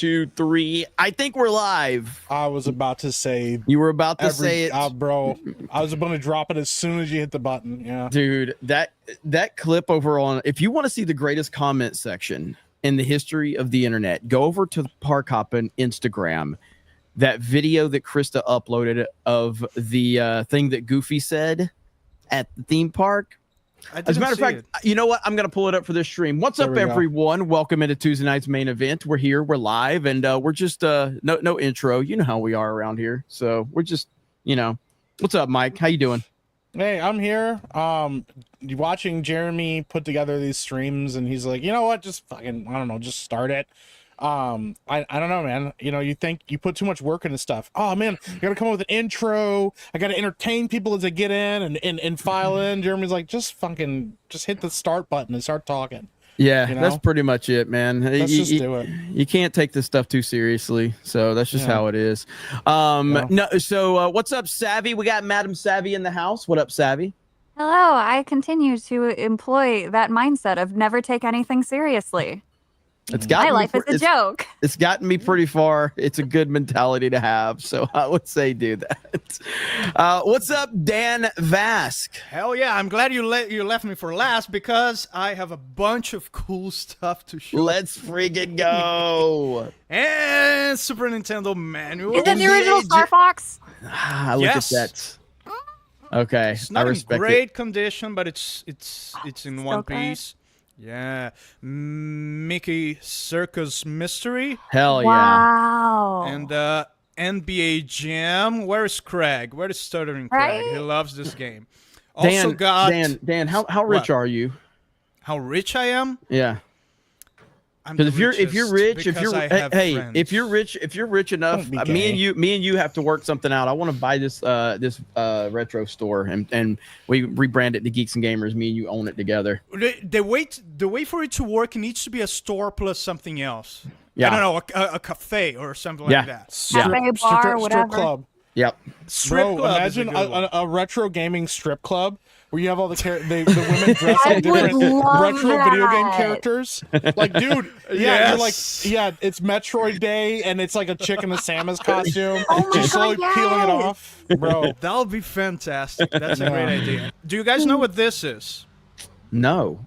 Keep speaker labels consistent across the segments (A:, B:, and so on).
A: 2, 3. I think we're live.
B: I was about to say.
A: You were about to say it,
B: bro. I was going to drop it as soon as you hit the button. Yeah,
A: dude. That clip over on. If you want to see the greatest comment section in the history of the internet, go over to Park Hoppin' Instagram. That video that Krista uploaded of the thing that Goofy said at the theme park. As a matter of fact, you know what? I'm going to pull it up for this stream. What's up, everyone? Welcome into Tuesday night's main event. We're here. We're live. And we're just no intro. You know how we are around here. So we're just, what's up, Mike? How you doing?
B: Hey, I'm here. Watching Jeremy put together these streams. And he's like, you know what? Just fucking, I don't know. Just start it. I don't know, man. You think you put too much work into stuff. Oh man, I gotta come up with an intro. I gotta entertain people as they get in and file in. Jeremy's like, just hit the start button and start talking.
A: Yeah, that's pretty much it, man.
B: Let's just do it.
A: You can't take this stuff too seriously, so that's just how it is. No, so what's up, Savvy? We got Madam Savvy in the house. What up, Savvy?
C: Hello. I continue to employ that mindset of never take anything seriously. My life is a joke.
A: It's gotten me pretty far. It's a good mentality to have, so I would say do that. What's up, Dan Vask?
D: Hell yeah! I'm glad you left me for last because I have a bunch of cool stuff to show.
A: Let's freaking go!
D: And Super Nintendo manual.
C: Is it the original Star Fox?
A: Look at that. Okay,
D: it's not
A: I respect
D: in great
A: it.
D: condition, but it's in one piece. Yeah, Mickey Circus Mystery.
A: Hell yeah!
C: Wow.
D: And NBA Jam. Where is Craig? Where is Stuttering Craig? He loves this game. Also
A: Dan, how rich are you?
D: How rich I am?
A: Yeah.
D: Because
A: if you're rich enough, me and you have to work something out. I want to buy this retro store and we rebrand it to Geeks and Gamers. Me and you own it together.
D: The way for it to work, it needs to be a store plus something else.
A: Yeah.
D: I don't know, a cafe or something like that.
C: Cafe, bar, whatever.
B: Strip club.
A: Yep.
D: Strip club.
B: Imagine a retro gaming strip club where you have all the women dressed like different retro video game characters. Like, dude, you're like, it's Metroid Day, and it's like a chick in a Samus costume. Just slowly peeling it off, bro.
D: That'll be fantastic. That's a great idea. Do you guys know what this is?
A: No.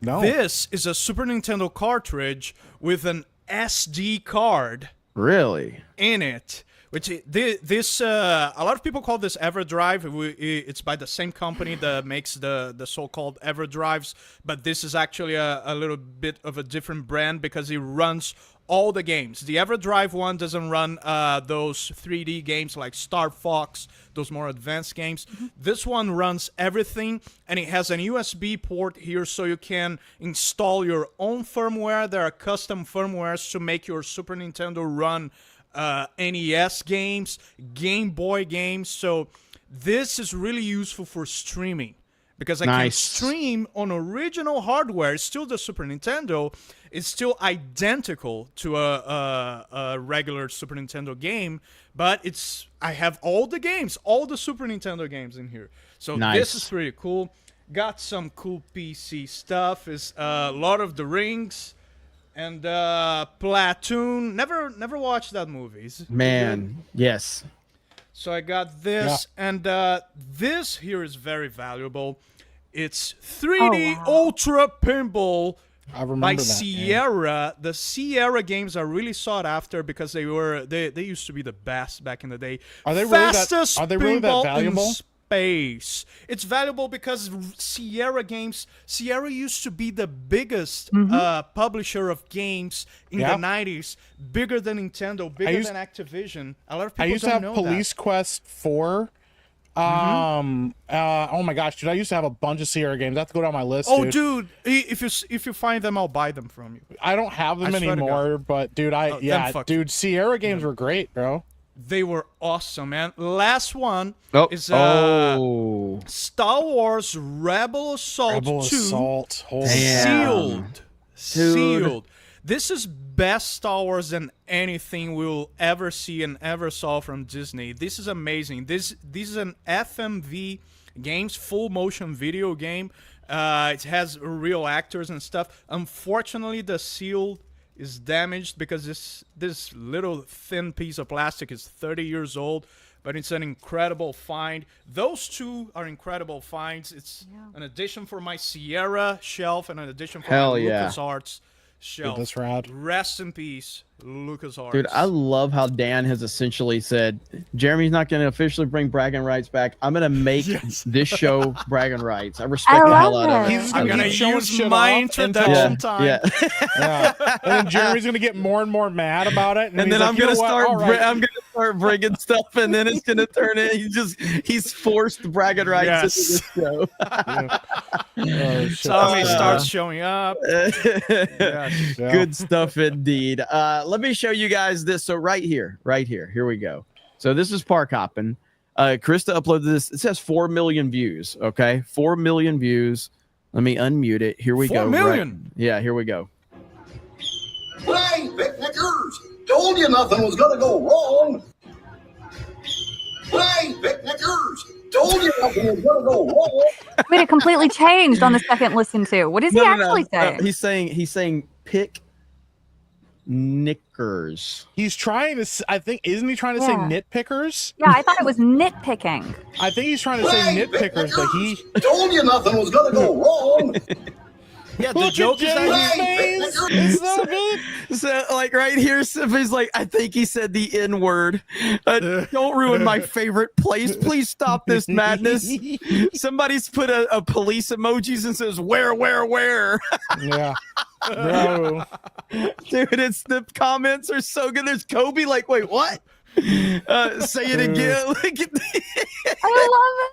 D: This is a Super Nintendo cartridge with an SD card.
A: Really?
D: In it. Which this a lot of people call this EverDrive. It's by the same company that makes the so-called EverDrives, but this is actually a little bit of a different brand because it runs all the games. The EverDrive one doesn't run those 3D games like Star Fox, those more advanced games. This one runs everything, and it has an USB port here so you can install your own firmware. There are custom firmwares to make your Super Nintendo run NES games, Game Boy games. So this is really useful for streaming because I can stream on original hardware. It's still the Super Nintendo. It's still identical to a regular Super Nintendo game, but I have all the games, all the Super Nintendo games in here. So this is pretty cool. Got some cool PC stuff. Is Lord of the Rings. And Platoon. Never watched that movie.
A: Man, yes.
D: So I got this, and this here is very valuable. It's 3D Ultra Pinball by Sierra. The Sierra games are really sought after because they used to be the best back in the day.
B: Are they really that valuable?
D: Space. It's valuable because Sierra used to be the biggest publisher of games in the 90s, bigger than Nintendo, bigger than Activision. A lot of people don't know that. I used to have
B: Police Quest 4. Oh my gosh, dude! I used to have a bunch of Sierra games. That's go down my list.
D: Oh, dude! If you find them, I'll buy them from you.
B: I don't have them anymore, but dude, dude, Sierra games were great, bro.
D: They were awesome, man. Last one is Star Wars Rebel Assault 2 sealed. This is best Star Wars than anything we'll ever see and ever saw from Disney. This is amazing. This is an FMV games, full motion video game. It has real actors and stuff. Unfortunately, the sealed is damaged because this little thin piece of plastic is 30 years old, but it's an incredible find. Those two are incredible finds. It's an addition for my Sierra shelf and an addition for my LucasArts shelf.
B: Dude, that's rad.
D: Rest in peace, LucasArts.
A: Dude, I love how Dan has essentially said, Jeremy's not going to officially bring bragging rights back. I'm going to make this show bragging rights. I respect the hell out of it.
D: I'm going to use my introduction time.
B: Yeah. And then Jeremy's going to get more and more mad about it.
A: And then I'm going to start bringing stuff, and then it's going to turn in. He's forced bragging rights into this show.
D: Tommy starts showing up.
A: Good stuff indeed. Let me show you guys this. So right here, here we go. So this is Park Hoppin'. Krista uploaded this. It says 4 million views. Okay, 4 million views. Let me unmute it. Here we go.
D: 4 million.
A: Yeah, here we go.
E: Hey, picnickers! Told you nothing was gonna go wrong. Hey, picnickers! Told you nothing was gonna go wrong.
C: Wait, it completely changed on the second listen to. What is he actually saying?
A: He's saying pick knickers.
B: He's trying to. I think isn't he trying to say nitpickers?
C: Yeah, I thought it was nitpicking.
B: I think he's trying to say nitpickers, but he
E: told you nothing was gonna go wrong.
D: Yeah, the joke is that
B: it's so good.
A: So, like right here, he's like, I think he said the N word. Don't ruin my favorite place. Please stop this madness. Somebody's put a police emojis and says, where?
B: Yeah. Bro.
A: Dude, it's the comments are so good. There's Kobe, like, wait, what? Say it again.
C: I love it.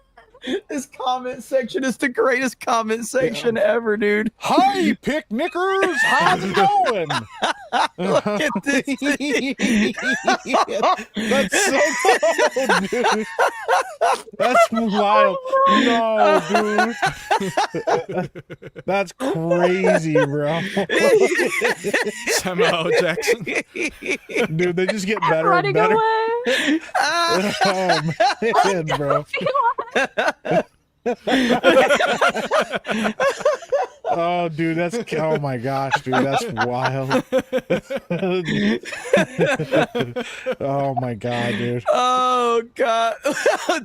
A: This comment section is the greatest comment section ever, dude.
B: Hi, picnickers. How's it going?
A: Look at this.
B: That's so cool, dude. That's wild. No, dude. That's crazy, bro.
D: Samuel Jackson.
B: Dude, they just get better and better.
C: Away.
B: Oh, man, bro. Oh, dude, oh my gosh, dude, that's wild. Oh my god, dude.
A: Oh god.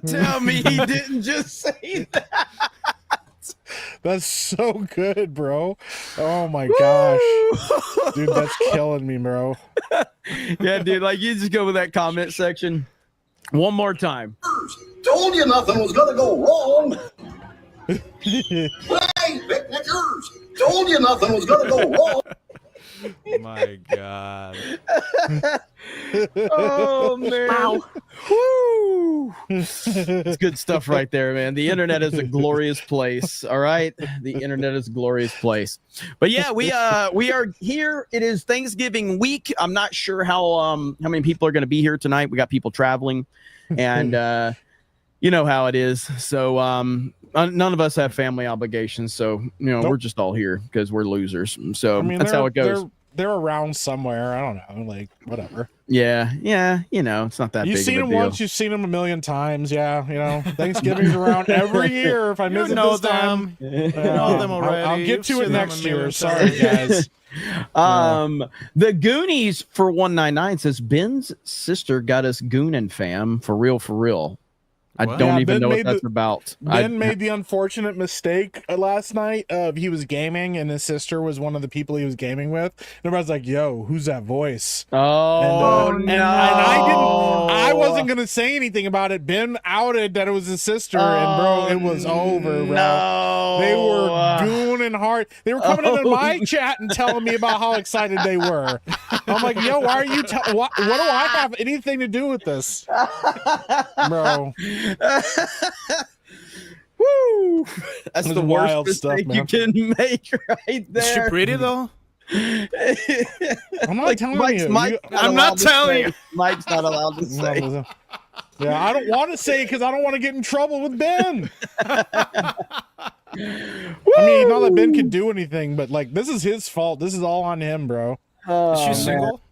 A: Tell me he didn't just say that.
B: That's so good, bro. Oh my gosh. Dude, that's killing me, bro.
A: Yeah, dude, like you just go with that comment section one more time.
E: Told you nothing was gonna go wrong. Hey, picnickers! Told you nothing was gonna go wrong.
D: My God.
A: Oh man.
C: Wow.
A: Woo. It's good stuff right there, man. The internet is a glorious place. All right. The internet is a glorious place. But yeah, we are here. It is Thanksgiving week. I'm not sure how many people are gonna be here tonight. We got people traveling, and you know how it is. So none of us have family obligations, so we're just all here because we're losers. So that's how it goes.
B: They're around somewhere. I don't know, like whatever.
A: Yeah, it's not that big.
B: You've seen
A: of a
B: them
A: deal.
B: once, you've seen them a million times. Yeah, Thanksgiving's around every year. If I miss it this time,
D: you know them already.
B: I'll get to it next year. Sorry, guys.
A: The Goonies for 199 says Ben's sister got us goonin' fam for real. I don't even know what that's about.
B: Ben made the unfortunate mistake last night of he was gaming and his sister was one of the people he was gaming with. And everybody's like, "Yo, who's that voice?"
A: Oh,
B: and,
A: no!
B: And I wasn't gonna say anything about it. Ben outed that it was his sister, and bro, it was over, bro.
A: No.
B: They were gooning hard. They were coming into my chat and telling me about how excited they were. I'm like, "Yo, why are you? What do I have anything to do with this, bro?"
A: Woo! That's the worst
B: stuff,
A: mistake you can make right there.
D: Is she pretty though?
B: I'm not telling you.
D: I'm not telling you.
A: Mike's not allowed to say.
B: Yeah, I don't want to say because I don't want to get in trouble with Ben. I mean, not that Ben could do anything, but like this is his fault. This is all on him, bro.
D: Is she single?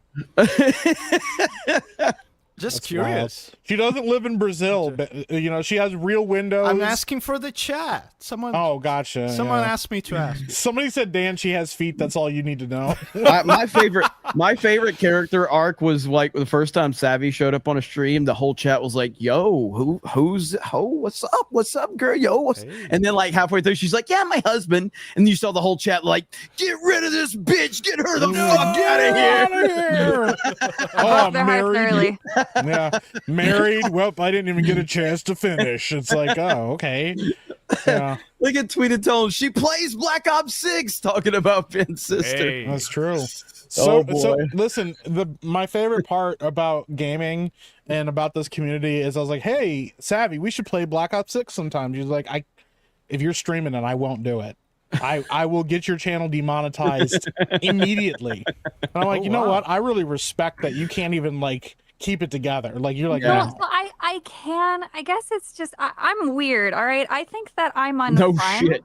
D: Just
B: That's
D: curious.
B: wild. She doesn't live in Brazil, but you know, she has real windows.
D: I'm asking for the chat. Someone.
B: Oh, gotcha.
D: Someone
B: yeah.
D: asked me to ask.
B: Somebody said, Dan, she has feet. That's all you need to know.
A: My favorite character arc was like the first time Savvy showed up on a stream. The whole chat was like, "Yo, who's what's up, girl? Yo, what's?"
D: Hey.
A: And then like halfway through, she's like, "Yeah, my husband." And you saw the whole chat like, "Get rid of this bitch! Get her the fuck out of here!"
B: Oh,
C: Their hearts
B: married.
C: early.
B: Yeah, married. Well, I didn't even get a chance to finish. It's like, oh, okay. Yeah,
A: Look at tweeted tone. She plays Black Ops 6, talking about Ben's sister.
D: Hey.
B: that's true.
A: Oh,
B: So
A: boy.
B: listen, my favorite part about gaming and about this community is I was like, hey, Savvy, we should play Black Ops 6 sometime. She's like, if you're streaming it, I won't do it. I will get your channel demonetized immediately. And I'm like, you know what? I really respect that you can't even like keep it together. Like you're like,
A: Yeah.
C: Well, so I can. I guess it's just I'm weird. All right. I think that I'm unfun.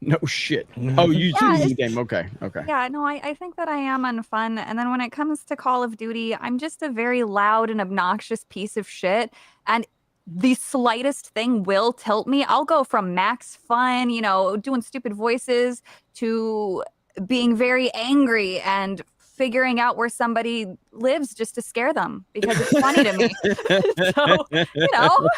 A: No shit. Oh, you
C: Yeah,
A: choose the game. Okay.
C: Yeah, no, I think that I am unfun. And then when it comes to Call of Duty, I'm just a very loud and obnoxious piece of shit. And the slightest thing will tilt me. I'll go from max fun, you know, doing stupid voices to being very angry and figuring out where somebody lives just to scare them because it's funny to me. So, you know.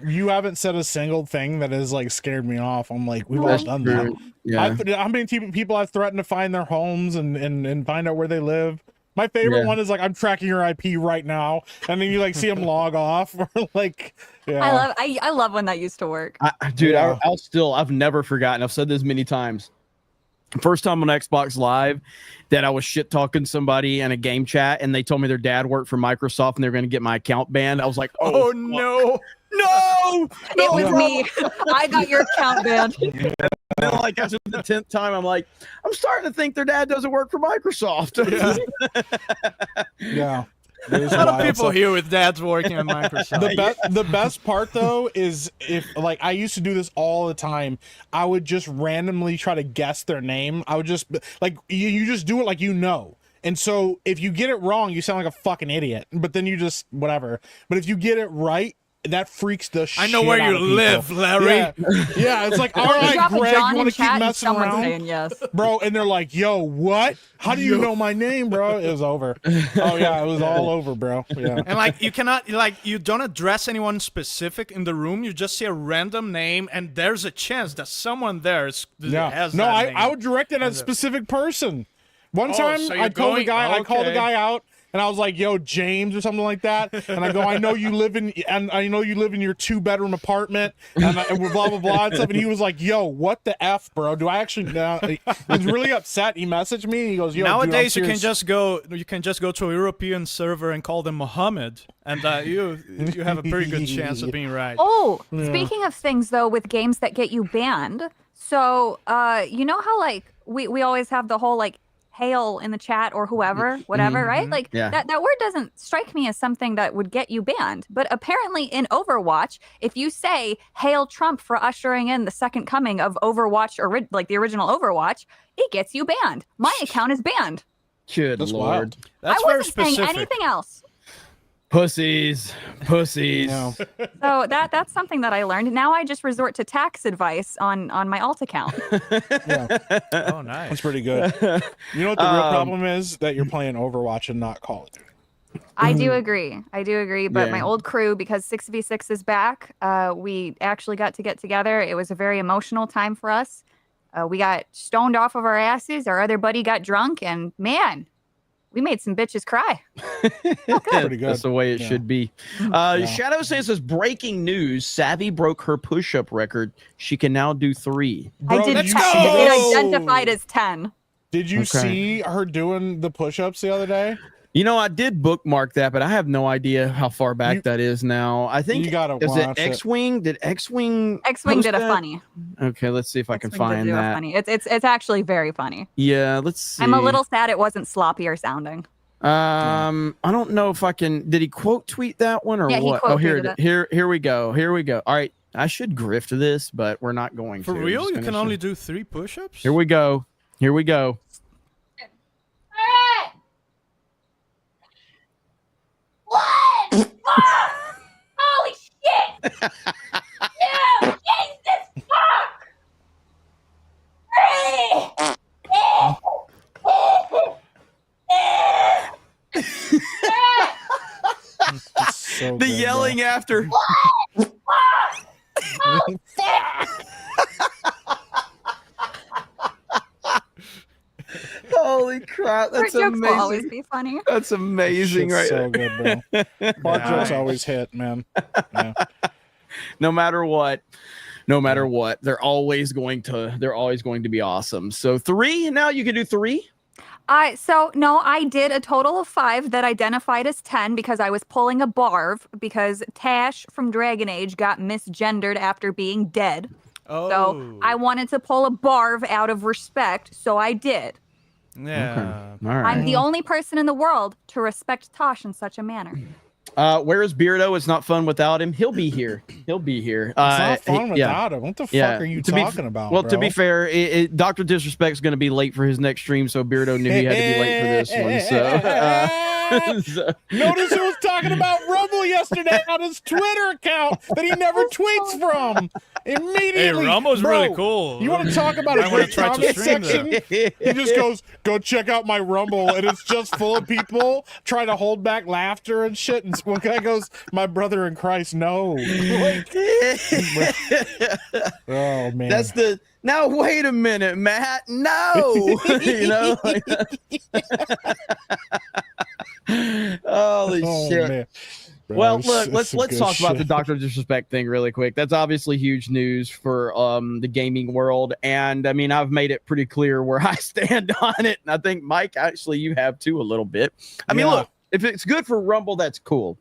B: you haven't said a single thing that has like scared me off. I'm like, we've all done that.
A: Yeah.
B: How many people I've threatened to find their homes and find out where they live. My favorite one is like, I'm tracking your IP right now, and then you like see them log off or like, yeah.
C: I love when that used to work.
A: Dude,
B: Yeah.
A: I've never forgotten. I've said this many times. First time on Xbox Live that I was shit talking somebody in a game chat and they told me their dad worked for Microsoft and they're going to get my account banned. I was like,
D: Oh no.
A: no.
C: It was me. I got your account banned.
A: And then, like after the 10th time, I'm like, I'm starting to think their dad doesn't work for Microsoft.
B: Yeah.
D: A lot of people here with dads working on Microsoft.
B: The best part though is if like I used to do this all the time, I would just randomly try to guess their name. I would just like you just do it like you know. And so if you get it wrong, you sound like a fucking idiot. But then you just whatever. But if you get it right, that freaks the shit
D: I know where
B: out
D: you
B: of people.
D: live, Larry.
B: Yeah, it's like, all
C: You
B: right,
C: drop a
B: Greg,
C: John
B: you
C: in
B: want to keep
C: chat and
B: messing
C: someone's
B: around?
C: saying yes.
B: Bro, and they're like, yo, what? How do you know my name, bro? It was over. Oh yeah, it was all over, bro. Yeah.
D: And like you cannot you don't address anyone specific in the room. You just see a random name, and there's a chance that someone there has that name.
B: I would direct it at a specific person. One
D: Oh,
B: time
D: so
B: I
D: you're
B: called the
D: going-
B: guy, I called the
D: okay.
B: guy out, and I was like, "Yo, James" or something like that. And I go, "I know you live in your 2-bedroom apartment," and blah blah blah and stuff. And he was like, "Yo, what the f, bro? Do I actually?" He was really upset. He messaged me. He goes, "Yo,
D: Nowadays
B: dude,
D: you can just go to a European server and call them Mohammed, and you have a pretty good chance of being right.
C: Oh, speaking of things though, with games that get you banned. So, you know how like we always have the whole like hail in the chat or whoever, whatever, right? Like that word doesn't strike me as something that would get you banned. But apparently in Overwatch, if you say hail Trump for ushering in the second coming of Overwatch or like the original Overwatch, it gets you banned. My account is banned.
A: Good
B: That's
A: Lord.
B: wild.
D: That's
C: I
D: very
C: wasn't saying
D: specific.
C: anything else.
A: Pussies.
B: No.
C: So that's something that I learned. Now I just resort to tax advice on my alt account.
B: Yeah,
D: Oh, nice.
B: that's pretty good. You know what the real problem is? That you're playing Overwatch and not Call of Duty.
C: I do agree. But
A: Yeah.
C: my old crew, because 6v6 is back, we actually got to get together. It was a very emotional time for us. We got stoned off of our asses. Our other buddy got drunk, and man, we made some bitches cry.
B: Pretty good.
A: That's the way it should be. Shadow says breaking news. Savvy broke her push-up record. She can now do 3.
B: Bro,
C: I did.
B: let's
C: It identified as 10.
B: Did you see her doing the push-ups the other day?
A: You know, I did bookmark that, but I have no idea how far back that is now. I think
B: you gotta
A: is
B: watch
A: it
B: it.
A: X-Wing? Did X-Wing
C: X-Wing did a
A: that?
C: funny.
A: Okay, let's see if I can
C: X-Wing did
A: find
C: do a
A: that.
C: funny. It's actually very funny.
A: Yeah, let's see.
C: I'm a little sad it wasn't sloppier sounding.
A: I don't know if I can. Did he quote tweet that one or
C: Yeah, he
A: what?
C: quote
A: Oh, here,
C: tweeted it.
A: here we go. Here we go. All right, I should grift this, but we're not going
D: For
A: to.
D: real?
A: Just
D: You
A: gonna
D: can
A: show-
D: only do 3 push-ups?
A: Here we go. Here we go.
B: It's so
A: The
B: good,
A: yelling after.
B: bro.
A: Holy crap, that's
C: Short jokes will always
A: amazing.
C: be funny.
A: That's amazing,
B: Shit's
A: right?
B: so good, bro. Fart jokes always hit, man. Yeah.
A: No matter what, they're always going to be awesome. So 3, now you can do 3.
C: So no, I did a total of 5 that identified as 10 because I was pulling a barv because Tash from Dragon Age got misgendered after being dead.
D: Oh.
C: So I wanted to pull a barv out of respect, so I did.
D: Yeah.
A: All right.
C: I'm the only person in the world to respect Tosh in such a manner.
A: Where is Beardo? It's not fun without him. He'll be here. He'll be here.
B: It's not fun without him. What the fuck are you talking about?
A: Well,
B: bro?
A: to be fair, Dr. Disrespect's going to be late for his next stream, so Beardo knew he had to be late for this one. So,
B: Notice who was talking about Rumble yesterday on his Twitter account that he never tweets from. Immediately.
D: Hey, Rumble's
B: Bro,
D: really cool.
B: You want to talk about a
D: I wanna
B: great
D: try to
B: comment
D: stream
B: section?
D: that.
B: He just goes, "Go check out my Rumble," and it's just full of people trying to hold back laughter and shit. And one guy goes, "My brother in Christ, no." Like, oh man,
A: that's the. Now wait a minute, Matt. No, you know. Holy shit.
B: man. Bro,
A: Well,
B: it's
A: look, let's
B: some good
A: talk about the
B: shit.
A: Dr. Disrespect thing really quick. That's obviously huge news for the gaming world, and I mean, I've made it pretty clear where I stand on it. And I think Mike, actually, you have too a little bit. I mean,
B: Yeah.
A: look, if it's good for Rumble, that's cool.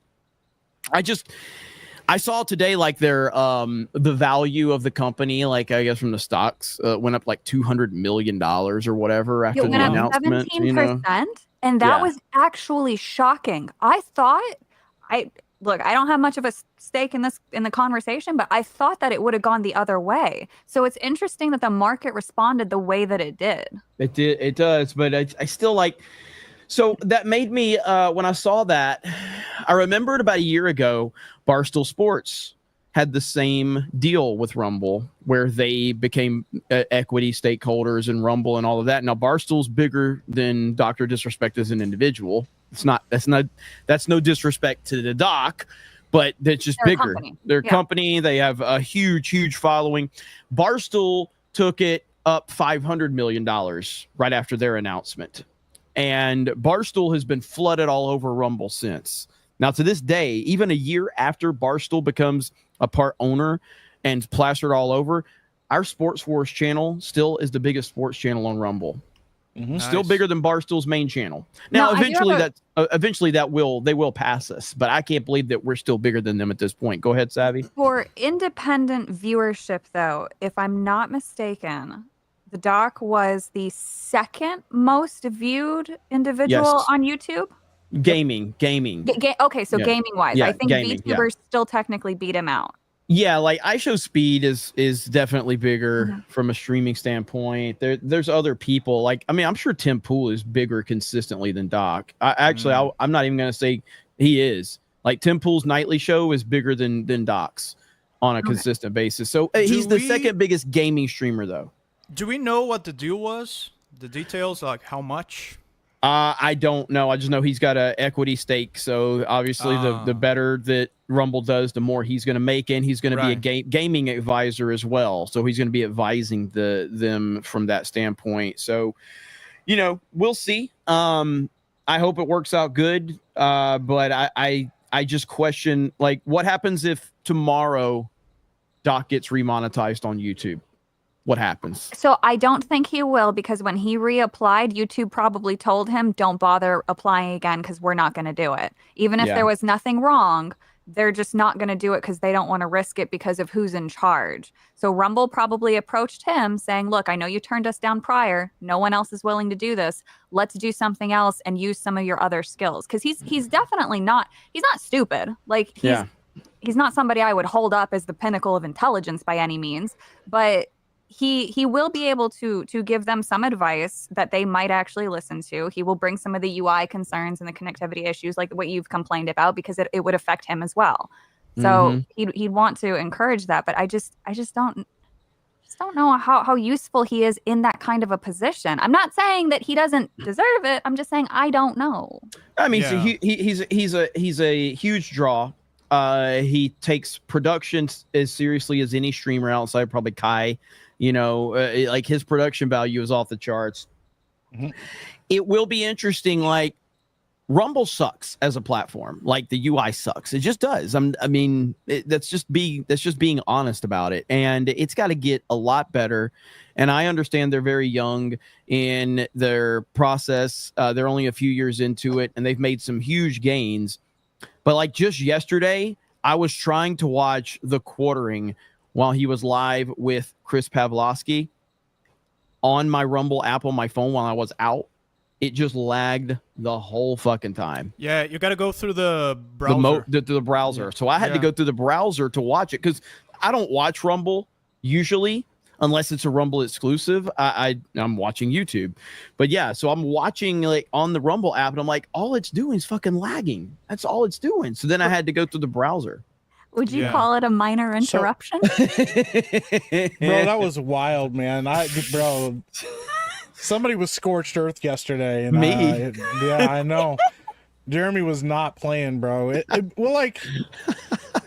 A: I saw today like their the value of the company, like I guess from the stocks, went up like $200 million or whatever after
C: It
A: the
C: went up
A: announcement.
C: 17%,
A: You know,
C: and that
A: Yeah.
C: was actually shocking. I thought, I don't have much of a stake in the conversation, but I thought that it would have gone the other way. So it's interesting that the market responded the way that it did.
A: it does, but I still like. So that made me when I saw that, I remembered about a year ago, Barstool Sports had the same deal with Rumble where they became equity stakeholders in Rumble and all of that. Now Barstool's bigger than Dr. Disrespect as an individual. That's no disrespect to the doc, but that's just
C: They're a
A: bigger.
C: company.
A: They're a
C: Yeah.
A: company. They have a huge following. Barstool took it up $500 million right after their announcement. And Barstool has been flooded all over Rumble since. Now, to this day, even a year after Barstool becomes a part owner and plastered all over, our Sports Wars channel still is the biggest sports channel on Rumble. Still
D: Nice.
A: bigger than Barstool's main channel. Now,
C: No, I do have
A: eventually they will pass us, but I can't believe that we're still bigger than them at this point. Go ahead, Savvy.
C: For independent viewership, though, if I'm not mistaken, the doc was the second most viewed individual
A: Yes.
C: on YouTube.
A: Gaming.
C: Okay, so
A: Yeah.
C: gaming wise,
A: Yeah,
C: I think
A: gaming, yeah.
C: VTubers still technically beat him out.
A: Yeah, like iShowSpeed is definitely bigger
C: Mhm.
A: from a streaming standpoint. There's other people like I'm sure Tim Pool is bigger consistently than Doc. I'm not even gonna say he is. Like Tim Pool's nightly show is bigger than Doc's on a consistent basis. So he's the second biggest gaming streamer though.
D: Do we know what the deal was? The details, like how much?
A: I don't know. I just know he's got a equity stake. So obviously, the better that Rumble does, the more he's going to make, and he's going to be a gaming advisor as well. So he's going to be advising them from that standpoint. So, we'll see. I hope it works out good. But I just question, like, what happens if tomorrow Doc gets remonetized on YouTube? What happens?
C: So I don't think he will, because when he reapplied, YouTube probably told him, don't bother applying again because we're not going to do it. Even if there was nothing wrong, they're just not going to do it because they don't want to risk it because of who's in charge. So Rumble probably approached him saying, look, I know you turned us down prior. No one else is willing to do this. Let's do something else and use some of your other skills. Because he's definitely not, he's not stupid. Like he's not somebody I would hold up as the pinnacle of intelligence by any means, but he will be able to give them some advice that they might actually listen to. He will bring some of the UI concerns and the connectivity issues like what you've complained about, because it would affect him as well. So he'd want to encourage that, but I just don't know how useful he is in that kind of a position. I'm not saying that he doesn't deserve it. I'm just saying I don't know.
A: I mean,
D: Yeah.
A: so he's a huge draw. He takes production as seriously as any streamer outside probably Kai. You know, like his production value is off the charts. It will be interesting. Like Rumble sucks as a platform. Like the UI sucks. It just does. That's just being honest about it. And it's got to get a lot better. And I understand they're very young in their process. They're only a few years into it, and they've made some huge gains. But like just yesterday, I was trying to watch the quartering while he was live with Chris Pavlovsky on my Rumble app on my phone while I was out. It just lagged the whole fucking time.
D: Yeah, you got to go through the browser.
A: The browser. So I had to go through the browser to watch it because I don't watch Rumble usually unless it's a Rumble exclusive. I'm watching YouTube. But yeah, so I'm watching like on the Rumble app and I'm like, all it's doing is fucking lagging. That's all it's doing. So then I had to go through the browser.
C: Would you call it a minor interruption?
B: Bro, that was wild, man. Bro, somebody was scorched earth yesterday. And
A: Me?
B: Yeah, I know. Jeremy was not playing, bro. Well, like...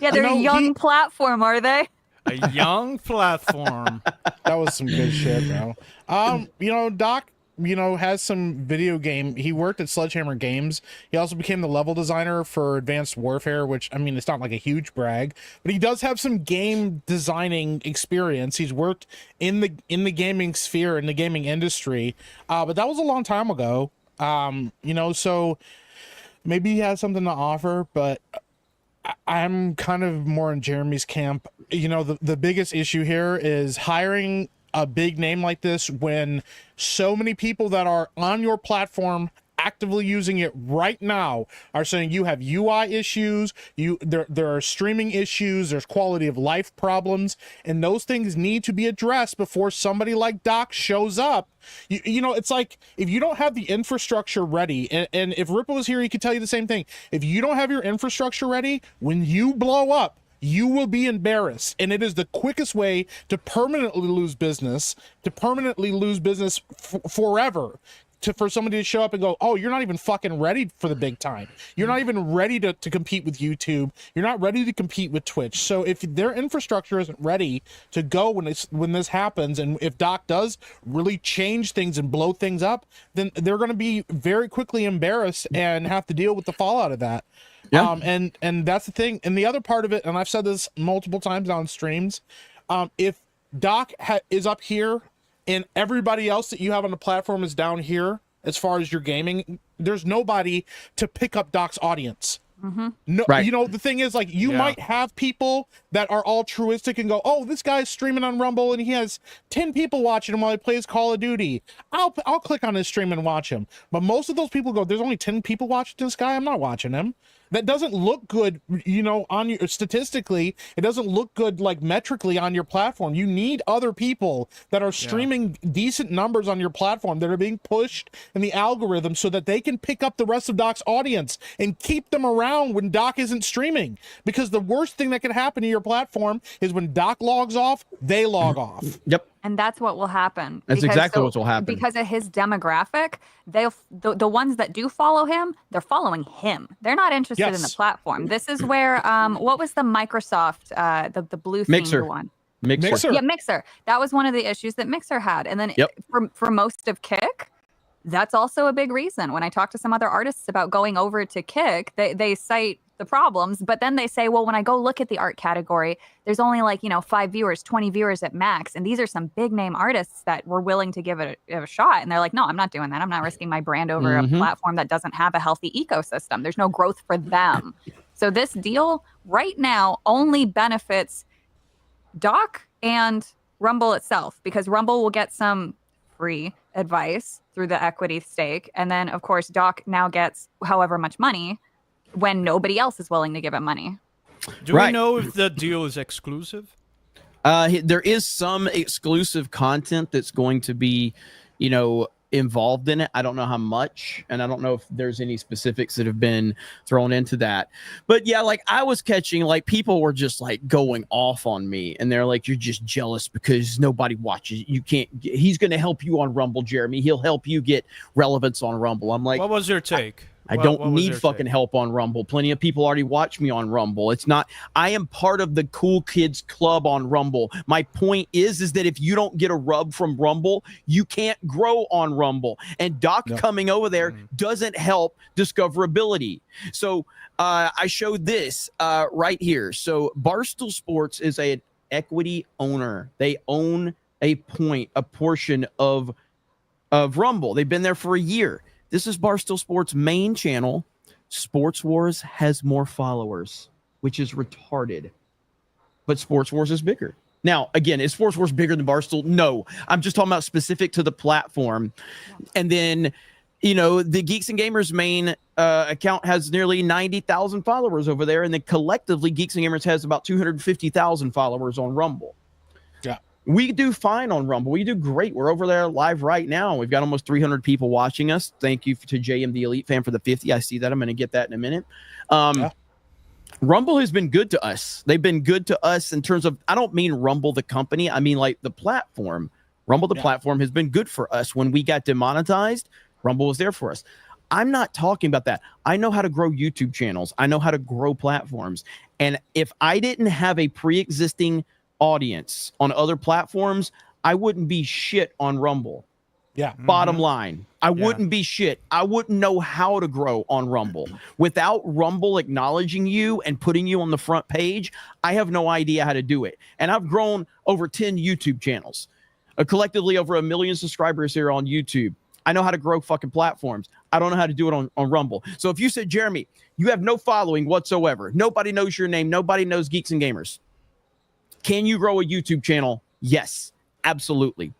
C: Yeah, they're a young platform, are they?
D: A young platform.
B: That was some good shit, bro. Doc, has some video game. He worked at Sledgehammer Games. He also became the level designer for Advanced Warfare, which, I mean, it's not like a huge brag, but he does have some game designing experience. He's worked in the gaming sphere, in the gaming industry, but that was a long time ago. So maybe he has something to offer, but I'm kind of more in Jeremy's camp. The biggest issue here is hiring a big name like this when so many people that are on your platform actively using it right now are saying you have UI issues, there are streaming issues, there's quality of life problems, and those things need to be addressed before somebody like Doc shows up. It's like if you don't have the infrastructure ready, and if Ripple was here, he could tell you the same thing. If you don't have your infrastructure ready, when you blow up, you will be embarrassed, and it is the quickest way to permanently lose business, forever. For somebody to show up and go, oh, you're not even fucking ready for the big time. You're not even ready to compete with YouTube. You're not ready to compete with Twitch. So if their infrastructure isn't ready to go when this happens, and if Doc does really change things and blow things up, then they're going to be very quickly embarrassed and have to deal with the fallout of that.
A: Yeah.
B: And that's the thing. And the other part of it, and I've said this multiple times on streams, if Doc is up here and everybody else that you have on the platform is down here, as far as your gaming, there's nobody to pick up Doc's audience. No,
A: Right.
B: The thing is, like, you might have people that are altruistic and go, oh, this guy's streaming on Rumble and he has 10 people watching him while he plays Call of Duty. I'll click on his stream and watch him. But most of those people go, there's only 10 people watching this guy. I'm not watching him. That doesn't look good, on your statistically. It doesn't look good, like, metrically on your platform. You need other people that are streaming decent numbers on your platform that are being pushed in the algorithm so that they can pick up the rest of Doc's audience and keep them around when Doc isn't streaming. Because the worst thing that can happen to your platform is when Doc logs off, they log off.
A: Yep.
C: And that's what will happen.
A: That's exactly what will happen.
C: Because of his demographic, the ones that do follow him, they're following him. They're not interested in the platform. This is where what was the Microsoft the blue
A: Mixer.
C: themed one?
A: Mixer.
C: Yeah, Mixer. That was one of the issues that Mixer had. And then for most of Kick, that's also a big reason. When I talk to some other artists about going over to Kick, they cite the problems, but then they say, well, when I go look at the art category, there's only 5 viewers, 20 viewers at max. And these are some big name artists that were willing to give it a shot. And they're like, no, I'm not doing that. I'm not risking my brand over a platform that doesn't have a healthy ecosystem. There's no growth for them. So this deal right now only benefits Doc and Rumble itself, because Rumble will get some free advice through the equity stake. And then, of course, Doc now gets however much money when nobody else is willing to give him money.
D: Do we know if the deal is exclusive?
A: There is some exclusive content that's going to be, involved in it. I don't know how much, and I don't know if there's any specifics that have been thrown into that. But yeah, like I was catching, like people were just like going off on me, and they're like, "You're just jealous because nobody watches. You can't. He's going to help you on Rumble, Jeremy. He'll help you get relevance on Rumble." I'm like,
D: what was your take?
A: I don't need fucking help on Rumble. Plenty of people already watch me on Rumble. It's not, I am part of the cool kids club on Rumble. My point is that if you don't get a rub from Rumble, you can't grow on Rumble. And Doc coming over there doesn't help discoverability. So I showed this right here. So Barstool Sports is an equity owner. They own a portion of Rumble. They've been there for a year. This is Barstool Sports' main channel. Sports Wars has more followers, which is retarded. But Sports Wars is bigger. Now, again, is Sports Wars bigger than Barstool? No. I'm just talking about specific to the platform. And then, you know, the Geeks and Gamers main account has nearly 90,000 followers over there. And then collectively, Geeks and Gamers has about 250,000 followers on Rumble.
B: Yeah.
A: We do fine on Rumble. We do great. We're over there live right now. We've got almost 300 people watching us. Thank you to JM the Elite Fan for the 50. I see that. I'm going to get that in a minute. Rumble has been good to us. They've been good to us in terms of, I don't mean Rumble the company. I mean like the platform. Rumble the platform has been good for us. When we got demonetized, Rumble was there for us. I'm not talking about that. I know how to grow YouTube channels. I know how to grow platforms. And if I didn't have a pre-existing audience on other platforms, I wouldn't be shit on Rumble.
B: Yeah.
A: Bottom line, I wouldn't be shit. I wouldn't know how to grow on Rumble. Without Rumble acknowledging you and putting you on the front page, I have no idea how to do it. And I've grown over 10 YouTube channels, collectively over 1 million subscribers here on YouTube. I know how to grow fucking platforms. I don't know how to do it on Rumble. So if you said, Jeremy, you have no following whatsoever, nobody knows your name, nobody knows Geeks and Gamers, can you grow a YouTube channel? Yes, absolutely.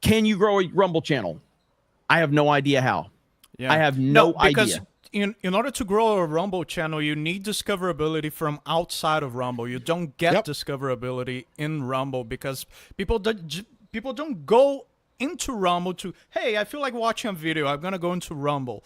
A: Can you grow a Rumble channel? I have no idea how. Yeah. I have no idea.
D: In order to grow a Rumble channel, you need discoverability from outside of Rumble. You don't get discoverability in Rumble because people don't go into Rumble to, hey, I feel like watching a video. I'm going to go into Rumble.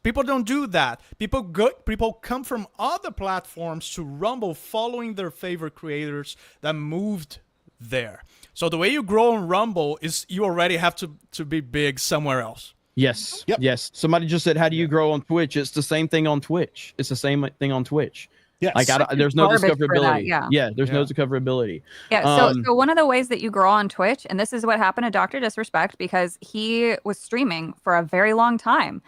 D: People don't do that. People come from other platforms to Rumble following their favorite creators that moved there. So the way you grow on Rumble is you already have to be big somewhere else.
A: Yes. Yes. Somebody just said, how do you grow on Twitch? It's the same thing on Twitch. It's the same thing on Twitch.
B: Yes.
A: Like there's no discoverability. There's no discoverability.
C: Yeah. So one of the ways that you grow on Twitch, and this is what happened to Dr. Disrespect, because he was streaming for a very long time.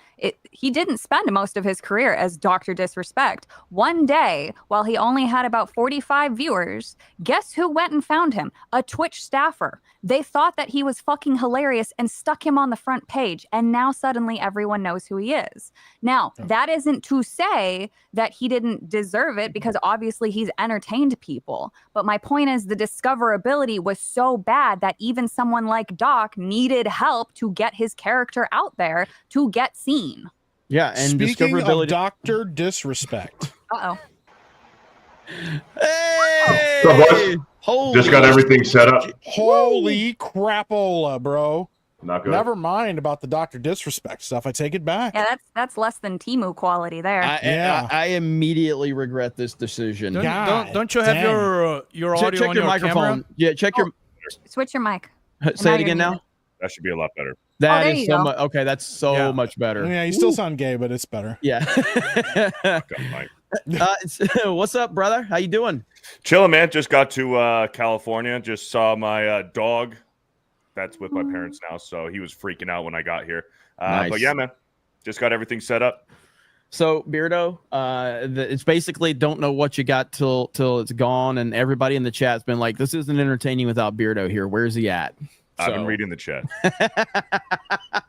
C: He didn't spend most of his career as Dr. Disrespect. One day, while he only had about 45 viewers, guess who went and found him? A Twitch staffer. They thought that he was fucking hilarious and stuck him on the front page. And now suddenly everyone knows who he is. Now, that isn't to say that he didn't deserve it, because obviously he's entertained people. But my point is the discoverability was so bad that even someone like Doc needed help to get his character out there to get seen.
A: Yeah, and
B: speaking
A: discoverability.
B: Of Dr. Disrespect.
C: Uh-oh.
A: Hey!
F: Holy just got everything set up.
B: Holy crapola, bro.
F: Not good.
B: Never mind about the Dr. Disrespect stuff. I take it back.
C: Yeah, that's less than Timu quality there.
A: I immediately regret this decision.
D: Don't you have your audio
A: check
D: on
A: your
D: your
A: microphone?
D: camera?
A: Yeah, check your.
C: Switch your mic.
A: Say it again now.
F: That should be a lot better.
A: That is so much. Okay, that's so much better.
B: Yeah, you still sound gay, but it's better.
A: Yeah. What's up, brother? How you doing?
F: Chilling, man. Just got to California. Just saw my dog. That's with my parents now, so he was freaking out when I got here.
A: Nice.
F: But yeah, man, just got everything set up.
A: So Beardo, it's basically don't know what you got till it's gone, and everybody in the chat's been like, "This isn't entertaining without Beardo here. Where's he at?"
F: I've been reading the chat.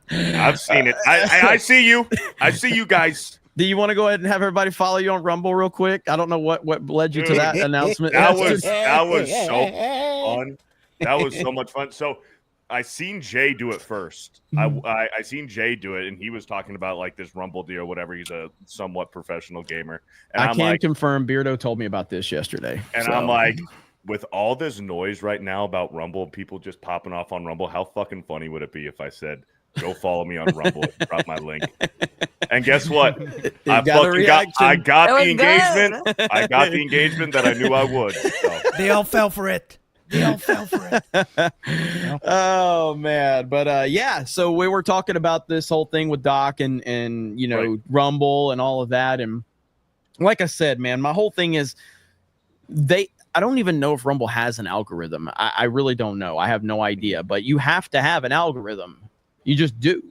F: I've seen it. I see you. I see you guys.
A: Do you want to go ahead and have everybody follow you on Rumble real quick? I don't know what led you to that announcement.
F: That was so fun. That was so much fun. So I seen Jay do it first. I seen Jay do it, and he was talking about like this Rumble deal, whatever. He's a somewhat professional gamer. And
A: I can confirm Beardo told me about this yesterday.
F: And I'm like, with all this noise right now about Rumble, people just popping off on Rumble, how fucking funny would it be if I said, Go follow me on Rumble. Drop my link. And guess what?
A: You
F: I
A: got a reaction.
F: got
C: It
F: the
C: was
F: engagement.
C: good.
F: I got the engagement that I knew I would. So.
D: They all fell for it. They all fell for it.
A: Oh man, but yeah, so we were talking about this whole thing with Doc and you know,
F: Right.
A: Rumble and all of that, and like I said, man, my whole thing is I don't even know if Rumble has an algorithm. I really don't know. I have no idea, but you have to have an algorithm. You just do.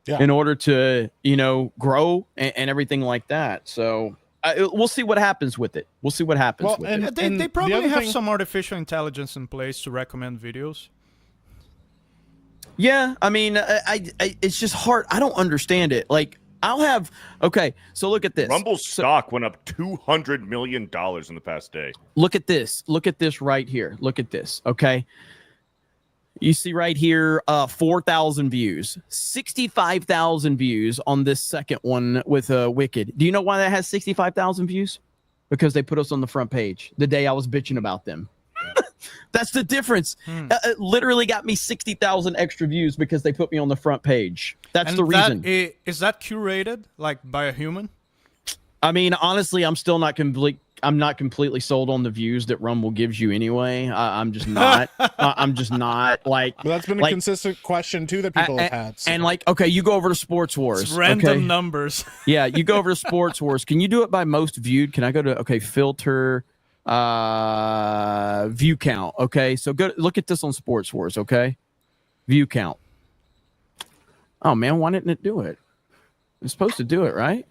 B: Yeah.
A: In order to, you know, grow and everything like that. So we'll see what happens with it. We'll see what happens
B: Well,
A: with
B: and-
A: it.
D: They
B: the
D: probably
B: other
D: have
B: thing-
D: some artificial intelligence in place to recommend videos.
A: Yeah, I mean, I it's just hard. I don't understand it. Like, I'll have okay. So look at this.
F: Rumble's
A: So,
F: stock went up $200 million in the past day.
A: look at this. Look at this right here. Look at this. Okay. You see right here, 4,000 views, 65,000 views on this second one with Wicked. Do you know why that has 65,000 views? Because they put us on the front page the day I was bitching about them. That's the difference. It literally got me 60,000 extra views because they put me on the front page. That's
D: And
A: the reason.
D: Is that curated, like, by a human?
A: I mean, honestly, I'm still not I'm not completely sold on the views that Rumble gives you anyway. I'm just not. I'm just not like.
B: But that's been a
A: like-
B: consistent question too that people have had. So.
A: And like, okay, you go over to Sports Wars.
D: It's random
A: okay?
D: numbers.
A: Yeah, you go over to Sports Wars. Can you do it by most viewed? Can I go to filter view count? Okay, so go look at this on Sports Wars. Okay, view count. Oh man, why didn't it do it? It's supposed to do it, right?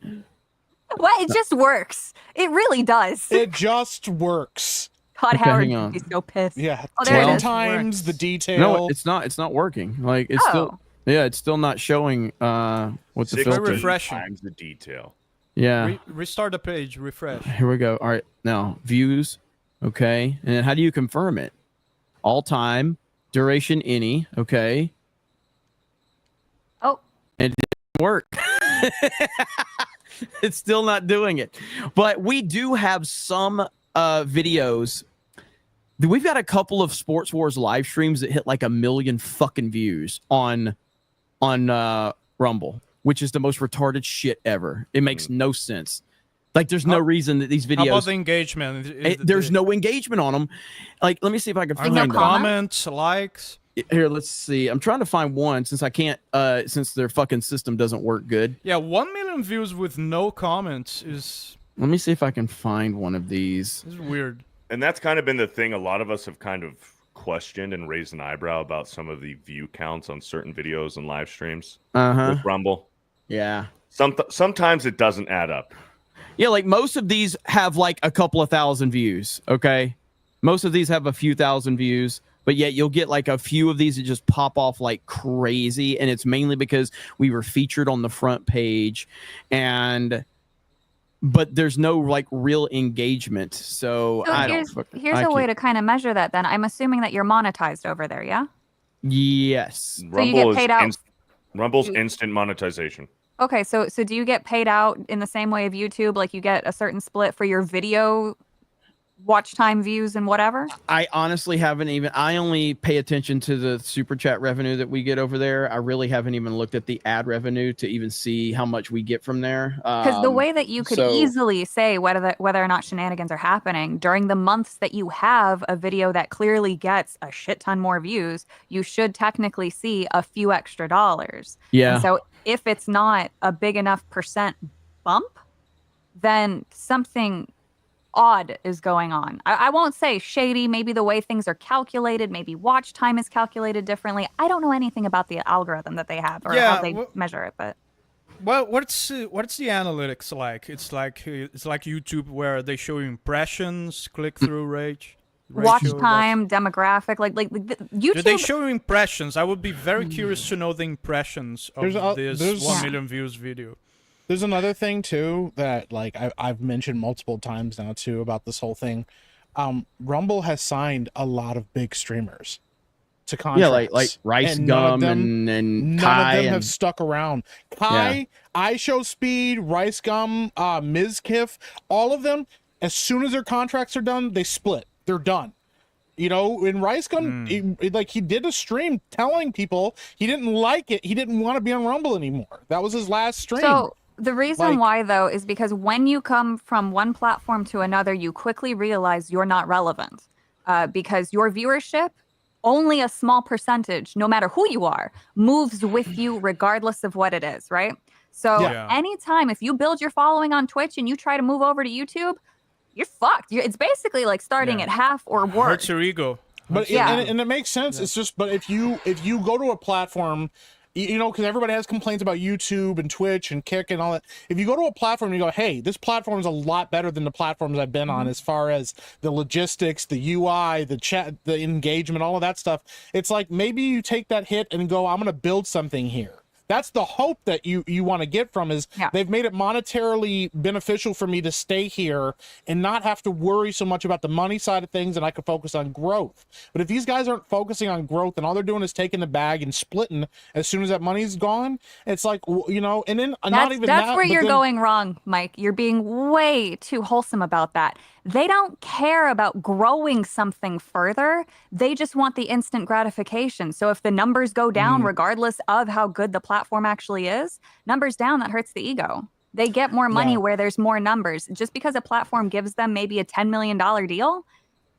C: What? It just works. It really does.
B: It just works.
C: God,
A: Okay,
C: Howard
A: hang
C: would
A: on.
C: be so pissed.
B: Yeah,
C: Oh, there it
B: 10
C: is.
B: times the detail.
A: No, it's not. It's not working. Like it's still. Yeah, it's still not showing what the
F: 16
A: filter.
D: refreshing.
F: times the detail.
A: Yeah.
D: Restart the page, refresh.
A: Here we go. All right. Now, views. Okay. And then how do you confirm it? All time, duration any. Okay.
C: Oh,
A: And it didn't work. It's still not doing it. But we do have some videos. We've got a couple of Sports Wars live streams that hit like 1 million fucking views on Rumble, which is the most retarded shit ever. It makes no sense. Like, there's no reason that these
D: How about
A: videos.
D: the engagement?
A: There's no engagement on them. Like, let me see if I can
D: Are
A: find
D: there
C: no
A: them.
D: comments, likes?
A: Here, let's see. I'm trying to find one since I can't. Since their fucking system doesn't work good.
D: Yeah, 1 million views with no comments is
A: Let me see if I can find one of these.
D: weird.
F: And that's kind of been the thing. A lot of us have kind of questioned and raised an eyebrow about some of the view counts on certain videos and live streams with Rumble.
A: Yeah.
F: Sometimes it doesn't add up.
A: Yeah, like most of these have like a couple of thousand views. Okay. Most of these have a few thousand views, but yet you'll get like a few of these that just pop off like crazy. And it's mainly because we were featured on the front page but there's no like real engagement. So I
C: here's,
A: don't.
C: here's
A: I
C: a way
A: can't-
C: to kind of measure that then. I'm assuming that you're monetized over there, yeah?
A: Yes.
C: you get paid out-
F: Rumble's instant monetization.
C: Okay, so do you get paid out in the same way of YouTube? Like you get a certain split for your video watch time, views, and whatever?
A: I honestly haven't even. I only pay attention to the super chat revenue that we get over there. I really haven't even looked at the ad revenue to even see how much we get from there.
C: Because the way that you could
A: so-
C: easily say whether or not shenanigans are happening during the months that you have a video that clearly gets a shit ton more views, you should technically see a few extra dollars.
A: Yeah.
C: And so if it's not a big enough percent bump, then something odd is going on. I won't say shady, maybe the way things are calculated, maybe watch time is calculated differently. I don't know anything about the algorithm that they have or
D: Yeah,
C: how they
D: well-
C: measure it, but
D: Well, what's the analytics like? It's like YouTube where they show you impressions, click-through rate,
C: watch
D: ratio,
C: time, demographic, like YouTube.
D: Do they show you impressions? I would be very curious to know the impressions of this 1 million views video.
B: There's another thing too that like I've mentioned multiple times now too about this whole thing. Rumble has signed a lot of big streamers to contracts.
A: Yeah, like Rice
B: and
A: Gum
B: none of them,
A: and
B: none
A: Kai
B: of them
A: and
B: have stuck around. Kai, iShow Speed, Rice Gum, Ms. Kiff, all of them. As soon as their contracts are done, they split. They're done. You know, in Rice Gun, he did a stream telling people he didn't like it. He didn't want to be on Rumble anymore. That was his last stream.
C: So the reason why, though, is because when you come from one platform to another, you quickly realize you're not relevant because your viewership, only a small percentage, no matter who you are, moves with you regardless of what it is, right? So anytime, if you build your following on Twitch and you try to move over to YouTube, you're fucked. It's basically like starting at half or worse.
D: Hurts your ego.
B: But and it makes sense. It's just, but if you go to a platform, you know, because everybody has complaints about YouTube and Twitch and Kick and all that. If you go to a platform and you go, hey, this platform is a lot better than the platforms I've been on as far as the logistics, the UI, the chat, the engagement, all of that stuff. It's like maybe you take that hit and go, I'm going to build something here. That's the hope that you want to get from is they've made it monetarily beneficial for me to stay here and not have to worry so much about the money side of things, and I can focus on growth. But if these guys aren't focusing on growth and all they're doing is taking the bag and splitting as soon as that money's gone, it's like, you know, and then
C: that's where you're going wrong, Mike. You're being way too wholesome about that. They don't care about growing something further. They just want the instant gratification. So if the numbers go down, regardless of how good the platform actually is, numbers down, that hurts the ego. They get more money where there's more numbers. Just because a platform gives them maybe a $10 million deal,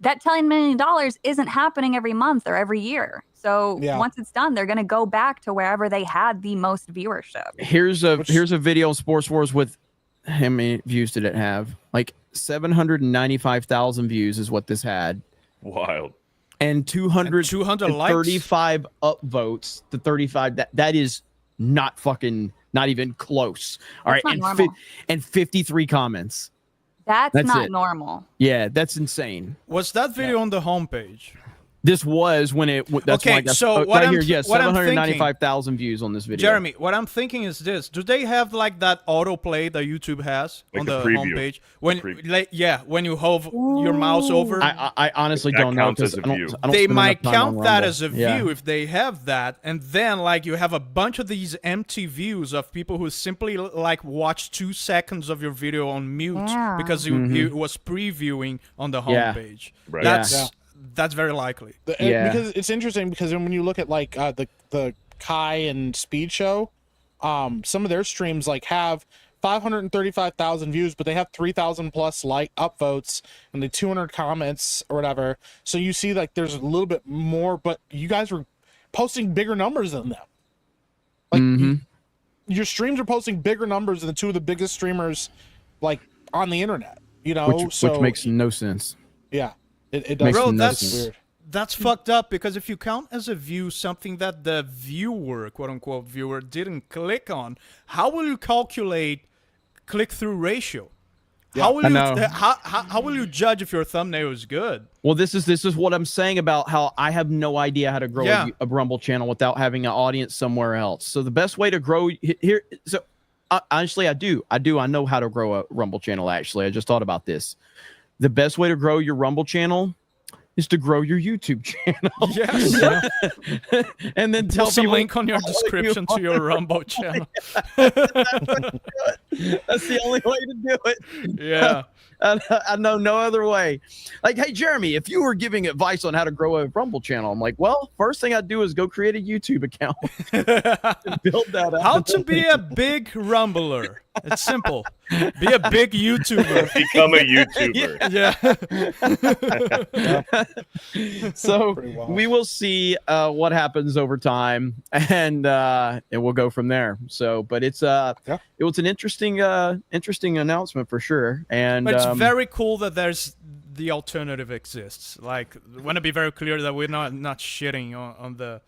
C: that $10 million isn't happening every month or every year. So once it's done, they're going to go back to wherever they had the most viewership.
A: Here's a video on Sports Wars with how many views did it have? Like 795,000 views is what this had.
F: Wild.
A: And 235 upvotes to 35. That is not even close. All right, and 53 comments.
C: That's not normal.
A: Yeah, that's insane.
D: Was that video on the homepage?
A: This was when it. That's
D: okay, so what I'm,
A: here, yes,
D: what
A: 795,000 views on this video.
D: Jeremy, what I'm thinking is this: do they have like that autoplay that YouTube has
F: like
D: on the
F: preview.
D: homepage? When you hover your mouse over,
A: I honestly don't know because
D: they might count that as a view if they have that, and then like you have a bunch of these empty views of people who simply like watched 2 seconds of your video on mute because you was previewing on the homepage.
F: Right.
D: That's very likely.
B: Because it's interesting because when you look at like the Kai and Speed Show, some of their streams like have 535,000 views, but they have 3,000 plus like upvotes and the 200 comments or whatever. So you see like there's a little bit more, but you guys are posting bigger numbers than them. Like your streams are posting bigger numbers than 2 of the biggest streamers like on the internet. You know,
A: which makes no sense.
B: Yeah. It does.
D: Bro,
B: that's weird.
D: That's fucked up because if you count as a view something that the viewer, quote unquote viewer, didn't click on, how will you calculate click-through ratio? How will you judge if your thumbnail is good?
A: Well, this is what I'm saying about how I have no idea how to grow a Rumble channel without having an audience somewhere else. So the best way to grow here, honestly, I know how to grow a Rumble channel. Actually, I just thought about this. The best way to grow your Rumble channel is to grow your YouTube channel.
D: Yes.
A: And then tell
D: some link on your description to your Rumble channel.
A: That's the only way to do it.
D: Yeah.
A: I know no other way. Like, hey, Jeremy, if you were giving advice on how to grow a Rumble channel, I'm like, well, first thing I'd do is go create a YouTube account and build that up.
D: How to be a big Rumbler. It's simple. Be a big YouTuber.
F: Become a YouTuber.
A: Yeah. So we will see what happens over time, and we'll go from there. So, but it was an interesting announcement for sure, and
D: but it's very cool that there's the alternative exists. Like, I want to be very clear that we're not shitting on the.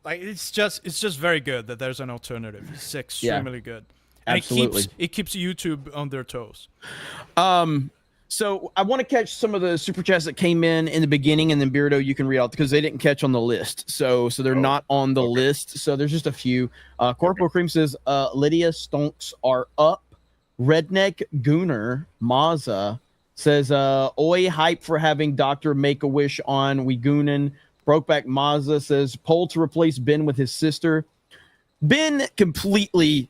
D: Like, it's just very good that there's an alternative. It's extremely good. And
A: absolutely.
D: It keeps YouTube on their toes.
A: So I want to catch some of the super chats that came in the beginning, and then Beardo, you can read out because they didn't catch on the list. So they're not on the list. So there's just a few. Corporal Cream says Lydia Stonks are up. Redneck Gooner Maza says oi hype for having Dr. Make-A-Wish on. We goonin. Brokeback Maza says poll to replace Ben with his sister. Ben completely.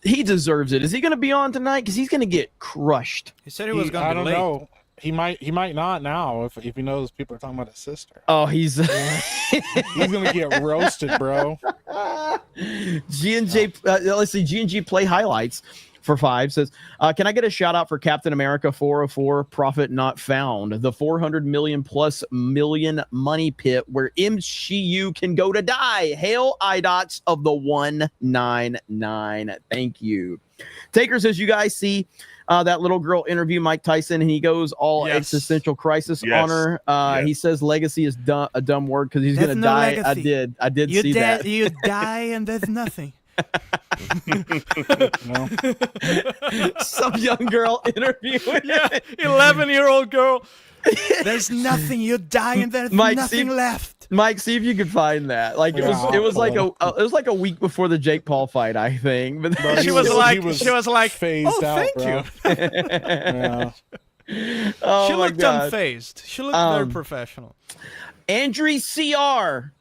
A: He deserves it. Is he going to be on tonight? Because he's going to get crushed.
D: He said he was going to be late.
B: I don't know. He might not now if he knows people are talking about his sister.
A: Oh, he's
B: He's gonna get roasted, bro.
A: G&J. Let's see. G&G play highlights for 5 says, can I get a shout out for Captain America 404 Profit Not Found, the 400 million plus million money pit where MCU can go to die. Hail IDOTs of the 199. Thank you. Taker says, you guys see that little girl interview Mike Tyson, and he goes all existential crisis on her. He says legacy is a dumb word because he's going to die. Legacy. I did see that.
D: You die and there's nothing.
A: Some young girl interviewing.
D: 11-year-old girl. There's nothing. You die and there's nothing left.
A: Mike, see if you can find that. Like it was like a week before the Jake Paul fight, I think. But
D: she was like
B: phased out,
D: thank
B: bro.
D: you.
A: Oh,
D: she
A: my
D: looked
A: God.
D: unfazed. She looked very professional.
A: Andrew CR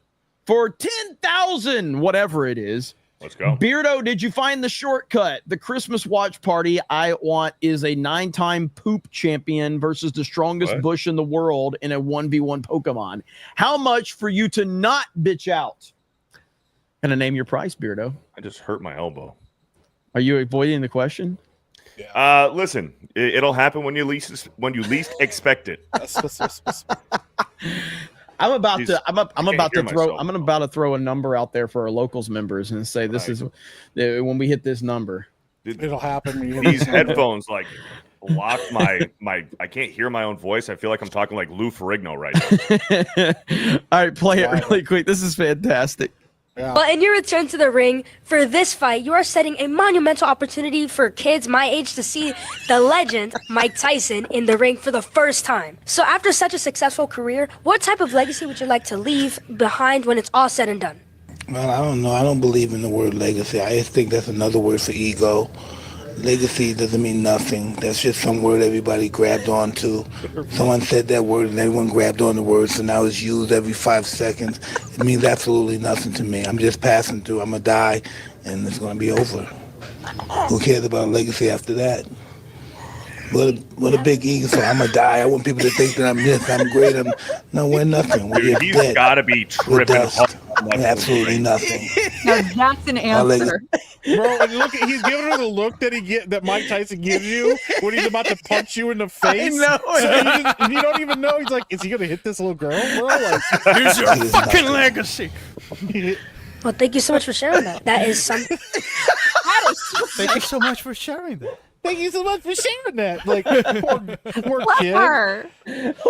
A: for 10,000, whatever it is.
F: Let's go.
A: Beardo, did you find the shortcut? The Christmas watch party I want is a 9-time poop champion versus the strongest bush in the world in a 1v1 Pokemon. How much for you to not bitch out? Can I name your price, Beardo?
F: I just hurt my elbow.
A: Are you avoiding the question?
F: Listen, it'll happen when you least expect it.
A: I'm about to throw a number out there for our locals members and say this is when we hit this number.
B: It'll happen.
F: These headphones block my I can't hear my own voice. I feel like I'm talking like Lou Ferrigno right now.
A: All right, play it really quick. This is fantastic.
B: Yeah.
G: Well, in your return to the ring for this fight, you are setting a monumental opportunity for kids my age to see the legend Mike Tyson in the ring for the first time. So after such a successful career, what type of legacy would you like to leave behind when it's all said and done?
H: Well, I don't know. I don't believe in the word legacy. I just think that's another word for ego. Legacy doesn't mean nothing. That's just some word everybody grabbed onto. Someone said that word and everyone grabbed on the word, so now it's used every 5 seconds. It means absolutely nothing to me. I'm just passing through. I'm going to die, and it's going to be over. Who cares about legacy after that? What a big ego. So I'm going to die. I want people to think that I'm this, I'm great. We're nothing. We're
F: He's
H: dead.
F: got to be tripping hard.
H: Absolutely nothing.
C: Now that's an answer.
B: Bro, and look, he's giving her the look that Mike Tyson gives you when he's about to punch you in the face.
A: I know.
B: So you don't even know. He's like, is he gonna hit this little girl, bro? Like,
D: Here's your fucking legacy.
G: Well, thank you so much for sharing that. That is something.
D: Thank you so much for sharing that.
B: Thank you so much for sharing that. Like, poor kid.
C: Clever.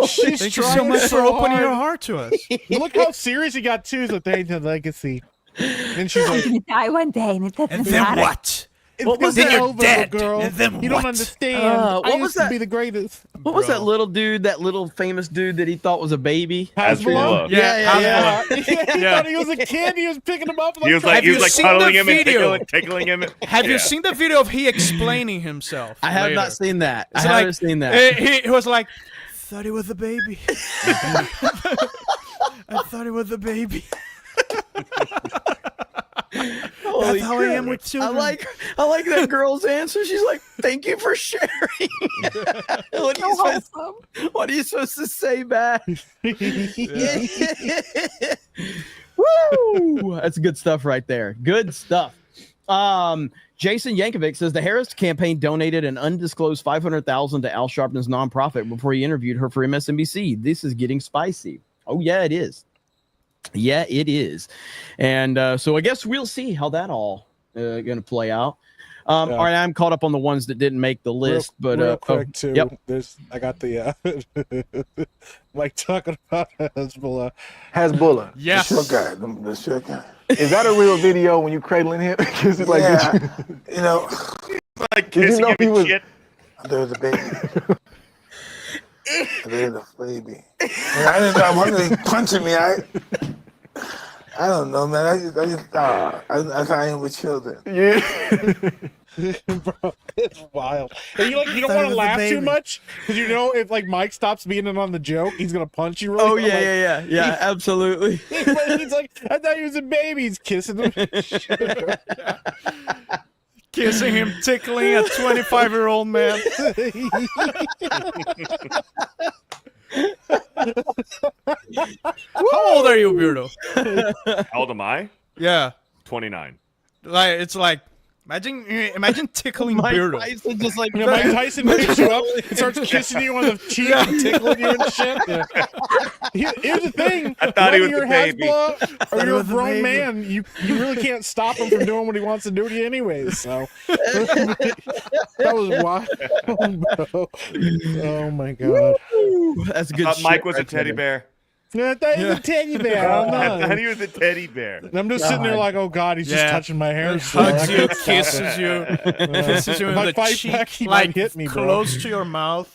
B: She's
D: Thank you so
B: trying
D: much for opening
B: hard.
D: your heart to us.
B: Look how serious he got too. He's like, thank you, legacy. And she's like,
C: You die one day, and it doesn't
D: And then
C: matter.
D: what?
B: it's
A: was
B: gonna
D: that?
B: be
D: You're
B: over,
D: dead.
B: girl.
D: And then
B: you don't
D: what?
B: understand.
A: What
B: I
A: was
B: used
A: that?
B: to be the greatest.
A: What was that little dude, that little famous dude that he thought was a baby?
B: Hasbullah?
F: Yeah.
B: He thought he was a kid. He was picking him up.
F: He was like
D: seen
F: cuddling
D: the
F: him and
D: video?
F: tickling him.
D: Have you seen the video of he explaining himself?
A: I have
D: later?
A: not seen that.
D: It's
A: I haven't seen that.
D: He was like, thought he was a baby. I thought he was a baby.
A: Holy
D: That's how I am
A: crap.
D: with children.
A: I like that girl's answer. She's like, "Thank you for sharing." What are you supposed to say back? Woo! That's good stuff right there. Good stuff. Jason Yankovic says the Harris campaign donated an undisclosed $500,000 to Al Sharpton's nonprofit before he interviewed her for MSNBC. This is getting spicy. Oh yeah, it is. Yeah, it is. And so I guess we'll see how that all going to play out. All right, I'm caught up on the ones that didn't make the list,
B: real quick too.
A: Yep.
B: I got the like talking about Hezbollah.
I: Hezbollah.
D: Yes.
H: The short guy.
I: Is that a real video when you cradling him? Because it's like,
H: You know,
F: Like
I: Did you
F: kissing
I: know
F: him
I: he
F: and
I: was-
F: shit.
H: there's a baby. There's a baby. And I didn't know. I'm hungry. Punching me. I don't know, man. That's how I am with children.
B: Bro, it's wild. And you don't
D: Thought it
B: want
D: was
B: to
D: a
B: laugh too
D: baby.
B: much because you know if like Mike stops being in on the joke, he's gonna punch you. Really
A: Oh
B: hard.
A: yeah, absolutely.
B: He's like, I thought he was a baby. He's kissing him.
D: Kissing him, tickling a 25-year-old man. How old are you, Beardo?
F: How old am I?
D: Yeah.
F: 29.
D: Like it's like imagine tickling
A: Mike
D: Beardo.
A: Tyson just like
B: Mike Tyson picks you up and starts kissing you on the cheek and tickling you and shit. Yeah. Here's the thing:
F: I thought he was
B: whether
F: the
B: you're
F: baby.
B: Hasbro or you're a
D: was the
B: grown
D: baby.
B: man, you really can't stop him from doing what he wants to do to you, anyways. So that was wild. Oh my god!
A: That's
F: I
A: good.
F: thought Mike
A: shit
F: was a
A: right
F: teddy
A: there.
F: bear.
B: Yeah, that is a teddy bear. I don't
F: I
B: know.
F: thought he was a teddy bear.
B: And I'm just sitting there like, oh god, he's just
D: Yeah.
B: touching my hair.
D: He
B: so I
D: hugs you,
B: can't stop it.
D: kisses you, kisses you
B: If
D: in
B: I
D: the
B: fight
D: cheek,
B: back, he
D: like
B: might hit me, bro.
D: close to your mouth.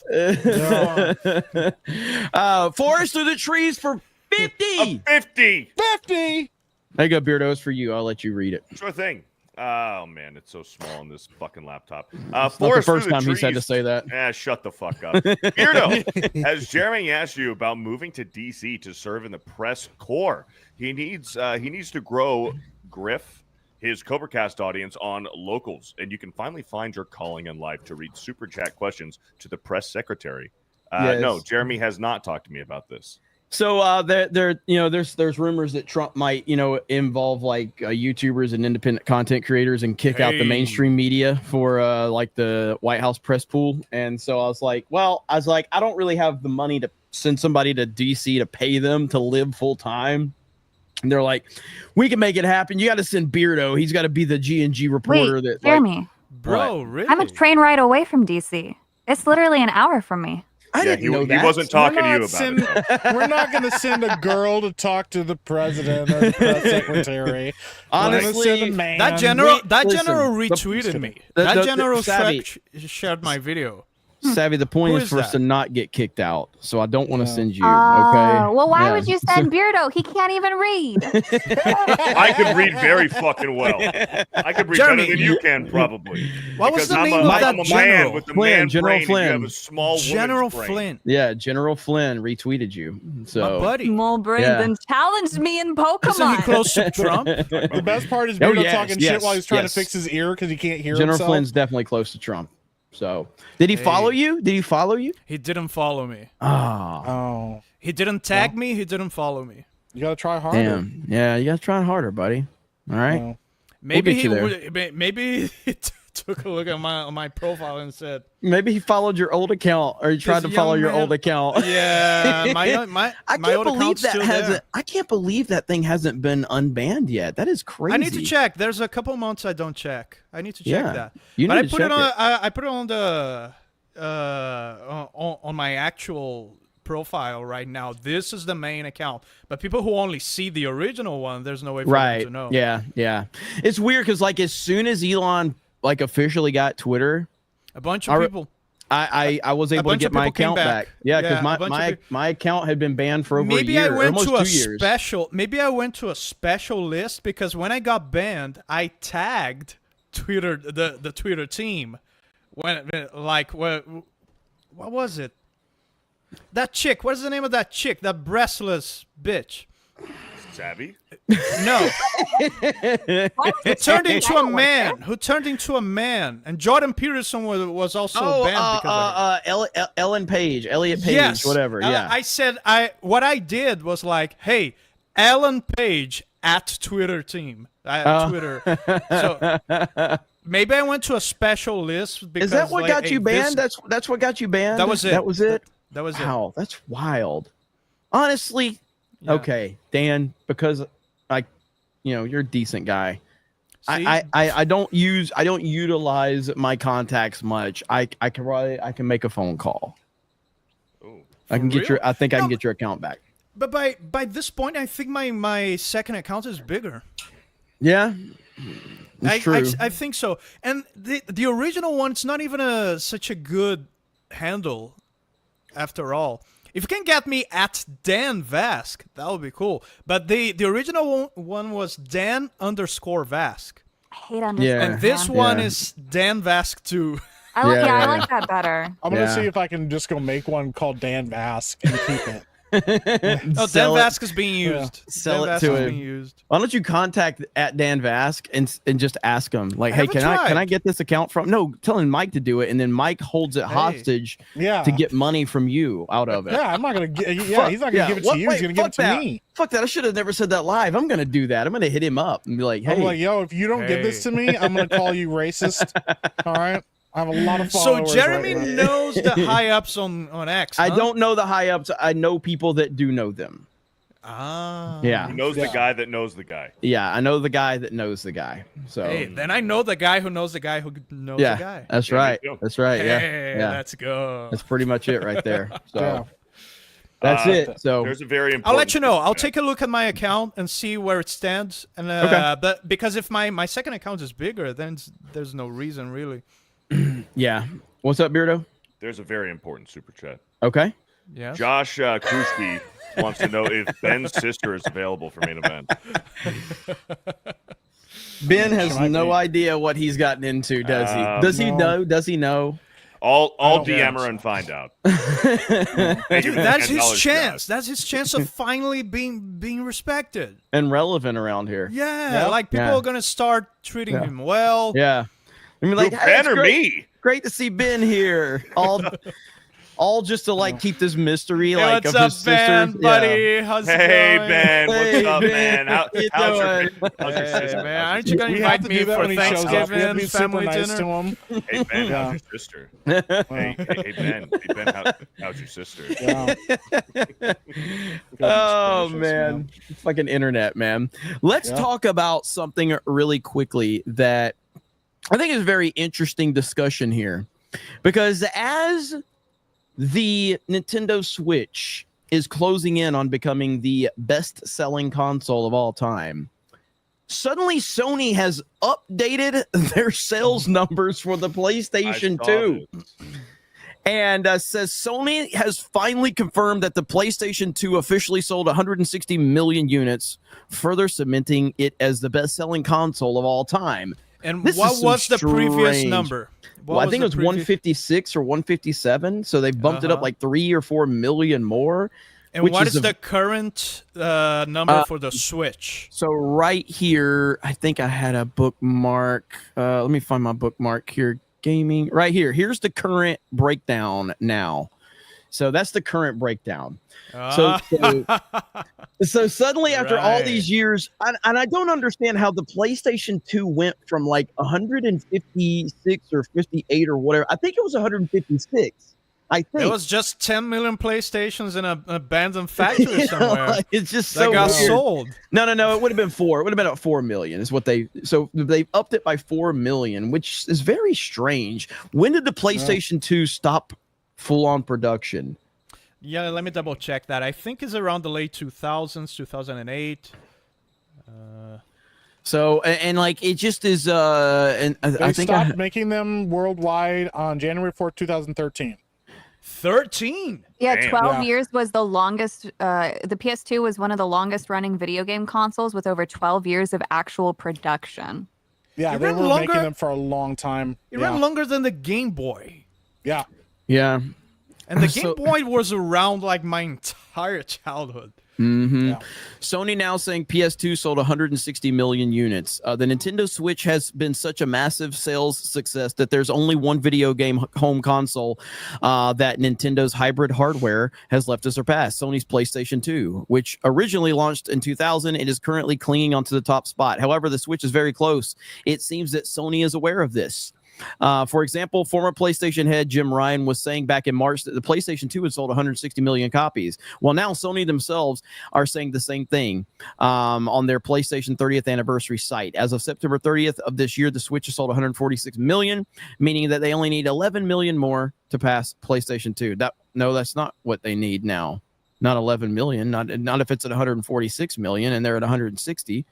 A: Forest through the trees for 50.
F: 50.
B: 50.
A: There you go, Beardo. It's for you. I'll let you read it.
F: Sure thing. Oh man, it's so small on this fucking laptop.
A: It's not the
F: Forest
A: first
F: through the
A: time he's had to
F: trees.
A: say that.
F: Shut the fuck up. Beardo, has Jeremy asked you about moving to DC to serve in the press corps? He needs to grow his Cobracast audience on locals, and you can finally find your calling in life to read super chat questions to the press secretary.
A: Yes.
F: No, Jeremy has not talked to me about this.
A: So there's rumors that Trump might involve like YouTubers and independent content creators and kick out the
D: Hey.
A: mainstream media for like the White House press pool. And so I was like, I don't really have the money to send somebody to DC to pay them to live full time. And they're like, we can make it happen. You got to send Beardo. He's got to be the G&G reporter.
C: Wait,
A: that
C: Jeremy,
D: Bro, really?
C: I'm a train ride away from DC. It's literally an hour from me.
A: I
F: Yeah,
A: didn't know
F: he
A: that.
F: wasn't talking to
B: We're
F: you
B: not
F: about
B: send-
F: it. though.
B: We're not going to send a girl to talk to the president or the press secretary.
A: Honestly,
B: We're gonna send a man.
D: That general
A: listen,
D: retweeted me.
A: the-
D: That
A: the-
D: general
A: Savvy.
D: shared my video.
A: Savvy, the point
D: Who
A: is
D: is
A: for us
D: that?
A: to not get kicked out. So I don't want to
B: Yeah.
A: send you. Okay.
C: Well, why
A: Yeah.
C: would you send Beardo? He can't even read.
F: I could read very fucking well. I could read
D: Jeremy,
F: better than you can, probably.
D: What was
F: Because
D: the
F: I'm
D: name
F: a,
D: of that
F: I'm a
D: general?
F: man with the
A: Flynn,
F: man
A: General
F: brain, and you
A: Flynn.
F: have a small woman's
D: General
F: brain.
D: Flynn,
A: Yeah, General Flynn retweeted you.
D: my
A: So
D: buddy.
C: More brain
A: Yeah.
C: than challenged me in
D: Isn't he
C: Pokemon.
D: close to Trump?
B: The best part is
A: Oh,
B: Beardo
A: yes,
B: talking
A: yes,
B: shit while he's trying
A: yes.
B: to fix his ear because he can't hear
A: General
B: himself.
A: Flynn's definitely close to Trump. So did he follow you? Did he follow you?
D: He didn't follow me.
A: Oh,
B: Oh,
D: He didn't tag me. He didn't follow me.
B: you got to try harder.
A: damn. Yeah, you gotta try harder, buddy. All right.
B: Well,
D: Maybe
A: get
D: he
A: you there.
D: maybe he took a look at my profile and said,
A: Maybe he followed your old account, or he tried to
D: This
A: follow
D: young
A: your
D: man-
A: old account.
D: "Yeah, my
A: I
D: my
A: can't
D: old
A: believe
D: account's
A: that
D: still
A: hasn't.
D: there."
A: I can't believe that thing hasn't been unbanned yet. That is crazy.
D: I need to check. There's a couple months I don't check. I need to check
A: Yeah,
D: that.
A: you
D: But
A: need
D: I
A: to
D: put it
A: check
D: on.
A: it.
D: I put it on the on my actual profile right now. This is the main account. But people who only see the original one, there's no way for them
A: Right.
D: to know.
A: Yeah. Yeah. It's weird because like as soon as Elon like officially got Twitter,
D: A bunch
A: I
D: of
A: re-
D: people.
A: I was able to
D: bunch
A: get
D: of
A: my
D: people came
A: account
D: back.
A: back. Yeah,
D: Yeah,
A: because
D: a bunch of
A: my
D: people-
A: my account had been banned for over
D: Maybe
A: a year,
D: I went
A: almost
D: to a
A: 2 years.
D: special. Maybe I went to a special list because when I got banned, I tagged Twitter the Twitter team. When like what was it? That chick. What is the name of that chick? That breastless bitch.
F: Savvy?
D: No. Who turned into a man? Who turned into a man? And Jordan Peterson was also banned because of it.
A: Ellen Page, Elliot Page,
D: Yes,
A: whatever. Yeah.
D: I said what I did was like, hey, Ellen Page at Twitter team, Twitter. So maybe I went to a special list because
A: Is that what
D: like,
A: got
D: hey,
A: you banned?
D: this-
A: That's what got you banned.
D: That was it.
A: That was it.
D: That was
A: Wow, that's wild. Honestly,
D: Yeah.
A: okay, Dan, because you're a decent guy.
D: See?
A: I don't utilize my contacts much. I can make a phone call.
F: Ooh.
A: I can
D: For
A: get
D: real?
A: I think I
D: No.
A: can get your account back.
D: But by this point, I think my second account is bigger.
A: Yeah. It's true.
D: I think so. And the original one, it's not even such a good handle after all. If you can get me at Dan Vask, that would be cool. But the original one was Dan_Vask.
C: I hate underscore.
A: Yeah.
D: And this
C: man.
D: one
A: Yeah.
D: is Dan Vask 2.
C: I
A: Yeah.
C: like that better.
B: I'm gonna
A: Yeah.
B: see if I can just go make one called Dan Vask and keep it.
D: Oh, Dan Vasc is being used.
A: Sell
D: Dan
A: it
D: Vasc
A: to
D: is
A: him.
D: being used.
A: Why don't you contact at Dan Vasc and just ask him, like, hey,
D: haven't
A: can I
D: tried.
A: get this account from? No, telling Mike to do it, and then Mike holds it hostage
B: Yeah.
A: to get money from you out of it.
B: Yeah, I'm not gonna. He's
A: Fuck,
B: not gonna give it to you. He's gonna give it to
A: that.
B: me.
A: Fuck that! I should have never said that live. I'm gonna do that. I'm gonna hit him up and be like, hey,
B: I'm like, yo, if you don't give this to me, I'm gonna call you racist. All right. I have a lot of
D: So
B: followers.
D: Jeremy
B: right now.
D: knows the high ups on X.
A: I
D: huh?
A: don't know the high ups. I know people that do know them.
D: Ah.
A: Yeah.
F: He knows the guy that knows the guy.
A: Yeah, I know the guy that knows the guy. So
D: Hey, then I know the guy who knows the guy who knows
A: yeah,
D: the guy.
A: that's
F: There you
A: right.
F: go.
A: That's right. Yeah,
D: Hey,
A: yeah.
D: let's go.
A: That's pretty much it right there. So
B: Yeah.
A: that's it. So
F: There's a very important.
D: I'll let you know. I'll
F: super chat.
D: take a look at my account and see where it stands. And
A: Okay.
D: but because if my second account is bigger, then there's no reason really.
A: yeah. What's up, Beardo?
F: There's a very important super chat.
A: Okay.
D: Yeah.
F: Josh Kuski wants to know if Ben's sister is available for main event.
A: Ben has
B: might
A: no
B: be.
A: idea what he's gotten into, does he? Does he
B: no.
A: know? Does he know?
F: I'll
B: don't
F: DM
B: know.
F: her and find out.
D: Dude, that's his
F: $10,
D: chance.
F: Josh.
D: That's his chance of finally being respected.
A: And relevant around here.
D: Yeah, like people
A: Yeah.
D: are gonna start treating
A: Yeah.
D: him well.
A: Yeah. I mean, like,
F: Who,
A: hey,
F: Ben
A: it's
F: or
A: great,
F: me?
A: great to see Ben here. All just to like keep this mystery,
D: Hey,
A: like
D: what's
A: of
D: up,
A: his
D: Ben,
A: sisters.
D: buddy? How's it
F: Hey
D: going?
F: Ben, what's
A: Hey,
F: up,
A: Ben.
F: man?
A: How you
F: How's your
A: doing?
F: sister?
D: Hey, man,
F: How's
D: aren't
F: your
D: you gonna
B: We have
D: invite
B: to
D: me
B: do that
D: for
B: when he shows up. We have to
D: Thanksgiving,
B: be super
D: family
B: nice
D: dinner?
B: to him.
F: Hey Ben,
B: Yeah.
F: how's your sister? Hey Ben, how's your sister?
B: Yeah.
A: Oh
B: gracious,
A: man, fucking internet, man. Let's
B: Yeah.
A: talk about something really quickly that I think is a very interesting discussion here, because as the Nintendo Switch is closing in on becoming the best-selling console of all time, suddenly Sony has updated their sales numbers for the PlayStation 2. And says Sony has finally confirmed that the PlayStation 2 officially sold 160 million units, further cementing it as the best-selling console of all time.
D: And
A: This
D: what
A: is some
D: was the previous
A: strange-
D: number?
A: Well, I think it was 156 or 157, so they've bumped it up like 3 or 4 million more.
D: And
A: which
D: what
A: is
D: is
A: a-
D: the current number for the Switch?
A: So right here, I think I had a bookmark. Let me find my bookmark here. Gaming right here. Here's the current breakdown now. So that's the current breakdown. So suddenly, after all these years, and I don't understand how the PlayStation 2 went from like 156 or 58 or whatever. I think it was 156. I think
D: It was just 10 million PlayStations in an abandoned factory
A: You know,
D: somewhere.
A: like, it's just
D: that
A: so
D: got
A: weird.
D: sold.
A: No. It would have been 4. It would have been at 4 million. Is what they. So they upped it by 4 million, which is very strange. When did the PlayStation 2 stop full-on production?
D: Yeah, let me double check that. I think it's around the late 2000s, 2008.
A: So and like it just is. And
B: They
A: I think
B: stopped making them worldwide on January 4th, 2013.
D: 13.
C: Yeah,
F: Damn.
C: 12
B: Yeah.
C: years was the longest. The PS2 was one of the longest running video game consoles with over 12 years of actual production.
B: Yeah,
D: It
B: they
D: ran
B: were
D: longer-
B: making them for a long time.
D: It
B: yeah.
D: ran longer than the Game Boy.
B: Yeah.
A: Yeah.
D: And the
A: So-
D: Game Boy was around like my entire childhood.
A: Mm-hmm.
B: Yeah.
A: Sony now saying PS2 sold 160 million units. The Nintendo Switch has been such a massive sales success that there's only one video game home console that Nintendo's hybrid hardware has left to surpass, Sony's PlayStation 2, which originally launched in 2000 and is currently clinging onto the top spot. However, the Switch is very close. It seems that Sony is aware of this. For example, former PlayStation head Jim Ryan was saying back in March that the PlayStation 2 had sold 160 million copies. Well, now Sony themselves are saying the same thing on their PlayStation 30th anniversary site. As of September 30th of this year, the Switch has sold 146 million, meaning that they only need 11 million more to pass PlayStation 2. That's not what they need now. Not 11 million. Not if it's at 146 million and they're at 160.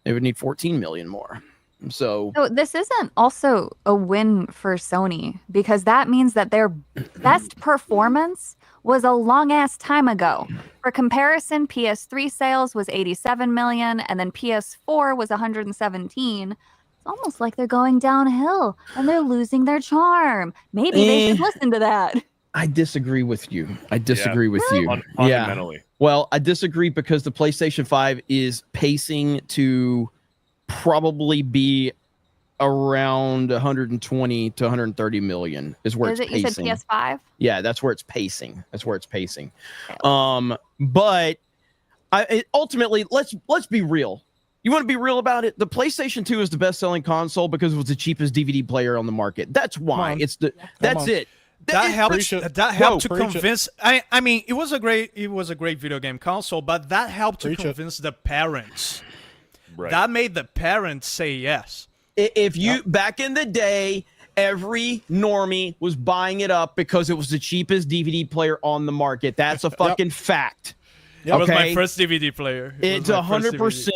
A: They would need 14 million more. So
C: this isn't also a win for Sony because that means that their best performance was a long ass time ago. For comparison, PS3 sales was 87 million and then PS4 was 117. It's almost like they're going downhill and they're losing their charm. Maybe they should listen to that.
A: I disagree with you. I disagree with you.
F: Fundamentally.
A: Well, I disagree because the PlayStation 5 is pacing to probably be around 120 to 130 million is where
C: Is
A: it's
C: it? You
A: pacing.
C: said PS5?
A: Yeah, that's where it's pacing. But ultimately, let's be real. You want to be real about it? The PlayStation 2 is the best-selling console because it was the cheapest DVD player on the market. That's why. That's it.
D: That helped to
B: Preach it.
D: convince. I mean, it was a great video game console, but that helped to convince the parents.
F: Right.
D: That made the parents say yes.
A: If you back in the day, every normie was buying it up because it was the cheapest DVD player on the market. That's a fucking fact.
D: It was my first DVD player.
A: It's 100%.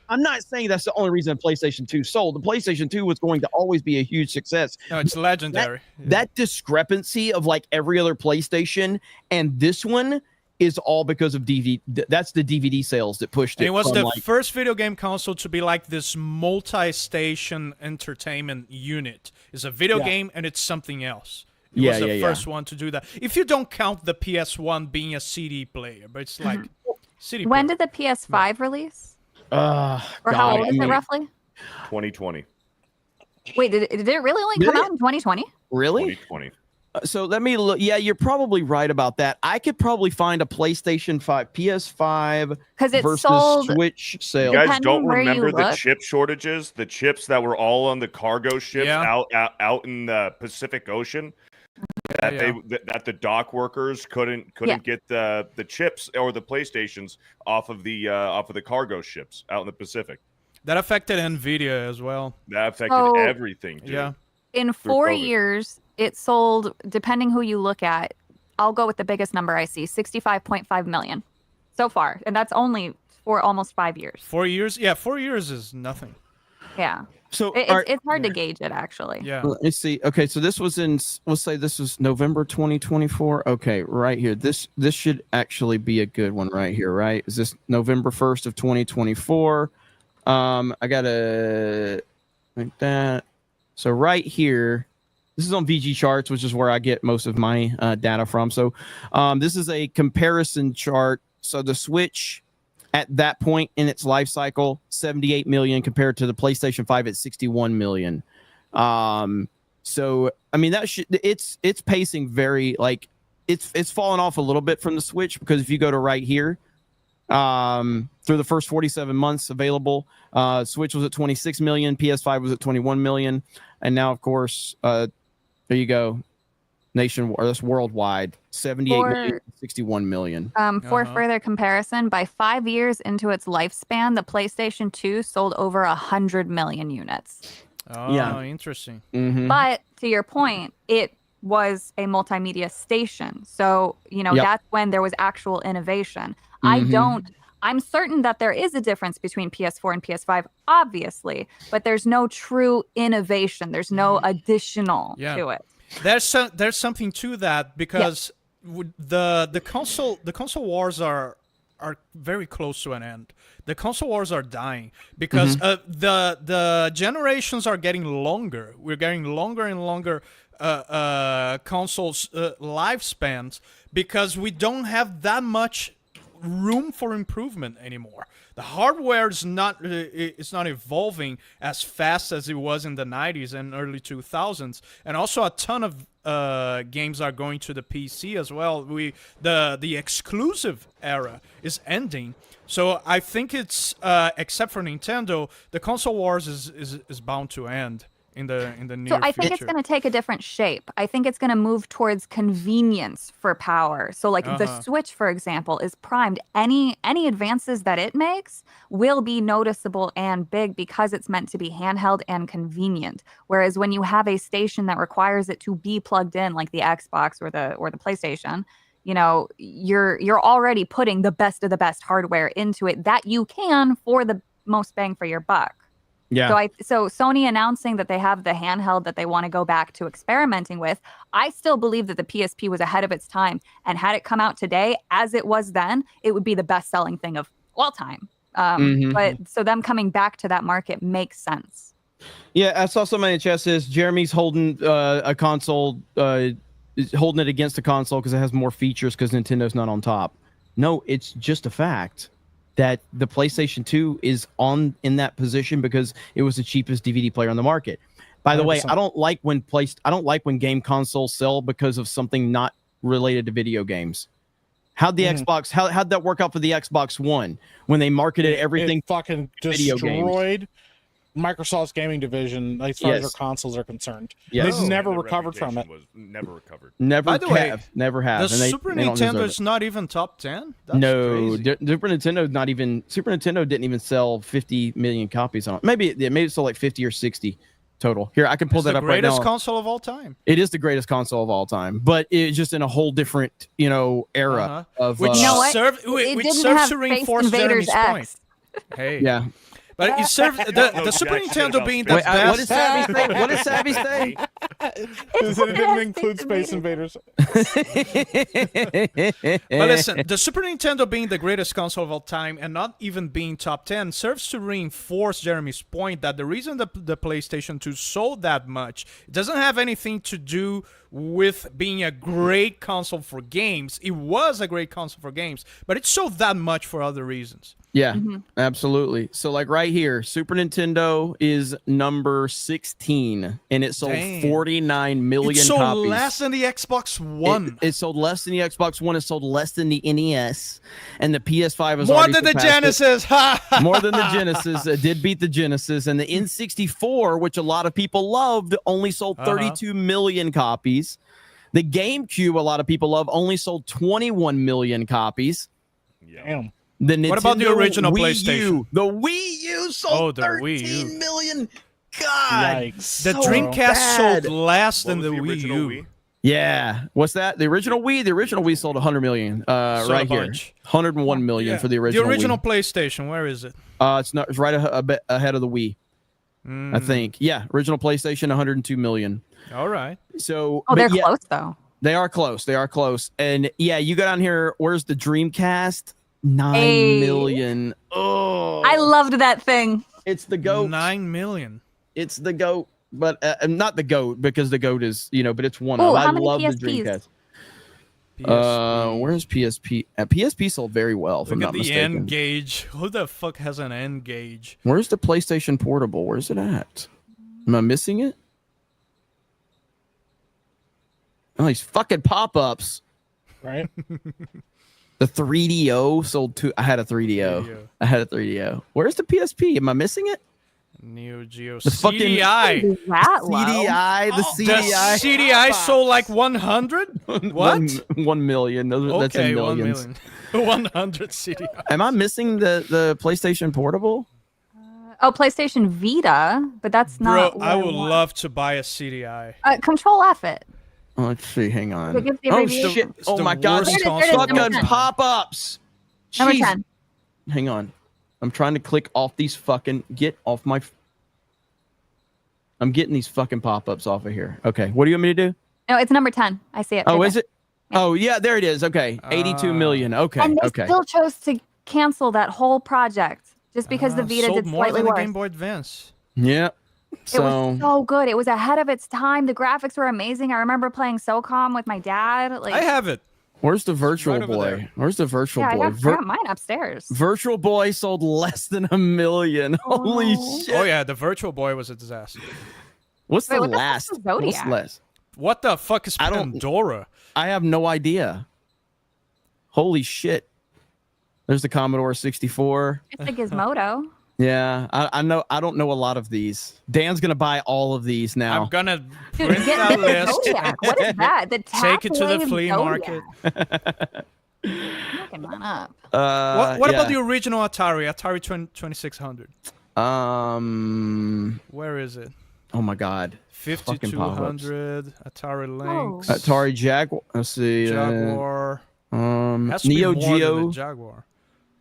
A: I'm not saying that's the only reason PlayStation 2 sold. The PlayStation 2 was going to always be a huge success.
D: No, it's legendary.
A: That discrepancy of like every other PlayStation and this one is all because of DVD. That's the DVD sales that pushed it.
D: And it was the first video game console to be like this multi-station entertainment unit. It's a video game and it's something else. It was the first one to do that. If you don't count the PS1 being a CD player, but it's like CD player.
C: When did the PS5 release? Or how old is it roughly?
F: 2020.
C: Wait, did it really only come out in 2020?
A: Really?
F: 2020.
A: So let me look. Yeah, you're probably right about that. I could probably find a PlayStation 5, PS5 versus
C: sold,
A: Switch sale.
F: You guys don't remember the chip shortages? The chips that were all on the cargo ships out in the Pacific Ocean? That the dock workers couldn't get the chips or the PlayStations off of the cargo ships out in the Pacific.
D: That affected Nvidia as well.
F: That affected everything. Dude.
D: Yeah.
C: In 4 years, it sold, depending who you look at, I'll go with the biggest number I see, 65.5 million so far, and that's only for almost 5 years.
D: 4 years? Yeah, 4 years is nothing.
C: Yeah.
A: So
C: it's hard to gauge it, actually.
D: Yeah.
A: Let's see. Okay, so this was let's say this was November 2024. Okay, right here. This should actually be a good one right here, right? Is this November 1st of 2024? I gotta like that. So right here, this is on VG Charts, which is where I get most of my data from. So this is a comparison chart. So the Switch at that point in its life cycle, 78 million compared to the PlayStation 5 at 61 million. So I mean it's pacing very like it's fallen off a little bit from the Switch because if you go to right here, through the first 47 months available, Switch was at 26 million, PS5 was at 21 million, and now of course there you go. That's worldwide. 78 million, 61 million.
C: For further comparison, by 5 years into its lifespan, the PlayStation 2 sold over 100 million units.
D: Oh, yeah. Interesting.
A: Mm-hmm.
C: But to your point, it was a multimedia station. So, that's when there was actual innovation. I'm certain that there is a difference between PS4 and PS5, obviously, but there's no true innovation. There's no additional to it.
D: There's something to that because the console wars are very close to an end. The console wars are dying because the generations are getting longer. We're getting longer and longer consoles lifespans because we don't have that much room for improvement anymore. The hardware is not evolving as fast as it was in the 90s and early 2000s, and also a ton of games are going to the PC as well. The exclusive era is ending, so I think it's except for Nintendo, the console wars is bound to end in the near future.
C: So I think it's going to take a different shape. I think it's going to move towards convenience for power. So like the Switch, for example, is primed. Any advances that it makes will be noticeable and big because it's meant to be handheld and convenient. Whereas when you have a station that requires it to be plugged in, like the Xbox or the PlayStation, you're already putting the best of the best hardware into it that you can for the most bang for your buck.
A: Yeah.
C: So Sony announcing that they have the handheld that they want to go back to experimenting with, I still believe that the PSP was ahead of its time, and had it come out today as it was then, it would be the best-selling thing of all time. But so them coming back to that market makes sense.
A: Yeah, I saw somebody in chat says Jeremy's holding a console holding it against the console because it has more features because Nintendo's not on top. No, it's just a fact that the PlayStation 2 is in that position because it was the cheapest DVD player on the market. By the 100%. Way, I don't like when game consoles sell because of something not related to video games. How'd the Xbox? How'd that work out for the Xbox One when they marketed everything?
B: It fucking destroyed Microsoft's gaming division as far as their consoles are concerned.
A: Yes.
B: They've never recovered from it.
F: Never recovered.
D: By the way,
A: never have.
D: The Super Nintendo is not even top 10. That's
A: no,
D: crazy.
A: Super Nintendo didn't even sell 50 million copies on it. Maybe it sold like 50 or 60 total. Here, I can pull that up right now.
D: The greatest console of all time.
A: It is the greatest console of all time, but it's just in a whole different, era of
D: which serves to reinforce Jeremy's point. Hey,
A: yeah.
D: But it serves the Super Nintendo being the best.
A: What did Savvy say?
B: It didn't include Space Invaders.
D: But listen, the Super Nintendo being the greatest console of all time and not even being top 10 serves to reinforce Jeremy's point that the reason the PlayStation 2 sold that much, it doesn't have anything to do with being a great console for games. It was a great console for games, but it sold that much for other reasons.
A: Yeah, absolutely. So like right here, Super Nintendo is number 16 and it sold 49 million copies.
D: It sold less than the Xbox One.
A: It sold less than the Xbox One. It sold less than the NES, and the PS5 was
D: more than the Genesis.
A: More than the Genesis. It did beat the Genesis, and the N64, which a lot of people loved, only sold 32 million copies. The GameCube, a lot of people love, only sold 21 million copies.
B: Damn.
D: What about the original PlayStation?
A: The Wii U sold 13 million. God,
B: yikes.
D: The Dreamcast sold less than the Wii U.
F: Wii?
A: Yeah, what's that? The original Wii. The original Wii sold 100 million. Right here, 101 million for the original.
D: The original
A: Wii.
D: PlayStation. Where is it?
A: It's right a bit ahead of the Wii. I think. Yeah, original PlayStation, 102 million.
D: All right.
A: So,
C: they're close though.
A: They are close. They are close. And yeah, you go down here. Where's the Dreamcast? 9 million. Oh,
C: I loved that thing.
A: It's the GOAT.
D: 9 million.
A: It's the GOAT, but not the GOAT because the GOAT is, but it's one
C: Ooh,
A: of.
C: how
A: I
C: many
A: love
C: PSPs?
A: the Dreamcast.
D: PSP.
A: Where's PSP? PSP sold very well. If I'm
D: Look at
A: not
D: the
A: mistaken.
D: N gauge. Who the fuck has an N gauge?
A: Where's the PlayStation Portable? Where's it at? Am I missing it? Oh, these fucking pop-ups.
B: Right?
A: The 3DO sold two. I had a 3DO. Where's the PSP? Am I missing it?
D: Neo Geo
A: The fucking
D: CDI.
C: That low?
A: CDI. The CDI.
D: The CDI sold like 100? What?
A: 1 million. That's in
D: Okay, 1
A: millions.
D: million. 100 CDI.
A: Am I missing the PlayStation Portable?
C: PlayStation Vita, but that's not.
D: Bro, I would love to buy a CDI.
C: Control F it.
A: Oh, let's see. Hang on.
C: It gives the
A: Oh
C: abbreviation.
A: shit!
D: It's
A: Oh
D: the
A: my God!
D: worst
A: These
D: console
A: fucking
C: ever.
A: pop-ups.
C: Number
A: Jeez.
C: 10.
A: Hang on. I'm trying to click off these fucking. Get off my. I'm getting these fucking pop-ups off of here. Okay. What do you want me to do?
C: No, it's number 10. I see it.
A: Oh,
C: right
A: is it? Oh yeah, there it is. Okay. 82 million. Okay.
C: And they
A: Okay.
C: still chose to cancel that whole project just because the Vita
D: sold
C: did
D: more
C: slightly
D: than the
C: worse.
D: Game Boy Advance.
A: Yeah.
C: It was so good. It was ahead of its time. The graphics were amazing. I remember playing SOCOM with my dad. Like,
D: I have it.
A: Where's the Virtual
D: right over
A: Boy?
D: there.
A: Where's the Virtual
C: yeah, I
A: Boy?
C: got mine upstairs.
A: Virtual Boy sold less than 1 million. Holy shit!
D: Oh yeah, the Virtual Boy was a disaster.
A: What's
C: Wait,
A: the
C: what the fuck
A: last?
C: is Zodiac?
A: What's less?
D: What the fuck is
A: I don't-
D: Pandora?
A: I have no idea. Holy shit! There's the Commodore 64.
C: It's a Gizmodo.
A: Yeah, I know. I don't know a lot of these. Dan's gonna buy all of these now.
D: I'm gonna
C: Dude,
D: print
C: get
D: that
C: the
D: list.
C: Zodiac. What is that? The
D: Take it to the
C: tabloid
D: flea
C: Zodiac.
D: market.
C: I'm looking mine up.
D: What about
A: yeah.
D: the original Atari 2600? Where is it?
A: Oh my God. Fucking pop-ups.
D: 5200 Atari Lynx.
A: Atari Jaguar. Let's see.
D: Jaguar. Has to
A: Neo
D: be more than
A: Geo.
D: the Jaguar.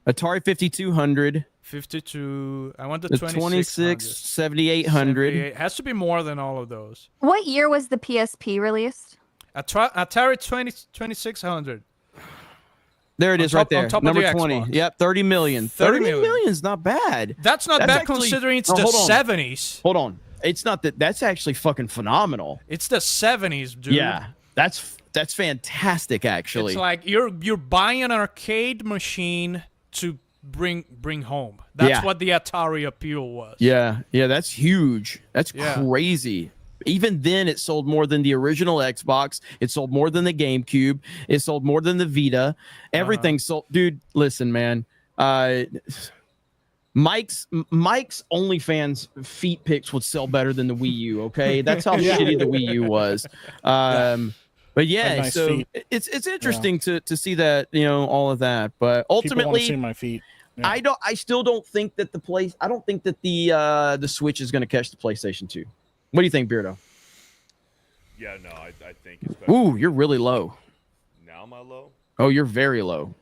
A: Atari 5200.
D: 52. I want the
A: The
D: 2600.
A: 7800.
D: It has to be more than all of those.
C: What year was the PSP released?
D: Atari 2600.
A: There it
D: On
A: is,
D: top-
A: right there.
D: on top of
A: Number
D: the
A: 20.
D: Xbox.
A: Yep, 30 million.
D: 30
A: 30 million is not bad.
D: That's not
A: That's
D: bad
A: actually-
D: considering it's
A: No,
D: the
A: hold on.
D: 70s.
A: Hold on. It's not that. That's actually fucking phenomenal.
D: It's the 70s, dude.
A: Yeah. That's fantastic, actually.
D: It's like you're buying an arcade machine to bring home. That's what the Atari appeal was.
A: Yeah, that's huge. That's crazy. Even then, it sold more than the original Xbox. It sold more than the GameCube. It sold more than the Vita. Everything sold. Dude, listen, man. Mike's OnlyFans feet pics would sell better than the Wii U. Okay, that's how shitty the Wii U was. But yeah,
B: nice
A: so
B: feet.
A: it's interesting to see that, all of that. But
B: People
A: ultimately,
B: want to see my feet. Yeah.
A: I still don't think that the Switch is going to catch the PlayStation 2. What do you think, Beardo?
F: Yeah, no, I think especially
A: Ooh, you're really low.
F: now am I low?
A: Oh, you're very low.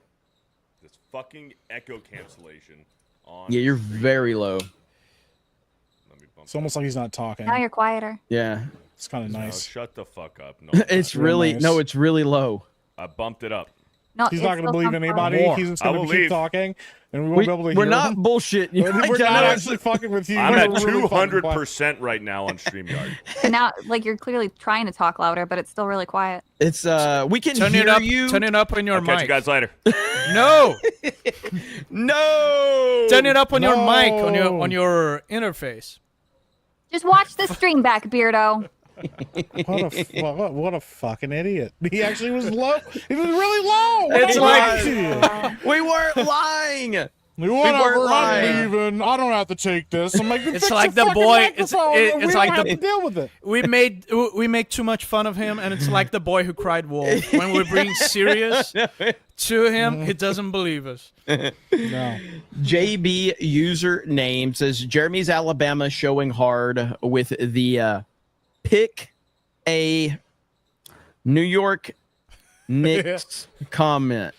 F: This fucking echo cancellation on.
A: Yeah, you're
F: stream.
A: very low.
F: Let me bump
B: It's almost like he's not talking.
C: Now you're quieter.
A: Yeah.
B: It's kind of
F: No,
B: nice.
F: shut the fuck up. No,
A: It's
B: Real
A: really
B: nice.
A: it's really low.
F: I bumped it up.
C: No,
B: He's
C: it
B: not going to
C: still
B: believe
C: sounds
B: anybody.
A: More.
B: He's just
F: I
B: going
F: will
B: to keep
F: leave.
B: talking, and we won't be able to hear
A: We're not
B: him.
A: bullshitting.
B: We're not actually fucking with you.
F: I'm
B: We're
F: at
B: really fucking quiet.
F: 200% right now on StreamYard.
C: And now, like, you're clearly trying to talk louder, but it's still really quiet.
A: It's we can
D: Turn
A: hear
D: it up.
A: you.
D: Turn it up on your
F: I'll catch you
D: mic.
F: guys later.
D: No,
A: No.
D: turn it up on your mic
B: No.
D: on your interface.
C: Just watch the stream back, Beardo.
B: What a fucking idiot. He actually was low. He was really low. What
D: It's
B: a
D: like-
B: idiot.
A: We weren't lying.
B: Whatever, I'm
A: lying.
B: leaving. I don't have to take this. I'm like,
D: It's like the boy- it's
B: we
D: like
B: don't have
D: the-
B: to deal with it.
D: We make too much fun of him, and it's like the boy who cried wolf. When we're being serious to him, he doesn't believe us.
B: No.
A: JB username says Jeremy's Alabama showing hard with the pick a New York Knicks comment.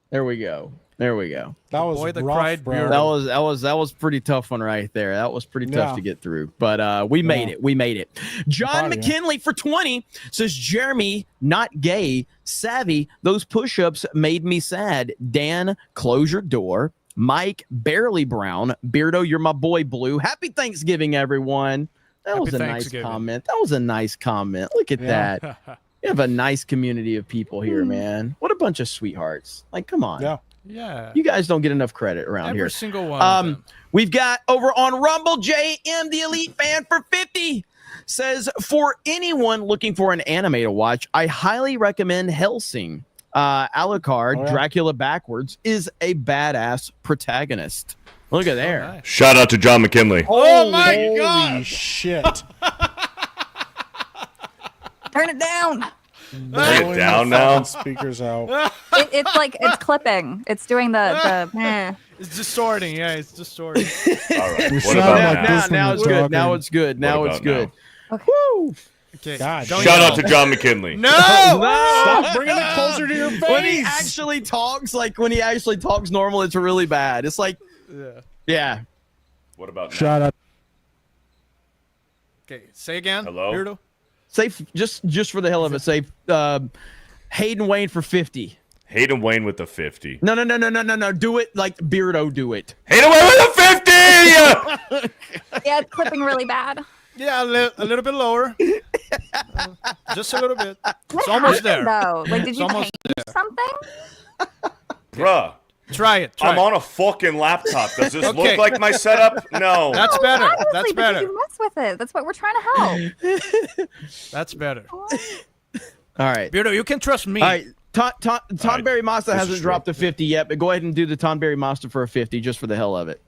A: There we go. That was
B: rough,
D: boy that
B: bro.
D: cried beer.
A: that was pretty tough one right there. That was pretty tough
B: Yeah.
A: to get through. But we made it. We made it. John
B: proud of you.
A: McKinley for 20 says Jeremy, not gay, savvy. Those push-ups made me sad. Dan, close your door. Mike, barely brown. Beardo, you're my boy blue. Happy Thanksgiving, everyone. That
D: Happy
A: was a nice
D: Thanksgiving.
A: comment. That was a nice comment. Look at
B: Yeah.
A: that. You have a nice community of people here, man. What a bunch of sweethearts. Like, come on.
B: Yeah.
D: Yeah.
A: You guys don't get enough credit around
D: Every
A: here.
D: single one of them.
A: We've got over on Rumble, JM, the Elite Fan for 50, says, for anyone looking for an anime to watch, I highly recommend Hellsing. Alucard,
B: Oh, yeah.
A: Dracula backwards, is a badass protagonist. Look at there.
D: Nice.
F: Shout out to John McKinley.
D: Oh my
B: Holy
D: god!
B: shit.
C: Turn it down.
F: Bring it down now.
B: Speakers out.
C: It's clipping. It's doing the
D: It's distorting. Yeah, it's distorting.
F: All right.
B: You
F: What
B: sound
F: about
B: like
F: now?
B: this when
A: Now
B: you're
A: it's good.
B: talking.
A: Now it's good. Now
F: What
A: it's
F: about
A: good.
F: now?
A: Woo!
D: Okay.
B: God,
D: don't
F: Shout
D: yell.
F: out to John McKinley.
D: No!
B: Stop bringing it closer to your face.
A: When he actually talks, normal, it's really bad. It's like, yeah.
F: What about now?
B: Shut up.
D: Okay, say again.
F: Hello?
D: Beardo.
A: Say just for the hell of it, say Hayden Wayne for 50.
F: Hayden Wayne with the 50.
A: No. Do it like Beardo do it.
F: Hayden Wayne with the 50!
C: yeah, it's clipping really bad.
D: Yeah, a little bit lower. Just a little bit. It's
C: What
D: almost
C: happened,
D: there.
C: though? Like, did
D: It's
C: you
D: almost
C: change something?
F: Bruh,
D: Try it. Try
F: I'm
D: it.
F: on a fucking laptop. Does this
D: Okay.
F: look like my setup? No.
D: That's better.
C: Honestly,
D: That's
C: because
D: better.
C: you mess with it. That's what we're trying to help.
D: That's better.
A: All right.
D: Beardo, you can trust me.
A: All right. Tom Berry Mazda
F: This
A: hasn't
F: is
A: dropped a 50 yet, but go ahead and do the Tom Berry Mazda for a 50 just for the hell of it.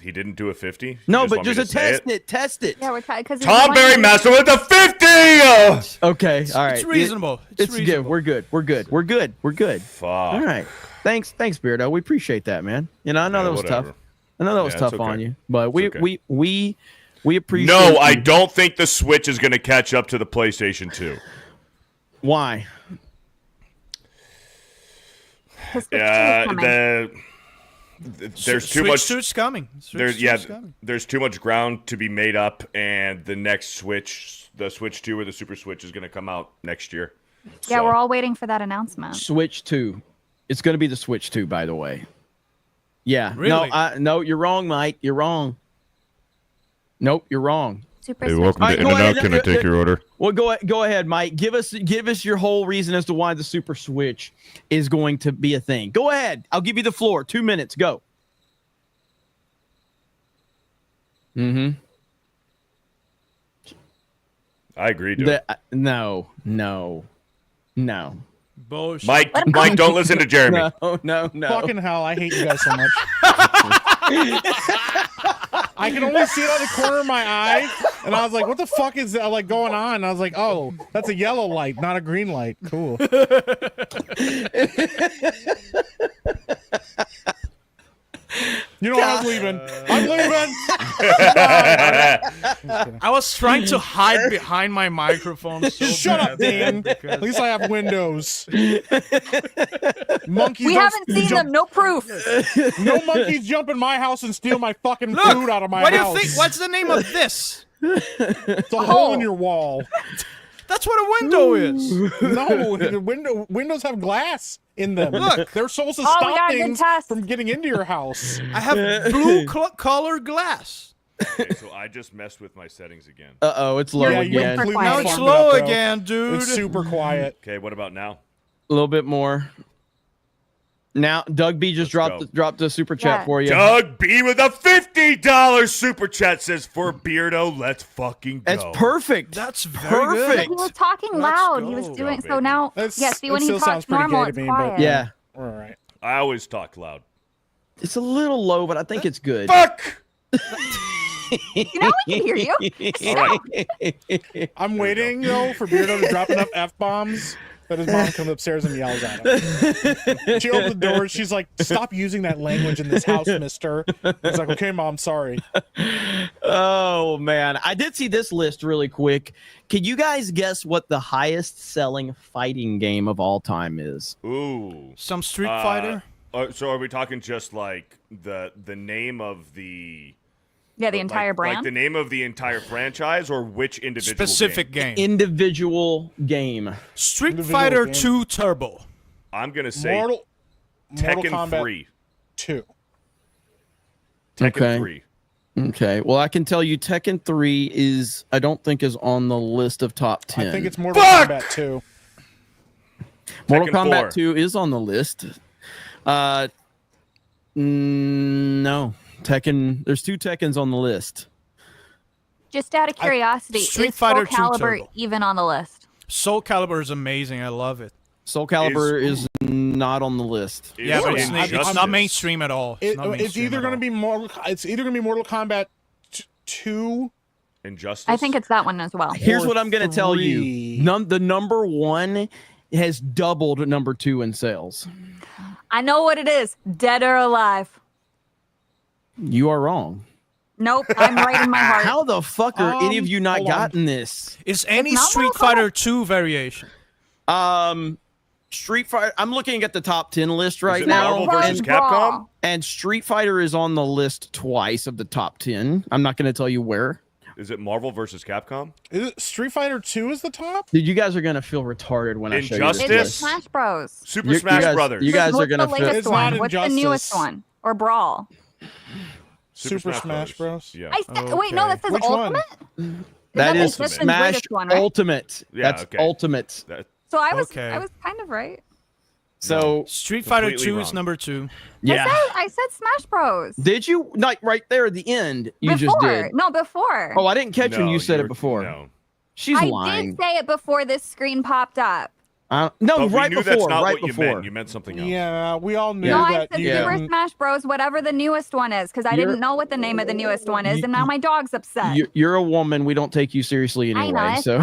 F: He didn't do a 50?
A: No,
F: You
A: but
F: want me
A: just
F: to say
A: test it. Test it.
C: Yeah, we're trying because
F: Tom Berry Master with the 50!
A: Okay. All right.
D: It's reasonable.
A: It's good.
D: reasonable.
A: We're good. We're good.
F: Fuck.
A: All right. Thanks, Beardo. We appreciate that, man. You know, I know
F: Yeah,
A: that was
F: whatever.
A: tough. I know that was
F: Yeah,
A: tough
F: it's okay.
A: on you, but
F: It's okay.
A: we appreciate.
F: No, I
A: you.
F: don't think the Switch is going to catch up to the PlayStation 2.
A: Why?
F: There's too
D: Switch
F: much.
D: 2's coming. Switch
F: There's
D: 2's coming.
F: there's too much ground to be made up, and the next Switch, the Switch 2 or the Super Switch, is going to come out next year.
C: Yeah,
F: So-
C: we're all waiting for that announcement.
A: Switch 2. It's going to be the Switch 2, by the way. Yeah.
D: Really?
A: No, you're wrong, Mike. You're wrong. Nope, you're wrong.
C: Super
J: Hey,
C: Switch.
J: welcome
A: All
J: to
A: right, go
J: In-N-Out.
A: ahead.
J: Can I take your order?
A: Well, go ahead, Mike. Give us your whole reason as to why the Super Switch is going to be a thing. Go ahead. I'll give you the floor. 2 minutes. Go. Mm-hmm.
F: I agree, dude.
A: No.
D: Bullshit.
F: Mike, don't listen to Jeremy.
A: No.
B: Fucking hell, I hate you guys so much. I can only see it out of the corner of my eye, and I was like, what the fuck is that like going on? And I was like, oh, that's a yellow light, not a green light. Cool. You know what? I'm leaving. I'm leaving.
D: I was trying to hide behind my microphone. So
B: Shut up, Dan.
D: because-
B: At least I have windows. Monkeys.
C: We
B: don't
C: haven't seen
B: jump-
C: them. No proof.
B: No monkeys jump in my house and steal my fucking
D: Look,
B: food out of my
D: what do
B: house.
D: you think? What's the name of this?
B: It's a hole in your wall.
D: That's what a window is.
B: No, the windows have glass in them.
D: Look.
B: They're supposed to
C: Oh, we
B: stop
C: got a good
B: things
C: test.
B: from getting into your house.
D: I have blue color glass.
F: Okay, so I just messed with my settings again.
A: Uh-oh, it's low
B: Yeah, you
A: again.
B: completely
D: Now
C: quiet.
D: it's
B: fucked it
D: slow
B: up, bro.
D: again, dude.
B: It's super quiet.
F: Okay, what about now?
A: A little bit more. Now, Doug B just
F: Let's
A: dropped the super chat
C: Yeah.
A: for you.
F: Doug B with a $50 super chat says, for Beardo, let's fucking go.
A: That's perfect.
D: That's very
A: perfect.
C: He was talking
D: Let's
C: loud.
D: go.
C: He was doing
F: Go,
C: so
F: baby.
C: now.
B: That's-
C: Yeah, see when
B: it
C: he
B: still sounds
C: talks
B: pretty
C: normal,
B: gay
C: it's
B: to me, but-
C: quiet.
A: Yeah,
B: All right.
F: I always talk loud.
A: it's a little low, but I think it's good.
F: Fuck!
C: You know we can hear you.
F: All right.
B: I'm waiting though for Beardo to drop enough f-bombs that his mom comes upstairs and yells at him. She opens the door. She's like, "Stop using that language in this house, Mister." He's like, "Okay, Mom, sorry."
A: Oh man, I did see this list really quick. Can you guys guess what the highest selling fighting game of all time is?
F: Ooh.
D: Some Street Fighter.
F: So are we talking just like the name of the
C: Yeah, the entire
F: like
C: brand.
F: the name of the entire franchise, or which individual
D: Specific
F: game?
D: game.
A: Individual game.
D: Street
B: Individual
D: Fighter
B: game.
D: 2 Turbo.
F: I'm gonna say
B: Mortal
F: Tekken
B: Kombat
F: 3.
B: 2.
F: Tekken
A: Okay.
F: 3.
A: Okay, well I can tell you Tekken 3 is I don't think is on the list of top 10.
B: I think it's Mortal
F: Fuck!
B: Kombat 2.
A: Mortal
F: Tekken
A: Kombat
F: 4.
A: 2 is on the list. No. Tekken, there's 2 Tekkens on the list.
C: Just out of curiosity,
D: Street
C: is
D: Fighter
C: Soul
D: 2
C: Calibur
D: Turbo.
C: even on the list?
D: Soul Calibur is amazing. I love it.
A: Soul Calibur is not on the list.
F: Is
D: Yeah, but it's
F: Injustice.
D: not mainstream at all. It's, not
B: It's
D: mainstream
B: either
D: at
B: going to
D: all.
B: be Mortal Kombat 2.
F: Injustice.
C: I think it's that one as well.
A: Here's
B: Or
A: what I'm going to tell
B: 3.
A: you. The number 1 has doubled number 2 in sales.
C: I know what it is. Dead or Alive.
A: You are wrong.
C: Nope, I'm right in my heart.
A: How the fuck are any of you not
B: hold on.
A: gotten this?
D: Is any
C: not
D: Street
C: Mortal
D: Fighter 2 variation?
A: Street Fighter. I'm looking at the top 10 list right
F: it
A: now,
F: Marvel versus
A: and,
F: Capcom?
A: and Street Fighter is on the list twice of the top 10. I'm not going to tell you where.
F: Is it Marvel versus Capcom?
B: Is it Street Fighter 2 is the top?
A: Dude, you guys are going to feel retarded when I show you this
F: Injustice?
C: It's
A: list.
C: Smash Bros.
F: Super Smash
A: guys,
F: Brothers.
A: You guys are
C: What's
A: going to
C: the
A: feel.
C: latest
B: It's not
C: one? What's the
B: Injustice.
C: newest one? Or Brawl?
B: Super Smash Bros.
F: Yeah.
C: I said, wait, no, that says
B: Which one?
C: Ultimate.
A: That is
C: that's the
A: Smash
C: greatest one, right?
A: Ultimate.
F: Yeah,
A: That's
F: okay.
A: Ultimate.
F: That-
C: So I
D: Okay.
C: was kind of right.
A: So,
D: Street Fighter
F: Completely
D: 2 is
F: wrong.
D: number 2.
A: yeah.
C: I said Smash Bros.
A: Did you? Not right there at the end. You
C: before.
A: just did.
C: No, before.
A: Oh, I didn't catch when
F: No,
A: you said
F: you're-
A: it before.
F: No.
A: She's
C: I
A: lying.
C: did say it before this screen popped up.
A: No,
F: But we
A: right
F: knew
A: before.
F: that's not
A: Right
F: what you
A: before.
F: meant. You meant something else.
B: Yeah, we all knew
A: Yeah.
C: No, I
B: that.
C: said
B: you
C: Super
B: didn't-
C: Smash Bros. Whatever the newest one is, because I
A: You're-
C: didn't know what the name of the newest one is,
A: You-
C: and now my dog's upset.
A: You're a woman. We don't take you seriously
C: I know,
A: anyway.
C: it's
A: So,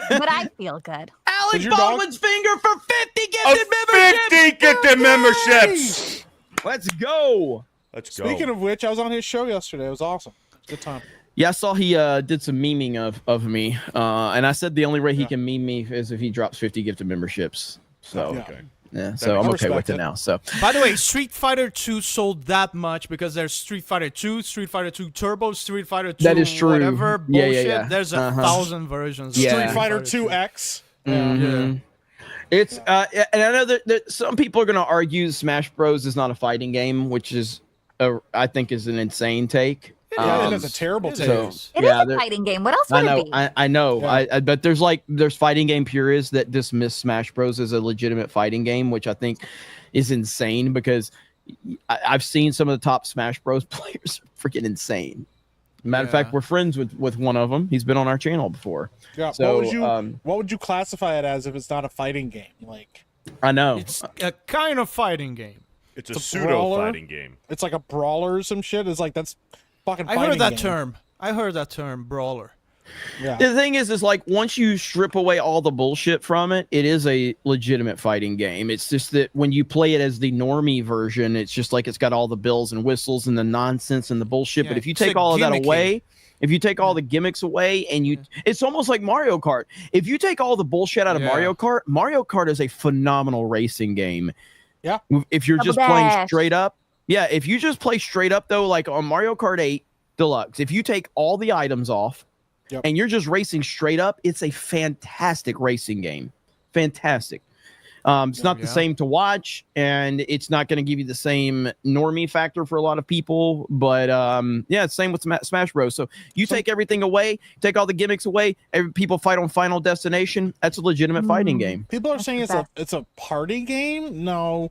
C: but I feel good.
A: Alec
B: Does your dog-
A: Baldwin's finger for 50
F: A
A: gifted memberships.
F: 50 gifted memberships.
A: Let's go.
F: Let's go.
B: Speaking of which, I was on his show yesterday. It was awesome. Good time.
A: Yeah, I saw he did some memeing of me, and I said the only way he can meme me is if he drops 50 gifted memberships. So
B: Yeah.
F: Okay.
A: yeah, so
F: makes
A: I'm
B: sense.
A: okay with it now. So
D: By the way, Street Fighter 2 sold that much because there's Street Fighter 2, Street Fighter 2 Turbo, Street Fighter 2
A: That is true.
D: whatever
A: Yeah,
D: bullshit.
A: yeah.
D: There's a
A: Uh-huh.
D: 1,000 versions. of
A: Yeah.
B: Street Fighter 2X.
A: mhm. It's and I know that some people are going to argue Smash Bros is not a fighting game, which is I think is an insane take.
B: Yeah, it's a terrible taste.
A: So,
C: It
A: yeah,
C: is a fighting game. What else
A: I
C: would
A: know,
C: it be?
A: I know.
B: Yeah.
A: But there's fighting game purists that dismiss Smash Bros as a legitimate fighting game, which I think is insane because I've seen some of the top Smash Bros players freaking insane. Matter of fact, we're friends with one of them. He's been on our channel before.
B: Yeah.
A: So,
B: What would you classify it as if it's not a fighting game? Like,
A: I know
D: It's a kind of fighting game.
F: It's a
B: It's a
F: pseudo
B: brawler?
F: fighting game.
B: it's like a brawler or some shit. It's like that's fucking.
D: I
B: Fighting
D: heard that
B: game.
D: term. I heard that term, brawler.
B: Yeah.
A: the thing is like once you strip away all the bullshit from it, it is a legitimate fighting game. It's just that when you play it as the normie version, it's just like it's got all the bells and whistles and the nonsense and the bullshit.
D: Yeah,
A: But if you
D: it's
A: take
D: a
A: all of that
D: gimmicky.
A: away, if you take all the gimmicks away and it's almost like Mario Kart. If you take all the bullshit out of
D: Yeah.
A: Mario Kart is a phenomenal racing game.
B: Yeah.
A: If you're
C: Double
A: just playing
C: dash.
A: straight up. Yeah, if you just play straight up though, like on Mario Kart 8 Deluxe, if you take all the items off
B: Yep.
A: and you're just racing straight up, it's a fantastic racing game. Fantastic. It's not the
D: Yeah.
A: same to watch, and it's not going to give you the same normie factor for a lot of people. But yeah, it's same with Smash Bros. So you take everything away, take all the gimmicks away, people fight on Final Destination. That's a legitimate fighting game.
B: People are
C: That's
B: saying
C: the best.
B: it's a party game. No,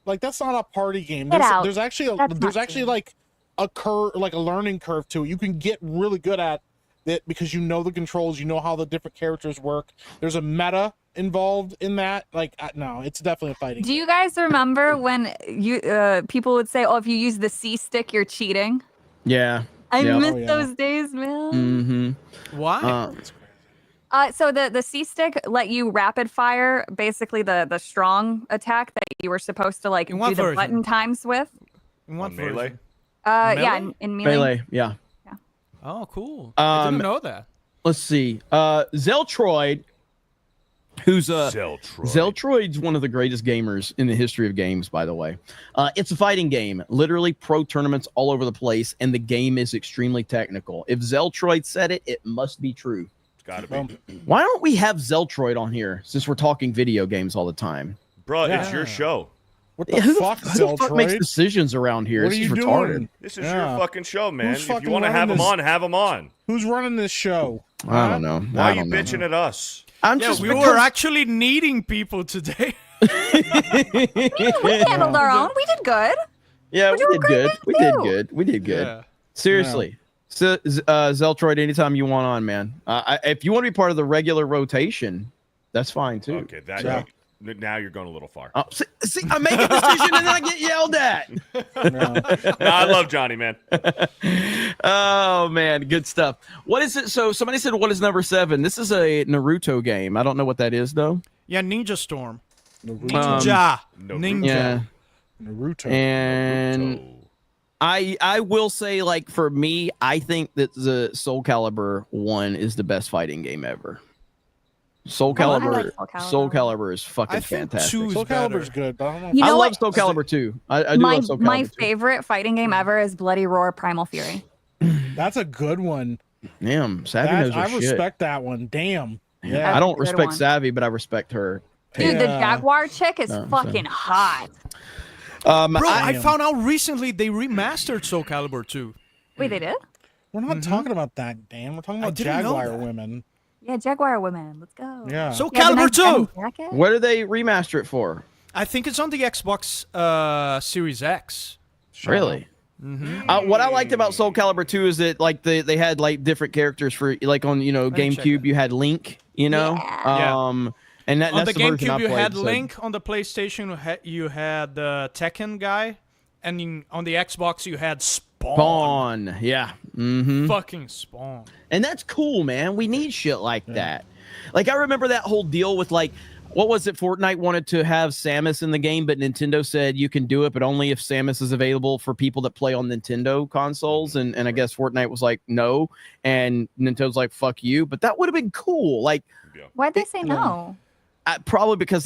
B: like that's not a party game.
C: Get out.
B: There's actually
C: That's
B: there's
C: not
B: actually
C: true.
B: like a curve, like a learning curve to it. You can get really good at it because you know the controls, you know how the different characters work. There's a meta involved in that. Like no, it's definitely a fighting.
C: Do you guys remember when you people would say, "Oh, if you use the C stick, you're cheating"?
A: Yeah.
C: I
A: Yeah.
C: miss
B: Oh, yeah.
C: those days, man.
A: Mm-hmm.
D: Why?
C: So the C stick let you rapid fire basically the strong attack that you were supposed to like
D: In
C: do
D: what
C: the
D: version?
C: button times with.
D: In what
F: On Melee?
D: version?
C: Yeah,
D: Melee?
C: in Melee.
A: Melee. Yeah.
D: Oh, cool. I didn't know that.
A: Let's see. Zeltroid, who's
F: Zeltroid.
A: Zeltroid's one of the greatest gamers in the history of games, by the way. It's a fighting game, literally pro tournaments all over the place, and the game is extremely technical. If Zeltroid said it, it must be true.
F: It's gotta be.
A: Why don't we have Zeltroid on here since we're talking video games all the time?
F: Bro,
B: Yeah.
F: it's your show.
B: What the
A: Who
B: fuck,
A: who the fuck makes
B: Zeltroid?
A: decisions around here?
B: What are
A: This is
B: you
A: retarded.
B: doing?
F: This is
B: Yeah.
F: your fucking show, man.
B: Who's
F: If you
B: fucking
F: want to have
B: running
F: them
B: this?
F: on, have them on.
B: Who's running this show?
A: I don't know.
F: Why
A: I
F: are you
A: don't know.
F: bitching at us?
A: I'm
D: Yeah,
A: just
D: we
A: because-
D: were actually needing people today.
C: We handled our own. We did good.
A: Yeah, we
C: doing
A: did
C: great
A: good.
C: things
A: We did
C: too.
A: good. We did good.
D: Yeah.
A: Seriously. So, Zeltroid, anytime you want on, man. If you want to be part of the regular rotation, that's fine too.
F: Okay, that
B: Yeah.
F: now you're going a little far.
A: See, I make a decision and then I get yelled at.
B: Yeah.
F: No, I love Johnny, man.
A: Oh man, good stuff. What is it? So somebody said, "What is number 7?" This is a Naruto game. I don't know what that is though.
D: Yeah, Ninja Storm.
B: Naruto.
D: Ninja.
F: Naruto.
D: Ninja.
A: Yeah,
B: Naruto.
A: and I will say, like for me, I think that the Soul Calibur 1 is the best fighting game ever. Soul
C: Oh, I like
A: Calibur,
C: Soul Calibur.
A: Soul Calibur is fucking
D: I think
A: fantastic.
D: 2 is
B: Soul
D: better.
B: Calibur's good, but I don't know.
C: You
A: I
C: know
A: love
C: what?
A: Soul Calibur too. I do
C: my
A: love Soul Calibur
C: my
A: too.
C: favorite fighting game ever is Bloody Roar Primal Fury.
B: That's a good one.
A: Damn, Savvy
B: That,
A: knows her
B: I
A: shit.
B: respect that one. Damn. Yeah.
A: I don't
C: That's a good
A: respect
C: one.
A: Savvy, but I respect her.
C: Dude, the
B: Yeah.
C: Jaguar chick is
A: No,
C: fucking hot.
D: Bro, I
B: Damn.
D: found out recently they remastered Soul Calibur 2.
C: Wait, they did?
B: We're not talking about that, Dan. We're talking
D: I
B: about
D: didn't know
B: Jaguar
D: that.
B: women.
C: Yeah, Jaguar women. Let's go.
B: Yeah.
D: Soul
C: Yeah, the
D: Calibur
C: nice
D: 2.
C: denim jacket.
A: What do they remaster it for?
D: I think it's on the Xbox Series X.
A: Really? What I liked about Soul Calibur 2 is that like they had like different characters for like on
D: me check
A: GameCube
D: that.
A: you had Link, you know,
D: Yeah.
A: and
D: On
A: that's
D: the
A: version I
D: GameCube you
A: played,
D: had
A: so-
D: Link. On the PlayStation you had the Tekken guy, and on the Xbox you had Spawn.
A: Spawn, yeah,
D: Fucking Spawn.
A: and that's cool, man. We need shit like that. Like I remember that whole deal with like. What was it? Fortnite wanted to have Samus in the game, but Nintendo said you can do it, but only if Samus is available for people that play on Nintendo consoles. And I guess Fortnite was like, no. And Nintendo's like, fuck you. But that would have been cool. Like,
C: Why'd they say no?
A: probably because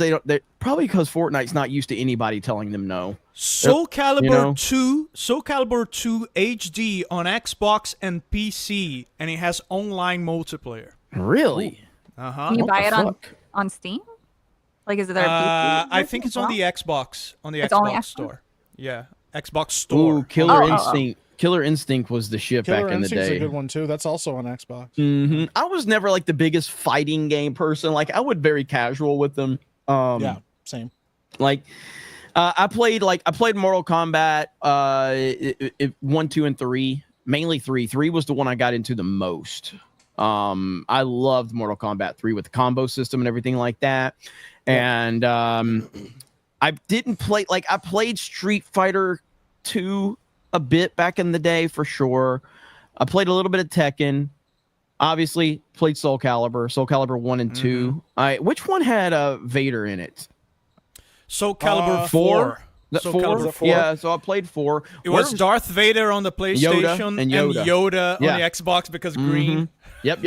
A: probably because Fortnite's not used to anybody telling them no.
D: Soul Calibur
A: you know?
D: 2, Soul Calibur 2 HD on Xbox and PC, and it has online multiplayer.
A: Really?
D: Uh-huh.
C: Can you
A: What
C: buy
A: the
C: it
A: fuck?
C: on Steam? Like, is it there? a PC
D: I think
C: version
D: it's
C: as
D: on
C: well?
D: the Xbox,
C: It's only
D: Xbox
C: Xbox?
D: Store. Yeah, Xbox Store.
A: Ooh, Killer
C: Oh, oh, oh.
A: Instinct. Killer Instinct was the shit
B: Killer
A: back in the
B: Instinct's
A: day.
B: a good one too. That's also on Xbox.
A: I was never like the biggest fighting game person. Like I would very casual with them.
B: Yeah, same.
A: Like I played Mortal Kombat 1, 2, and 3. Mainly 3. 3 was the one I got into the most. I loved Mortal Kombat 3 with the combo system and everything like that. And I didn't play I played Street Fighter 2 a bit back in the day for sure. I played a little bit of Tekken. Obviously played Soul Calibur 1 and 2. Which one had Vader in it?
D: Soul Calibur
A: 4.
D: 4. Soul Calibur 4.
A: Yeah, so I played 4.
D: It was Darth Vader on the PlayStation
A: and Yoda.
D: on the Xbox because green.
A: Yep.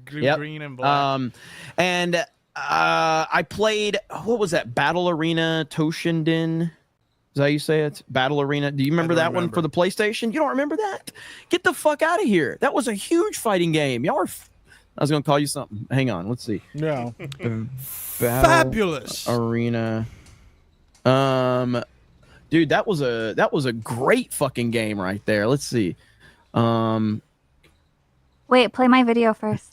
D: Green and black.
A: And I played, what was that? Battle Arena Toshinden. Is that how you say it? Battle Arena. Do you remember that one for the PlayStation? You don't remember that? Get the fuck out of here. That was a huge fighting game. Y'all are I was going to call you something. Hang on. Let's see.
B: No.
D: Fabulous.
A: Arena. Dude, that was a great fucking game right there. Let's see.
C: Wait, play my video first.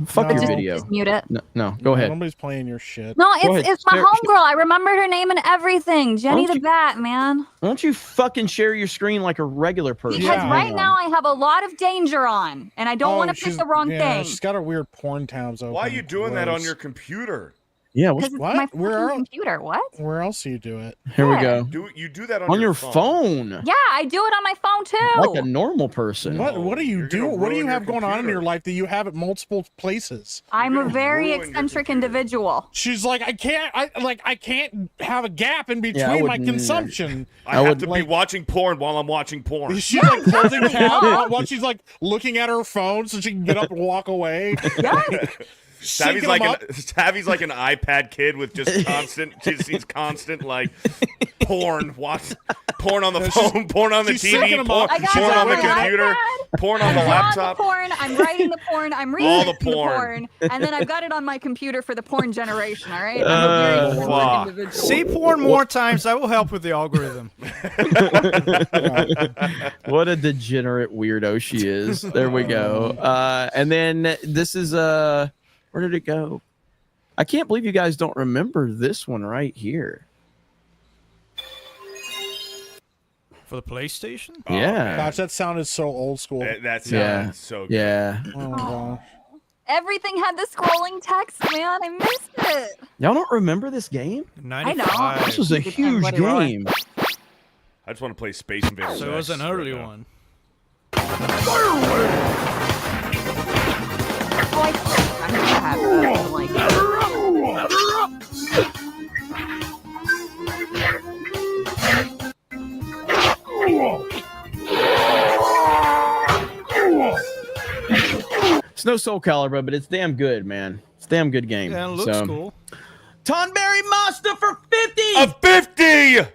A: Fuck
B: No.
A: your
C: Just-
A: video.
C: Just mute it.
A: No, go ahead.
B: Nobody's playing your shit.
C: No,
A: Go ahead.
C: it's my
A: Share-
C: homegirl. I remembered her name and everything. Jenny
A: Don't
C: the
A: you-
C: Bat, man.
A: Why don't you fucking share your screen like a regular person?
C: Because
B: Yeah.
C: right now I have a lot of danger on, and I don't want to pick
B: she's-
C: the wrong
B: yeah,
C: thing.
B: She's got her weird porn tabs open.
F: Why are you doing that on
B: Gross.
F: your computer?
A: Yeah,
C: Because it's
B: What?
C: my
B: Where
C: fucking
B: are-
C: computer. What?
B: Where else do you do it?
A: here we
C: Where?
A: go.
F: You do that
A: On your phone.
C: Yeah, I do it on my phone too.
A: Like a normal person.
B: What do you
F: You're
B: do?
F: gonna
B: What do you
F: ruin
B: have
F: your
B: going on in
F: computer.
B: your life that you have at multiple places?
C: I'm a
F: gonna
C: very
F: ruin your
C: eccentric
F: computer.
C: individual.
B: She's like, I can't have a gap in
A: I
B: between my
A: wouldn't-
B: consumption.
F: I have
A: would-
F: to be
B: like-
F: watching porn while I'm watching porn.
B: She's like closing tabs
C: Yeah.
B: while she's like looking at her phone so she can get up and walk away.
C: Yeah.
F: Savvy's
B: Shaking
F: like
B: them
F: an iPad kid with just constant. She sees constant like porn. Watch porn on the phone, porn on the
B: she's syncing
F: TV,
B: them
F: porn,
B: up.
C: I got
F: porn
C: it
F: on the
C: on my
F: computer,
C: iPad.
F: porn on
C: I'm
F: the
C: drawing
F: laptop.
C: the porn. I'm writing the porn. I'm reading
F: All the
C: the porn.
F: porn.
C: And then I've got it on my computer for the porn generation. All right. I'm a very eccentric
F: fuck.
C: individual.
D: See porn more times. That will help with the algorithm.
A: What a degenerate weirdo she is. There we go. And then this is where did it go? I can't believe you guys don't remember this one right here.
D: For the PlayStation?
A: Yeah.
B: Gosh, that sounded so old school.
F: That sounds
A: Yeah.
F: so good.
A: Yeah.
B: Oh gosh.
C: Everything had the scrolling text, man. I missed it.
A: Y'all don't remember this game?
D: 95.
A: This was a
C: Depends
A: huge
C: what it was.
A: game.
F: I just want to play Space Invaders.
D: So it was an
F: X
D: early
F: right now.
D: one.
C: Oh, I'm gonna have that. Like,
A: It's no Soul Calibur, but it's damn good, man. It's a damn good game.
D: Yeah, it looks
A: So,
D: cool.
A: Tonberry Master for 50!
F: A 50!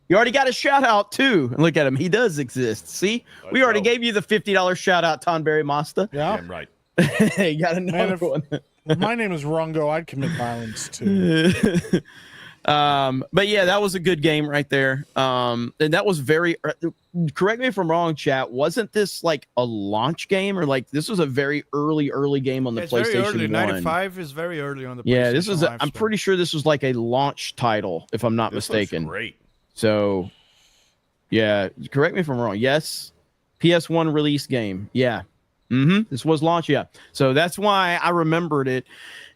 A: You already got a shout out too. And look at him. He does exist. See? We already gave you the $50 shout out, Tonberry Master.
B: Yeah.
F: Damn right.
A: You got another
B: if-
A: one.
B: If my name is Rungo, I'd commit violence too.
A: But yeah, that was a good game right there. And that was very correct me if I'm wrong, chat. Wasn't this like a launch game or like this was a very early game on the
D: It's
A: PlayStation
D: very early.
A: 1?
D: 95 is very early on the
A: Yeah, this was
D: PlayStation
A: I'm
D: lifespan.
A: pretty sure this was like a launch title, if I'm not
F: This looks
A: mistaken.
F: great.
A: So yeah, correct me if I'm wrong. Yes. PS1 release game. Yeah. This was launch. Yeah. So that's why I remembered it.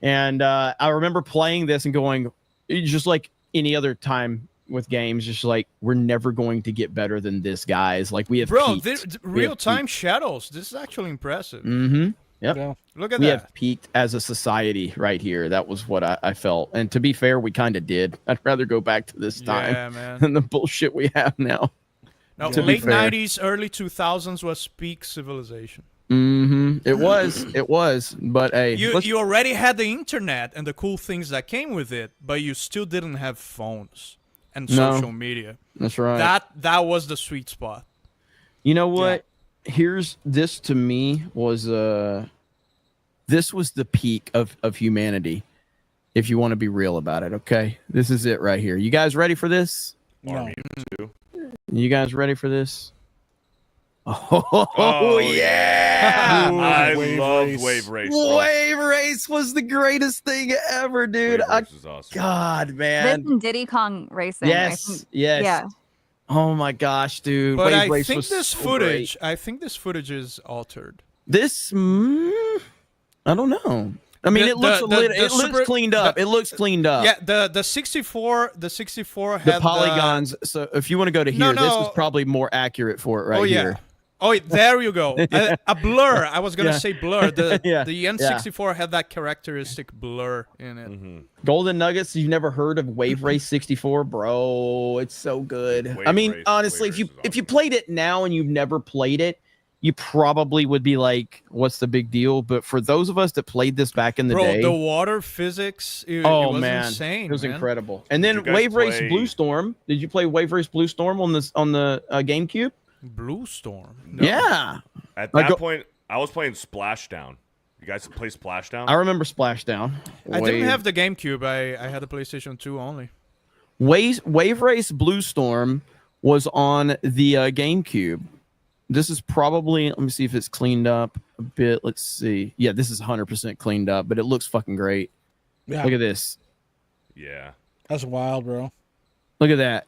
A: And I remember playing this and going, just like any other time with games, just like, we're never going to get better than this, guys. Like, we have
D: Bro,
A: peaked.
D: real time shadows. This is actually impressive.
A: Yep.
B: Yeah.
D: Look at
A: We
D: that.
A: have peaked as a society right here. That was what I felt. And to be fair, we kind of did. I'd rather go back to this time
D: Yeah, man.
A: than the bullshit we have now.
D: No,
A: To be
D: late
A: fair.
D: 90s, early 2000s was peak civilization.
A: It was. But hey,
D: You already had the internet and the cool things that came with it, but you still didn't have phones and
A: No.
D: social media.
A: that's right.
D: That was the sweet spot.
A: You know what? Here's this to me was this was the peak of humanity. If you want to be real about it, okay? This is it right here. You guys ready for this?
B: No.
A: You guys ready for this? Oh, yeah.
B: Ooh,
F: I
B: Wave
F: love
B: Race.
F: Wave Race. bro.
A: Wave Race was the greatest thing ever, dude.
F: Wave Race is awesome.
A: God,
C: This
A: man.
C: and Diddy Kong Racing. I
A: Yes,
C: think,
A: yes.
C: Yeah.
A: Oh my gosh, dude.
D: But
A: Wave
D: I
A: Race
D: think
A: was
D: this
A: so
D: footage,
A: great.
D: I think this footage is altered.
A: This, I don't know. I mean,
D: The-
A: it looks
D: the-
A: a little,
D: the
A: it looks
D: super-
A: cleaned up.
D: the-
A: It looks cleaned up.
D: Yeah, the 64
A: The
D: had
A: polygons. So if you want to go to here, this is
D: no.
A: probably more accurate for it right
D: oh yeah.
A: here.
D: Oh, there you go. A blur. I was gonna
A: Yeah.
D: say blur. The
A: Yeah,
D: the N64 had that characteristic blur in it.
F: Mm-hmm.
A: Golden Nuggets. You've never heard of Wave Race 64, bro? It's so good. I
F: Wave
A: mean,
F: Race-
A: honestly,
F: Wave
A: if
F: Race is
A: you
F: awesome.
A: played it now and you've never played it, you probably would be like, "What's the big deal?" But for those of us that played this back in the
D: Bro,
A: day,
D: the water physics, it
A: oh
D: was
A: man,
D: insane.
A: it was
D: man.
A: incredible. And then
F: Did you guys
A: Wave Race
F: play-
A: Blue Storm. Did you play Wave Race Blue Storm on the GameCube?
D: Blue Storm. No.
A: Yeah,
F: At
A: Like
F: that
A: go-
F: point, I was playing Splashdown. You guys play Splashdown?
A: I remember Splashdown.
D: I didn't have the GameCube. I had the PlayStation 2 only.
A: Wave Race Blue Storm was on the GameCube. This is probably, let me see if it's cleaned up a bit. Let's see. Yeah, this is 100% cleaned up, but it looks fucking great.
B: Yeah,
A: Look at this.
F: Yeah.
B: that's wild, bro.
A: Look at that.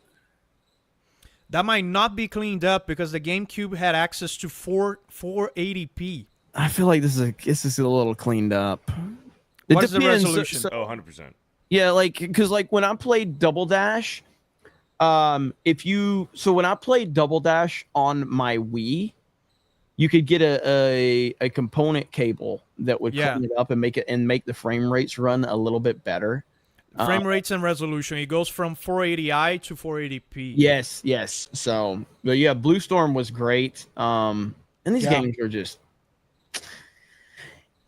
D: That might not be cleaned up because the GameCube had access to 480p.
A: I feel like this is a little cleaned up. It
D: What is the
A: depends.
D: resolution?
F: Oh, 100%.
A: Yeah, like because like when I played Double Dash, when I played Double Dash on my Wii, you could get a component cable that would
D: Yeah.
A: clean it up and make the frame rates run a little bit better.
D: Frame rates and resolution. It goes from 480i to 480p.
A: Yes. So, but yeah, Blue Storm was great. And these
B: Yeah.
A: games are just,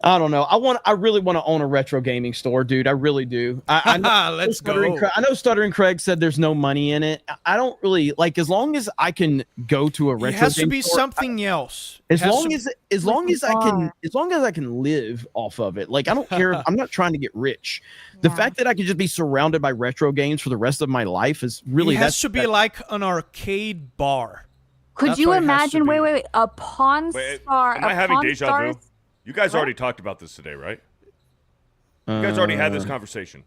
A: I don't know. I really want to own a retro gaming store, dude. I really do. I know
D: Let's
A: Stuttering
D: go.
A: Craig, I know Stuttering Craig said there's no money in it. I don't really like, as long as I can go to a retro
D: It has to
A: game
D: be
A: store,
D: something else. It
A: as
D: has
A: long
D: to-
A: as I can live off of it. Like I don't care. I'm not trying to get rich. The
C: Yeah.
A: fact that I could just be surrounded by retro games for the rest of my life is really
D: it has to be like an arcade bar.
C: Could
D: That's
C: you
D: what it has to
C: imagine?
D: be.
C: Wait. A Pawn
F: Wait,
C: Star.
F: am
C: a
F: I having
C: Pawn
F: deja
C: Stars-
F: vu? You guys
C: What?
F: already talked about this today, right? You guys already had this conversation.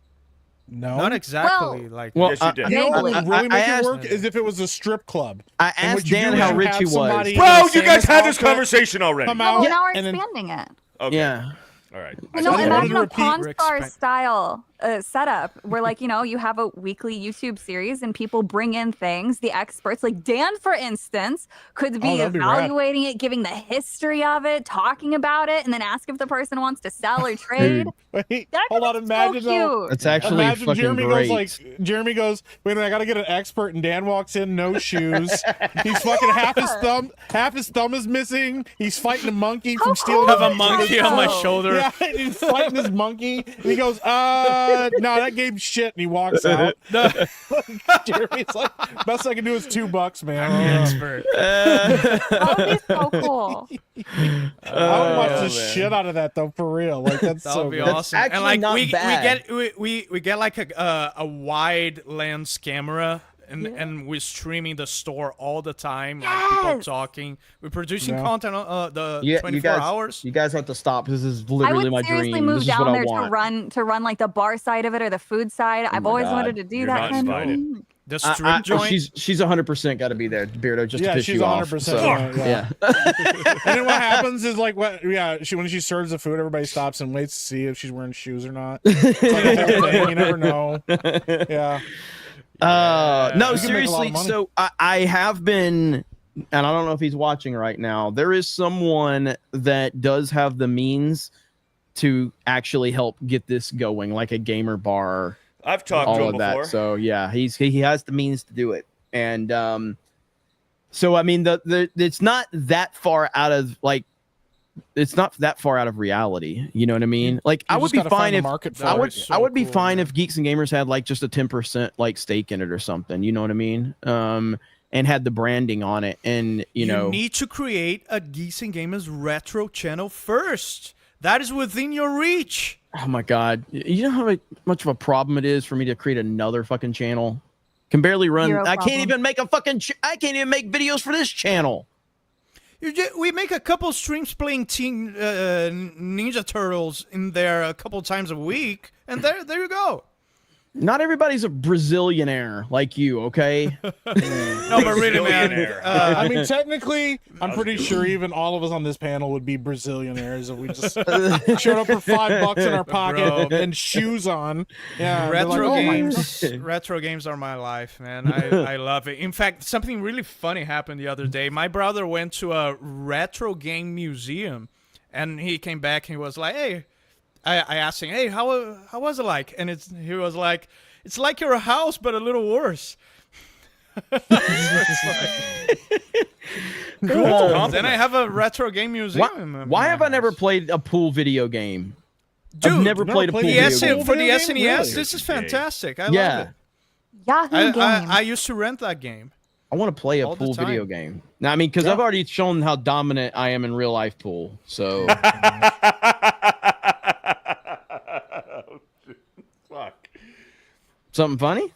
B: No,
D: Not exactly like
A: Well,
F: Yes, you did.
B: You know what would
C: Vaguely.
B: really make
A: asked-
B: it work is if it was a strip club.
A: I
B: And what
A: asked
B: you do
A: Dan
B: is
A: how
B: you
A: rich
B: have
A: he was.
B: somebody-
F: Bro,
B: in a
F: you guys
B: Santa
F: had this
B: outfit
F: conversation already.
B: Come
C: No,
B: out.
C: now we're
B: and then-
C: expanding it.
F: Okay.
A: Yeah.
F: All right.
C: You know,
B: just wanted
C: imagine
B: to
C: a
B: repeat
C: Pawn
D: Rick's
C: Star
D: span-
C: style setup where, like, you have a weekly YouTube series and people bring in things. The experts, like Dan, for instance, could be
B: that'd be rad.
C: evaluating it, giving the history of it, talking about it, and then ask if the person wants to sell or trade.
B: Wait,
C: That
B: hold on.
C: could be
B: Imagine
C: so
B: though.
C: cute.
A: That's actually
B: Imagine
A: fucking
B: Jeremy
A: great.
B: goes like, Jeremy goes, wait a minute, I gotta get an expert, and Dan walks in, no shoes. He's fucking half his thumb is missing. He's fighting a monkey
C: How
B: from stealing.
C: cool
D: have a
C: is
D: monkey
C: that,
D: on my
C: though?
D: shoulder.
B: Yeah, he's fighting his monkey, and he goes, no, that game's shit, and he walks out. Jeremy's like, best I can do is $2, man.
D: expert.
C: That would be so cool.
B: I would watch the
A: man.
B: shit out of that though, for real. Like that's
D: That
B: so
D: would be
B: good.
A: That's
D: awesome.
A: actually
D: And like
A: not
D: we
A: bad.
D: get like a wide lens camera and we're streaming the store all the time, like people
C: Yes.
D: talking. We're producing
B: Yeah.
D: content on the
A: Yeah,
D: 24 hours.
A: You guys have to stop. This is
C: I
A: literally
C: would
A: my
C: seriously
A: dream.
C: move
A: This is what
C: down
A: I
C: there
A: want.
C: to run like the bar side of it or the food side. I've
A: my
C: always
A: God.
C: wanted to do
F: You're
C: that
F: not
C: kind of
F: invited.
C: thing.
D: The strip joint.
A: She's 100% got to be there, Beardo, just
B: Yeah,
A: to piss
B: she's
A: you off.
B: 100%,
A: So,
B: yeah.
A: yeah.
B: And then what happens is like when she serves the food, everybody stops and waits to see if she's wearing shoes or not. It's like a whole thing, you never know. Yeah.
A: No,
B: You can make a lot of
A: seriously.
B: money.
A: So I have been, and I don't know if he's watching right now. There is someone that does have the means to actually help get this going, like a gamer bar,
F: I've talked to
A: all
F: him
A: of that.
F: before.
A: So yeah, he has the means to do it, and so I mean the it's not that far out of like. It's not that far out of reality. You know what I mean? Like I
B: You
A: would
B: just
A: be
B: gotta find
A: fine
B: the
A: if
B: market for
A: I
B: it.
A: would
D: So
A: I would be
D: cool,
A: fine
D: man.
A: if Geeks and Gamers had like just a 10% like stake in it or something. You know what I mean? And had the branding on it, and you know,
D: need to create a Geeks and Gamers retro channel first. That is within your reach.
A: oh my god, you know how much of a problem it is for me to create another fucking channel. Can barely run.
C: Zero
A: I can't
C: problem.
A: even make a fucking. I can't even make videos for this channel.
D: We make a couple streams playing Teen Ninja Turtles in there a couple times a week, and there you go.
A: Not everybody's a Brazilianaire like you, okay?
D: No, but really, man.
B: I mean, technically, I'm pretty sure even all of us on this panel would be Brazilianaires if we just showed up for $5 in our pocket and shoes on. Yeah,
D: retro
B: like,
D: games. Retro games are my life, man. I love it. In fact, something really funny happened the other day. My brother went to a retro game museum, and he came back and he was like, "Hey." I asked him, "Hey, how was it like?" And he was like, "It's like your house, but a little worse."
A: Cool.
D: Then I have a retro game museum.
A: Why have I never played a pool video game?
D: Dude,
A: I've never played a pool video game.
D: For the
B: Video
D: SNES,
B: game? Really?
D: this is fantastic. I love it.
C: Yahoo Games.
D: I used to rent that game.
A: I want to play a
D: All the
A: pool video
D: time.
A: game. Now, I mean, because I've already shown how dominant I am in real life pool. So
F: Fuck.
A: something funny?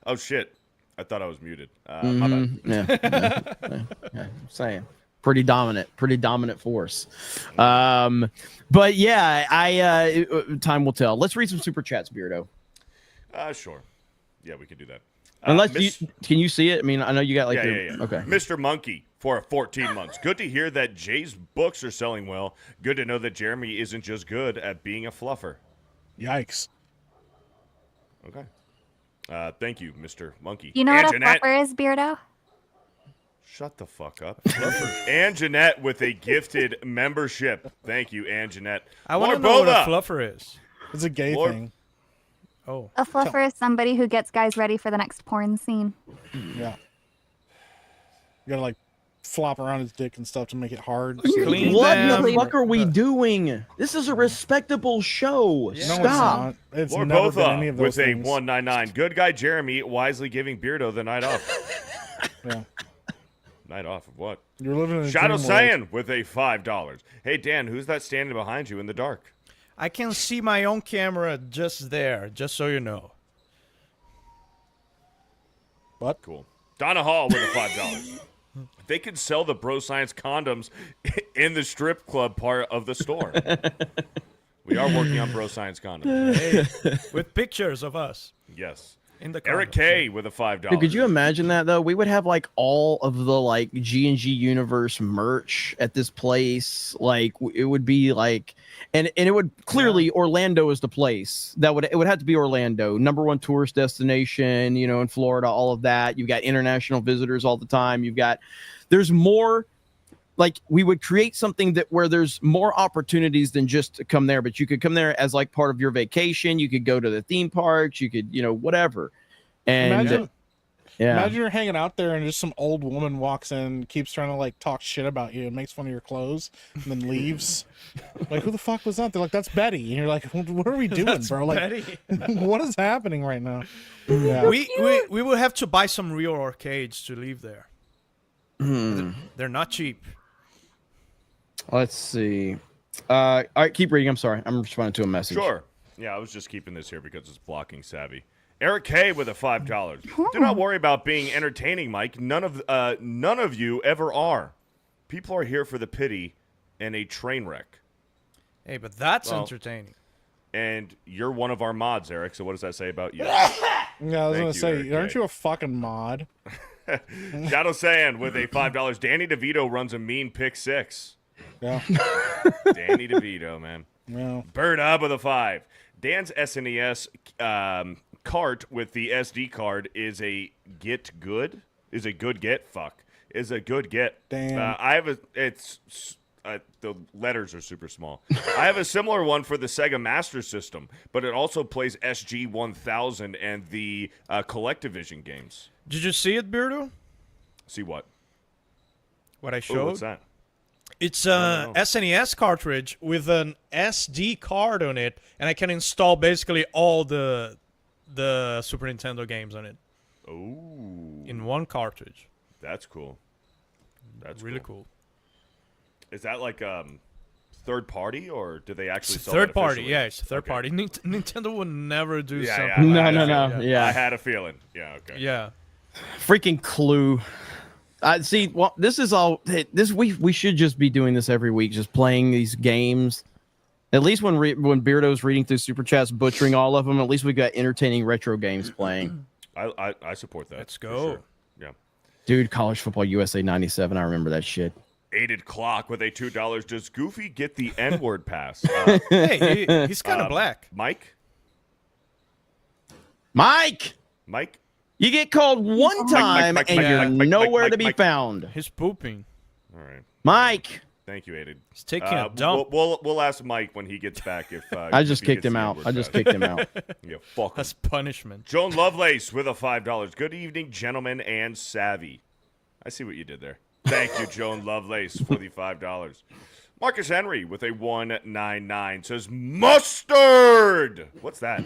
F: Oh shit! I thought I was muted. My bad.
A: Yeah, I'm saying pretty dominant force. But yeah, time will tell. Let's read some super chats, Beardo.
F: Sure. Yeah, we can do that.
A: Unless can you see it? I mean, I know you got like
F: Yeah.
A: okay.
F: Mr. Monkey for 14 months. Good to hear that Jay's books are selling well. Good to know that Jeremy isn't just good at being a fluffer.
B: Yikes.
F: Okay. Thank you, Mr. Monkey.
C: You know
F: And
C: what a
F: Jeanette.
C: fluffer is, Beardo?
F: Shut the fuck up. And Jeanette with a gifted membership. Thank you, and Jeanette.
D: I want to
F: Lord
D: know what a
F: Boba.
D: fluffer is.
B: It's a gay
F: Lord-
B: thing.
D: Oh.
C: A fluffer is somebody who gets guys ready for the next porn scene.
B: Yeah. You gotta like flop around his dick and stuff to make it hard.
D: Clean
A: What
D: them.
A: the fuck are we doing? This is a respectable show.
B: No, it's
A: Stop.
B: not. It's
F: Lord
B: never been any
F: Botha
B: of those
F: with a
B: things.
F: 199. Good guy Jeremy wisely giving Beardo the night off.
B: Yeah.
F: Night off of what?
B: You're living in a
F: Shadow
B: dream world.
F: Saiyan with a $5. Hey Dan, who's that standing behind you in the dark?
D: I can see my own camera just there, just so you know.
B: What?
F: Cool. Donna Hall with a $5. They could sell the Bro Science condoms in the strip club part of the store. We are working on Bro Science condoms.
D: Hey, with pictures of us
F: Yes.
D: in the
F: Eric
D: condoms.
F: K with a $5.
A: Dude, could you imagine that though? We would have like all of the like G&G Universe merch at this place. Like it would be like, and it would clearly Orlando is the place it would have to be Orlando, #1 tourist destination, you know, in Florida, all of that. You've got international visitors all the time. There's more. Like we would create something that where there's more opportunities than just to come there, but you could come there as like part of your vacation. You could go to the theme parks. You could, you know, whatever. And
B: Imagine you're hanging out there and just some old woman walks in, keeps trying to like talk shit about you and makes fun of your clothes and then leaves. Like, who the fuck was that? They're like, that's Betty. And you're like, what are we doing, bro? Like,
D: Betty.
B: what is happening right now? Yeah.
D: We will have to buy some real arcades to leave there. They're not cheap.
A: Let's see. All right, keep reading. I'm sorry. I'm responding to a message.
F: Sure. Yeah, I was just keeping this here because it's blocking savvy. Eric K with a $5. Do not worry about being entertaining, Mike. None of you ever are. People are here for the pity and a train wreck.
D: Hey, but that's
F: Well,
D: entertaining.
F: And you're one of our mods, Eric. So what does that say about you?
B: Yeah, I was
F: Thank
B: gonna
F: you,
B: say,
F: Eric
B: aren't
F: K.
B: you a fucking mod?
F: Shadow Sand with a $5. Danny DeVito runs a mean pick 6.
B: Yeah.
F: Danny DeVito, man.
B: Yeah.
F: Bird Up with a 5. Dan's SNES cart with the SD card is a good get. Fuck. Is a good get.
B: Damn.
F: I have the letters are super small. I have a similar one for the Sega Master System, but it also plays SG 1000 and the Collectivision games.
D: Did you see it, Beardo?
F: See what?
D: What I
F: Oh,
D: showed?
F: what's that?
D: It's a SNES cartridge with an SD card on it, and I can install basically all the Super Nintendo games on it
F: Oh,
D: in one cartridge.
F: that's cool. That's
D: Really cool.
F: Is that like third party, or do they actually
D: It's
F: sell
D: third
F: that
D: party,
F: officially?
D: yeah, it's third
F: Okay.
D: party. Nintendo would never do
F: Yeah,
D: something.
F: yeah,
A: No.
F: I had a feeling.
A: Yeah.
F: I had a feeling. Yeah, okay.
D: Yeah.
A: Freaking Clue. I see. Well, this is all. This we should just be doing this every week, just playing these games. At least when Beardo's reading through super chats, butchering all of them. At least we got entertaining retro games playing.
F: I support that.
D: Let's
F: for
D: go.
F: sure. Yeah.
A: Dude, College Football USA '97. I remember that shit.
F: Aided Clock with a $2. Does Goofy get the N-word pass?
D: Hey, he's kind of black.
F: Mike.
A: You get called one time and you're nowhere to be found.
D: He's pooping.
F: All right.
A: Mike.
F: Thank you, Aided.
D: He's taking a dump.
F: We'll ask Mike when he gets back if
A: I just kicked him out.
F: Yeah, fuck him.
D: That's punishment.
F: Joan Lovelace with a $5. Good evening, gentlemen and savvy. I see what you did there. Thank you, Joan Lovelace, for the $5. Marcus Henry with a 199 says mustard. What's that?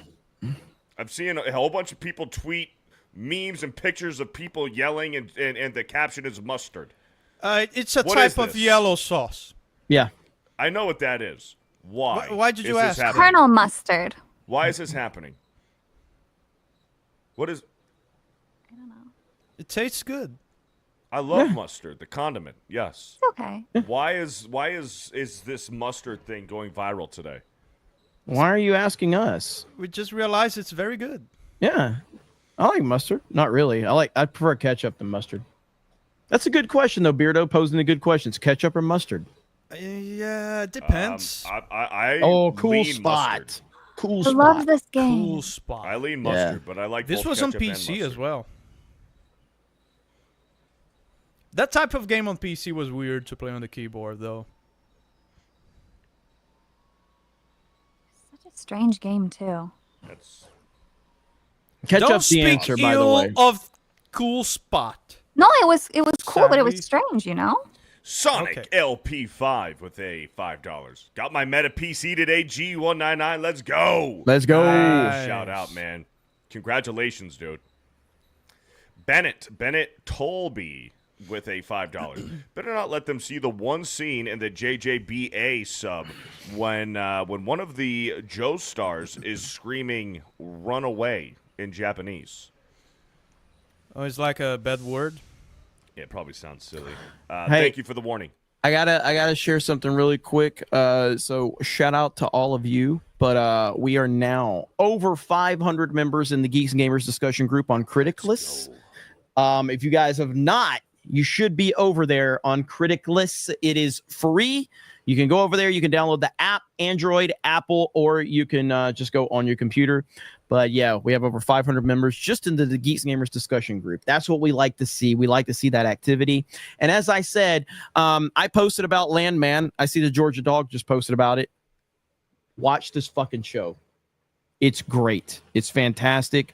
F: I'm seeing a whole bunch of people tweet memes and pictures of people yelling, and the caption is mustard.
D: It's a
F: What
D: type
F: is
D: of
F: this?
D: yellow sauce.
A: Yeah.
F: I know what that is. Why?
D: Why did you
F: is
D: ask?
F: this happening?
C: Colonel Mustard.
F: Why is this happening? What is?
C: I don't know.
D: It tastes good.
F: I love mustard, the condiment. Yes.
C: It's okay.
F: Why is this mustard thing going viral today?
A: Why are you asking us?
D: We just realized it's very good.
A: Yeah. I like mustard. Not really. I prefer ketchup than mustard. That's a good question, though, Beardo, posing a good question. It's ketchup or mustard?
D: Yeah, it depends.
F: I
A: cool
F: lean
A: spot.
F: mustard.
A: Cool
C: I
A: spot.
C: love this game.
D: Cool spot.
F: I lean mustard, but I like
D: This
F: both
D: was on
F: ketchup and
D: PC as
F: mustard.
D: well. That type of game on PC was weird to play on the keyboard, though.
C: Such a strange game too.
F: That's
A: Ketchup's
D: Don't
A: the
D: speak
A: answer, by the
D: ill
A: way.
D: of cool spot.
C: No, it was cool, but it was
D: Savvy.
C: strange, you know?
F: Sonic
D: Okay.
F: LP5 with a $5. Got my Meta PC today, G199. Let's go.
A: Let's go.
D: Nice.
F: Shout out, man. Congratulations, dude. Bennett Tolby with a $5. Better not let them see the one scene in the JJBA sub when one of the Joe stars is screaming "run away" in Japanese.
D: Oh, it's like a bad word.
F: Yeah, it probably sounds silly.
A: Hey.
F: Thank you for the warning.
A: I gotta share something really quick. So shout out to all of you. But we are now over 500 members in the Geeks Gamers discussion group on Criticless. If you guys have not, you should be over there on Criticless. It is free. You can go over there. You can download the app, Android, Apple, or you can just go on your computer. But yeah, we have over 500 members just into the Geeks Gamers discussion group. That's what we like to see. We like to see that activity. And as I said, I posted about Landman. I see the Georgia Dog just posted about it. Watch this fucking show. It's great. It's fantastic.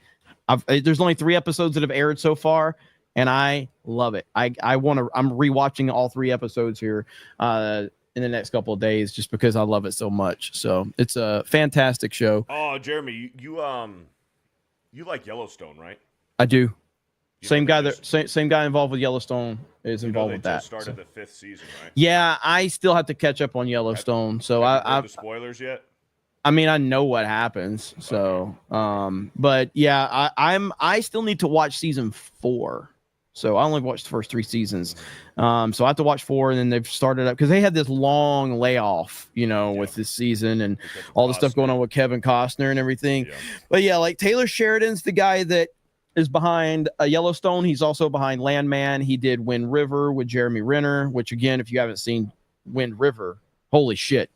A: There's only 3 episodes that have aired so far, and I love it. I'm rewatching all 3 episodes here in the next couple of days just because I love it so much. So it's a fantastic show.
F: Oh, Jeremy, you like Yellowstone, right?
A: I do.
F: You
A: Same
F: know
A: guy
F: they
A: that same guy involved with Yellowstone is involved with
F: they
A: that.
F: just started
A: So.
F: the 5th season, right?
A: Yeah, I still have to catch up on Yellowstone. So
F: Have you heard
A: I
F: the spoilers yet?
A: I mean, I know what happens. So, but yeah, I still need to watch season 4. So I only watched the first 3 seasons. So I have to watch 4, and then they've started up because they had this long layoff, with this season and all the stuff going on with Kevin Costner and everything.
F: Yeah.
A: But yeah, like Taylor Sheridan's the guy that is behind Yellowstone. He's also behind Landman. He did Wind River with Jeremy Renner, which again, if you haven't seen Wind River, holy shit.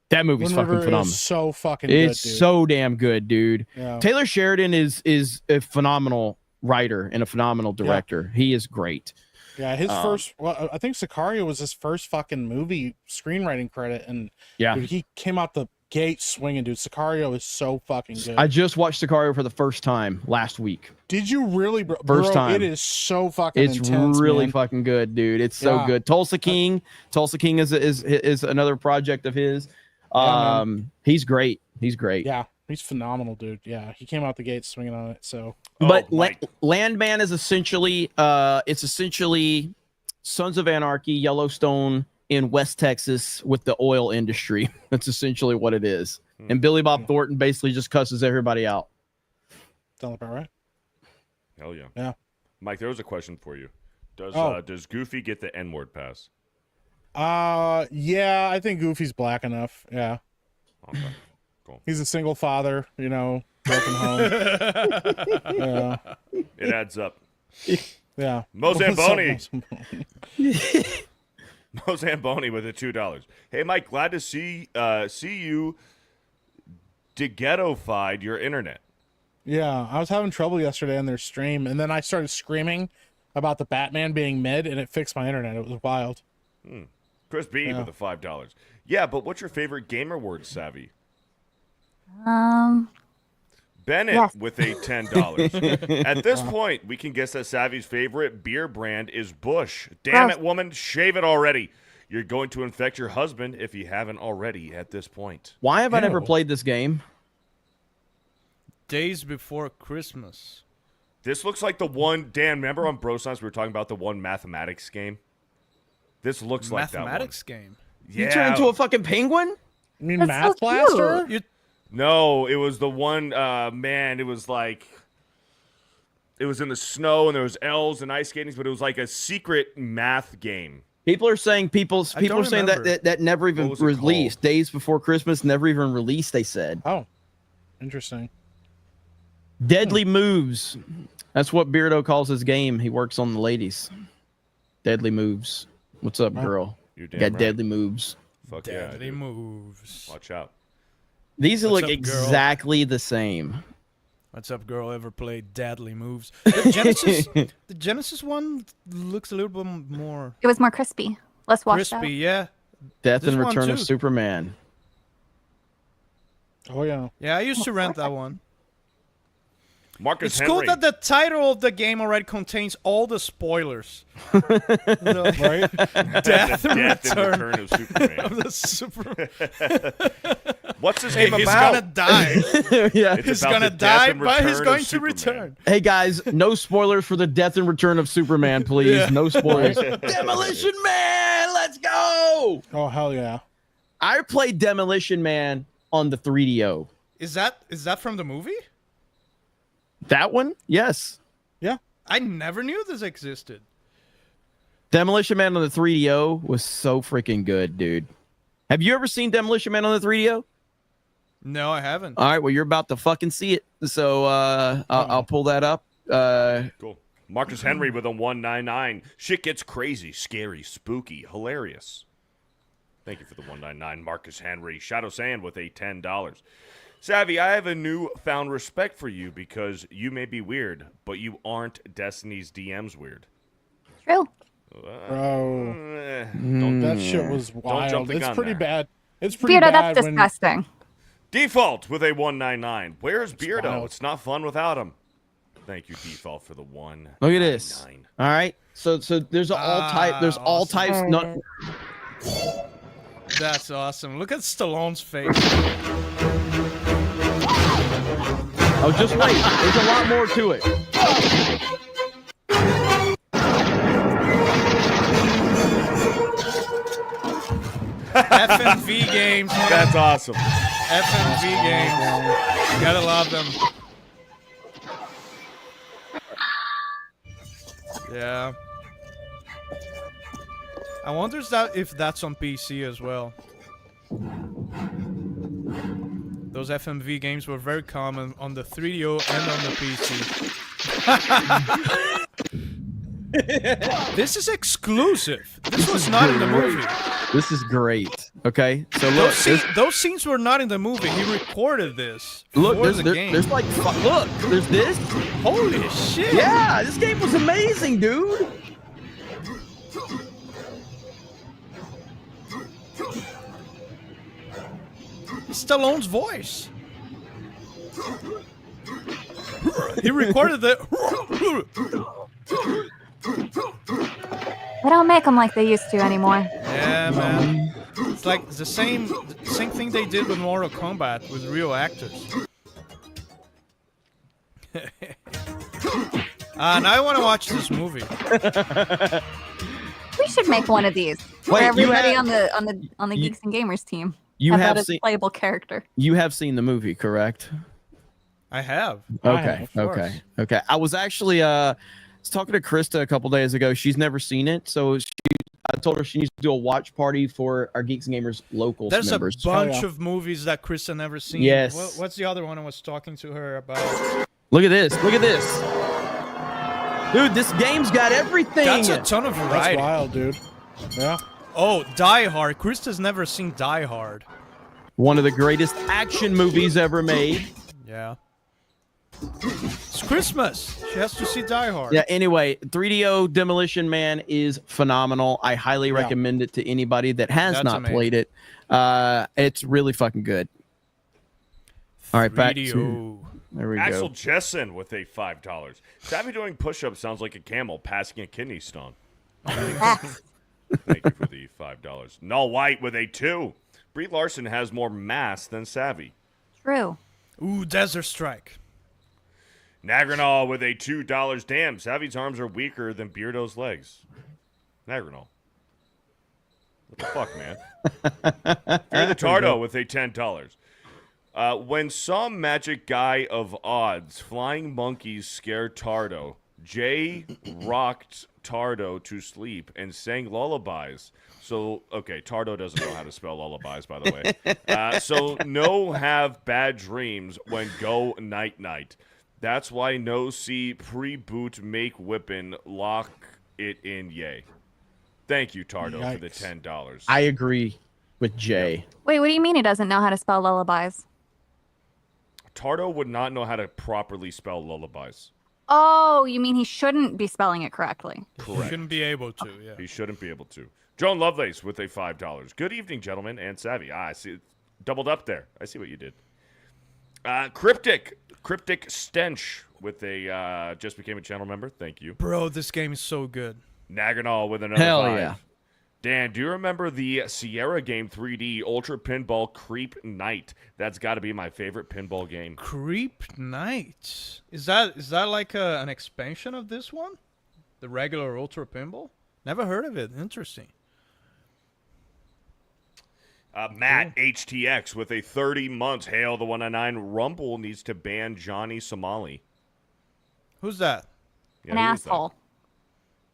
A: That movie's
B: Wind
A: fucking
B: River
A: phenomenal.
B: is so fucking good,
A: It's
B: dude.
A: so damn good, dude.
B: Yeah.
A: Taylor Sheridan is a phenomenal writer and a phenomenal director. He is great.
B: Yeah, his first. Well, I think Sicario was his first fucking movie screenwriting credit, and
A: Yeah.
B: dude, he came out the gate swinging, dude. Sicario is so fucking good.
A: I just watched Sicario for the first time last week.
B: Did you really, bro?
A: First time.
B: It is so fucking
A: It's
B: intense,
A: really
B: man.
A: fucking good, dude. It's so
B: Yeah.
A: good. Tulsa King is another project of his.
B: Yeah,
A: He's great. He's great.
B: Yeah, he's phenomenal, dude. Yeah, he came out the gate swinging on it. So
A: But
F: Mike.
A: Landman is essentially it's essentially Sons of Anarchy, Yellowstone in West Texas with the oil industry. That's essentially what it is. And Billy Bob Thornton basically just cusses everybody out.
B: sounds about right.
F: Hell yeah.
B: Yeah.
F: Mike, there was a question for you. Does Goofy get the N-word pass?
B: Yeah, I think Goofy's black enough. Yeah.
F: Okay. Cool.
B: He's a single father, you know, broken home. Yeah.
F: It adds up.
B: Yeah.
F: Mozamboni. Mozamboni with the $2. Hey, Mike, glad to see you de-ghetto-fied your internet.
B: Yeah, I was having trouble yesterday on their stream, and then I started screaming about the Batman being mid, and it fixed my internet. It was wild.
F: Chris B with the $5. Yeah, but what's your favorite gamer word, Savvy? Bennett with a $10. At this point, we can guess that Savvy's favorite beer brand is Busch. Damn it, woman, shave it already. You're going to infect your husband if you haven't already at this point.
A: Why have I never played this game?
D: Days before Christmas.
F: This looks like the one, Dan, remember on Bro Science we were talking about the one mathematics game? This looks like that one.
D: Mathematics game?
F: Yeah.
A: You turn into a fucking penguin?
B: You mean Math Blaster?
F: No, it was the one, man, it was like, it was in the snow and there was L's and ice skating, but it was like a secret math game.
A: People are saying people are saying that never even released. Days Before Christmas never even released, they said.
B: Oh, interesting.
A: Deadly Moves. That's what Beardo calls his game. He works on the ladies. Deadly Moves. What's up, girl?
F: You're
A: Got
F: damn right.
A: Deadly Moves.
F: Fuck
D: Deadly
F: yeah.
D: moves.
F: Watch out.
A: These
D: What's
A: look
D: up, girl?
A: exactly the same.
D: What's up, girl? Ever played Deadly Moves? The Genesis one looks a little bit more
C: It was more crispy, less washed
D: crispy.
C: out.
D: Yeah.
A: Death
D: This
A: and
D: one
A: Return of
D: too.
A: Superman.
B: Oh, yeah.
D: Yeah, I used to rent that one.
F: Marcus
D: It's
F: Henry.
D: cool that the title of the game already contains all the spoilers.
B: Right?
D: Death and
F: Death and
D: Return
F: Return of Superman.
D: of the Superman.
F: What's this
D: Hey,
F: game
D: he's
F: about?
D: gonna die.
A: Yeah.
F: It's
D: He's
F: about
D: gonna
F: the death
D: die,
F: and
D: but he's
F: return
D: going
F: of
D: to
F: Superman.
D: return.
A: Hey guys, no spoilers for the Death and Return of Superman, please.
D: Yeah.
A: No spoilers. Demolition Man, let's go!
B: Oh, hell yeah.
A: I played Demolition Man on the 3DO.
D: Is that from the movie?
A: That one? Yes.
B: Yeah.
D: I never knew this existed.
A: Demolition Man on the 3DO was so freaking good, dude. Have you ever seen Demolition Man on the 3DO?
D: No, I haven't.
A: All right, well, you're about to fucking see it. So I'll pull that up.
F: Cool. Marcus Henry with a 199. Shit gets crazy, scary, spooky, hilarious. Thank you for the 199, Marcus Henry. Shadow Sand with a $10. Savvy, I have a newfound respect for you because you may be weird, but you aren't Destiny's DMs weird.
C: True.
B: Bro.
F: Don't,
B: That shit was
F: jump
B: wild.
F: the
B: It's
F: gun
B: pretty
F: there.
B: bad. It's pretty
C: Beardo,
B: bad
C: that's
B: when...
C: disgusting.
F: Default with a 199. Where's Beardo?
B: wild.
F: It's not fun without him. Thank you, Default, for the 199.
A: Look at this. All right. So there's all type. There's all
D: awesome.
A: types. Not,
D: That's awesome. Look at Stallone's face.
A: oh, just wait. There's a lot more to it.
D: FMV games. Man.
F: That's awesome.
D: FMV games. You gotta love them. Yeah. I wonder if that's on PC as well. Those FMV games were very common on the 3DO and on the PC. This is exclusive. This was not in the movie.
A: This is great. Okay, so look,
D: Those scenes were not in the movie. He recorded this.
A: look,
D: for
A: there's,
D: the game.
A: there's like, look, there's this.
D: Holy shit!
A: Yeah, this game was amazing, dude.
D: Stallone's voice. He recorded the.
C: They don't make them like they used to anymore.
D: Yeah, man. It's like the same thing they did with Mortal Kombat with real actors. Now I want to watch this movie.
C: We should make one of these.
A: Wait,
C: Where
A: you
C: everybody
A: have-
C: on the Geeks and Gamers team
A: You
C: have
A: have
C: that as
A: seen.
C: a playable character.
A: You have seen the movie, correct?
D: I have.
A: Okay,
D: of course.
A: okay. I was actually was talking to Krista a couple days ago. She's never seen it, so I told her she needs to do a watch party for our Geeks and Gamers locals
D: There's
A: members.
D: a bunch of movies that Krista never seen.
A: Yes.
D: What's the other one I was talking to her about?
A: Look at this. Look at this. Dude, this game's got everything.
D: That's a ton of variety.
B: That's wild, dude. Yeah.
D: Oh, Die Hard. Krista's never seen Die Hard.
A: One of the greatest action movies ever made.
D: Yeah. It's Christmas. She has to see Die Hard.
A: Yeah, anyway, 3DO Demolition Man is phenomenal. I highly recommend it to anybody that has not played it. It's really fucking good. All right, back to... There we
F: Axel
A: go.
F: Jessen with a $5. Savvy doing push-ups sounds like a camel passing a kidney stone. Thank you for the $5. Null White with a 2. Brie Larson has more mass than Savvy.
C: True.
D: Ooh, Desert Strike.
F: Nagranol with a $2. Damn, Savvy's arms are weaker than Beardo's legs. Nagranol. What the fuck, man? Fear the Tardo with a $10. When some magic guy of odds, flying monkeys scared Tardo, Jay rocked Tardo to sleep and sang lullabies. So, okay, Tardo doesn't know how to spell lullabies, by the way. So, no have bad dreams when go night-night. That's why no see pre-boot make whippin' lock it in yay. Thank you, Tardo, for the $10.
A: I agree with Jay.
C: Wait, what do you mean he doesn't know how to spell lullabies?
F: Tardo would not know how to properly spell lullabies.
C: Oh, you mean he shouldn't be spelling it correctly?
F: Correct.
D: Shouldn't be able to, yeah.
F: He shouldn't be able to. Joan Lovelace with a $5. Good evening, gentlemen, and Savvy. I see it doubled up there. I see what you did. Cryptic Stench with a just became a channel member. Thank you.
D: Bro, this game is so good.
F: Naganal with another
A: Hell
F: 5.
A: yeah.
F: Dan, do you remember the Sierra game 3D Ultra Pinball Creep Night? That's got to be my favorite pinball game.
D: Creep Night. Is that like an expansion of this one? The regular Ultra Pinball? Never heard of it. Interesting.
F: Matt HTX with a 30 months. Hail the 109. Rumble needs to ban Johnny Somali.
D: Who's that?
F: Yeah,
C: An
F: who is that?
C: asshole.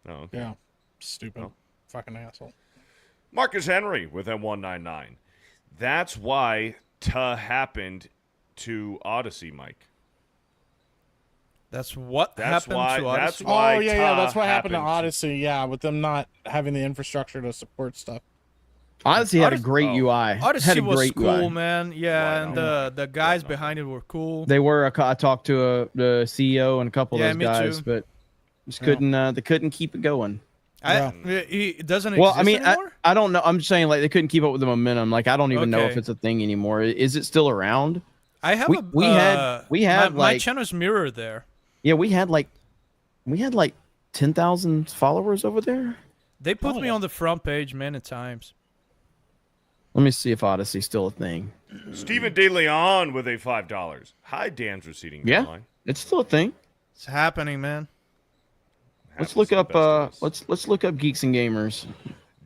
F: Oh, okay.
B: Yeah. Stupid.
F: Oh.
B: Fucking asshole.
F: Marcus Henry with a 199. That's why happened to Odyssey, Mike.
D: That's what
F: That's
D: happened
F: why-
D: to
F: that's
D: Odyssey?
F: why-
B: Oh, yeah. That's what happened to
F: happened to-
B: Odyssey. Yeah, with them not having the infrastructure to support stuff.
A: Odyssey had a
D: Odyssey-
A: great UI.
D: Odyssey
A: had a
D: was
A: great
D: cool,
A: UI.
D: man. Yeah, and the guys behind it were cool.
A: They were. I talked to the CEO and a couple of
D: Yeah,
A: those
D: me
A: guys,
D: too.
A: but just couldn't. They couldn't keep it going.
D: It doesn't
A: Well,
D: exist
A: I mean,
D: anymore?
A: I don't know. I'm just saying, like, they couldn't keep up with the momentum. Like, I don't even know if
D: Okay.
A: it's a thing anymore. Is it still around?
D: I have
A: we had
D: my
A: like
D: channel's mirrored there.
A: yeah, we had like 10,000 followers over there.
D: They put me on the front page many times.
A: Let me see if Odyssey's still a thing.
F: Stephen De Leon with a $5. Hi, Dan's receding
A: Yeah,
F: line.
A: it's still a thing.
D: It's happening, man.
A: Let's
F: Happens
A: look
F: to the
A: up.
F: best of us.
A: Let's look up Geeks and Gamers.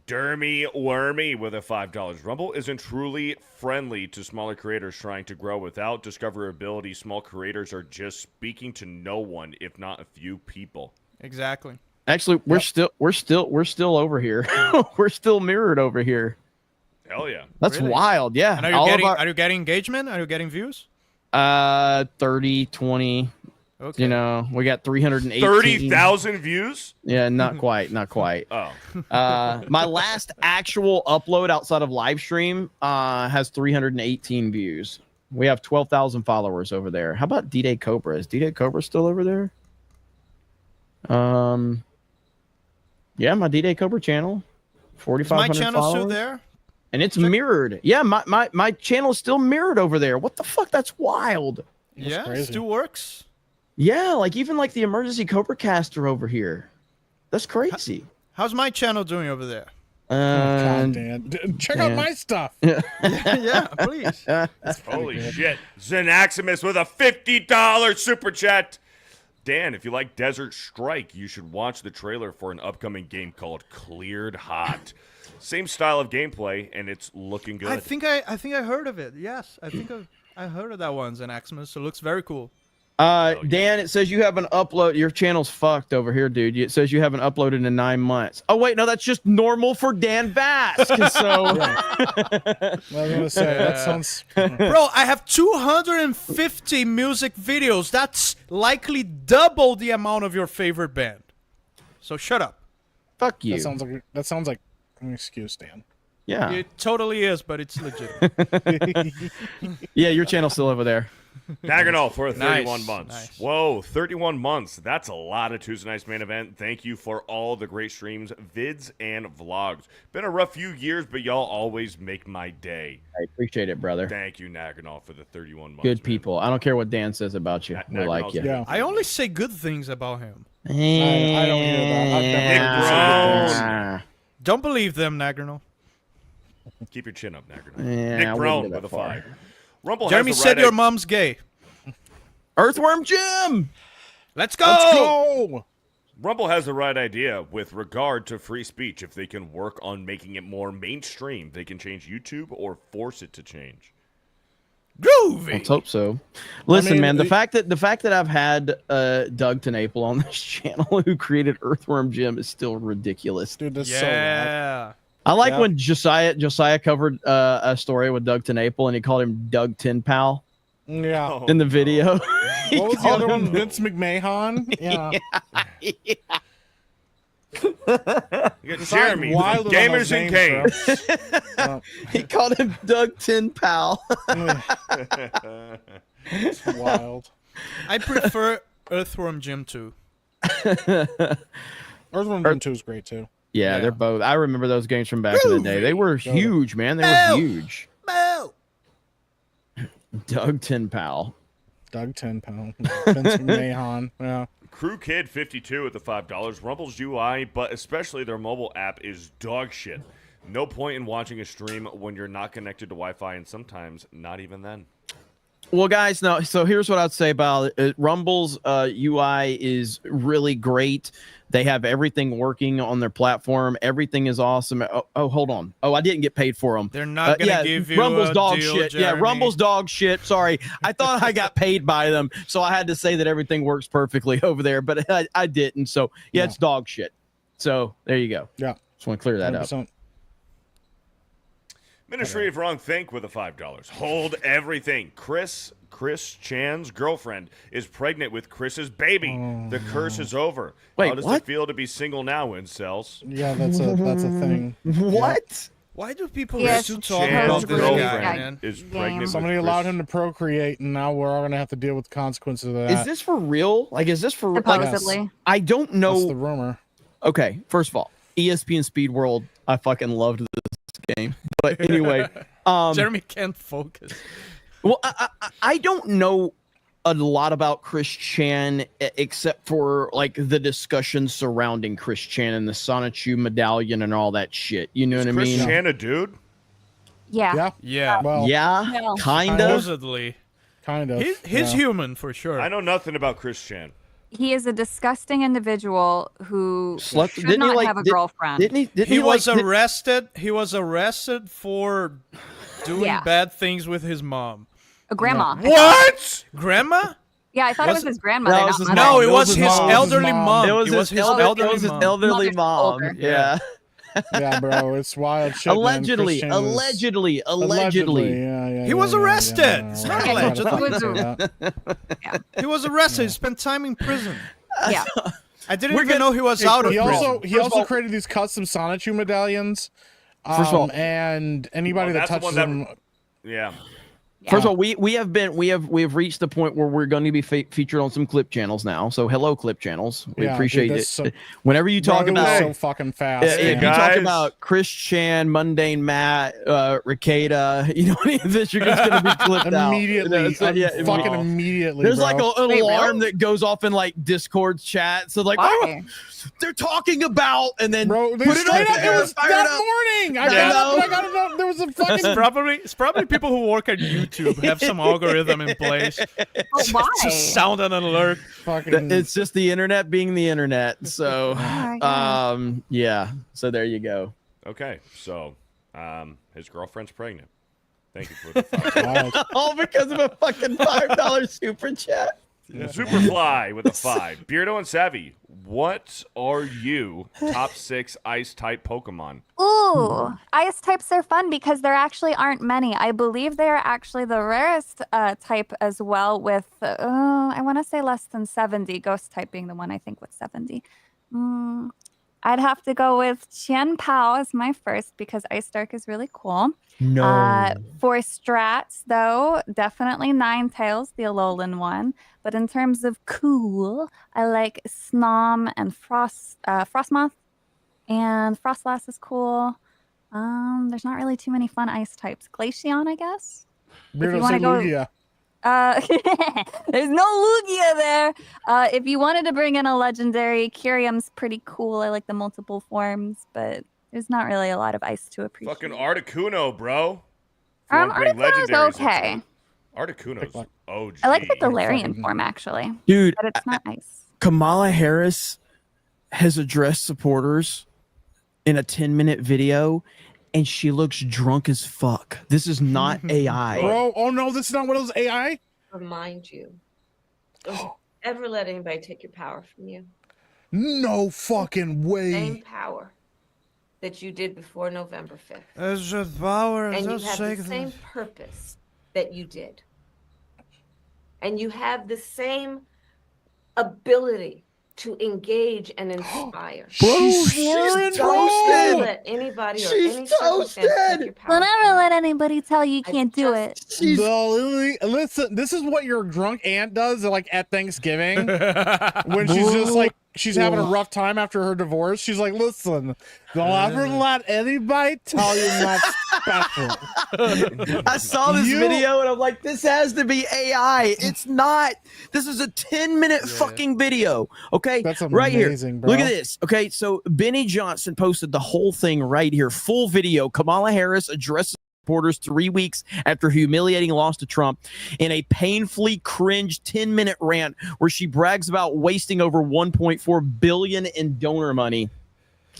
F: Dermy Wormy with a $5. Rumble isn't truly friendly to smaller creators trying to grow. Without discoverability, small creators are just speaking to no one, if not a few people.
D: Exactly.
A: Actually, we're still over here. We're still mirrored over here.
F: Hell yeah.
A: That's
D: Really?
A: wild. Yeah.
D: And
A: All of
D: are you getting engagement? Are you getting views?
A: 30, 20.
D: Okay.
A: You know, we got 318.
F: 30,000 views?
A: Yeah, not quite, not quite.
F: Oh.
A: My last actual upload outside of live stream has 318 views. We have 12,000 followers over there. How about D-Day Cobra? Is D-Day Cobra still over there? Yeah, my D-Day Cobra channel,
D: Is
A: 4,500
D: my channel
A: followers.
D: still there?
A: And it's mirrored. Yeah, my channel is still mirrored over there. What the fuck? That's wild.
D: Yeah, it
B: crazy.
D: still works.
A: Yeah, like even like the emergency Cobra caster over here. That's crazy.
D: How's my channel doing over there?
B: God, Dan. Check out
A: yeah.
B: my stuff.
D: Yeah, please.
F: Holy shit. Xanaximus with a $50 super chat. Dan, if you like Desert Strike, you should watch the trailer for an upcoming game called Cleared Hot. Same style of gameplay, and it's looking good.
D: I think I heard of it. Yes, I think I heard of that one, Xanaximus. It looks very cool.
A: Dan, it says you haven't uploaded. Your channel's fucked over here, dude. It says you haven't uploaded in 9 months. Oh wait, no, that's just normal for Dan Bask. So,
B: I was gonna say that sounds.
D: Bro, I have 250 music videos. That's likely double the amount of your favorite band. So shut up.
A: fuck you.
B: That sounds like an excuse, Dan.
A: Yeah,
D: It totally is, but it's legit.
A: yeah. Your channel's still over there.
F: Naganol for 31
D: Nice,
F: months.
D: nice.
F: Whoa, 31 months. That's a lot of Tuesday Night's Main Event. Thank you for all the great streams, vids, and vlogs. Been a rough few years, but y'all always make my day.
A: I appreciate it, brother.
F: Thank you, Naganol, for the 31 months.
A: Good
F: man.
A: people. I don't care what Dan says about you. We like you.
B: Yeah.
D: I only say good things about him.
B: I don't hear that. I've never
A: Yeah.
D: Don't believe them, Nagernal.
F: Keep your chin up, Naganol.
A: Yeah, I
F: Nick
A: wouldn't
F: Brown
A: go that
F: with a
A: far.
F: 5. Rumble
D: Jeremy
F: has the
D: said
F: right
D: your mom's gay.
A: Earthworm Jim.
D: Let's go!
B: Let's go!
F: Rumble has the right idea with regard to free speech. If they can work on making it more mainstream, they can change YouTube or force it to change.
D: Groovy!
A: Let's hope so. Listen,
B: mean,
A: man, the fact that I've had Doug TeNapel on this channel who created Earthworm Jim is still ridiculous.
B: Dude, this is so rad.
D: Yeah.
A: I like
B: Yeah.
A: when Josiah covered a story with Doug TeNapel and he called him Doug Tin Pal
B: Yeah.
F: Oh,
A: in the video. He
B: What was the
A: called
B: other
A: him-
B: one? Vince McMahon? Yeah.
F: You got Jeremy,
B: wild on
F: Gamers
B: those
F: and
B: names,
F: Games.
A: He called him Doug Tin Pal.
B: It's wild.
D: I prefer Earthworm Jim too.
B: Earthworm Jim 2 is great too.
A: Yeah,
D: Yeah.
A: they're both. I remember those games from back in the day. They were huge, man. They were huge.
D: Boo!
A: Doug Tin Pal.
B: Doug 10 pound. Vince McMahon. Yeah.
F: Crew Kid 52 at the $5. Rumble's UI, but especially their mobile app, is dog shit. No point in watching a stream when you're not connected to Wi-Fi, and sometimes not even then.
A: Well, guys, no. So here's what I'd say about it. Rumble's UI is really great. They have everything working on their platform. Everything is awesome. Oh, hold on. Oh, I didn't get paid for them.
D: They're not gonna give you
A: Rumble's
D: a
A: dog
D: deal,
A: shit.
D: Jeremy.
A: Yeah, Rumble's dog shit. Sorry, I thought I got paid by them, so I had to say that everything works perfectly over there, but I didn't. So yeah, it's dog shit. So there you go.
B: Yeah.
A: Just want to clear that up.
B: 100%.
F: Ministry of Wrong Think with a $5. Hold everything. Chris Chan's girlfriend is pregnant with Chris's baby. The curse is over.
A: Wait,
F: How does
A: what?
F: it feel to be single now, incels?
B: Yeah, that's a thing.
A: What?
D: Why do people
C: Yes,
D: still talk
F: Chan's
D: about this
F: girlfriend
D: guy, man?
F: is
C: Game.
F: pregnant with
B: Somebody
F: Chris.
B: allowed him to procreate, and now we're all gonna have to deal with the consequences of that.
A: Is this for real? Like, is this for like?
C: Supposedly.
A: I don't
B: That's
A: know.
B: the rumor.
A: Okay, first of all, ESPN Speed World, I fucking loved this game. But anyway,
D: Jeremy can't focus.
A: well, I don't know a lot about Chris Chan except for like the discussion surrounding Chris Chan and the Sonichu medallion and all that shit. You know what I
F: Chris
A: mean?
F: Chan a dude?
C: Yeah.
B: Yeah.
D: Yeah.
B: Well,
A: Yeah,
C: No.
A: kind of.
D: Supposedly.
B: kind of.
D: He's
B: yeah.
D: human for sure.
F: I know nothing about Chris Chan.
C: He is a disgusting individual who
A: Slept-
C: should
A: didn't he,
C: not
A: like,
C: have a
A: did-
C: girlfriend.
A: Didn't he? Didn't
D: He
A: like,
D: was arrested. He was arrested for doing
C: Yeah.
D: bad things with his mom.
C: A grandma.
F: What?
D: Grandma?
C: Yeah, I thought
D: Was
C: it was his grandmother.
A: No, it
C: not
A: was his
C: mother.
D: No, it
A: It
D: was
A: was
D: his
A: his mom.
D: elderly mom.
A: It was his,
D: elderly mom.
A: elderly
C: Mother's
A: mom.
C: older.
A: Yeah.
B: Yeah, bro, it's wild shit. man.
A: Allegedly,
B: Christian is-
A: allegedly.
B: Yeah.
D: He was arrested. It's not
C: allegedly.
B: He
C: Yeah.
D: He was arrested. He spent time in prison.
C: Yeah.
D: I didn't
A: We're
D: even
A: gonna-
D: know he was out of
B: He
D: prison.
B: also
A: First of all-
B: created these custom Sonichu medallions.
A: First of all-
B: and anybody
F: Oh,
B: that
F: that's the
B: touches
F: one that-
B: them,
F: Yeah.
A: First of all, we have reached the point where we're going to be featured on some clip channels now. So hello, clip channels. We
B: Yeah,
A: appreciate
B: dude,
A: it.
B: that's so-
A: Whenever you talk
B: bro, it was
A: about
B: so fucking fast.
A: if you
B: man.
A: talk
F: guys.
A: about Chris Chan, Mundane Matt, Ricada, you know any of this, you're just going to be clipped out.
B: immediately,
A: You know, so, yeah,
B: fucking
A: well,
B: immediately.
A: there's
B: bro.
A: like an
C: Wait,
A: alarm
C: really?
A: that goes off in like Discord chat. So like, oh,
C: Why?
A: they're talking about, and then
B: Bro, they
A: put it
B: straight
A: up
B: up,
A: there,
B: it was
A: fire
B: that
A: it up.
B: morning. I
A: Yeah,
B: got up and
A: I
B: I got it up. There was a fucking.
D: It's probably people who work at YouTube have some algorithm in place
C: But why?
D: to sound an alert.
B: fucking
A: It's just the internet being the internet. So,
C: my
A: yeah. So there you go.
F: Okay, so his girlfriend's pregnant. Thank you for the $5.
B: wild.
A: All because of a fucking $5 super chat.
F: Superfly with a 5. Beardo and Savvy, what are you top 6 ice type Pokemon?
C: Ooh, ice types are fun because there actually aren't many. I believe they are actually the rarest type as well, with I want to say less than 70. Ghost type being the one I think with 70. I'd have to go with Qian Pao as my first because Ice Dark is really cool.
A: No.
C: For strats, though, definitely Ninetales, the Alolan one. But in terms of cool, I like Snom and Frostmoth. And Frostlass is cool. There's not really too many fun ice types. Glaceon, I guess.
B: Beardo,
C: wanna
B: say
C: go-
B: Lugia.
C: There's no Lugia there. If you wanted to bring in a legendary, Kyrium's pretty cool. I like the multiple forms, but there's not really a lot of ice to appreciate.
F: Fucking Articuno, bro. If you wanna bring
C: Articuno's
F: legendaries
C: okay.
F: into it. Articuno's OG.
C: I like the Galarian form, actually.
A: Dude,
C: But it's not ice.
A: Kamala Harris has addressed supporters in a 10-minute video, and she looks drunk as fuck. This is not AI.
B: Bro, oh no, this is not one of those AI?
J: Remind you. Don't ever let anybody take your power from you.
B: No fucking way.
J: Same power that you did before November 5th.
D: As a power,
J: And you have the same purpose that you did. And you have the same ability to engage and inspire.
A: Bro,
B: She's
A: she's
B: swearing,
J: Don't
A: toasted.
J: let anybody or
A: She's
J: any circumstance take
A: toasted.
J: your power
C: Don't
J: from
C: ever
J: you.
C: let anybody tell you
J: I
C: can't do
J: just-
C: it.
A: She's
B: No, listen, this is what your drunk aunt does like at Thanksgiving when she's just like she's having a rough time after her divorce. She's like, listen, don't ever let anybody tell you not special.
A: I saw this video and I'm like, this has to be AI. It's not. This is a 10-minute fucking video. Okay.
B: That's
A: right here.
B: amazing, bro.
A: Look at this. Okay. So Benny Johnson posted the whole thing right here. Full video. Kamala Harris addresses supporters 3 weeks after humiliating loss to Trump in a painfully cringe 10-minute rant where she brags about wasting over 1.4 billion in donor money.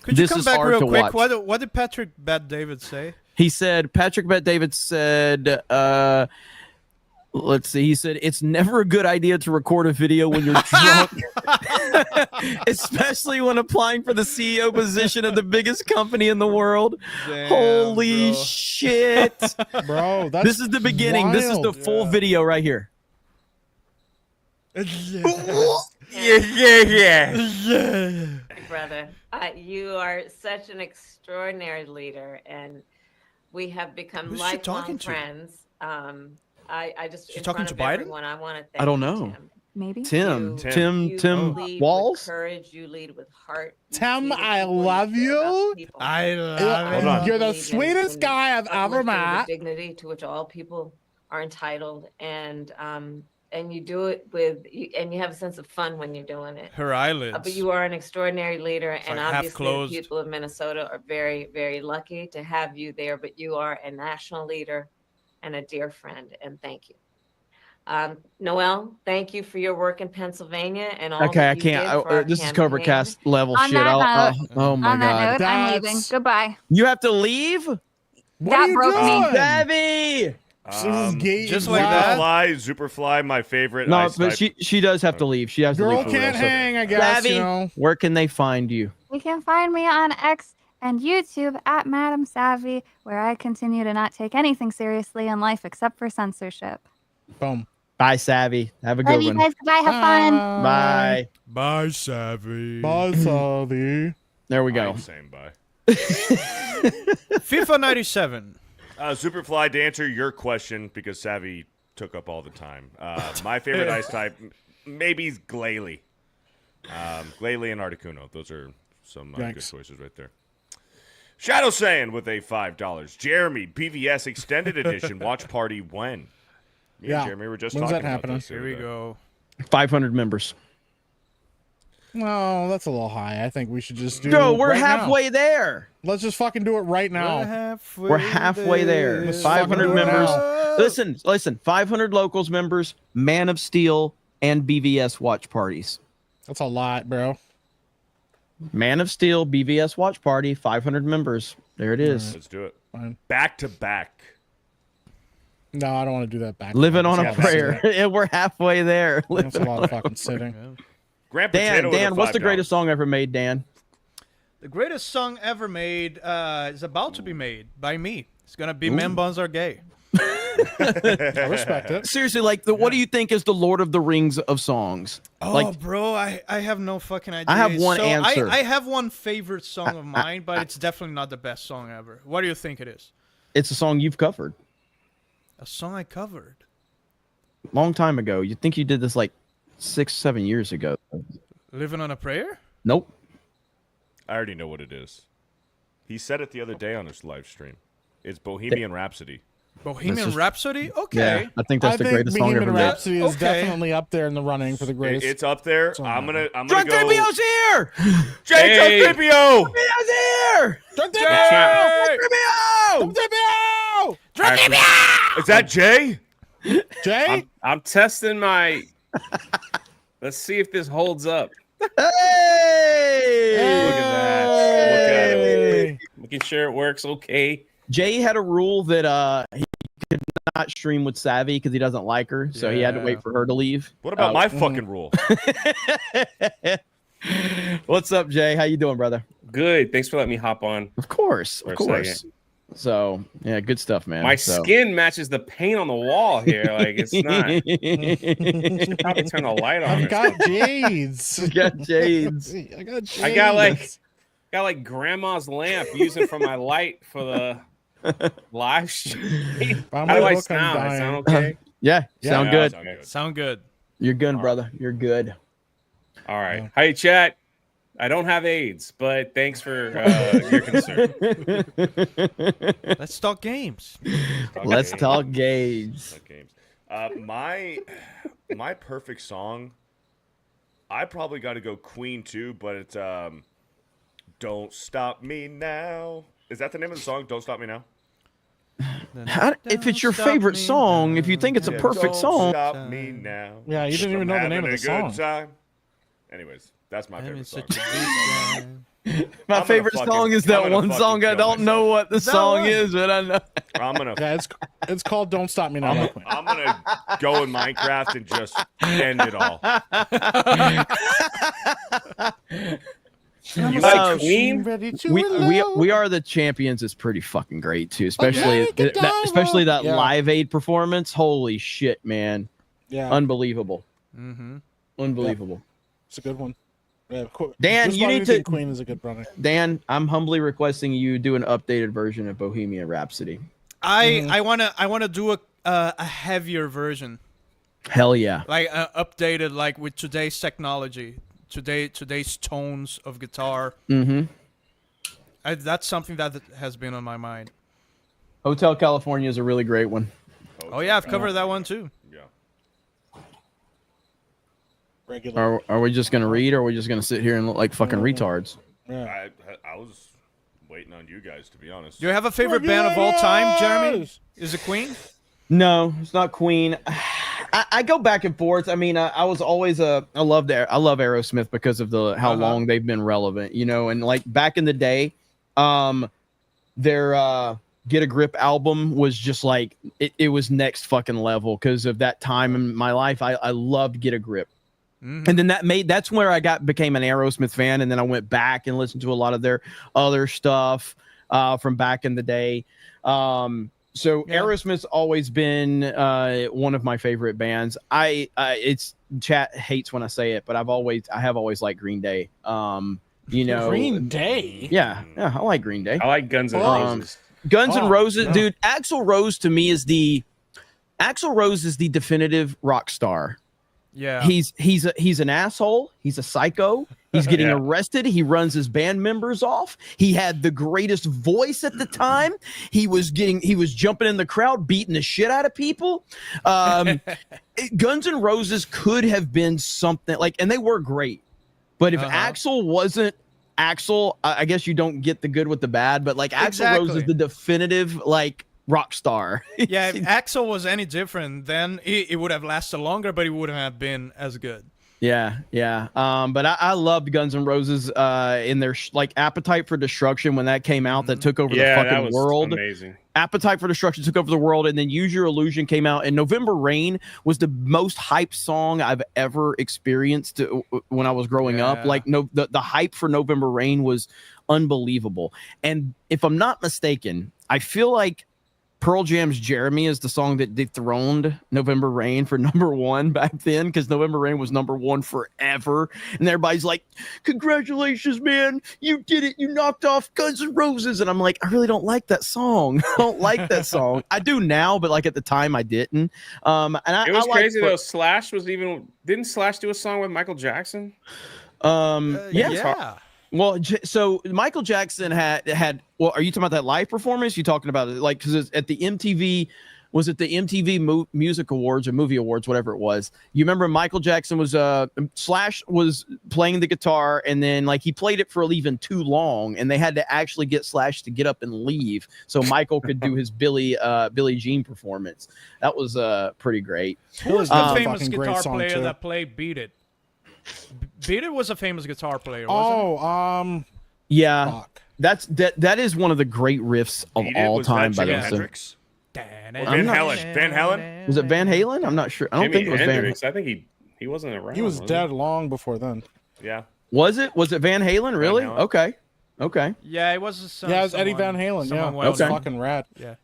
D: Could you
A: This
D: come
A: is
D: back
A: hard
D: real
A: to
D: quick?
A: watch.
D: What did Patrick Bat David say?
A: He said, Patrick Bet David said, let's see, he said, it's never a good idea to record a video when you're drunk, especially when applying for the CEO position of the biggest company in the world.
D: Damn,
A: Holy
D: bro.
A: shit.
B: Bro, that's
A: This is the beginning. This is the
B: wild.
A: full video right here.
J: Brother, you are such an extraordinary leader, and we have become
D: Who's she
J: lifelong
D: talking to?
J: friends. I just
D: She
J: in
D: talking
J: front
D: to
J: of
D: Biden?
J: everyone, I want to thank
A: I don't
J: you,
A: know.
J: Tim.
C: Maybe.
A: Tim.
J: You
A: Tim
J: lead
A: Walls?
J: with courage. You lead with heart. You
B: Tim,
J: see the
B: I
J: people,
B: love
J: care about
B: you.
J: the people.
D: I
B: Hold
D: love
F: on.
D: it.
B: You're the
J: Believe in-
B: sweetest
J: in
B: guy I've ever
J: uplifting the
B: met.
J: dignity to which all people are entitled, and you do it with, and you have a sense of fun when you're doing it.
D: Her eyelids.
J: But you are an extraordinary leader, and
D: like half
J: obviously the
D: closed.
J: people of Minnesota are very, very lucky to have you there. But you are a national leader and a dear friend, and thank you. Noel, thank you for your work in Pennsylvania and all
A: Okay,
J: that
A: I
J: you
A: can't.
J: did for our
A: This is
J: campaign.
A: Cobra Cast level
C: On
A: shit.
C: that note-
A: Oh my
C: On that
A: God.
C: note, I'm leaving.
B: That's-
C: Goodbye.
A: You have to leave?
B: What
C: That
B: are you
C: broke me.
B: doing?
A: Savvy!
B: This is gay.
D: just like that?
F: Superfly, my favorite.
A: No,
F: ice
A: but
F: type.
A: she does have to leave. She has to
B: Girl
A: leave for real,
B: can't
A: so-
B: hang, I guess,
A: Savvy,
B: you know.
A: where can they find you?
C: You can find me on X and YouTube at Madam Savvy, where I continue to not take anything seriously in life except for censorship.
B: Boom.
A: Bye, Savvy. Have a
C: Love
A: good
C: you
A: one.
C: guys. Goodbye. Have fun.
A: Bye.
D: Bye, Savvy.
B: Bye, Savvy.
A: There we
F: I
A: go.
F: ain't saying bye.
D: FIFA 97.
F: Superfly, to answer your question, because Savvy took up all the time. My favorite ice type, maybe Glalie. Glalie and Articuno. Those are some good choices right there. Shadow Saiyan with a $5. Jeremy, BVS Extended Edition. Watch party when? Me and Jeremy were just
B: When's
F: talking
B: that
F: about
B: happening?
F: this.
D: Here we go.
A: 500 members.
B: No, that's a little high. I think we should just do.
A: Bro, we're
B: right now.
A: halfway there.
B: Let's just fucking do it right now.
A: We're halfway there.
B: Let's
A: 500
B: fucking do it
A: members.
B: now.
A: Listen. 500 locals members, Man of Steel, and BVS watch parties.
B: That's a lot, bro.
A: Man of Steel, BVS watch party, 500 members. There it is.
F: Let's do it.
B: Fine.
F: Back to back.
B: No, I don't want to do that back.
A: Living on a
B: That's
A: prayer. Yeah, we're halfway there.
B: a
A: Living
B: lot
A: on
B: of fucking sitting.
F: Grand
A: Dan,
F: Potato with a
A: Dan, what's the
F: $5.
A: greatest song ever made, Dan?
D: The greatest song ever made is about to be made by me. It's gonna be Men Buns Are Gay.
B: I respect it.
A: Seriously, like, what do you think is the Lord of the Rings of songs?
D: Oh,
A: Like,
D: bro, I have no fucking idea.
A: I have one
D: So
A: answer.
D: I have one favorite song of mine, but it's definitely not the best song ever. What do you think it is?
A: it's a song you've covered
D: A song I covered.
A: long time ago. You think you did this like 6-7 years ago?
D: Living on a Prayer?
A: Nope.
F: I already know what it is. He said it the other day on his live stream. It's Bohemian Rhapsody.
D: Bohemian
A: just-
D: Rhapsody? Okay.
A: Yeah, I think that's the greatest song
B: Bohemian
A: ever made.
B: Rhapsody is
D: Okay.
B: definitely up there in the running for the greatest.
F: It's up there.
B: song
F: I'm
B: ever.
F: gonna
A: Drunk
F: go.
A: Trivio's here!
F: Jay
K: Hey.
F: Tripio!
A: Trivio's here!
B: Drunk
A: Trivio!
B: Trivio!
F: Is that Jay?
B: Jay?
K: I'm testing my. Let's see if this holds up.
A: Hey!
K: Look at that.
F: Look at him.
B: Hey.
K: Making sure it works okay.
A: Jay had a rule that he could not stream with Savvy because he doesn't like her, so he had to
D: Yeah.
A: wait for her to leave.
F: What about my fucking rule?
A: What's up, Jay? How you doing, brother?
K: Good. Thanks for letting me hop on.
A: Of course,
K: For
A: of
K: a
A: course.
K: second.
A: So yeah, good stuff, man.
K: My
A: So-
K: skin matches the paint on the wall here. Like it's not. Should probably turn the light on.
B: I've
K: or
B: got jades.
A: You got jades.
B: I got jades.
K: I got like grandma's lamp using for my light for the live stream.
B: By
K: How
B: my
K: do I
B: book, I'm
K: sound? I
B: dying.
K: sound okay?
A: Yeah, sound good.
F: Sound good.
D: Sound good.
A: You're good, brother. You're good.
K: All right.
B: Yeah.
K: Hi, chat. I don't have AIDS, but thanks for your concern.
D: Let's talk games.
A: Let's talk games.
F: Games. My perfect song. I probably got to go Queen too, but it's "Don't Stop Me Now." Is that the name of the song? "Don't Stop Me Now."
A: If it's your favorite song, if you think it's a
F: Yeah,
A: perfect
F: "Don't
A: song,
F: Stop me now.
B: Yeah, you didn't even know the name of the
F: Having a
B: song.
F: good time. Anyways, that's my favorite song.
A: my
F: gonna
A: favorite
F: fucking-
A: song is
F: I'm
A: that
F: gonna
A: one
F: fucking
A: song. I
F: kill
A: don't know what the
D: That
A: song
D: one.
A: is, but I know.
F: I'm gonna
B: Yeah, it's called "Don't Stop Me Now." by Queen.
F: I'm gonna go in Minecraft and just end it all.
K: You
A: Oh,
K: like Queen?
B: Ready to
A: We
B: reload.
A: are the champions is pretty fucking great too, especially
B: Okay, good
A: especially that
B: Yeah.
A: Live Aid performance. Holy shit, man!
B: Yeah,
A: Unbelievable,
D: Mm-hmm.
A: unbelievable.
B: it's a good one. Yeah,
A: Dan,
B: Just
A: you
B: about
A: need
B: anything
A: to-
B: Queen is a good brother.
A: Dan, I'm humbly requesting you do an updated version of Bohemian Rhapsody.
D: I wanna do a heavier version,
A: Hell yeah!
D: like updated, like with today's technology, today's tones of guitar.
A: Mm-hmm.
D: That's something that has been on my mind.
A: Hotel California is a really great one.
D: Oh yeah, I've covered that one too.
F: Yeah.
B: Regular.
A: Are we just gonna read, or are we just gonna sit here and look like fucking retards?
B: Yeah.
F: I was waiting on you guys, to be honest.
D: Do you have a favorite band of all time, Jeremy? Is it Queen?
A: No, it's not Queen. I go back and forth. I mean, I was always I love Aerosmith because of how long they've been relevant, you know. And like back in the day, their Get a Grip album was just like it was next fucking level because of that time in my life. I loved Get a Grip.
D: Mhm.
A: And then that's where I became an Aerosmith fan, and then I went back and listened to a lot of their other stuff from back in the day. So
D: Yeah.
A: Aerosmith's always been one of my favorite bands. It's chat hates when I say it, but I have always liked Green Day. You know,
B: Green Day.
A: yeah, I like Green Day.
K: I like Guns N'
A: Um,
K: Roses.
A: Guns N'
B: Oh,
A: Roses,
B: no.
A: dude. Axl Rose to me is the definitive rock star.
D: Yeah.
A: He's an asshole. He's a psycho. He's getting
K: Yeah.
A: arrested. He runs his band members off. He had the greatest voice at the time. He was jumping in the crowd, beating the shit out of people. Guns N' Roses could have been something like, and they were great. But if Axl wasn't Axl, I guess you don't get the good with the bad. But like Axl Rose is
D: Exactly.
A: the definitive like rock star.
D: Yeah, if Axel was any different, then it would have lasted longer, but it wouldn't have been as good.
A: Yeah, yeah. But I loved Guns N' Roses in their like Appetite for Destruction when that came out, that took over the
K: that
A: fucking
K: was
A: world.
K: amazing.
A: Appetite for Destruction took over the world, and then Use Your Illusion came out, and November Rain was the most hyped song I've ever experienced when I was growing up. Like the hype for November Rain was unbelievable. And if I'm not mistaken, I feel like Pearl Jam's Jeremy is the song that dethroned November Rain for #1 back then, because November Rain was #1 forever. And everybody's like, congratulations, man. You did it. You knocked off Guns N' Roses. And I'm like, I really don't like that song. I don't like that song. I do now, but like at the time I didn't. And
K: it was crazy though. Slash was didn't Slash do a song with Michael Jackson?
A: Yeah. Well, so Michael Jackson had. Well, are you talking about that live performance? You talking about it like because at the MTV, was it the MTV Music Awards or Movie Awards, whatever it was? You remember Michael Jackson was Slash was playing the guitar, and then like he played it for even too long, and they had to actually get Slash to get up and leave so Michael could do his Billie Jean performance. That was pretty great.
D: Who was the famous guitar player that played Beat It? Beat It was a famous guitar player, wasn't it?
A: Yeah.
B: Fuck.
A: That is one of the great riffs of all time by
F: Jimi
A: the
F: Hendrix? Van Halen?
A: Was it Van Halen? I'm not sure. I don't think it was
K: Hendrix. I think he wasn't around.
B: He was dead long before then.
F: Yeah.
A: Was it Van Halen? Really?
F: Van Halen.
A: Okay.
D: Yeah, it was.
B: It was Eddie Van Halen. Yeah, that was fucking rad.
D: Yeah.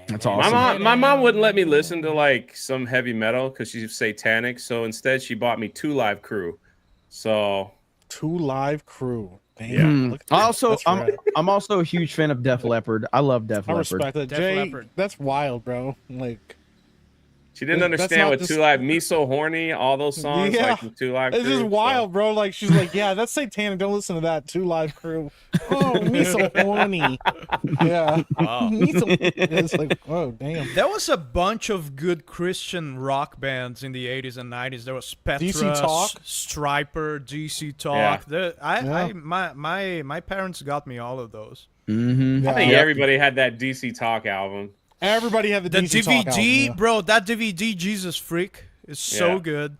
A: That's awesome.
K: My mom wouldn't let me listen to like some heavy metal because she's satanic. So instead, she bought me 2 Live Crew. So
B: 2 Live Crew. Damn.
A: Yeah. I'm also a huge fan of Def Leppard. I love Def Leppard.
B: I respect that. Jay, that's wild, bro. Like,
K: she didn't understand what 2 Live, Me So Horny, all those songs like 2 Live Crew.
B: It's just wild, bro. Like, she's like, yeah, that's satanic. Don't listen to that. 2 Live Crew. Oh, Me So Horny. Yeah.
D: Wow.
B: Me So. It's like, oh, damn.
D: There was a bunch of good Christian rock bands in the 80s and 90s. There was Petra,
B: DC Talk,
D: Striper, DC Talk. My parents got me all of those.
A: Mm-hmm.
K: I think everybody had that DC Talk album.
B: Everybody had the DC
D: DVD,
B: Talk album,
D: bro. That DVD, Jesus Freak, is so good.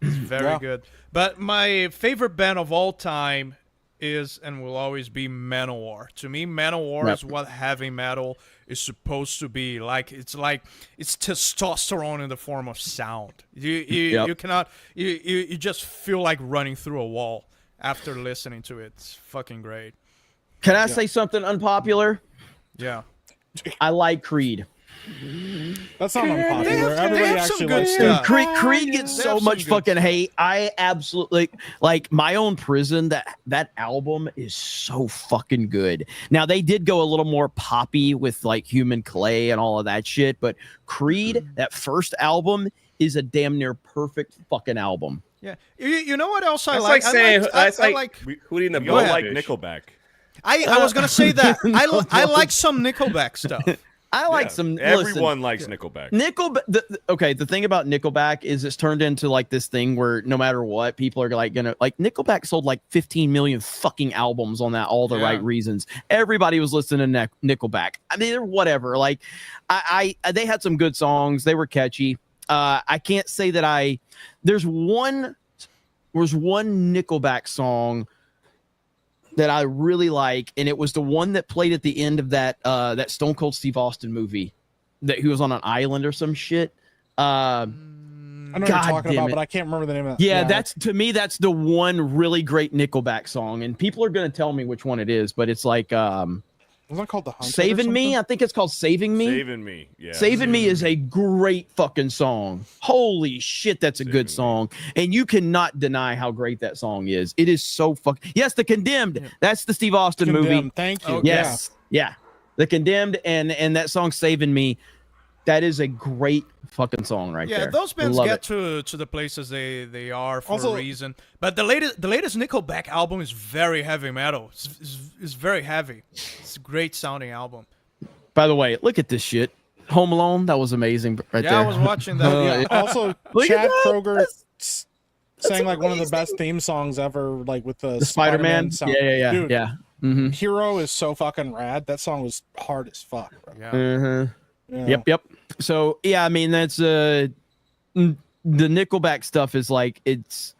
D: It's very good. But my favorite band of all time is and will always be Manowar. To me, Manowar is what heavy metal is supposed to be. Like it's testosterone in the form of sound. You cannot you just feel like running through a wall after listening to it. It's fucking great.
A: Can I say something unpopular?
D: Yeah.
A: I like Creed.
B: That's not unpopular. Everybody actually likes
A: it. Creed gets so much fucking hate. I absolutely like My Own Prison. That album is so fucking good. Now they did go a little more poppy with like Human Clay and all of that shit, but Creed, that first album, is a damn near perfect fucking album.
D: Yeah. You know what else I
K: That's
D: like?
K: Like saying,
D: I like
K: Hootie and the
F: Blowfish. Like
K: Blowfish.
F: Nickelback.
D: I was gonna say that. I like some Nickelback stuff.
A: I like some.
F: Everyone likes Nickelback.
A: Nickelback. The thing about Nickelback is it's turned into like this thing where no matter what, people are like gonna like Nickelback sold like 15 million fucking albums on that, all the right reasons. Everybody was listening to Nickelback. I mean, they're whatever. Like, they had some good songs. They were catchy. I can't say that there's one Nickelback song that I really like, and it was the one that played at the end of that Stone Cold Steve Austin movie that he was on an island or some shit.
B: I know what you're talking about, but I can't remember the name of that.
A: Yeah, that's to me, that's the one really great Nickelback song, and people are gonna tell me which one it is, but it's like
B: was that called The Hunted
A: Saving Me? I think it's called Saving Me.
F: Saving Me, yeah.
A: Saving Me is a great fucking song. Holy shit, that's a good song. And you cannot deny how great that song is. It is so fucking... Yes, The Condemned. That's the Steve Austin movie.
B: Thank you.
A: Yes. Yeah. The Condemned and that song Saving Me. That is a great fucking song right there.
D: Yeah, those bands get to the places they are for a reason. But the latest Nickelback album is very heavy metal. It's very heavy. It's a great sounding album.
A: By the way, look at this shit. Home Alone, that was amazing right there.
D: Yeah, I was watching that.
B: Also, Chad Kroger sang like one of the best theme songs ever, like with the
A: Spider-Man
B: sound.
A: Yeah.
B: Dude,
A: yeah. Mm-hmm.
B: Hero is so fucking rad. That song was hard as fuck, bro.
D: Yeah.
A: Mm-hmm. Yeah. Yep. So yeah, I mean that's the Nickelback stuff is like it's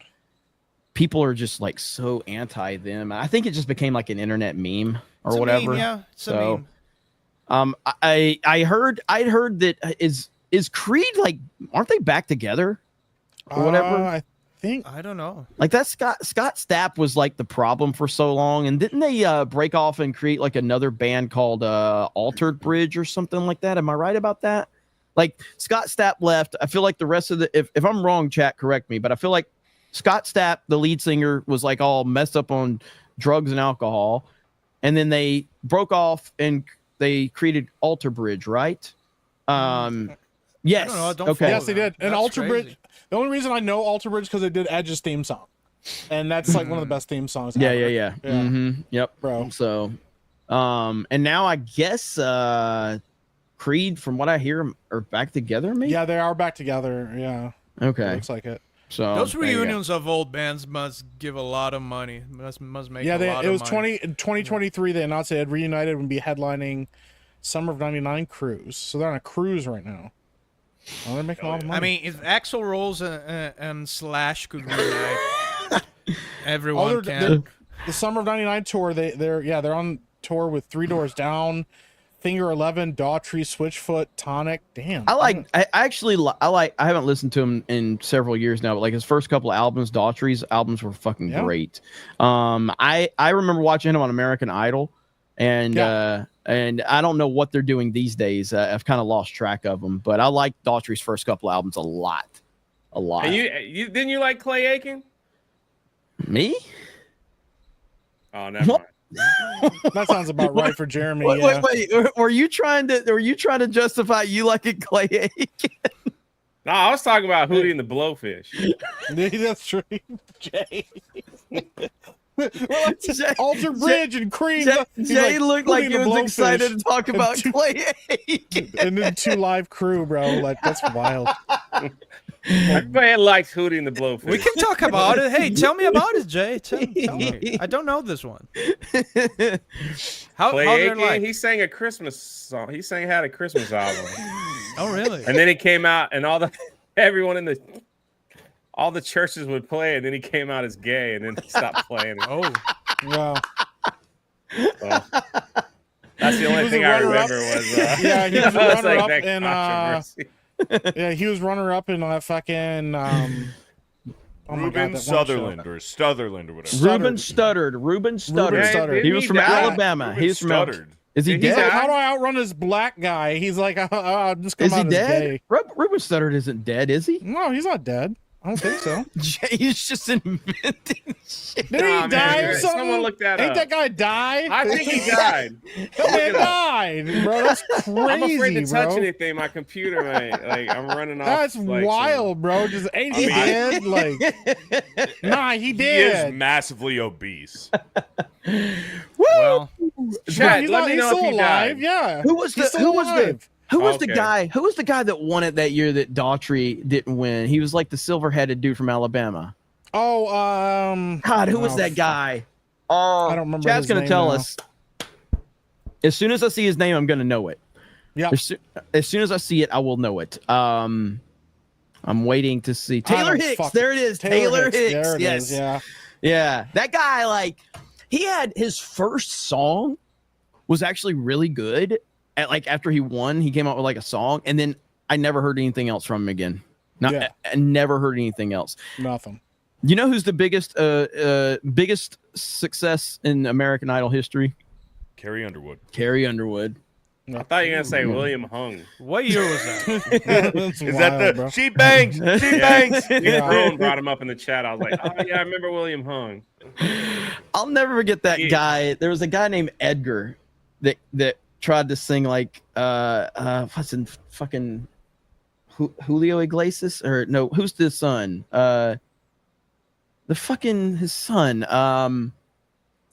A: people are just like so anti them. I think it just became like an internet meme or
D: It's a
A: whatever.
D: meme, yeah, it's a
A: So,
D: meme.
A: I heard that is Creed like, aren't they back together or whatever?
B: I think
D: I don't know.
A: Like that Scott Stapp was like the problem for so long, and didn't they break off and create like another band called Altered Bridge or something like that? Am I right about that? Like Scott Stapp left. I feel like the rest of the if I'm wrong, chat, correct me, but I feel like Scott Stapp, the lead singer, was like all messed up on drugs and alcohol, and then they broke off and they created Alter Bridge, right? Yes.
D: I don't know, I don't
A: Okay.
D: follow
B: yes, they did. And
D: That's
B: Alter
D: crazy.
B: Bridge. The only reason I know Alter Bridge because they did Edge's theme song, and that's like one of the best theme songs.
A: Yeah,
B: ever.
A: yeah.
B: Yeah.
A: Mm-hmm. Yep,
B: Bro.
A: So, and now I guess Creed, from what I hear, are back together. Maybe.
B: Yeah, they are back together. Yeah.
A: Okay.
B: Looks like it.
A: So
D: Those
A: there you go.
D: reunions of old bands must give a lot of money. Must make
B: Yeah,
D: a lot
B: it
D: of
B: was
D: money.
B: 2023. They announced they had reunited and be headlining Summer of ·99 cruise. So they're on a cruise right now. Oh, they're making a lot of money.
D: I mean, if Axl Rose and Slash could reunite, everyone can.
B: The Summer of '99 tour. They're on tour with Three Doors Down, Finger 11, Daughtry, Switchfoot, Tonic. Damn.
A: I haven't listened to him in several years now, but like his first couple of albums, Daughtry's albums were fucking great. I remember watching him on American Idol, and I don't know what they're doing these days. I've kind of lost track of them, but I like Daughtry's first couple of albums a lot.
K: And you didn't you like Clay Aiken?
A: Me?
K: Oh, never mind.
B: That sounds about right for Jeremy.
A: Wait. Were you trying to justify you liking Clay Aiken?
K: No, I was talking about Hootie and the Blowfish.
B: That's true, Jay. Alter Bridge and Cream.
A: Jay looked like he was excited to talk about Clay Aiken.
B: And then 2 Live Crew, bro. Like, that's wild.
K: My man likes Hootie and the Blowfish.
D: We can talk about it. Hey, tell me about it, Jay. Tell me. I don't know this one. How
K: Clay
D: they're
K: Aiken,
D: like?
K: he sang a Christmas song. He had a Christmas album.
D: Oh, really?
K: And then he came out, and everyone in all the churches would play, and then he came out as gay, and then he stopped playing.
D: Oh,
B: wow.
K: So, that's the only thing I remember was
B: he was
K: was
B: runner
K: like
B: up
K: that
B: in
K: controversy.
B: yeah, he was runner up in fucking
F: Ruben Sutherland or Stutherland or whatever.
A: Ruben Stuttered. He was from Alabama. He was from
F: Stuttered.
A: Is he
B: He's
A: dead?
B: like, how do I outrun this black guy? He's like, I'm just
A: Is
B: coming
A: he
B: out as
A: dead?
B: gay.
A: Ruben Stuttered isn't dead, is he?
B: No, he's not dead. I don't think so.
A: Jay's just inventing shit.
B: Did he die or something?
K: Someone look that
B: Ain't
K: up.
B: that guy die?
K: I think he died.
B: That man died, bro. That's crazy,
K: I'm afraid to touch
B: bro.
K: anything. My computer, like I'm running off.
B: That's
K: like,
B: wild, bro. Just ain't he dead? Like, nah, he
F: He
B: did.
F: is massively obese.
D: well,
K: Chad,
B: He's
K: let
B: not-
K: me
B: he's
K: know if
B: still
K: he
B: alive.
K: died.
B: Yeah.
A: Who was
B: He's
A: the
B: still
A: who was the
B: alive.
A: who was the
K: Okay.
A: guy? Who was the guy that won it that year that Daughtry didn't win? He was like the silver-headed dude from Alabama.
B: Oh,
A: God, who was
B: oh,
A: that guy?
B: I don't remember
A: Chad's
B: his
A: gonna
B: name
A: tell
B: now.
A: us. As soon as I see his name, I'm gonna know it.
B: Yeah.
A: As soon as I see it, I will know it. I'm waiting to see Taylor Hicks. There it is. Taylor Hicks.
B: There it
A: Yes.
B: is, yeah.
A: Yeah. That guy, like, he had his first song was actually really good. After he won, he came out with like a song, and then I never heard anything else from him again. I never heard anything else.
B: Nothing.
A: You know who's the biggest success in American Idol history?
F: Carrie Underwood.
A: Carrie Underwood.
K: I thought you were gonna say William Hung.
D: what year was that?
F: Is that the she bangs? She bangs.
K: Ron brought him up in the chat. I was like, oh yeah, I remember William Hung.
A: I'll never forget that guy. There was a guy named Edgar that tried to sing like what's in fucking Julio Iglesias, or no, who's the son? His son.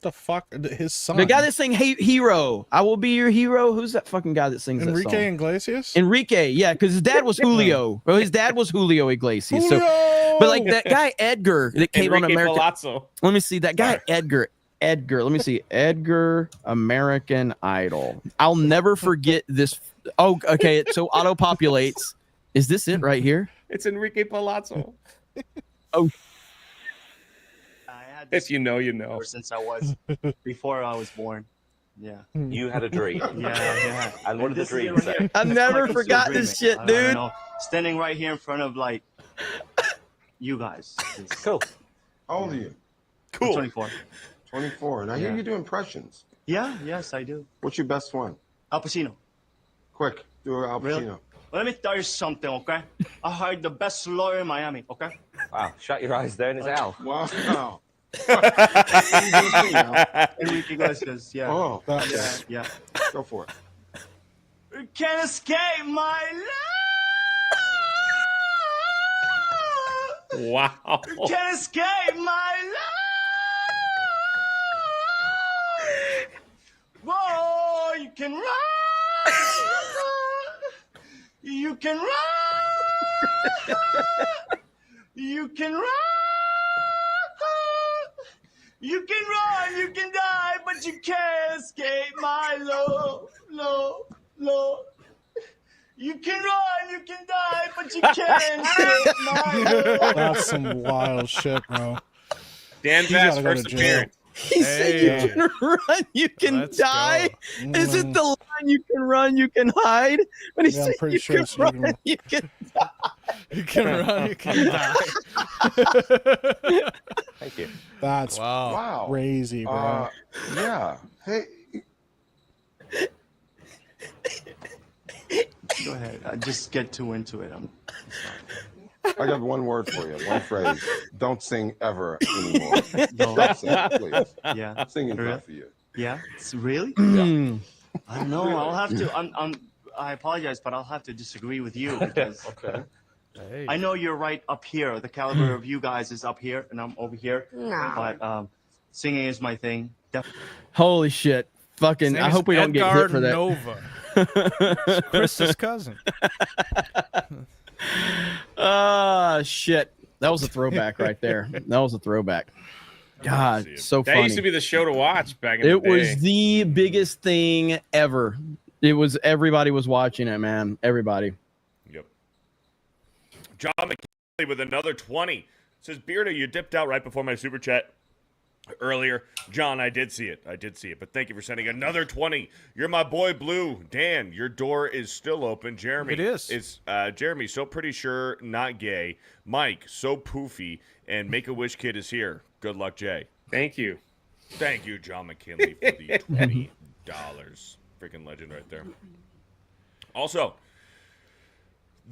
B: The fuck, his son.
A: The guy that sang Hero. I will be your hero. Who's that fucking guy that sings that
B: Enrique
A: song?
B: Iglesias.
A: Enrique, yeah, because his dad was Julio. Well, his dad was Julio Iglesias. So, but like that guy Edgar that came on
K: Enrique
A: American.
K: Palazzo.
A: Let me see that guy Edgar. Let me see Edgar American Idol. I'll never forget this. Oh, okay. So auto populates. Is this it right here?
K: It's Enrique Palazzo.
A: Oh.
L: had
K: If you know, you know.
L: ever since I was before I was born. Yeah.
M: You had a dream.
L: Yeah.
M: And what did the
L: This is it
M: dream
L: right
M: say?
L: here.
A: I
L: It's
A: never
L: like I'm
A: forgot
L: still
A: this
L: dreaming.
A: shit,
L: I don't
A: dude.
L: know. Standing right here in front of like you guys.
M: Cool.
N: How old are you?
L: I'm 24.
N: 24. Now, I hear you do impressions.
L: Yeah, yes, I do.
N: What's your best one?
L: Al Pacino.
N: Quick, do Al Pacino.
L: Really? Well, let me tell you something, okay? I hired the best lawyer in Miami, okay?
M: Wow, shut your eyes down, it's Al.
N: Wow.
L: Enrique Iglesias, yeah.
N: Oh,
L: Yeah.
N: go for it.
L: You can't escape my love.
K: Wow.
L: You can't escape my love. Whoa, you can run. You can run. You can run. You can run, you can die, but you can't escape my love, love, love. You can run, you can die, but you can't escape my love.
B: That's some wild shit, bro.
K: Dan
B: He's
K: Bass
B: gotta go to
K: first
B: jail.
K: appearance.
A: He said you can run, you can die. Is it the line you can run, you can hide? When he
B: Yeah, I'm
A: said
B: pretty
A: you
B: sure
A: can
B: it's you can
A: run,
B: run.
A: you can die.
D: You can run, you can die.
M: Thank you.
B: That's
N: Wow.
B: crazy, bro.
N: Yeah. Hey,
L: Go ahead, just get too into it.
N: I got one word for you, one phrase. Don't sing ever anymore.
L: No.
N: Stop singing, please.
L: Yeah.
N: Singing's
L: Really?
N: not for you.
L: Yeah, it's really?
N: Yeah.
L: I don't know, I'll have to, I apologize, but I'll have to disagree with you because
N: Okay.
L: I know you're right up here. The caliber of you guys is up here, and I'm over here.
G: Nah.
L: But singing is my thing.
A: Holy shit. Fucking, I hope we don't get hit for that.
D: Nova. It's Chris's cousin.
A: Shit. That was a throwback right there. That was a throwback. God, so
K: That
A: funny.
K: used to be the show to watch back in the
A: It
K: day.
A: was the biggest thing ever. It was, everybody was watching it, man. Everybody.
F: Yep. John McKinley with another 20. Says, Beardo, you dipped out right before my super chat earlier. John, I did see it. But thank you for sending another 20. You're my boy, Blue. Dan, your door is still open. Jeremy.
D: It is.
F: It's Jeremy, so pretty sure not gay. Mike, so poofy. And Make-A-Wish Kid is here. Good luck, Jay.
K: Thank you.
F: Thank you, John McKinley, for the $20. Freaking legend right there. Also,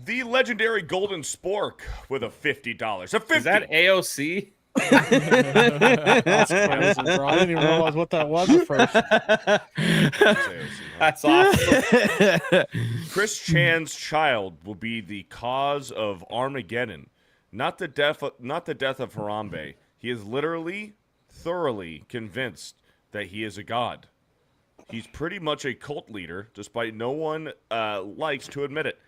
F: the legendary Golden Spork with a $50. A 50.
K: Is that AOC?
B: That's crazy, bro. I didn't even realize what that was at first.
K: That's awesome.
F: Chris Chan's child will be the cause of Armageddon, not the death of Harambe. He is literally, thoroughly convinced that he is a god. He's pretty much a cult leader, despite no one likes to admit it.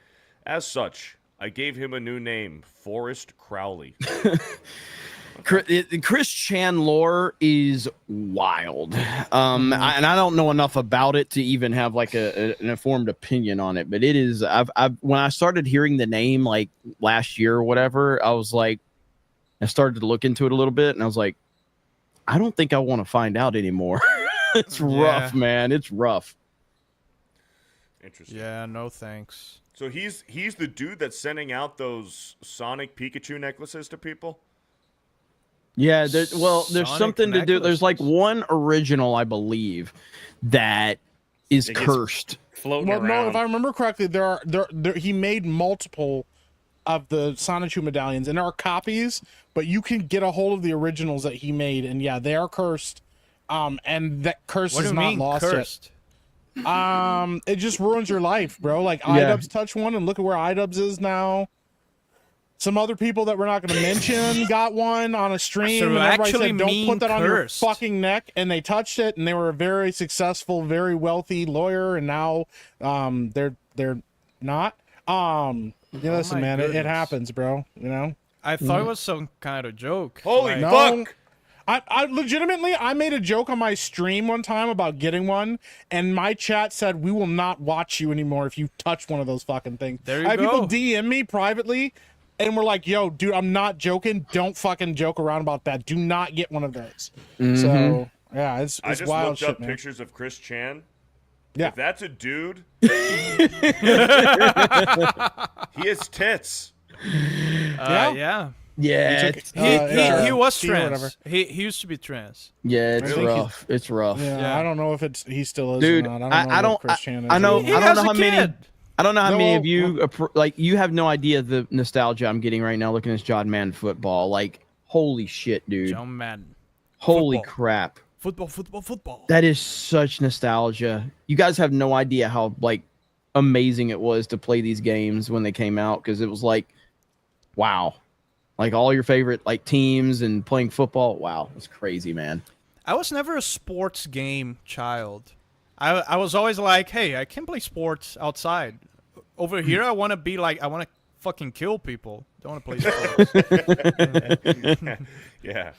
F: As such, I gave him a new name, Forrest Crowley.
A: Chris Chan lore is wild. And I don't know enough about it to even have like an informed opinion on it, but it is, when I started hearing the name like last year or whatever, I was like, I started to look into it a little bit and I was like, I don't think I want to find out anymore. It's rough, man. It's rough.
F: Interesting.
D: Yeah, no thanks.
F: So he's the dude that's sending out those Sonic Pikachu necklaces to people?
A: Yeah, there's
D: Sonic
A: something to do. There's like one original, I believe, that is
K: It gets
A: cursed.
K: Floating
B: Well, no,
K: around.
B: if I remember correctly, there he made multiple of the Sonichu medallions, and there are copies, but you can get a hold of the originals that he made, and yeah, they are cursed. And that curse
D: What do
B: is
D: you
B: not
D: mean
B: lost
D: cursed?
B: yet. It just ruins your life, bro. Like
A: Yeah.
B: iDubbbz touched one, and look at where iDubbbz is now. Some other people that we're not going to mention got one on a stream,
D: So
B: and everybody
D: actually
B: said, "Don't
D: mean
B: put that on your
D: cursed.
B: fucking neck." And they touched it, and they were a very successful, very wealthy lawyer, and now they're not. Listen,
D: my
B: man, it
D: goodness.
B: happens, bro. You know.
D: I thought it was some kind of joke.
F: Holy
D: Like,
B: No.
F: fuck!
B: I legitimately, I made a joke on my stream one time about getting one, and my chat said, "We will not watch you anymore if you touch one of those fucking things."
D: There you
B: I had people
D: go.
B: DM me privately and we're like, yo, dude, I'm not joking. Don't fucking joke around about that. Do not get one of those. So yeah, it's
F: I just
B: wild
F: looked
B: shit,
F: up
B: man.
F: pictures of Chris Chan.
B: Yeah.
F: If that's a dude, he has tits.
D: Yeah.
A: Yeah,
D: He was
B: T or whatever.
D: trans. He used to be trans.
A: yeah, it's
B: Really?
A: rough. It's rough.
B: Yeah, I don't know if he still is
A: Dude,
B: or not. I don't know. What Chris Chan is
A: I know.
B: anymore.
A: I don't know how
D: a
A: many.
D: kid.
A: I don't know how many
B: No,
A: of you like. You have no idea the nostalgia I'm getting right now looking at this John Madden football. Like, holy shit, dude!
D: John Madden.
A: Holy
D: Football.
A: crap!
D: Football.
A: That is such nostalgia. You guys have no idea how like amazing it was to play these games when they came out because it was like, wow, like all your favorite like teams and playing football. Wow, it's crazy, man.
D: I was never a sports game child. I was always like, hey, I can play sports outside. Over here, I want to be like, I want to fucking kill people. Don't want to play sports.
F: Yeah.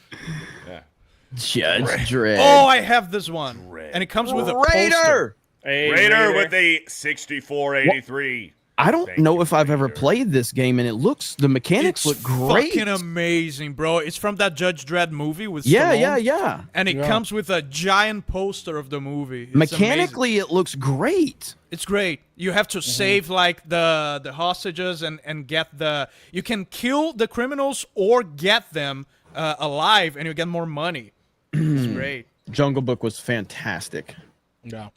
A: Judge Dredd.
D: Oh, I have this one, and it comes with a poster.
F: Raider with a 6483.
A: I don't know if I've ever played this game, and the mechanics look great.
D: Fucking amazing, bro. It's from that Judge Dredd movie with
A: Yeah,
D: Stallone,
A: yeah.
D: And it comes with a giant poster of the movie. It's
A: Mechanically, it looks great.
D: It's great. You have to save like the hostages and get you can kill the criminals or get them alive, and you get more money. It's great.
A: Jungle Book was fantastic.
B: Yeah,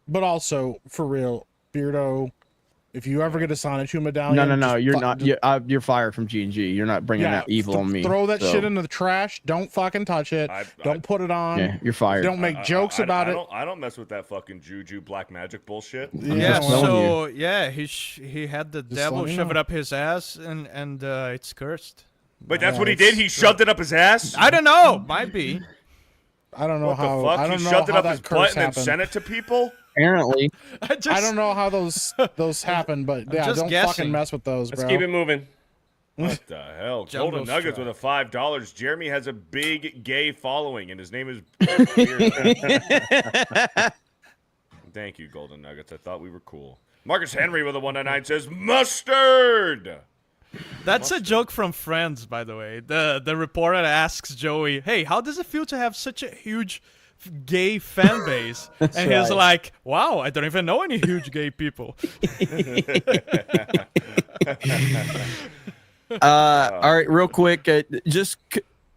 B: but also for real, Beardo. If you ever get a Sonic 2 medallion,
A: No, you're not. You're fired from G&G. You're not bringing that evil on me.
B: Throw that shit into the trash. Don't fucking touch it. Don't put it on.
A: Yeah, you're fired.
B: Don't make jokes about it.
F: I don't mess with that fucking juju black magic bullshit.
D: Yeah, so he had the devil
B: let me
D: shove
B: know.
D: it up his ass, and it's cursed.
F: But that's what he did. He shoved it up his ass.
D: I don't know. Might be.
B: I don't know
F: What
B: how.
F: the fuck?
B: I don't
F: He
B: know
F: shoved it
B: how
F: up his
B: that
F: butt
B: curse
F: and then
B: happened.
F: sent it to people.
A: Apparently,
B: I don't know how those happen, but yeah,
D: just
B: don't
D: guessing.
B: fucking mess with those, bro.
K: Let's keep it moving.
F: What the hell?
D: Jungle
F: Golden Nuggets
D: Strike.
F: with a $5. Jeremy has a big gay following, and his name is. Thank you, Golden Nuggets. I thought we were cool. Marcus Henry with a 199 says mustard.
D: That's a joke from Friends, by the way. The reporter asks Joey, "Hey, how does it feel to have such a huge gay fan base?" And he's like, "Wow, I don't even know any huge gay people."
A: all right, real quick,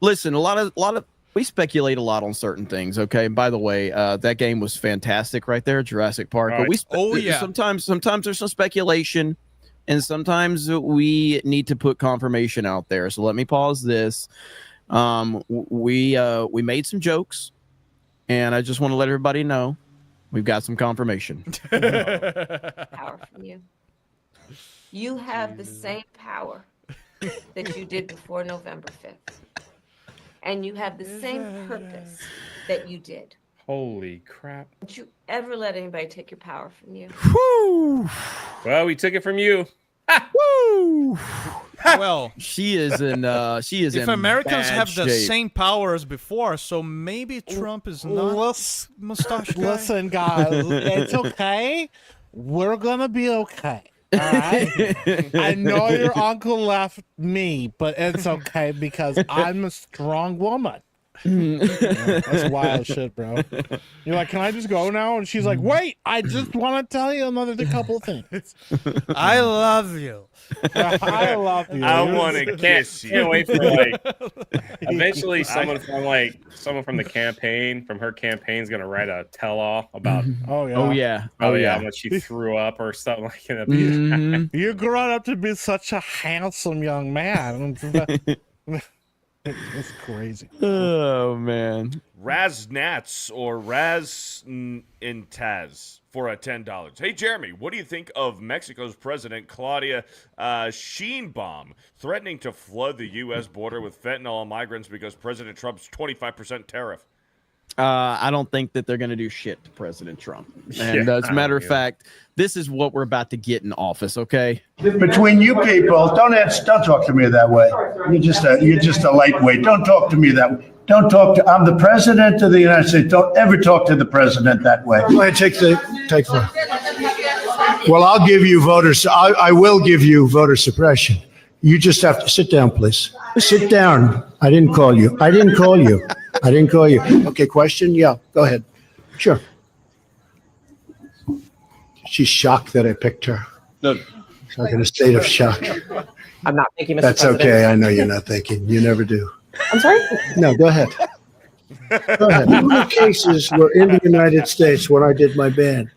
A: listen. A lot of we speculate a lot on certain things. Okay, by the way, that game was fantastic right there, Jurassic Park.
K: All
A: But
D: right.
A: sometimes there's some speculation, and sometimes we need to put confirmation out there. So let me pause this. We made some jokes, and I just want to let everybody know we've got some confirmation.
J: Power from you. You have the same power that you did before November 5th. And you have the same purpose that you did.
K: Holy crap.
J: Don't you ever let anybody take your power from you.
A: Woo!
K: Well, we took it from you.
A: Woo!
D: Well,
A: She is
D: if
A: in
D: Americans
A: bad
D: have the
A: shape.
D: same power as before, so maybe Trump is not mustache guy.
B: Listen, guys, it's okay. We're gonna be okay. All right. I know your uncle left me, but it's okay because I'm a strong woman. That's wild shit, bro. You're like, can I just go now? And she's like, wait, I just want to tell you another couple things.
D: I love you.
B: I love you.
F: I want to kiss
K: Can't
F: you.
K: wait for like eventually someone from the campaign, from her campaign, is gonna write a tell-all about
B: Oh yeah.
A: Oh yeah.
K: how much she threw up or something like that.
A: Mhm.
B: You're grown up to be such a handsome young man. It's crazy.
A: Oh man.
F: Raznats or Razintaz for a $10. Hey, Jeremy, what do you think of Mexico's President Claudia Sheinbaum threatening to flood the U.S. border with fentanyl and migrants because President Trump's 25% tariff?
A: I don't think that they're going to do shit to President Trump. And as a matter of fact, this is what we're about to get in office. Okay.
E: Between you people, don't talk to me that way. You're just a lightweight. Don't talk to me that way. Don't talk to. I'm the president of the United States. Don't ever talk to the president that way. Go ahead, take one. Well, I'll give you voters. I will give you voter suppression You just have to sit down, please. Sit down. I didn't call you. I didn't call you. I didn't call you. Okay, question? Yeah, go ahead. Sure. She's shocked that I picked her.
O: No.
E: She's like in a state of shock.
O: I'm not thinking, Mr.
E: That's
O: President.
E: okay. I know you're not thinking. You never do.
O: I'm sorry?
E: No, go ahead. Go ahead. How many cases were in the United States when I did my band?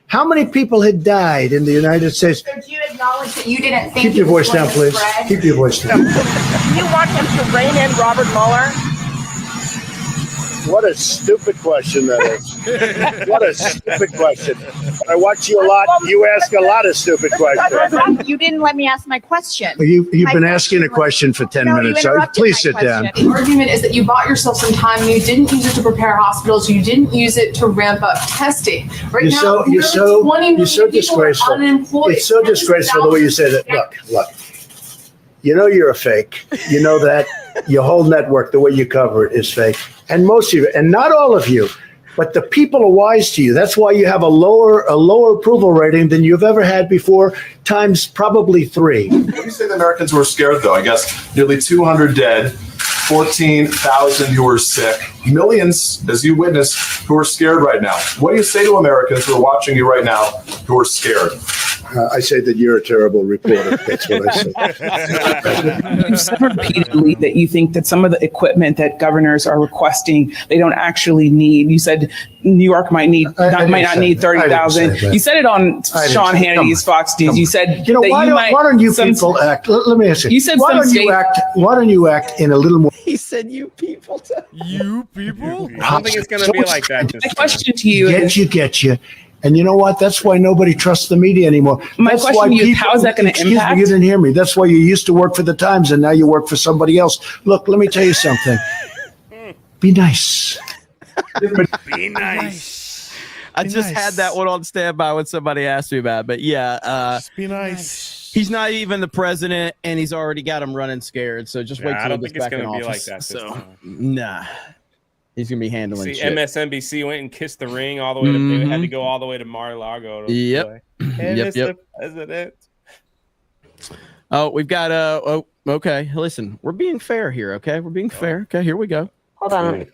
E: How many people had died in the United States?
P: So do you acknowledge that you didn't think
E: Keep your
P: it was
E: voice down,
P: going to
E: please.
P: spread?
E: Keep your voice down.
O: Do you want him to rein in Robert Mueller?
E: What a stupid question that is. What a stupid question. I watch you a lot. You ask a lot of stupid questions.
P: You didn't let me ask my question.
E: You've been asking a question for 10
P: No, you
E: minutes, so
P: interrupted
E: please
P: my
E: sit down.
P: question.
Q: The argument is that you bought yourself some time. You didn't use it to prepare hospitals. You didn't use it to ramp up testing. Right
E: You're
Q: now,
E: so
Q: nearly 20 million
E: you're so
Q: people are
E: disgraceful.
Q: unemployed.
E: It's so disgraceful the way you say that. Look. You know you're a fake. You know that your whole network, the way you cover it, is fake. And most of you, and not all of you, but the people are wise to you. That's why you have a lower approval rating than you've ever had before, times probably 3.
R: When you say the Americans were scared, though, I guess nearly 200 dead, 14,000 who are sick, millions, as you witnessed, who are scared right now. What do you say to Americans who are watching you right now who are scared?
E: I say that you're a terrible reporter. That's what I say.
S: You've said repeatedly that you think that some of the equipment that governors are requesting, they don't actually need. You said New York might not need 30,000. You said it on Sean Hannity's Fox News. You said
E: You know,
S: that
E: why don't you people act? Let me ask you.
S: You said
E: why
S: some
E: don't you
S: state-
E: act? Why don't you act in a little more?
A: He said, "You people."
D: You people.
K: I don't think it's going to be like that. This
S: My
K: time.
S: question to you is,
E: Get you. And you know what? That's why nobody trusts the media anymore.
S: My
E: That's
S: question
E: why
S: to you is, how is that gonna
E: Excuse
S: impact?
E: me, you didn't hear me. That's why you used to work for the Times and now you work for somebody else. Look, let me tell you something. Be nice.
F: Be nice.
A: I just had that one on standby when somebody asked me about it. But yeah,
B: Just be nice.
A: he's not even the president, and he's already got him running scared. So just wait
K: Yeah, I
A: till he
K: don't
A: gets
K: think it's
A: back in
K: going to be like
A: office.
K: that this
A: So
K: time.
A: nah, he's gonna be handling
K: See,
A: shit.
K: MSNBC went and kissed the ring all the way to. They had to go all the way to Mar-a-Lago. To
A: Yep.
K: play. Hey,
A: Yep,
K: Mr.
A: yep.
K: President.
A: Oh, we've got okay. Listen, we're being fair here. Okay, we're being fair. Okay, here we go.
J: Hold on.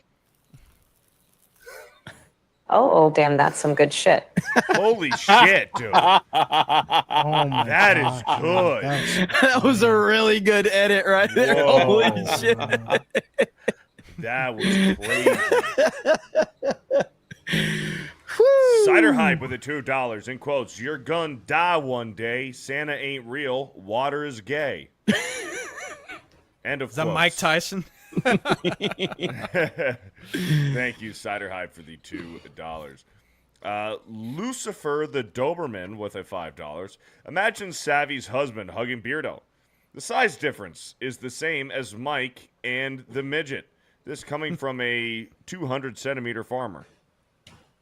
J: Oh, damn, that's some good shit.
F: Holy shit, dude.
B: Oh my
F: That is
B: God.
F: good.
A: That was a really good edit right there.
F: Whoa.
A: Holy shit.
F: That was crazy. Cider Hype with the $2 in quotes. You're gonna die one day. Santa ain't real. Water is gay. End of
D: Is that
F: quotes.
D: Mike Tyson?
F: Thank you, Cider Hype, for the $2. Lucifer the Doberman with a $5. Imagine Savvy's husband hugging Beardo. The size difference is the same as Mike and the midget. This coming from a 200-centimeter farmer.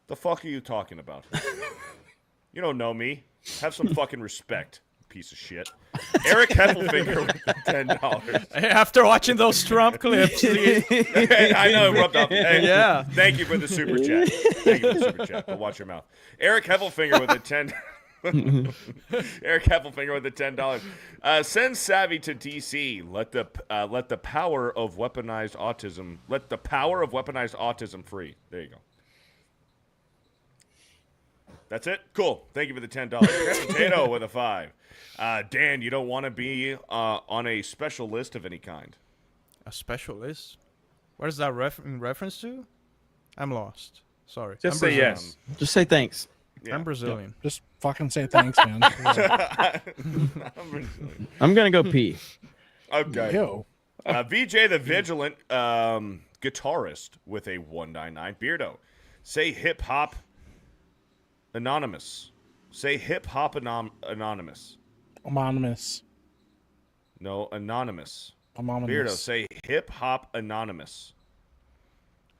F: The fuck are you talking about? You don't know me. Have some fucking respect, piece of shit. Eric Heffelfinger with the $10.
D: After watching those Trump clips.
F: Hey, I know it rubbed off. Hey,
D: Yeah.
F: Thank you for the super chat. Thank you for the super chat. But watch your mouth. Eric Heffelfinger with a 10. Eric Heffelfinger with the $10. Send Savvy to DC. Let the power of weaponized autism. Let the power of weaponized autism free. There you go. That's it? Cool. Thank you for the $10. Chris Potato with a 5. Dan, you don't want to be on a special list of any kind.
D: A special list? What is that in reference to? I'm lost. Sorry.
K: Just
D: I'm
K: say
D: Brazilian.
K: yes.
A: Just say thanks.
F: Yeah.
D: I'm Brazilian.
B: Just fucking say thanks, man.
A: I'm gonna go pee.
F: Okay.
B: Ew.
F: VJ the Vigilant guitarist with a 199. Beardo. Say hip hop anonymous. Say hip hop anonymous.
B: Anonymous.
F: No, anonymous.
B: Anonymous.
F: Beardo, say hip hop anonymous.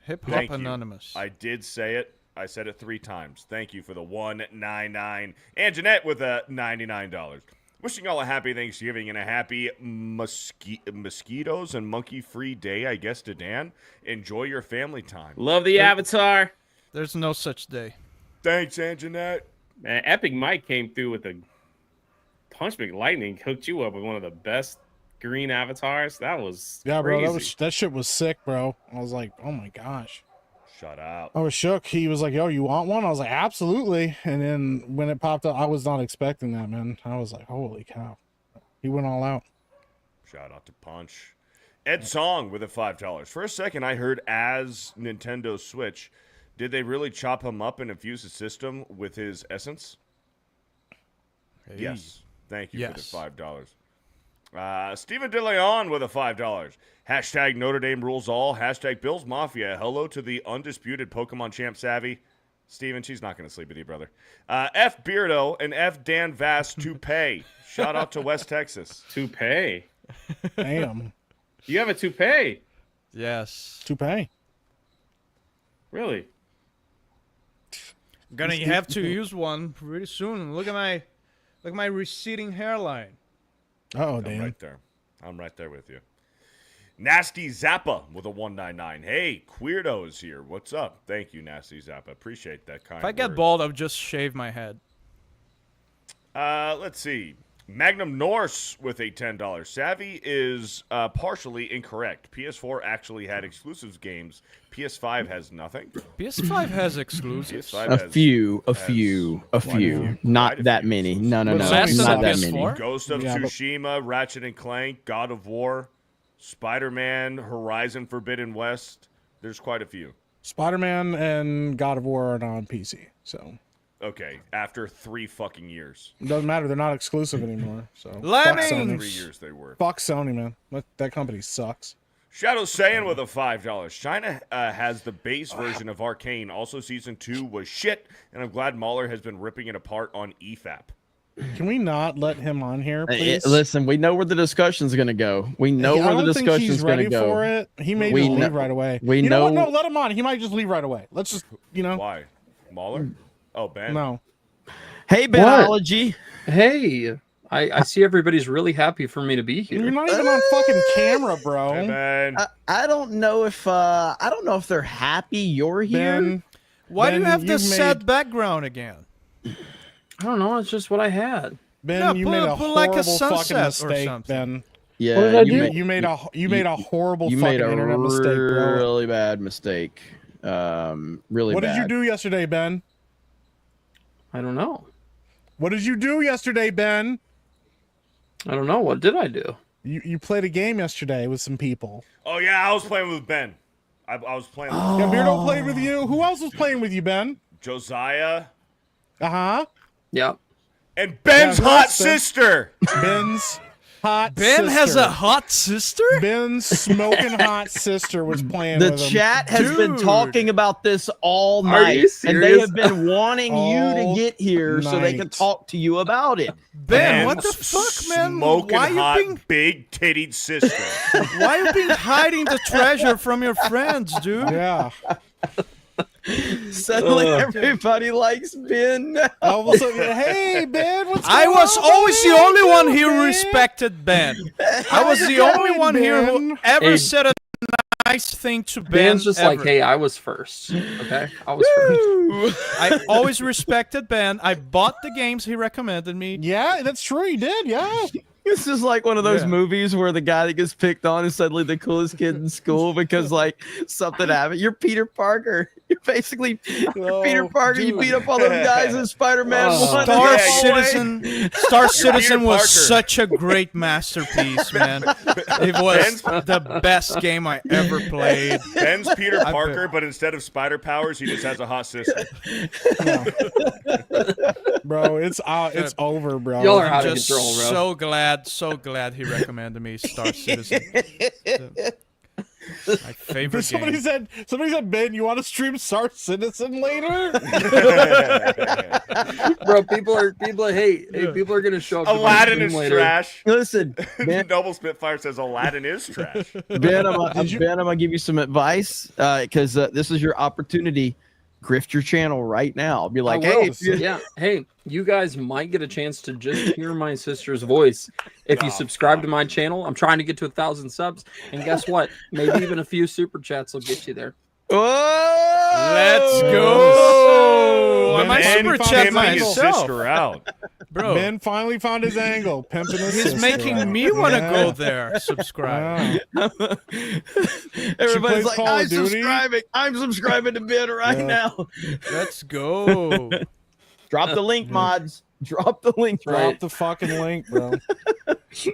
D: Hip
F: Thank
D: Hop
F: you.
D: Anonymous.
F: I did say it. I said it 3 times. Thank you for the 199. And Jeanette with a $99. Wishing all a happy Thanksgiving and a happy mosquitoes and monkey-free day, I guess, to Dan. Enjoy your family time.
K: Love the Avatar.
D: There's no such day.
F: Thanks, Aunt Jeanette.
K: Man, Epic Mike came through with a Punch McLightning, hooked you up with one of the best green avatars. That was
B: Yeah,
K: crazy.
B: bro. That shit was sick, bro. I was like, oh my gosh.
F: Shut up.
B: I was shook. He was like, yo, you want one? I was like, absolutely. And then when it popped up, I was not expecting that, man. I was like, holy cow. He went all out.
F: Shout out to Punch. Ed Song with a $5. For a second, I heard as Nintendo Switch. Did they really chop him up and infuse the system with his essence?
D: Hey.
F: Yes. Thank you
D: Yes.
F: for the $5. Stephen DeLeon with a $5. Hashtag Notre Dame rules all. Hashtag Bills Mafia. Hello to the undisputed Pokemon champ Savvy. Steven, she's not going to sleep with you, brother. F Beardo and F Dan Vass toupee. Shout out to West Texas.
K: Toupee.
B: Damn.
K: You have a toupee.
D: Yes.
B: Toupee.
K: Really?
D: I'm gonna have to use one pretty soon. Look at my receding hairline.
B: Oh,
F: I'm
B: damn.
F: right there. I'm right there with you. Nasty Zappa with a 199. Hey, Queerdo is here. What's up? Thank you, Nasty Zappa. Appreciate that kind
D: If I get
F: words.
D: bald, I'll just shave my head.
F: Let's see. Magnum Norse with a $10. Savvy is partially incorrect. PS4 actually had exclusives games. PS5 has nothing.
D: PS5 has exclusives.
F: PS5
A: A
F: has-
A: few.
F: few.
A: Not
F: Quite a
A: that
F: few.
A: many. No.
B: But
A: Not
B: Sony's
A: that
B: sucks.
A: many.
D: PS4?
F: Ghost of
B: Yeah, but-
F: Tsushima, Ratchet and Clank, God of War, Spider-Man, Horizon Forbidden West. There's quite a few.
B: Spider-Man and God of War are not on PC, so
F: Okay, after 3 fucking years.
B: it doesn't matter. They're not exclusive anymore. So fuck
D: Lemmings!
B: Sony.
F: 3 years they were.
B: Fuck Sony, man. That company sucks.
F: Shadow Saiyan with a $5. China has the base version of Arcane. Also, Season 2 was shit, and I'm glad Mahler has been ripping it apart on E EFAP.
B: Can we not let him on here, please?
A: Listen, we know where the discussion's going to go. We know
B: I
A: where the
B: don't think he's
A: discussion's going to
B: ready
A: go.
B: for it. He may
A: We
B: just
A: know-
B: leave right away.
A: we
B: you know what?
A: know-
B: No, let him on. He might just leave right away. Let's just,
F: Why? Mahler? Oh, Ben.
B: No.
A: Hey, Benology.
T: Hey, I see everybody's really happy for me to be here.
B: You're not even on fucking camera, bro.
F: Hey, Ben.
A: I don't know if they're happy you're here.
B: Ben,
D: Why do you
B: Ben,
D: have
B: you've
D: this sad background again?
T: I don't know. It's just what I had.
B: Ben,
D: No,
B: you
D: put-
B: made a
D: put
B: horrible
D: like a
B: fucking
D: sunset or
B: mistake,
D: something.
B: Ben.
A: Yeah,
T: What did I do?
B: You made a horrible
A: you
B: fucking
A: made a
B: internet mistake, bro.
A: really bad mistake. Really
B: What
A: bad.
B: did you do yesterday, Ben?
T: I don't know.
B: What did you do yesterday, Ben?
T: I don't know. What did I do?
B: You played a game yesterday with some people.
F: Oh, yeah, I was playing with Ben. I was playing with
B: Yeah, Beardo played with you. Who else was playing with you, Ben?
F: Josiah
B: Uh-huh.
T: Yep.
F: and Ben's
B: Yeah, who
F: hot
B: else, Ben?
F: sister.
B: Ben's hot
D: Ben has
B: sister.
D: a hot sister?
B: Ben's smoking hot sister was playing
A: The
B: with him.
A: chat has been
D: Dude.
A: talking about this all
T: Are
A: night,
T: you
A: and they
T: serious?
A: have been wanting you to
B: All
A: get here so they can
B: night.
A: talk to you about it.
D: Ben, what the
F: Ben's
D: fuck, man?
F: Smoking
D: Why you
F: hot,
D: being
F: big-tittied sister.
D: why you being hiding the treasure from your friends, dude?
B: Yeah.
A: Suddenly, everybody likes Ben.
B: All of a sudden, hey, Ben, what's
D: I
B: going
D: was
B: on,
D: always the
B: Ben?
D: only one
B: Ben?
D: here who respected Ben. I was the
B: How you
D: only
B: doing,
D: one here
B: Ben?
D: who ever
T: Hey,
D: said a nice thing to Ben.
T: Ben's just like,
D: ever.
T: hey, I was first. Okay, I was first.
D: I always respected Ben. I bought the games he recommended me.
B: Yeah, that's true. He did. Yeah.
A: This is like one of those
D: Yeah.
A: movies where the guy that gets picked on is suddenly the coolest kid in school because like something happened. You're Peter Parker. You're basically Peter Parker. You beat up all those guys in Spider-Man 1.
D: Star
F: Yeah,
D: Citizen. Star Citizen
F: Peter
D: was
F: Parker.
D: such a great masterpiece, man. It was the best game I ever played.
F: Ben's Peter
D: I bet.
F: Parker, but instead of spider powers, he just has a hot sister.
B: Bro, it's over, bro.
T: Y'all are out of
D: Just
T: control, bro.
D: so glad he recommended me Star Citizen. My favorite
B: Somebody
D: game.
B: said, Ben, you want to stream Star Citizen later?
T: Bro, people are people are gonna show up. to my
F: Aladdin
T: stream
F: is
T: later.
F: trash.
A: Listen, Ben,
F: Noble Spitfire says Aladdin is trash.
A: Ben, I'm gonna give you some advice because this is your opportunity. Grift your channel right now. Be like,
T: I will.
A: hey, if you-
T: yeah, hey, you guys might get a chance to just hear my sister's voice if you subscribe to my channel. I'm trying to get to 1,000 subs, and guess what? Maybe even a few super chats will get you there.
A: Oh!
D: Let's go. I might super chat
F: pimping his
D: myself.
F: sister out.
D: Bro.
B: Ben finally found his angle, pimping his
D: He's
B: sister
D: making
B: out.
D: me want to
B: Yeah.
D: go there. Subscribe.
A: Everybody's
B: plays
A: like,
B: Call of
A: I'm
B: Duty?
A: subscribing. I'm subscribing to Ben right
B: Yeah.
A: now.
D: Let's go.
A: Drop the link, mods. Drop the link.
B: Drop the fucking link, bro.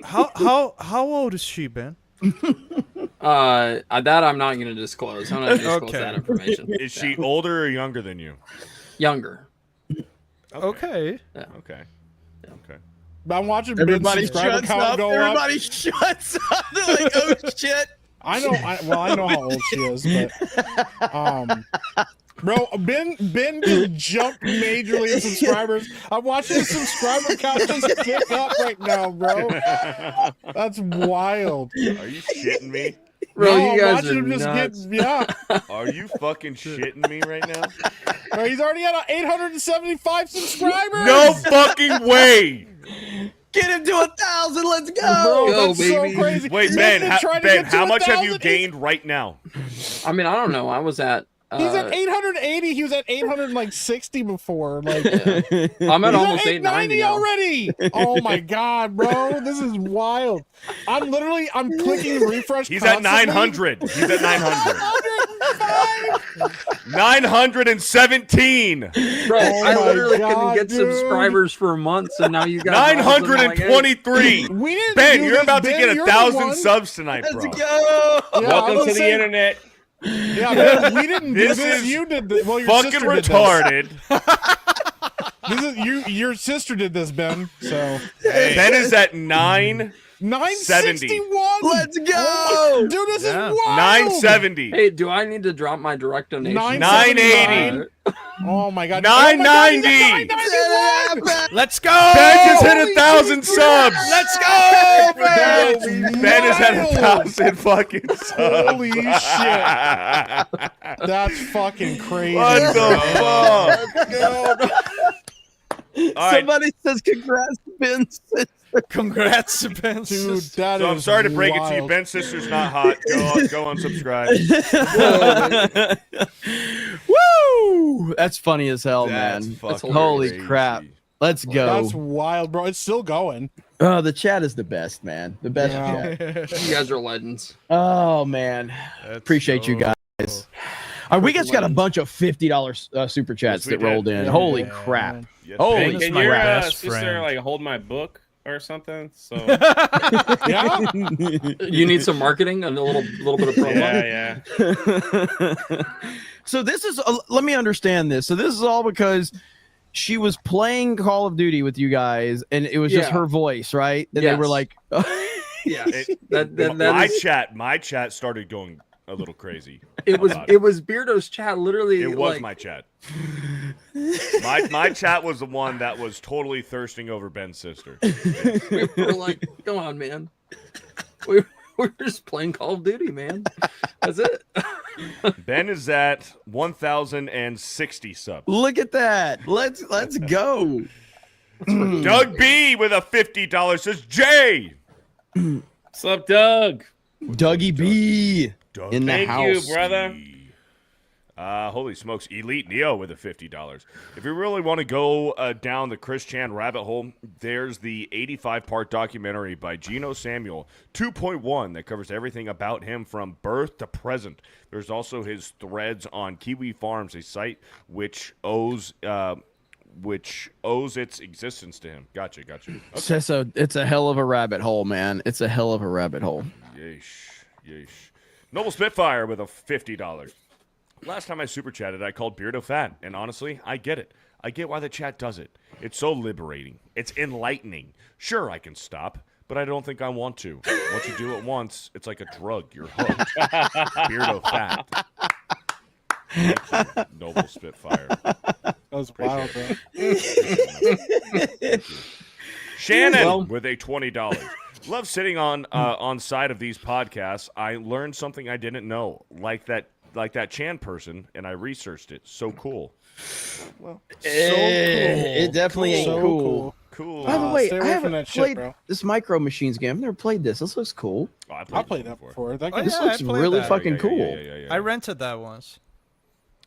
D: How old is she, Ben?
T: That I'm not going to disclose. I'm not going to disclose
D: Okay.
T: that information.
F: Is she older or younger than you?
T: Younger.
D: Okay.
T: Yeah.
F: Okay. Okay.
B: I'm watching
A: Everybody
B: Ben's subscriber
A: shuts
B: count
A: up.
B: go
A: Everybody
B: up.
A: shuts up. They're like, oh shit.
B: I know how old she is, but bro, Ben just jumped majorly in subscribers. I'm watching his subscriber count just tick up right now, bro. That's wild.
F: Are you shitting me?
T: Bro,
B: No,
T: you
B: I'm
T: guys
B: watching
T: are
B: him just
T: nuts.
F: Are you fucking shitting me right now?
B: Bro, he's already at 875 subscribers.
F: No fucking way.
A: Get him to 1,000. Let's go.
B: Bro,
T: Go,
B: that's
T: baby.
B: so crazy.
F: Wait,
B: He's
F: Ben,
B: been trying to
F: Ben,
B: get to
F: how much have
B: 1,000.
F: you gained right now?
T: I mean, I don't know. I was at.
B: He's at 880. He was at 860 before. Like,
T: I'm at
B: he's
T: almost
B: 890
T: 890 now.
B: already. Oh my god, bro, this is wild. I'm clicking refresh.
F: He's at 900. He's at 900. 917.
T: Bro,
B: Oh
T: I
B: my
T: literally
B: God,
T: couldn't get
B: dude.
T: subscribers for months, and now you guys.
F: 923.
B: We didn't
F: Ben,
B: do
F: you're
B: this,
F: about to
B: Ben,
F: get
B: you're
F: 1,000
B: the one.
F: subs tonight,
A: Let's
F: bro.
A: go.
B: Yeah, I
K: Welcome
B: was
K: to the
B: saying-
K: internet.
B: Yeah, Ben, we didn't do
F: This
B: this.
F: is
B: You did this. Well, your
F: Fucking
B: sister did
F: retarded.
B: This is your sister did this, Ben. So
F: Ben is at 970.
B: 961.
A: Let's go.
B: Oh my- dude, this is wild.
F: 970.
T: Hey, do I need to drop my direct donation?
F: 980.
B: Oh my god.
F: 990.
D: Let's go.
F: Ben just hit 1,000 subs.
D: Let's go, Ben.
F: Ben has had 1,000 fucking subs.
B: Holy shit. That's fucking crazy.
F: What the fuck? All right.
A: Somebody says congrats, Ben.
D: Congrats to Ben.
B: Dude, that
F: So I'm
B: is
F: sorry to break it to you.
B: wild.
F: Ben's sister's not hot. Go unsubscribe.
A: Woo! That's funny as hell,
F: That's
A: man.
F: fucking
A: Holy
F: crazy.
A: crap. Let's go.
B: That's wild, bro. It's still going.
A: Oh, the chat is the best, man. The best
B: Yeah.
A: chat.
T: You guys are legends.
A: Oh, man. Appreciate you guys. We just got a bunch of $50 super chats
F: Yes, we
A: that rolled
F: did.
A: in.
B: Yeah,
A: Holy
B: man.
A: crap.
F: Yes,
A: Holy
K: Hey,
D: That's
K: can
D: my
K: your
D: best
K: sister
D: friend.
K: like hold my book or something? So
B: Yeah.
T: You need some marketing and a little bit of promo.
K: yeah.
A: So this is let me understand this. So this is all because she was playing Call of Duty with you guys, and it was just
T: Yeah.
A: her voice, right? And they were
T: Yes.
A: like,
T: Yeah,
F: It-
T: that
F: my chat started going a little crazy.
T: it was
F: about
T: Beardo's chat. Literally,
F: It was
T: like,
F: my chat. My chat was the one that was totally thirsting over Ben's sister.
T: we were like, come on, man. We're just playing Call of Duty, man. That's it.
F: Ben is at 1,060 subs.
A: look at that. Let's go.
F: Doug B with a $50 says Jay.
K: What's up, Doug?
A: Dougie B
F: Doug
A: in the
K: Thank
A: house.
K: you, brother.
F: Holy smokes, Elite Neo with a $50. If you really want to go down the Chris Chan rabbit hole, there's the 85-part documentary by Geno Samuel, 2.1, that covers everything about him from birth to present. There's also his threads on Kiwi Farms, a site which owes its existence to him. Gotcha. Okay.
A: It's a hell of a rabbit hole, man. It's a hell of a rabbit hole.
F: Yeesh. Noble Spitfire with a $50. Last time I super chatted, I called Beardo fat, and honestly, I get it. I get why the chat does it. It's so liberating. It's enlightening. Sure, I can stop, but I don't think I want to. Once you do it once, it's like a drug. You're hooked. Beardo fat. Thank you, Noble Spitfire.
B: That was wild, bro.
F: Shannon with a $20. Love sitting on side of these podcasts. I learned something I didn't know, like that Chan person, and I researched it. So cool. Well,
A: It definitely ain't
B: So
A: cool.
F: Cool.
A: By the way,
B: stay
A: I
B: away from
A: haven't
B: that shit,
A: played
B: bro.
A: this Micro Machines game. I've never played this. This looks cool.
F: Oh,
B: I played that before. That
D: Oh,
B: game
A: This
D: yeah,
A: looks
D: I played
A: really
D: that.
A: fucking cool.
F: Yeah.
D: I rented that once.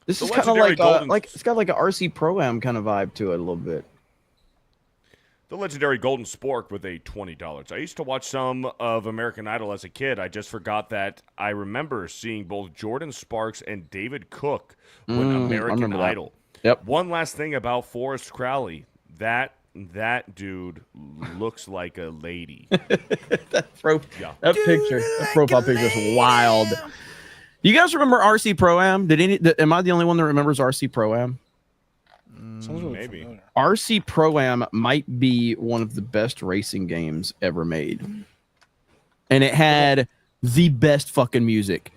A: This
F: The
A: is kind of
F: legendary
A: like it's got like an RC Pro-Am kind of vibe to it a little bit.
F: The legendary Golden Spork with a $20. I used to watch some of American Idol as a kid. I just forgot that I remember seeing both Jordan Sparks and David Cook with American Idol.
A: Yep.
F: One last thing about Forrest Crowley. That dude looks like a lady.
A: That picture, that profile picture is wild. You guys remember RC Pro-Am? Am I the only one that remembers RC Pro-Am?
F: Maybe.
A: RC Pro-Am might be one of the best racing games ever made. And it had the best fucking music.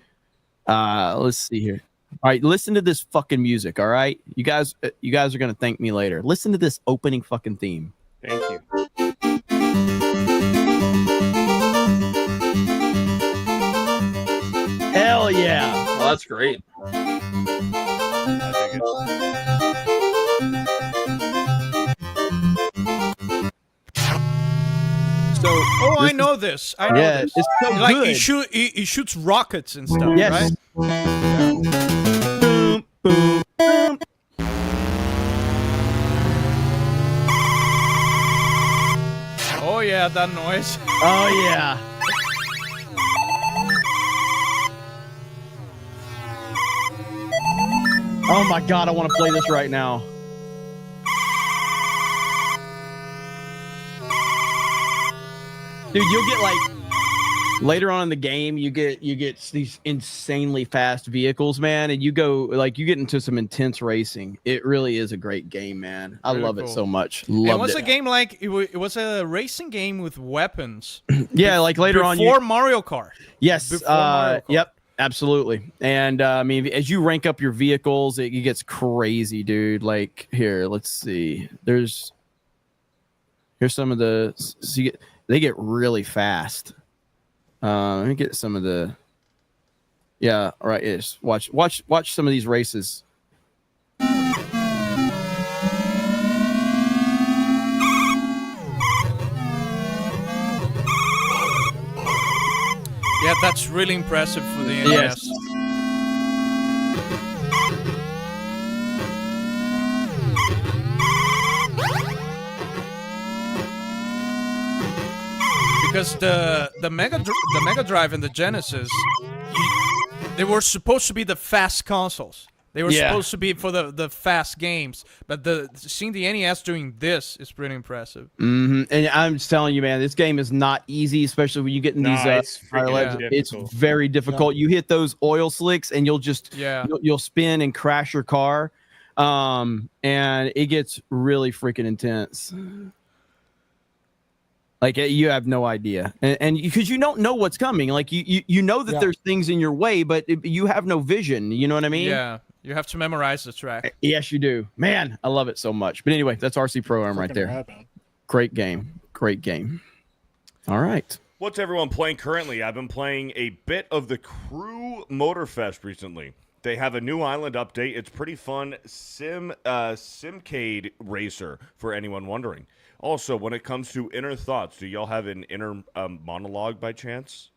A: Let's see here. All right, listen to this fucking music, all right? You guys are going to thank me later. Listen to this opening fucking theme.
K: Thank you.
A: Hell yeah.
T: Oh, that's great.
D: I know this. I know this.
A: It's so
D: like
A: good.
D: He shoots rockets and stuff,
A: Yes.
D: right?
A: Boom, boom, boom.
D: Oh yeah, that noise.
A: Oh yeah. Oh my god, I want to play this right now. Dude, you'll get like later on in the game, you get these insanely fast vehicles, man, and you get into some intense racing. It really is a great game, man. I love it so much.
D: It was a game like it was a racing game with weapons.
A: Yeah, like later on
D: before Mario Kart.
A: Yes.
D: Before Mario Kart.
A: Yep. Absolutely. And I mean, as you rank up your vehicles, it gets crazy, dude. Like here, let's see. Here's some of the. So they get really fast. Let me get some of the. Yeah. All right. Yes. Watch some of these races.
D: Yeah, that's really impressive for the NES.
A: Yes.
D: Because the Mega Drive and the Genesis, they were supposed to be the fast consoles. They were supposed to be for the fast games, but seeing the NES doing this is pretty impressive.
A: Mm-hmm. And I'm just telling you, man, this game is not easy, especially when you get in these. It's very difficult. You hit those oil slicks, and you'll just you'll spin and crash your car, and it gets really freaking intense. Like you have no idea, and because you don't know what's coming, like you know that there's things in your way, but you have no vision. You know what I mean?
D: Yeah, you have to memorize the track.
A: Yes, you do. Man, I love it so much. But anyway, that's RC Pro-Am right there. Great game. Great game. All right.
F: What's everyone playing currently? I've been playing a bit of the Crew Motorfest recently. They have a new island update. It's pretty fun. Simcade Racer, for anyone wondering. Also, when it comes to inner thoughts, do y'all have an inner monologue by chance?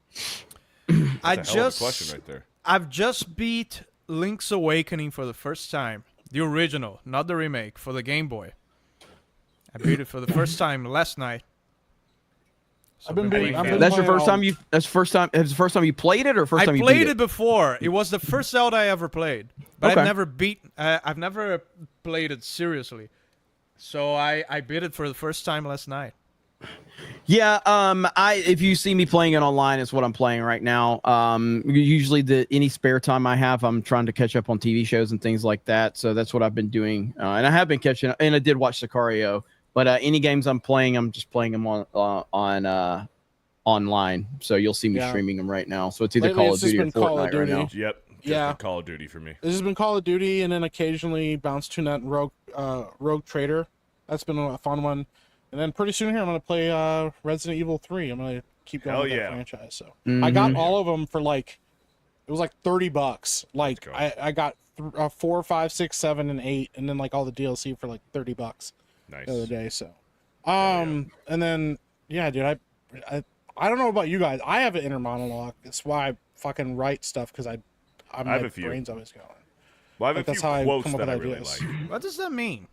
F: That's a hell of a question right there.
D: I've just beat Link's Awakening for the first time. The original, not the remake, for the Game Boy. I beat it for the first time last night. So
A: That's your first time. That's the first time. It's the first time you played it, or first time you
D: played
A: beat
D: it before. It was the first Zelda I ever played, but
A: Okay.
D: I've never played it seriously. So I beat it for the first time last night.
A: Yeah, if you see me playing it online, it's what I'm playing right now. Usually any spare time I have, I'm trying to catch up on TV shows and things like that. So that's what I've been doing, and I have been catching up. And I did watch Sicario, but any games I'm playing, I'm just playing them on online. So you'll see me streaming them right now. So it's either
B: Lately,
A: Call
B: it's
A: of
B: just
A: Duty or
B: been Call of
A: Fortnite right now.
B: Duty.
F: Yep. Just been Call of Duty for me.
B: This has been Call of Duty, and then occasionally bounce to that Rogue Trader. That's been a fun one. And then pretty soon here, I'm going to play Resident Evil 3. I'm going to keep going with that franchise. So I got all of them for it was like $30. Like I got 4, 5, 6, 7, and 8, and then like all the DLC for like $30
F: nice.
B: The other day. So, and then dude, I don't know about you guys. I have an inner monologue. That's why I fucking write stuff because I have
F: a few.
B: brains always going.
F: Well, I have
B: Like,
F: a
B: that's
F: few
B: how I
F: quotes
B: come up
F: that
B: with
F: I really
B: ideas.
F: like.
D: What does that mean?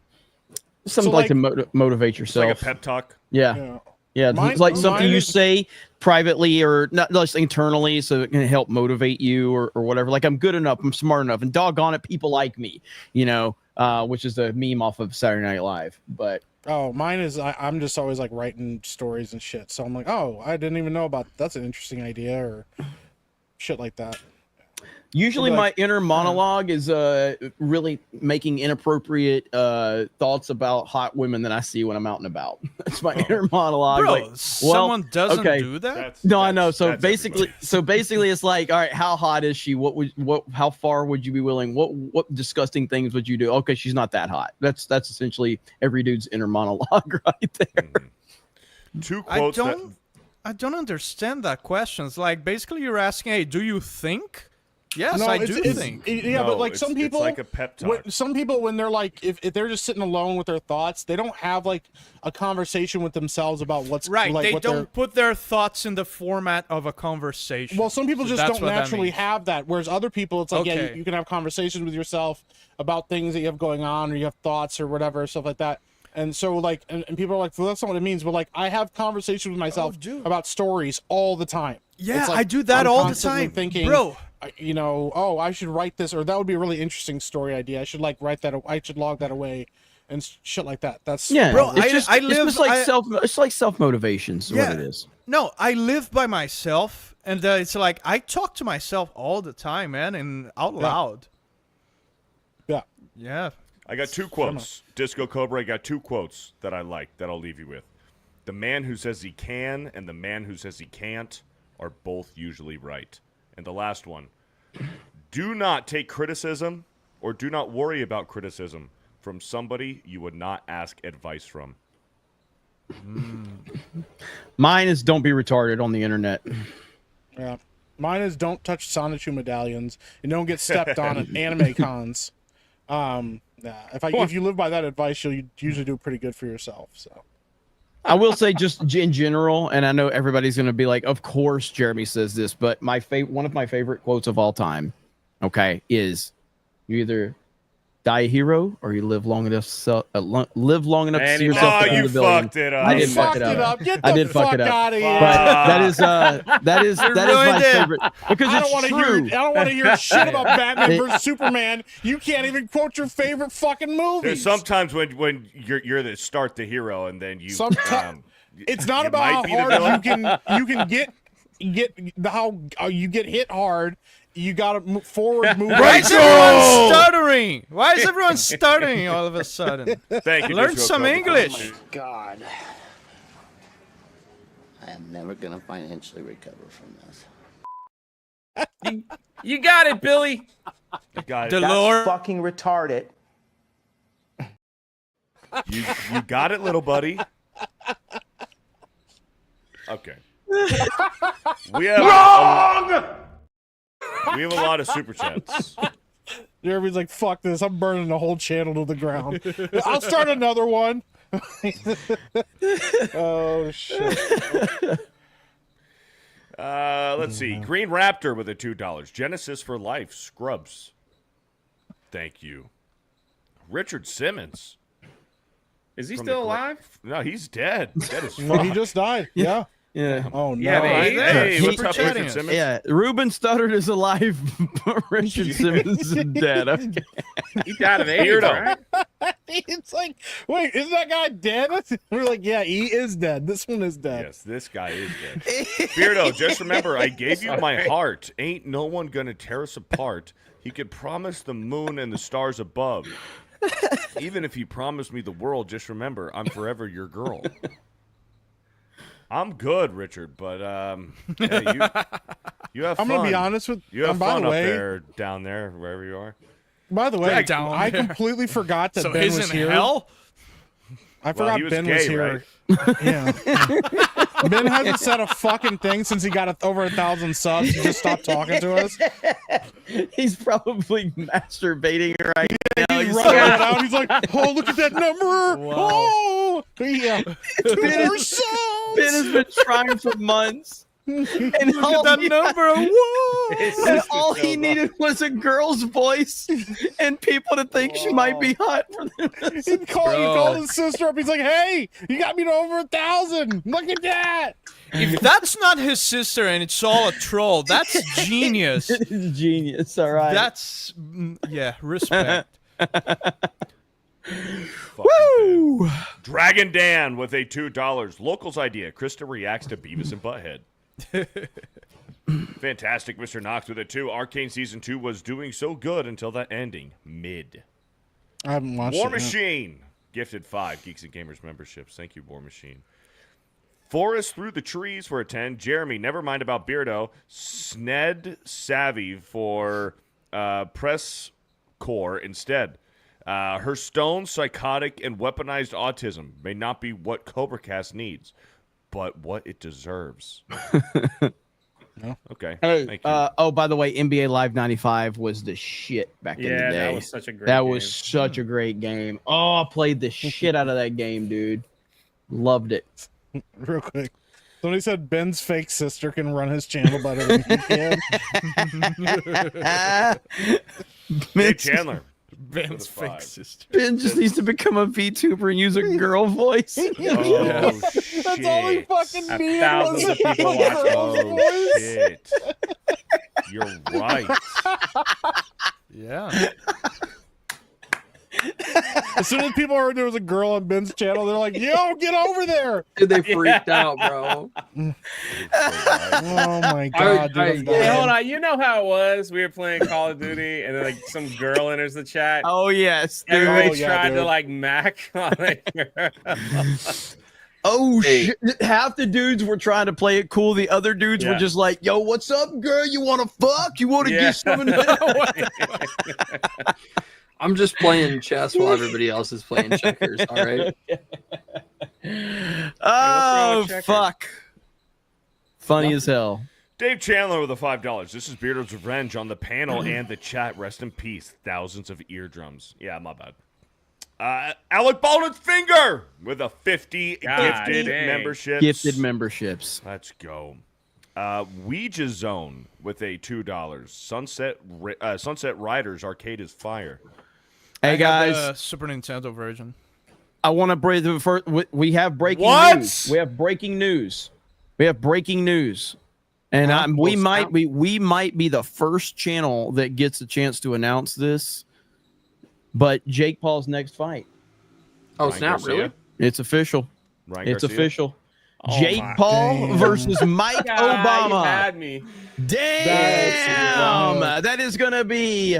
A: Something
B: So,
A: like to
B: like-
A: motivate
F: It's
A: yourself.
F: like a pep talk.
A: Yeah. Yeah,
B: Mine-
A: it's like something
B: mine
A: you
B: is-
A: say privately or not just internally, so it can help motivate you or whatever. Like, I'm good enough, I'm smart enough, and doggone it, people like me, which is a meme off of Saturday Night Live. But
B: Oh, mine is I'm just always like writing stories and shit. So I'm like, oh, I didn't even know about that's an interesting idea or shit like that.
A: usually
B: Like,
A: my inner monologue is really making inappropriate thoughts about hot women that I see when I'm out and about. That's my inner monologue.
D: Bro,
A: like, well,
D: someone doesn't
A: okay.
D: do that?
A: No, I know. So
F: that's
A: basically, it's like, all right, how hot is she? How far would you be willing? What disgusting things would you do? Okay, she's not that hot. That's essentially every dude's inner monologue right there.
F: Two quotes.
D: I don't understand that question. It's like, basically you're asking, hey, do you think? Yes,
B: No,
D: I
B: it's-
D: do
B: it's-
D: think.
B: Yeah, but like some people,
F: it's like a pep talk.
B: some people when they're like, if they're just sitting alone with their thoughts, they don't have like a conversation with themselves about what's
D: Right,
B: Like,
D: they
B: what
D: don't put their thoughts in the format of a conversation.
B: Well, some people
D: So
B: just
D: that's
B: don't
D: what that
B: naturally
D: means.
B: have that, whereas other people, it's like, yeah,
D: Okay.
B: you can have conversations with yourself about things that you have going on, or you have thoughts or whatever, stuff like that. And so, like, and people are like, well, that's not what it means. But like, I have conversations with myself about stories all the time.
D: Yeah,
B: It's like,
D: I do that
B: I'm
D: all the
B: constantly
D: time,
B: thinking,
D: bro.
B: Oh, I should write this, or that would be a really interesting story idea. I should like write that. I should log that away, and shit like that. That's
A: Yeah,
D: Bro,
A: it's just,
D: I
A: it's
D: live-
A: just like
D: I-
A: it's like self motivation. Is
D: Yeah.
A: what it is.
D: No, I live by myself, and it's like I talk to myself all the time, man, and out loud.
B: Yeah.
D: Yeah.
F: I got two quotes. Disco Cobra, I got two quotes that I like that I'll leave you with. The man who says he can and the man who says he can't are both usually right. And the last one, do not take criticism or do not worry about criticism from somebody you would not ask advice from.
A: Mine is don't be retarded on the internet.
B: Yeah. Mine is don't touch Sonichu medallions and don't get stepped on at anime cons. Yeah. If you live by that advice, you'll usually do pretty good for yourself. So.
A: I will say just in general, and I know everybody's going to be like, of course Jeremy says this, but one of my favorite quotes of all time, okay, is you either die a hero or you live long enough live long enough to see yourself defend the building.
F: Fucked it up.
A: I did fuck it up.
B: Get
A: I
B: the
A: did fuck it
B: fuck
A: up.
B: outta here.
A: But that is my favorite because
B: I
A: it's
B: don't want to
A: true.
B: hear. I don't want to hear shit about Batman versus Superman. You can't even quote your favorite fucking
F: There's
B: movies.
F: sometimes when you're the start the hero and then you
B: It's not
F: you
B: about
F: might
B: how
F: be the
B: hard
F: villain.
B: you can get how you get hit hard. You got to move forward. Move.
D: Why is everyone stuttering? Why is everyone stuttering all of a sudden?
F: Thank you.
D: Learn
F: Disco
D: some
F: Cobra.
D: English.
U: God. I am never going to financially recover from this.
K: You got it, Billy.
F: You got it.
D: Delore.
U: Fucking retarded.
F: You got it, little buddy. Okay. We have we have a lot of super chats.
B: Jeremy's like, fuck this. I'm burning the whole channel to the ground. I'll start another one. Oh shit.
F: Let's see. Green Raptor with a $2. Genesis for Life. Scrubs. Thank you. Richard Simmons.
K: Is he
F: From
K: still
F: the-
K: alive?
F: No, he's dead. Dead as
B: No, he
F: fuck.
B: just died. Yeah.
A: Yeah.
B: Oh no.
K: Yeah,
F: Hey, what's up,
D: chatting
F: Richard
D: us.
F: Simmons?
A: Yeah, Ruben Studdard is alive. Richard Simmons is dead. Okay.
K: He died of AIDS,
F: Weirdo.
K: right?
B: It's like, wait, is that guy dead? We're like, yeah, he is dead. This one is dead.
F: Yes, this guy is dead. Beardo, just remember, I gave you my heart. Ain't no one gonna tear us apart. He could promise the moon and the stars above. Even if you promise me the world, just remember, I'm forever your girl. I'm good, Richard, but yeah, you have fun.
B: I'm gonna be honest with
F: you. Have
B: by
F: fun
B: the
F: up
B: way,
F: there, down there, wherever you are.
B: By the way,
D: Right down
B: I
D: there.
B: completely forgot that
D: So
B: Ben
D: he's
B: was
D: in
B: here.
D: hell?
B: I
F: Well,
B: forgot
F: he was
B: Ben
F: gay,
B: was here. Yeah. Ben hasn't said a fucking thing since he got over 1,000 subs. He just stopped talking to us.
A: He's probably masturbating right now.
B: He's running around. He's like, "Oh, look at that number! Oh, yeah, 2 more subs."
A: Ben has been trying for months. And
D: Look at that number. Whoa!
A: And all he needed was a girl's voice and people to think she might be hot for them.
B: He called his sister up. He's like, "Hey, you got me to over 1,000. Look at that."
D: If that's not his sister and it's all a troll, that's genius.
A: It's genius. All right.
D: That's respect.
A: Woo!
F: Dragon Dan with a $2. Locals idea. Krista reacts to Beavis and Butthead. Fantastic, Mr. Knox with a 2. Arcane Season 2 was doing so good until that ending. Mid.
B: I haven't watched
F: War
B: it yet.
F: Machine. Gifted 5 Geeks and Gamers memberships. Thank you, War Machine. Forest Through the Trees for a 10. Jeremy, never mind about Beardo. Sned Savvy for Press Corps instead. Her stone, psychotic, and weaponized autism may not be what CobraCast needs, but what it deserves.
B: No.
F: Okay.
A: Hey,
F: Thank you.
A: oh, by the way, NBA Live 95 was the shit back in the day.
K: that was such a great
A: That
K: game.
A: was such a great game. Oh, I played the shit out of that game, dude. Loved it.
B: Real quick. Somebody said Ben's fake sister can run his channel better than he can.
F: Dave Chandler.
D: Ben's
F: for the
D: fake
F: 5.
D: sister.
A: Ben just needs to become a VTuber and use a girl voice.
F: Oh,
B: That's all he
F: shit.
B: fucking needed.
K: Thousands
B: Was
K: of people
B: a
K: watching.
B: girl's
F: Oh,
B: voice.
F: shit. You're right.
D: Yeah.
B: As soon as people heard there was a girl on Ben's channel, they're like, "Yo, get over there!"
T: Dude, they freaked out, bro.
B: Oh my god, dude, I'm
K: Hey,
B: dying.
K: hold on. You know how it was? We were playing Call of Duty, and then like some girl enters the chat.
A: Oh, yes. Dude.
K: Everybody's
B: Oh, yeah,
K: trying to
B: dude.
K: like mac on it.
A: Oh,
T: Hey.
A: shit. Half the dudes were trying to play it cool. The other dudes were
K: Yeah.
A: just like, yo, what's up, girl? You want to fuck? You want to
K: Yeah.
A: get some of that?
T: I'm just playing chess while everybody else is playing checkers. All right.
A: Oh,
K: with checkers?
A: fuck. Funny as hell.
F: Dave Chandler with a $5. This is Beardo's Revenge on the panel and the chat. Rest in peace. Thousands of eardrums. Yeah, my bad. Alec Baldwin's Finger with a 50
K: God
F: gifted
K: dang.
F: memberships.
A: Gifted memberships.
F: Let's go. Ouija Zone with a $2. Sunset Riders Arcade is fire.
A: Hey,
D: I had
A: guys.
D: the Super Nintendo version.
A: I want to break the first. We have breaking
F: What?
A: news. We have breaking news. We have breaking news, and we
T: Well,
A: might be the first channel that gets a chance to announce this. But Jake Paul's next fight,
T: Oh,
F: Ryan
T: snap!
F: Garcia?
T: Really?
A: it's official.
F: Ryan
A: It's
F: Garcia?
A: official.
K: Oh
A: Jake
K: my-
A: Paul
B: Damn.
A: versus Mike
K: God, you
A: Obama.
K: had me.
A: Damn, that is gonna be,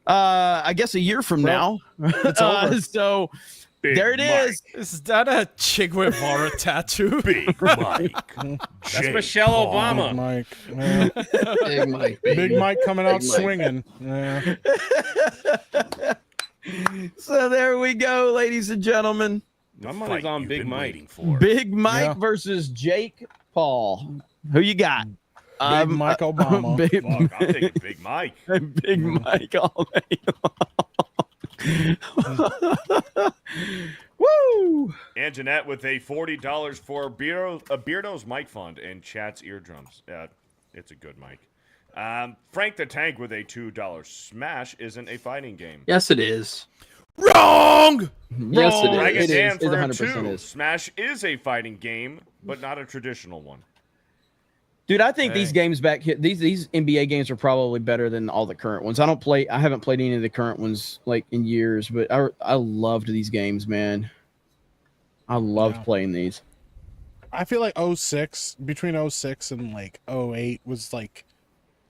A: I guess, a year from now.
B: It's over.
A: So
F: Big
A: there it is.
D: Is that a Che Guevara tattoo?
F: Big Mike.
K: That's
F: Jake
K: Michelle
F: Paul.
K: Obama.
B: Mike. Yeah.
T: Big Mike.
B: Big
T: baby.
B: Mike coming out
T: Big Mike.
B: swinging. Yeah.
A: So there we go, ladies and gentlemen.
K: My
F: The
K: money's
F: fight
K: on
F: you've
K: Big
F: been
K: Mike.
F: waiting for.
A: Big Mike
B: Yeah.
A: versus Jake Paul. Who you got?
B: Big Mike Obama.
A: Big,
F: Fuck, I'm taking Big Mike.
A: Big Mike all day long. Woo!
F: And Jeanette with a $40 for Beardo's Mic Fund and Chat's eardrums. It's a good mic. Frank the Tank with a $2. Smash isn't a fighting game.
T: Yes, it is.
D: Wrong!
T: Yes, it is.
F: Dragon
A: It
F: Dan
A: is. It
F: for a
A: 100%
F: 2.
A: is.
F: Smash is a fighting game, but not a traditional one.
A: Dude, I think these
D: Hey.
A: games back here, these NBA games are probably better than all the current ones. I haven't played any of the current ones like in years, but I loved these games, man. I loved
B: Yeah.
A: playing these.
B: I feel like 06, between 06 and like 08 was like,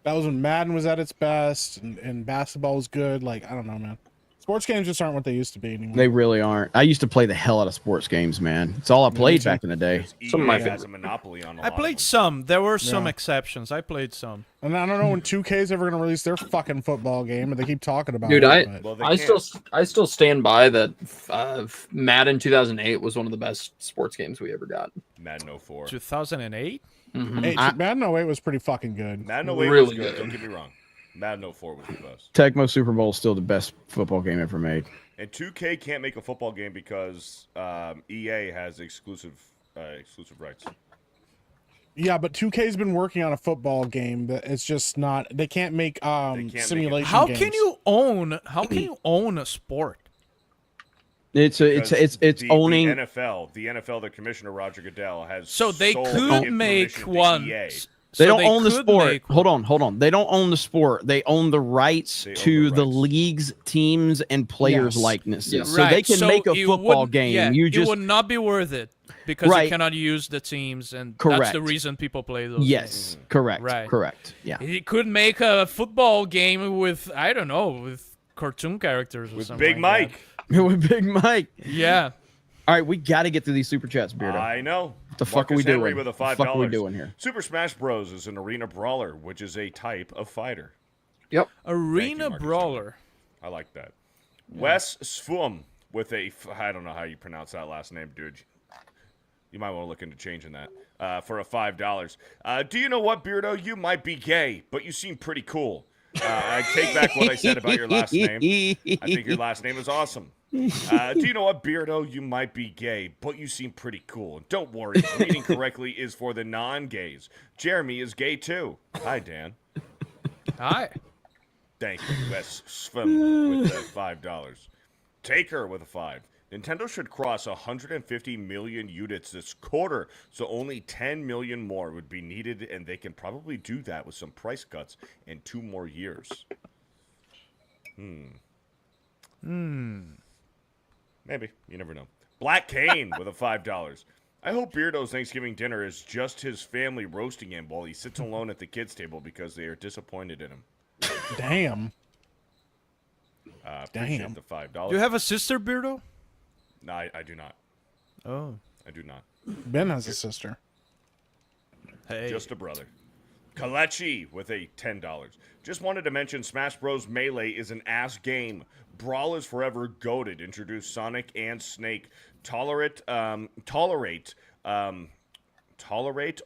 B: that was when Madden was at its best and basketball was good. Like, I don't know, man. Sports games just aren't what they used to be anymore.
A: They really aren't. I used to play the hell out of sports games, man. It's all I played back in the day.
F: EA
T: Some of my
F: has a monopoly on a
D: I
F: lot of
D: played
F: them.
D: some. There were some
B: Yeah.
D: exceptions. I played some.
B: And I don't know when 2K's ever going to release their fucking football game, but they keep talking about
T: Dude,
B: it. but-
F: Well, they
T: I
F: can't.
T: still stand by that. Madden 2008 was one of the best sports games we ever got.
F: Madden 04.
D: 2008?
T: Mhm.
B: Hey, Madden 08 was pretty fucking good.
F: Madden 08 was
T: Really
F: good.
T: good.
F: Don't get me wrong. Madden 04 was the best.
A: Tecmo Super Bowl is still the best football game ever made.
F: And 2K can't make a football game because EA has exclusive rights.
B: Yeah, but 2K's been working on a football game, but it's just not. They can't make simulation
D: How
B: games.
D: can you own? How can you own a sport?
A: It's
F: The
A: owning.
F: NFL. The NFL, the commissioner Roger Goodell has.
D: So they
F: sold
D: could
F: information
D: make
F: to
D: one.
F: EA.
A: They
D: So
A: don't own the
D: could
A: sport.
D: make
A: Hold on. They don't own the sport. They own the rights to the league's teams and players' likenesses.
D: Yeah.
A: So they can make a
D: it
A: football
D: wouldn't-
A: game.
D: Yeah,
A: You just
D: it would not be worth it because
A: Right.
D: you cannot use the teams, and that's
A: Correct.
D: the reason people play those.
A: yes,
D: games.
A: correct,
D: Right.
A: correct. Yeah.
D: He could make a football game with I don't know with cartoon characters or
F: With
D: something.
F: Big
D: like
F: Mike.
A: With Big Mike.
D: Yeah.
A: All right, we got to get through these super chats, Beardo.
F: I know.
A: What the fuck are we
F: Marcus Henry
A: doing?
F: with a
A: What the fuck are we
F: $5.
A: doing here?
F: Super Smash Bros. Is an arena brawler, which is a type of fighter.
T: Yep.
D: Arena brawler.
F: I like that. Wes Svum with a, I don't know how you pronounce that last name, dude. You might want to look into changing that for a $5. Do you know what, Beardo? You might be gay, but you seem pretty cool. I take back what I said about your last name. I think your last name is awesome. Do you know what, Beardo? You might be gay, but you seem pretty cool. Don't worry, reading correctly is for the non-gays. Jeremy is gay too. Hi, Dan.
D: Hi.
F: Thank you, Wes Svim with the $5. Taker with a 5. Nintendo should cross 150 million units this quarter, so only 10 million more would be needed, and they can probably do that with some price cuts in 2 more years. Maybe. You never know. Black Kane with a $5. I hope Beardo's Thanksgiving dinner is just his family roasting him while he sits alone at the kids' table because they are disappointed in him.
B: Damn.
F: Appreciate the $5.
D: Do you have a sister, Beardo?
F: No, I do not.
D: Oh.
F: I do not.
B: Ben has a sister.
D: Hey.
F: Just a brother. Kalechi with a $10. Just wanted to mention Smash Bros. Melee is an ass game. Brawl is forever goated. Introduce Sonic and Snake. Tolerate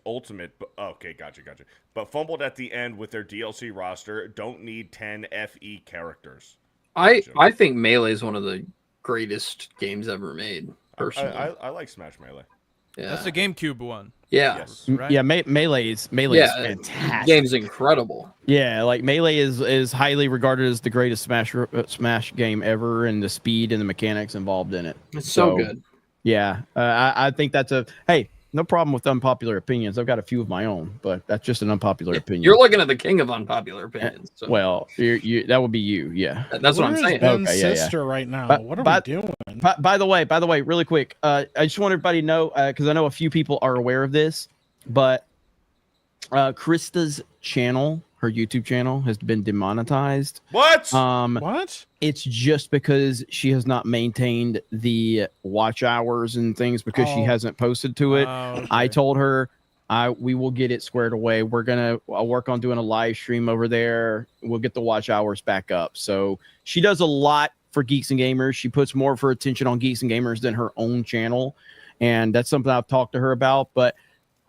F: Ultimate. Okay, gotcha. But fumbled at the end with their DLC roster. Don't need 10 FE characters.
T: I think Melee is one of the greatest games ever made. Personally,
F: I like Smash Melee.
T: Yeah.
D: That's the GameCube one.
T: Yeah.
F: Yes.
D: Right?
A: Yeah, Melee is fantastic.
T: Game's incredible.
A: Yeah, like Melee is highly regarded as the greatest Smash game ever, and the speed and the mechanics involved in it.
T: It's so good.
A: Yeah, I think that's no problem with unpopular opinions. I've got a few of my own, but that's just an unpopular opinion.
T: You're looking at the king of unpopular opinions. So.
A: Well, that would be you. Yeah,
T: that's what I'm saying.
B: Ben's sister right now. What are we doing?
A: By the way, really quick, I just want everybody to know because I know a few people are aware of this, but Krista's channel, her YouTube channel, has been demonetized.
F: What?
B: What?
A: It's just because she has not maintained the watch hours and things because she hasn't posted to it.
D: Okay.
A: I told her we will get it squared away. I'll work on doing a live stream over there. We'll get the watch hours back up. So she does a lot for Geeks and Gamers. She puts more of her attention on Geeks and Gamers than her own channel. And that's something I've talked to her about. But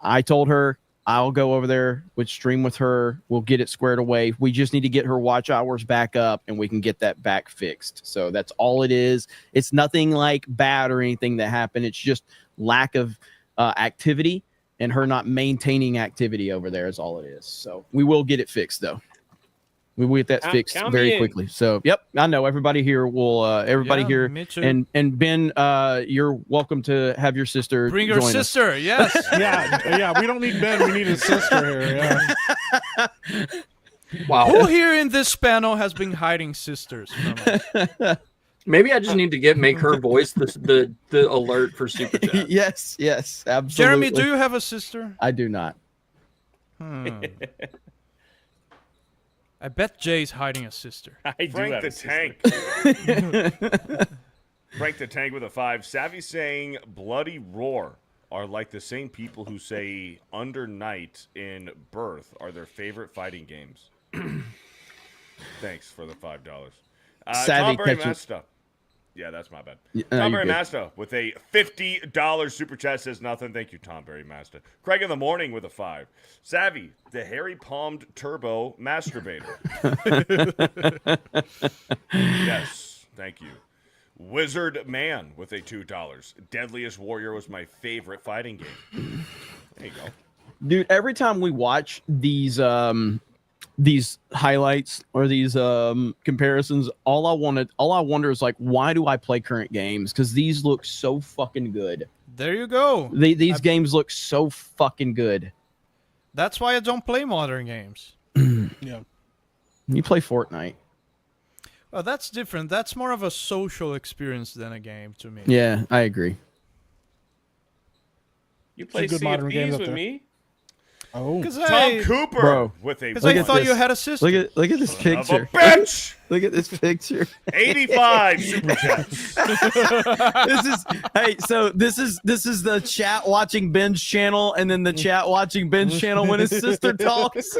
A: I told her I'll go over there, would stream with her. We'll get it squared away. We just need to get her watch hours back up and we can get that back fixed. So that's all it is. It's nothing like bad or anything that happened. It's just lack of activity and her not maintaining activity over there is all it is. So we will get it fixed though. We will get that fixed
T: count
A: very
T: me in.
A: quickly. So, yep, I know everybody here will, here,
D: me too.
A: and Ben, you're welcome to have your sister
D: Bring your
A: join us.
D: sister, yes.
B: yeah. We don't need Ben. We need his sister here. Yeah.
T: Wow.
D: Who here in this panel has been hiding sisters from us?
T: Maybe I just need to make her voice the alert for super chat.
A: Yes, absolutely.
D: Jeremy, do you have a sister?
A: I do not.
D: I bet Jay's hiding a sister.
K: I do
F: Frank
K: have
F: the
K: a sister.
F: Tank. Frank the Tank with a 5. Savvy saying bloody roar are like the same people who say Under Night in Birth are their favorite fighting games. Thanks for the $5.
A: Savvy
F: Tom Berry
A: catching-
F: Masta. Yeah, that's my bad.
A: No,
F: Tom
A: you're
F: Berry
A: good.
F: Masta with a $50 super chat says nothing. Thank you, Tom Berry Masta. Craig in the Morning with a 5. Savvy, the hairy palmed turbo masturbator. Yes, thank you. Wizard Man with a $2. Deadliest Warrior was my favorite fighting game. There you go.
A: Dude, every time we watch these highlights or these comparisons, all I wonder is like, why do I play current games? Because these look so fucking good.
D: There you go.
A: These games look so fucking good.
D: That's why I don't play modern games.
B: Yeah.
A: You play Fortnite.
D: Well, that's different. That's more of a social experience than a game to me.
A: Yeah, I agree.
K: You play
B: good
K: Sea of
B: modern games
K: Thieves
B: up
K: with
B: there.
K: me?
B: Oh,
F: Tom Cooper
A: Bro,
F: with a.
D: Because I thought you had a sister.
A: Look at this
F: Son of a
A: picture.
F: bitch!
A: Look at this picture.
F: 85 super chats.
A: This is the chat watching Ben's channel, and then the chat watching Ben's channel when his sister talks.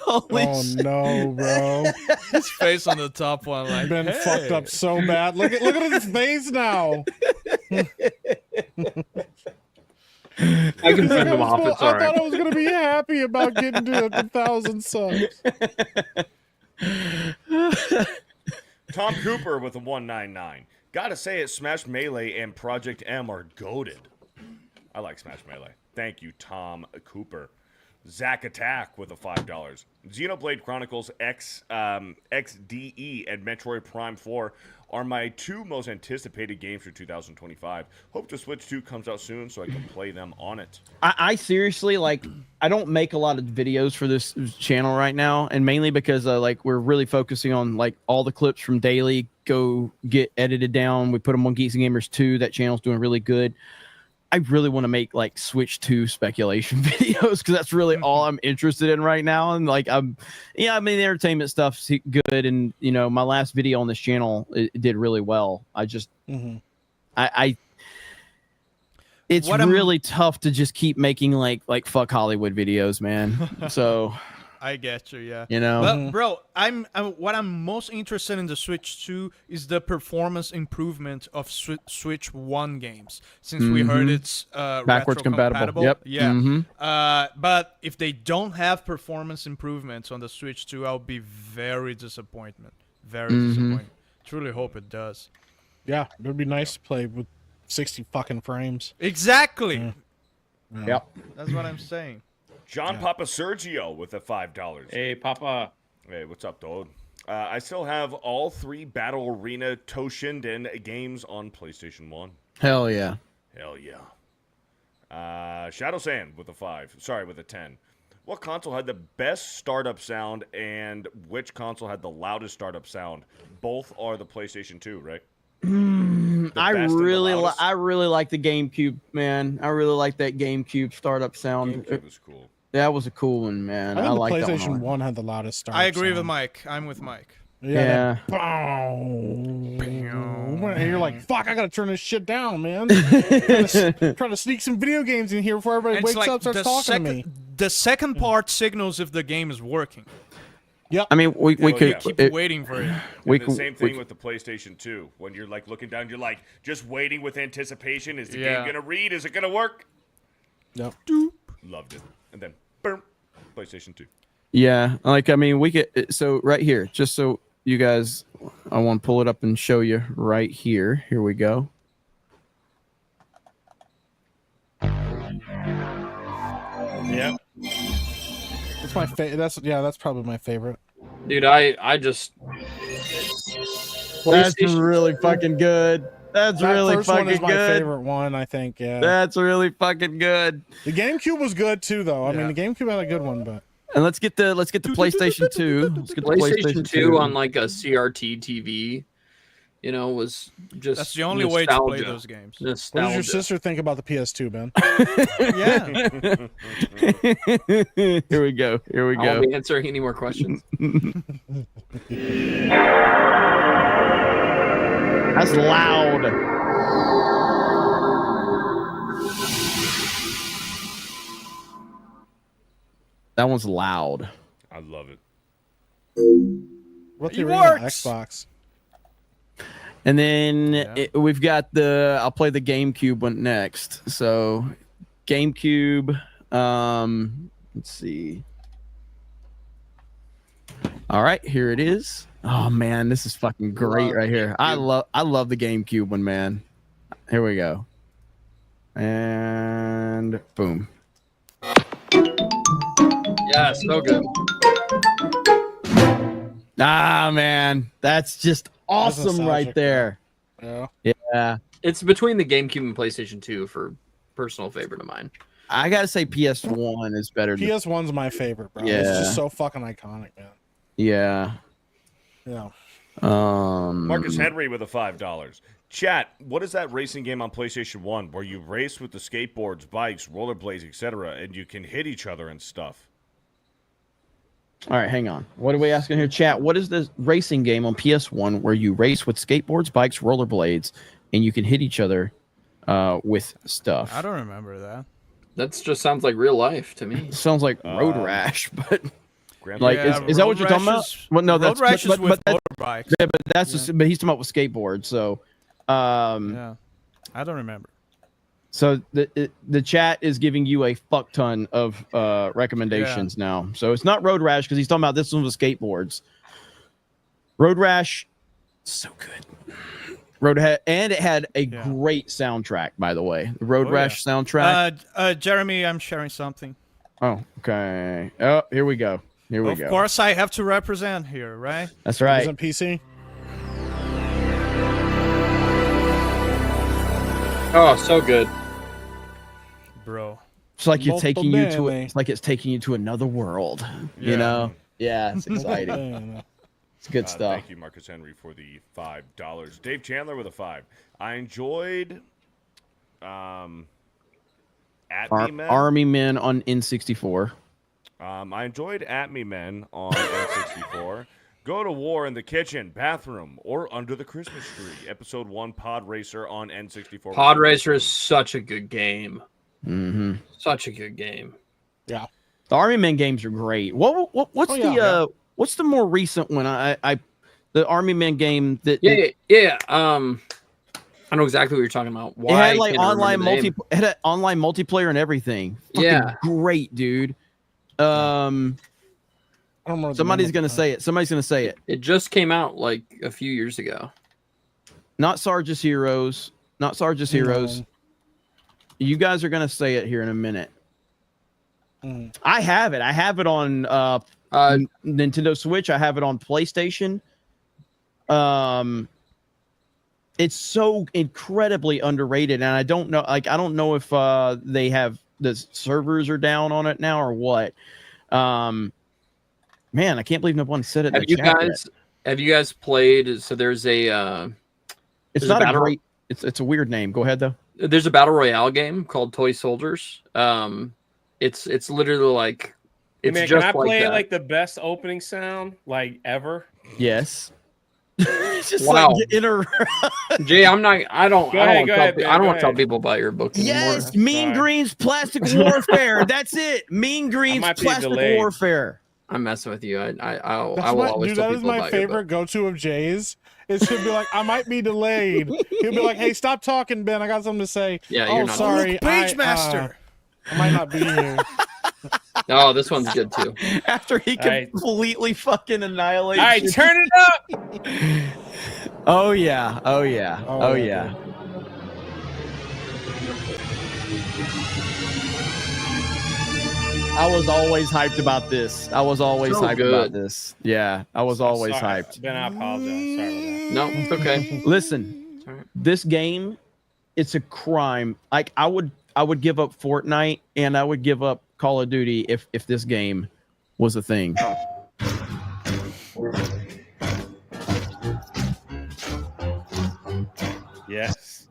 A: Holy
B: oh
A: shit.
B: no, bro.
D: His face on the top one, like,
B: Been
D: hey.
B: fucked up so bad. Look at his face now.
T: I can send him off. It's all
B: I thought
T: right.
B: I was gonna be happy about getting to 1,000 subs.
F: Tom Cooper with a 199. Gotta say it, Smash Melee and Project M are goated. I like Smash Melee. Thank you, Tom Cooper. Zach Attack with a $5. Xenoblade Chronicles X, XDE and Metroid Prime 4 are my two most anticipated games for 2025. Hope the Switch 2 comes out soon so I can play them on it.
A: I seriously, like, I don't make a lot of videos for this channel right now, and mainly because like we're really focusing on like all the clips from daily go get edited down. We put them on Geeks Gamers 2. That channel's doing really good. I really want to make like Switch 2 speculation videos because that's really all I'm interested in right now. And like, I mean, the entertainment stuff's good. And, you know, my last video on this channel, it did really well. I just, it's really tough to just keep making like fuck Hollywood videos, man. So
D: I get you, yeah.
A: You know?
D: But, bro, what I'm most interested in the Switch 2 is the performance improvement of Switch 1 games, since we heard it's
A: backwards compatible. Yep.
D: Yeah. But if they don't have performance improvements on the Switch 2, I'll be very disappointed. Very disappointed. Truly hope it does.
B: Yeah, it would be nice to play with 60 fucking frames.
D: Exactly.
B: Yeah.
A: Yep.
D: That's what I'm saying.
F: John Papa Sergio with a $5.
K: Hey, Papa.
F: Hey, what's up, dog? I still have all 3 Battle Arena Toshinden games on PlayStation 1.
A: Hell yeah.
F: Hell yeah. Shadow Sand with a 5. Sorry, with a 10. What console had the best startup sound and which console had the loudest startup sound? Both are the PlayStation 2, right?
A: I really like the GameCube, man. I really like that GameCube startup sound.
F: GameCube was cool.
A: That was a cool one, man.
B: I think the
A: like
B: PlayStation 1 had the loudest startup
D: I agree with
B: sound.
D: Mike. I'm with Mike.
A: Yeah.
B: And you're like, fuck, I gotta turn this shit down, man. Trying to sneak some video games in here before everybody
D: And it's
B: wakes
D: like
B: up and starts talking to me.
D: The second part signals if the game is working.
B: Yep.
A: I mean, we could
D: keep waiting for it.
F: The same thing with the PlayStation 2. When you're like looking down, you're like just waiting with anticipation. Is the game gonna read? Is it gonna work?
B: Yep.
F: Loved it. And then, boom, PlayStation 2.
A: Yeah, like I mean, we could. So right here, just so you guys, I want to pull it up and show you right here. Here we go.
K: Yep.
B: That's my favorite. That's probably my favorite.
T: Dude, I just.
A: That's really fucking good. That's
B: That
A: really
B: first one
A: fucking
B: is my
A: good.
B: favorite one, I think. Yeah.
A: That's really fucking good.
B: The GameCube was good too, though. I mean, the GameCube had a good one, but.
A: And let's get the PlayStation 2. Let's get the
T: PlayStation 2 on like a CRT TV, you know, was just.
D: That's the only way to play those games.
B: What does your sister think about the PS2, Ben?
D: Yeah.
A: Here we go. Here we
T: I
A: go.
T: won't be answering any more questions.
A: That's loud. That one's loud.
F: I love it.
B: What's the
D: It
B: original
D: works.
B: Xbox?
A: And then we've got I'll play the GameCube one next. So GameCube, let's see. All right, here it is. Oh man, this is fucking great right here. I love the GameCube one, man. Here we go. And boom.
T: Yeah, so good.
A: Ah, man, that's just awesome right there.
B: Yeah.
A: Yeah.
T: It's between the GameCube and PlayStation 2 for personal favorite of mine.
A: I gotta say PS1 is better.
B: PS1's my favorite, bro.
A: Yeah.
B: It's just so fucking iconic, man.
A: Yeah.
B: Yeah.
F: Marcus Henry with a $5. Chat, what is that racing game on PlayStation 1 where you race with the skateboards, bikes, rollerblades, etc., and you can hit each other and stuff?
A: All right, hang on. What are we asking here, chat? What is this racing game on PS1 where you race with skateboards, bikes, rollerblades, and you can hit each other with stuff?
D: I don't remember that.
T: That just sounds like real life to me.
A: Sounds like Road Rash, but like,
D: Yeah,
A: is that what you're talking about? Well, no,
D: Road
A: that's
D: Rash is with
A: that's-
D: motorbikes.
A: Yeah, but that's just, but he's talking about with skateboards. So,
D: Yeah, I don't remember.
A: so the chat is giving you a fuck ton of recommendations now. So it's not Road Rash because he's talking about this one with skateboards. Road Rash, so good. And it had a great soundtrack, by the way. The Road Rash soundtrack.
D: Jeremy, I'm sharing something.
A: Oh, okay. Oh, here we go. Here we go.
D: Of course, I have to represent here, right?
A: That's right.
B: Isn't PC?
T: Oh, so good.
D: Bro.
A: It's like you're
B: Molto
A: taking you to
B: bene.
A: it's like it's taking you to another world.
F: Yeah.
A: You know? Yeah, it's exciting. It's good stuff.
F: Thank you, Marcus Henry, for the $5. Dave Chandler with a 5. I enjoyed At Me Men.
A: Army Men on N64.
F: I enjoyed At Me Men on N64. Go to War in the Kitchen, Bathroom, or Under the Christmas Tree. Episode 1 Pod Racer on N64.
T: Pod Racer is such a good game.
A: Mm-hmm.
T: Such a good game.
B: Yeah.
A: The Army Men games are great. What's what's the more recent one? The Army Men game that
T: Yeah. I know exactly what you're talking about. Why
A: it had
T: I
A: like
T: can't
A: online
T: remember the name.
A: it had online multiplayer and everything. Fucking
T: Yeah.
A: great, dude.
B: I don't remember the
A: Somebody's
B: name of
A: gonna say it. Somebody's gonna say it.
T: It just came out like a few years ago.
A: Not Sarge's Heroes. Not Sarge's Heroes.
B: No.
A: You guys are gonna say it here in a minute.
B: Mm.
A: I have it. I have it on Nintendo Switch. I have it on PlayStation. It's so incredibly underrated, and I don't know. Like, I don't know if they have the servers are down on it now or what. Man, I can't believe no one said it. In
T: Have
A: the
T: you
A: chat yet.
T: Have you guys played? So there's a.
A: It's
T: there's
A: not a
T: battle,
A: great. It's a weird name. Go ahead though.
T: There's a battle royale game called Toy Soldiers. It's literally like.
K: Hey,
T: It's
K: man,
T: just
K: can I play
T: that.
K: like the best opening sound like ever?
A: Yes. It's just
T: Wow.
A: like inner.
T: Jay, I'm not. I don't.
K: Go
T: I
K: ahead,
T: don't,
K: go
T: tell,
K: ahead,
T: pe-
K: man,
T: I don't
K: go
T: want to tell
K: ahead.
T: people about your book
A: Yes,
T: anymore.
A: Mean
K: Sorry.
A: Green's Plastic Warfare. That's it. Mean Green's
K: might be
A: Plastic
K: delayed.
A: Warfare.
T: I'm messing with you. I will
B: That's
T: always
B: dude,
T: tell
B: that is
T: people
B: my
T: about
B: favorite go-to of Jay's. It's he'll be like, I might be delayed. He'll be like, hey, stop talking, Ben. I got something to say.
T: Yeah,
B: oh,
T: you're not-
B: sorry.
D: Look, Page Master.
B: I might not be here.
T: Oh, this one's good too.
A: After he
K: right.
A: completely fucking annihilates.
K: All right,
A: you.
K: turn it up.
A: Oh yeah. Oh yeah.
B: Oh,
A: Oh,
B: yeah,
A: yeah. I was always hyped about this. I was always
T: So
A: hyped
T: good.
A: about this. Yeah, I was always
K: Sorry,
A: hyped.
K: Ben, I apologize. Sorry about
T: No, it's okay.
A: Listen,
T: It's all right.
A: this game, it's a crime. Like I would give up Fortnite and I would give up Call of Duty if this game was a thing.
K: that. Yes.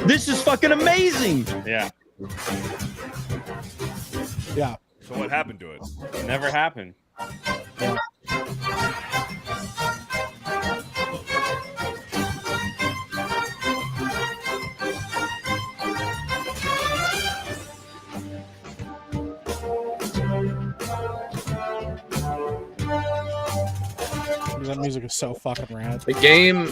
A: This is fucking amazing.
K: Yeah.
B: Yeah.
F: So what happened to it?
K: Never happened.
B: Dude, that music is so fucking rad.
T: The game.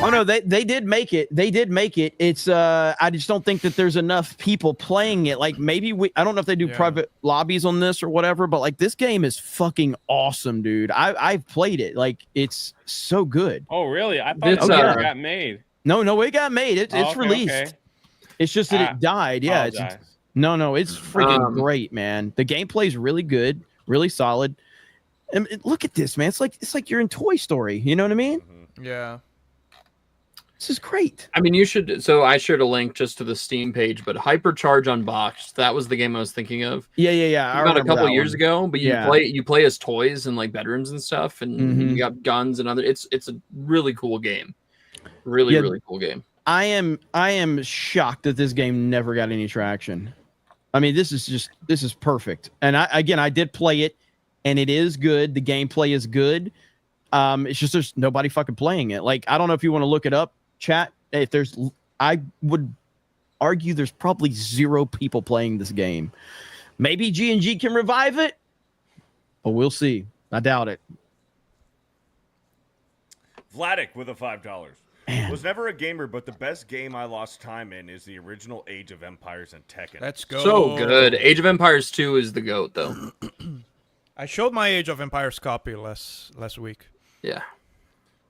A: Oh no, they did make it. They did make it. It's I just don't think that there's enough people playing it. Like maybe I don't know if they do private lobbies on this or whatever, but like this game is fucking awesome, dude. I've played it. Like it's so good.
K: Oh, really? I thought
A: It's,
K: it never got made.
A: No, it got made. It's
K: Okay,
A: released.
K: okay.
A: It's just that it died. Yeah.
K: Apologize.
A: No, it's freaking great, man. The gameplay's really good, really solid. And look at this, man. It's like you're in Toy Story. You know what I mean?
D: Yeah.
A: This is great.
T: I mean, you should. So I shared a link just to the Steam page, but Hypercharge Unboxed. That was the game I was thinking of.
A: Yeah.
T: About a couple years
A: one.
T: ago, but
A: Yeah.
T: you play as toys and like bedrooms and stuff, and you got guns and other. It's a really cool game. Really cool game.
A: I am shocked that this game never got any traction. I mean, this is perfect. And I did play it, and it is good. The gameplay is good. It's just there's nobody fucking playing it. Like I don't know if you want to look it up, chat. If there's, I would argue there's probably 0 people playing this game. Maybe G&G can revive it, but we'll see. I doubt it.
F: Vladik with a $5. Was never a gamer, but the best game I lost time in is the original Age of Empires and Tekken.
D: Let's go.
T: So good. Age of Empires 2 is the GOAT, though.
D: I showed my Age of Empires copy last week.
T: Yeah.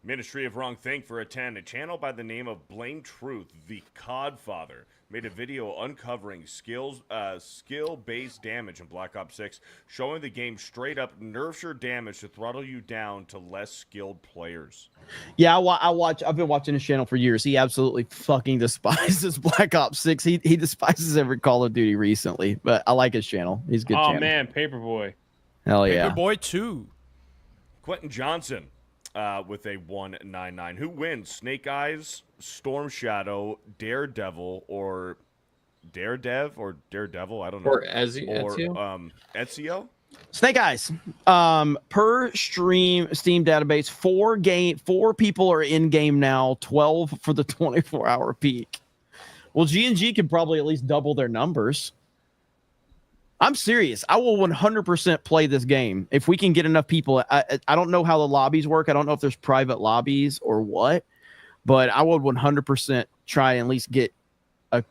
F: Ministry of Wrong Thing for a 10. A channel by the name of Blame Truth, the Codfather, made a video uncovering skill-based damage in Black Ops 6, showing the game straight up nerfs your damage to throttle you down to less skilled players.
A: Yeah, I've been watching his channel for years. He absolutely fucking despises Black Ops 6. He despises every Call of Duty recently, but I like his channel. He's a good.
K: Oh
A: channel.
K: man, Paperboy.
A: Hell yeah.
D: Paperboy 2.
F: Quentin Johnson with a 199. Who wins? Snake Eyes, Storm Shadow, Daredevil, or Daredevil? I don't know.
T: Or Ezio?
F: Ezio?
A: Snake Eyes. Per Steam database, 4 people are in game now, 12 for the 24-hour peak. Well, G&G can probably at least double their numbers. I'm serious. I will 100% play this game if we can get enough people. I don't know how the lobbies work. I don't know if there's private lobbies or what, but I would 100% try and at least get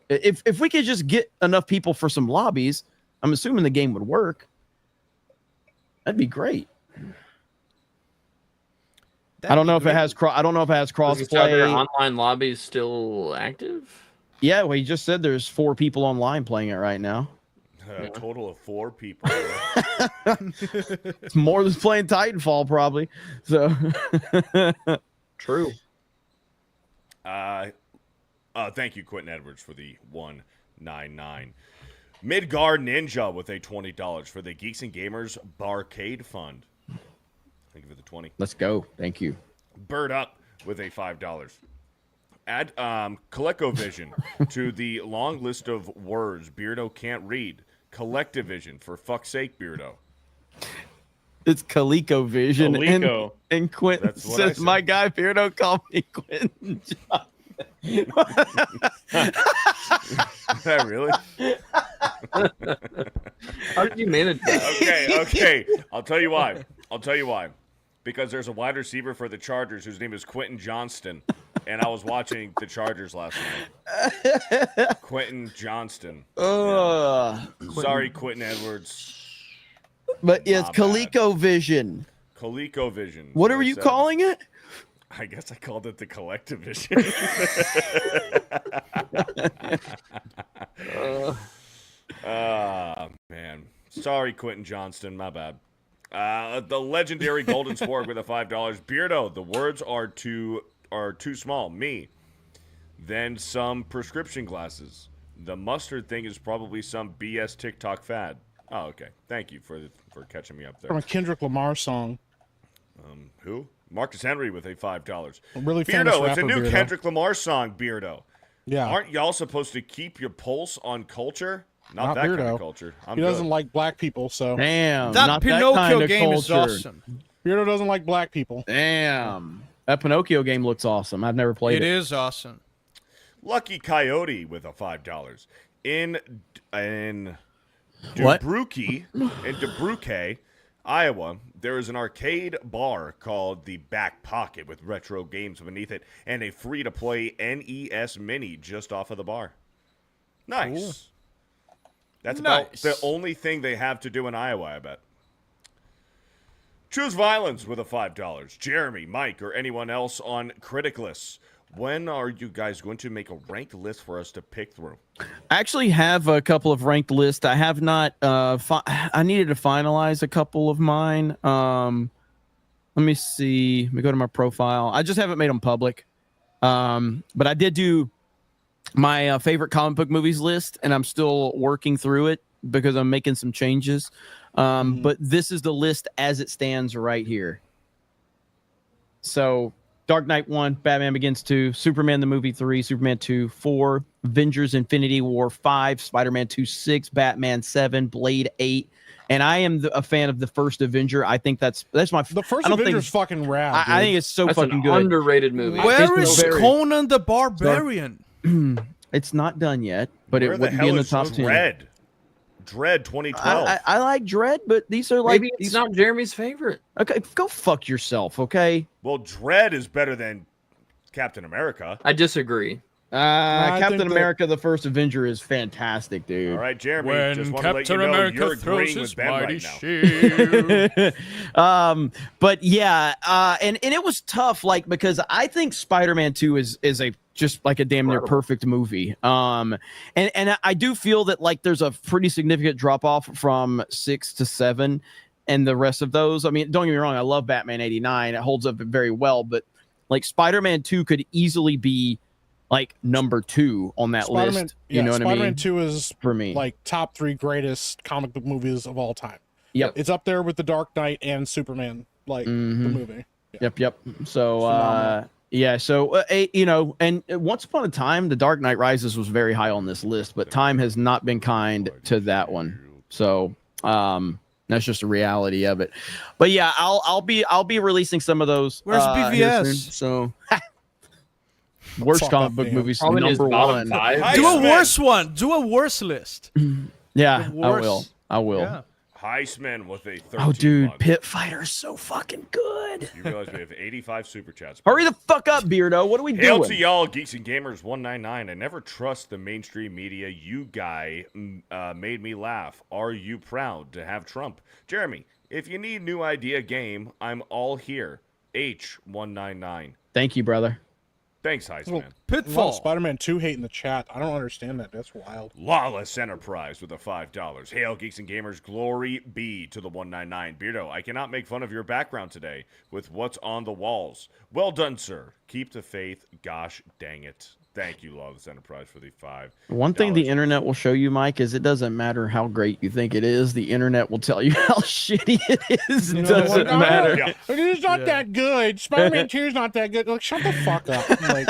A: if we could just get enough people for some lobbies. I'm assuming the game would work. That'd be great. I don't know if it has crossplay.
T: Online lobbies still active?
A: Yeah, well, he just said there's 4 people online playing it right now.
F: A total of 4 people.
A: It's more than playing Titanfall, probably. So
T: true.
F: Thank you, Quentin Edwards, for the 199. Midgard Ninja with a $20 for the Geeks and Gamers Barcade Fund. Thank you for the 20.
A: Let's go. Thank you.
F: Bird Up with a $5. Add ColecoVision to the long list of words Beardo can't read. Collectivision, for fuck's sake, Beardo.
A: It's ColecoVision.
K: Coleco.
A: And Quentin says, my guy Beardo called me Quentin Johnson.
F: Really?
T: How did you manage that?
F: Okay. I'll tell you why. Because there's a wide receiver for the Chargers whose name is Quentin Johnston, and I was watching the Chargers last night. Quentin Johnston. Sorry, Quentin Edwards.
A: But yes, ColecoVision.
F: ColecoVision.
A: What are you calling it?
F: I guess I called it the Collectivision. Man. Sorry, Quentin Johnston. My bad. The legendary Golden Spork with a $5. Beardo, the words are too small. Me. Then some prescription glasses. The mustard thing is probably some BS TikTok fad. Oh, okay. Thank you for catching me up there.
B: From a Kendrick Lamar song.
F: Who? Marcus Henry with a $5.
B: A really famous
F: Beardo, it's a
B: rapper,
F: new
B: Beardo.
F: Kendrick Lamar song, Beardo.
B: Yeah.
F: Aren't y'all supposed to keep your pulse on culture? Not that
B: Beardo.
F: kind of culture.
B: He doesn't like black people, so.
A: Damn.
D: That
A: not
D: Pinocchio
A: that kind of
D: game is
A: culture.
D: awesome.
B: Beardo doesn't like black people.
A: Damn. That Pinocchio game looks awesome. I've never played it.
D: It is awesome.
F: Lucky Coyote with a $5. In
A: What?
F: Dubruke, Iowa, there is an arcade bar called the Back Pocket with retro games beneath it and a free-to-play NES Mini just off of the bar. Nice.
D: Cool.
F: That's about
D: Nice.
F: the only thing they have to do in Iowa, I bet. Choose violence with a $5. Jeremy, Mike, or anyone else on Criticless. When are you guys going to make a ranked list for us to pick through?
A: I actually have a couple of ranked lists. I have not. I needed to finalize a couple of mine. Let me see. Let me go to my profile. I just haven't made them public. But I did do my favorite comic book movies list, and I'm still working through it because I'm making some changes. But this is the list as it stands right here. So Dark Knight 1, Batman Begins 2, Superman the movie 3, Superman 2, 4, Avengers Infinity War 5, Spider-Man 2, 6, Batman 7, Blade 8. And I am a fan of the first Avenger. I think that's my
B: the first Avenger's fucking rad.
A: I think it's so
T: That's
A: fucking
T: an
A: good.
T: underrated movie.
D: Where is Conan the Barbarian?
A: It's not done yet, but
F: Where
A: it
F: the
A: wouldn't be
F: hell
A: in the
F: is
A: top 10.
F: Dread 2012.
A: I like Dread, but these are like
T: Maybe it's not Jeremy's favorite.
A: Okay, go fuck yourself, okay?
F: Well, Dread is better than Captain America.
T: I disagree.
A: Captain America: The First Avenger is fantastic, dude.
F: All right, Jeremy.
D: When
F: just want
D: Captain
F: to let you know
D: America
F: you're
D: throws
F: agreeing
D: his
F: with Ben
D: mighty
F: right now.
D: shield.
A: But yeah, and it was tough, like because I think Spider-Man 2 is a just like a damn near perfect movie. And I do feel that like there's a pretty significant drop off from 6 to 7 and the rest of those. I mean, don't get me wrong, I love Batman 89. It holds up very well, but like Spider-Man 2 could easily be like number 2 on that list. You know what I mean?
B: Spider-Man 2 is
A: for me
B: like top 3 greatest comic book movies of all time.
A: Yep.
B: It's up there with The Dark Knight and Superman, like the movie.
A: Yep. So yeah, so you know, and once upon a time, The Dark Knight Rises was very high on this list, but time has not been kind to that one. So that's just a reality of it. But yeah, I'll be releasing some of those.
D: Where's
A: here
D: BVS?
A: soon, so worst comic book movies,
T: Probably in his
A: number
T: bottom
A: 1.
T: 5.
D: Do a worse one. Do a worse list.
A: Yeah,
D: The worst.
A: I will.
D: Yeah.
F: Heisman with a 13
A: Oh, dude,
F: month.
A: Pit Fighter is so fucking good.
F: You realize we have 85 super chats.
A: Hurry the fuck up, Beardo. What are we
F: Hail
A: doing?
F: to y'all, Geeks and Gamers 199. I never trust the mainstream media. You guy made me laugh. Are you proud to have Trump? Jeremy, if you need new idea game, I'm all here. H199.
A: Thank you, brother.
F: Thanks, Heisman.
B: Pitfall. Spider-Man 2 hate in the chat. I don't understand that. That's wild.
F: Lawless Enterprise with a $5. Hail, Geeks and Gamers. Glory be to the 199. Beardo, I cannot make fun of your background today with what's on the walls. Well done, sir. Keep the faith. Gosh dang it. Thank you, Lawless Enterprise, for the $5.
A: One thing the internet will show you, Mike, is it doesn't matter how great you think it is. The internet will tell you how shitty it is. It doesn't matter.
B: Yeah. It's not that good. Spider-Man 2 is not that good. Like, shut the fuck up. Like,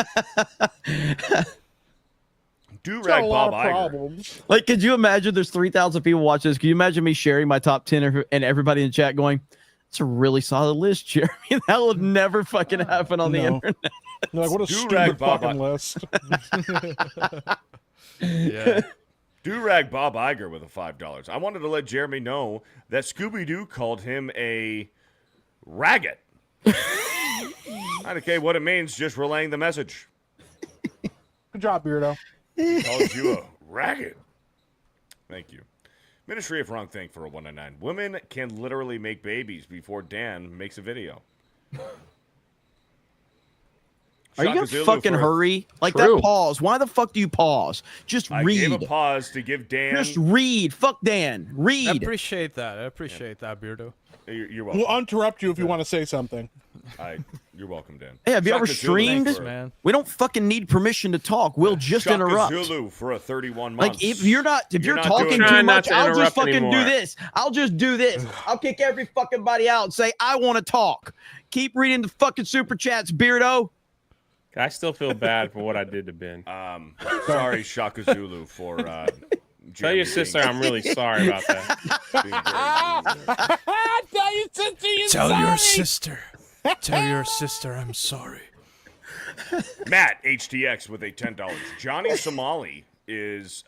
F: Do-rag Bob Iger.
B: problems.
A: Like, could you imagine there's 3,000 people watching this? Could you imagine me sharing my top 10 and everybody in the chat going, it's a really solid list, Jeremy. That will never fucking happen on the internet.
B: Like, what a
F: Do-rag
B: stupid
F: Bob
B: fucking list.
F: Yeah. Do-rag Bob Iger with a $5. I wanted to let Jeremy know that Scooby-Doo called him a ragged. Not okay what it means, just relaying the message.
B: Good job, Beardo.
F: He called you a ragged. Thank you. Ministry of Wrong Thing for a 199. Women can literally make babies before Dan makes a video.
A: Are you
F: Shaka
A: gonna
F: Zulu
A: fucking
F: for a-
A: hurry? Like
T: True.
A: that pause. Why the fuck do you pause? Just
F: I
A: read.
F: gave a pause to give Dan.
A: Just read. Fuck Dan.
D: I
A: Read.
D: appreciate that. Beardo.
F: You're welcome.
B: We'll interrupt you if you want to say something.
F: You're welcome, Dan.
A: Hey, have you ever
F: Shaka Zulu
A: streamed?
F: for-
D: man.
A: We don't fucking need permission to talk. We'll just
F: Shaka
A: interrupt.
F: Zulu for a 31 months.
A: Like if you're
F: You're not
A: talking
F: doing
A: too
F: that.
K: Try not
A: much,
K: to
A: I'll just
K: interrupt
A: fucking do
K: anymore.
A: this. I'll just do this. I'll kick every fucking body out and say I want to talk. Keep reading the fucking super chats, Beardo.
K: I still feel bad for what I did to Ben.
F: Sorry, Shaka Zulu, for
K: Tell
F: Jeremy
K: your sister
F: being-
K: I'm really sorry about that.
B: Tell your sister you're
D: Tell
B: sorry.
D: your sister. Tell your sister I'm sorry.
F: Matt HTX with a $10. Johnny Somali is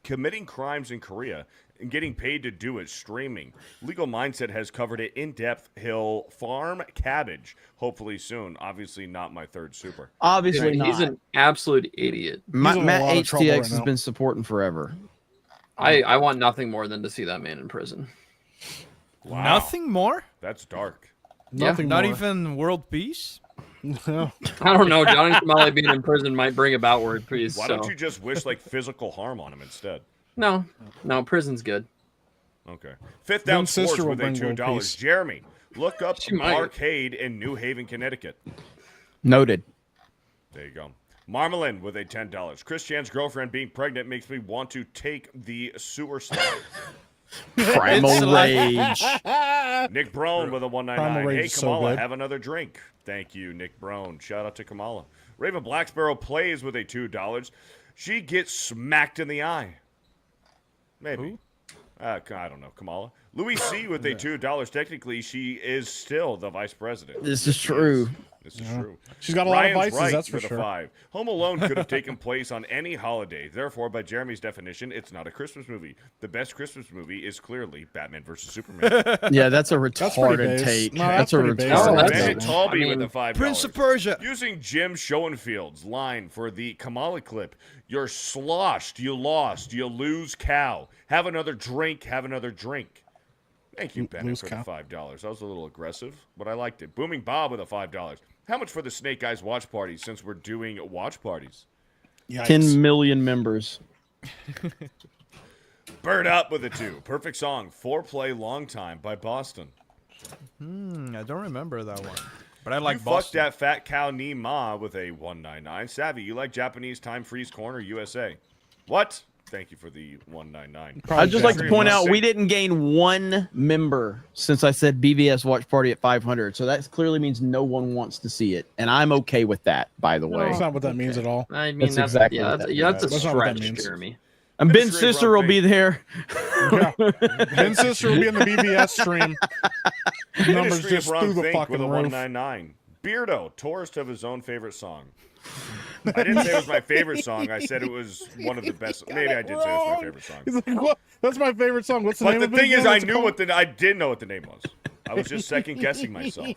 F: committing crimes in Korea and getting paid to do it, streaming. Legal Mindset has covered it in depth. He'll farm cabbage, hopefully soon. Obviously not my third super.
A: Obviously not.
T: He's an absolute idiot.
A: Matt
B: in a lot of trouble
A: HTX
B: right
A: has
B: now.
A: been supporting forever.
T: I want nothing more than to see that man in prison.
F: Wow.
D: Nothing more?
F: That's dark.
B: Nothing
D: Not
B: more.
D: even world peace?
T: I don't know. Johnny Kamali being in prison might bring about world peace.
F: Why
T: so.
F: don't you just wish like physical harm on him instead?
T: No, prison's good.
F: Okay. Fifth Down
B: Ben's sister
F: Sports
B: will
F: with a
B: bring world
F: $2.
B: peace.
F: Jeremy, look up
T: She might.
F: Arcade in New Haven, Connecticut.
A: Noted.
F: There you go. Marmalin with a $10. Chris Chan's girlfriend being pregnant makes me want to take the sewer slide.
A: Primal Rage.
F: Nick Brown with a
B: Primal
F: $1.99.
B: Rage
F: Hey,
B: is so
F: Kamala,
B: good.
F: have another drink. Thank you, Nick Brown. Shout out to Kamala. Raven Black Sparrow plays with a $2. She gets smacked in the eye. Maybe. I don't know, Kamala. Louis C. with a $2. Technically, she is still the vice president.
A: This is true.
F: This is true.
B: She's got a lot of
F: Ryan's
B: vices,
F: right
B: that's for
F: with a
B: sure.
F: 5. Home Alone could have taken place on any holiday. Therefore, by Jeremy's definition, it's not a Christmas movie. The best Christmas movie is clearly Batman versus Superman.
A: Yeah, that's a
B: pretty
A: retarded
B: base.
A: take.
B: No,
A: that's a
B: that's pretty base.
A: retarded
F: Bennett
A: take.
F: Talby with a $5.
D: Prince of Persia.
F: Using Jim Schoenfield's line for the Kamala clip, you're sloshed, you lost, you lose cow. Have another drink, have another drink. Thank you, Bennett, for the $5. That was a little aggressive, but I liked it. Booming Bob with a $5. How much for the Snake Eyes watch party since we're doing watch parties?
B: Yikes.
A: 10 million members.
F: Bird Up with a 2. Perfect song, Foreplay Long Time by Boston.
D: I don't remember that one. But I like
F: you
D: Boston.
F: Fuck That Fat Cow Ni Ma with a 199. Savvy, you like Japanese Time Freeze Corner USA. What? Thank you for the 199.
A: I'd just like to point out we didn't gain one member since I said BVS watch party at 500. So that clearly means no one wants to see it. And I'm okay with that, by the way.
B: That's not what that means at all.
T: I mean,
A: That's
T: that's
A: exactly
T: yeah,
A: what
T: that's,
A: that
T: yeah, that's a
B: means. That's not what that
T: stretch,
B: means.
T: Jeremy.
A: And Ben's sister will be there.
B: Ben's sister will be in the BBS stream. Numbers
F: Ministry of
B: just
F: Wrong
B: through the
F: Think
B: fucking
F: with a
B: roof.
F: 199. Beardo, tourist of his own favorite song. I didn't say it was my favorite song. I said it was one of the best. Maybe I did say it was my favorite song.
B: He's like, what? That's my favorite song. What's the
F: But
B: name
F: the
B: of it?
F: thing is,
B: again?
F: I
B: What's it
F: knew
B: called?
F: what I didn't know what the name was. I was just second guessing myself.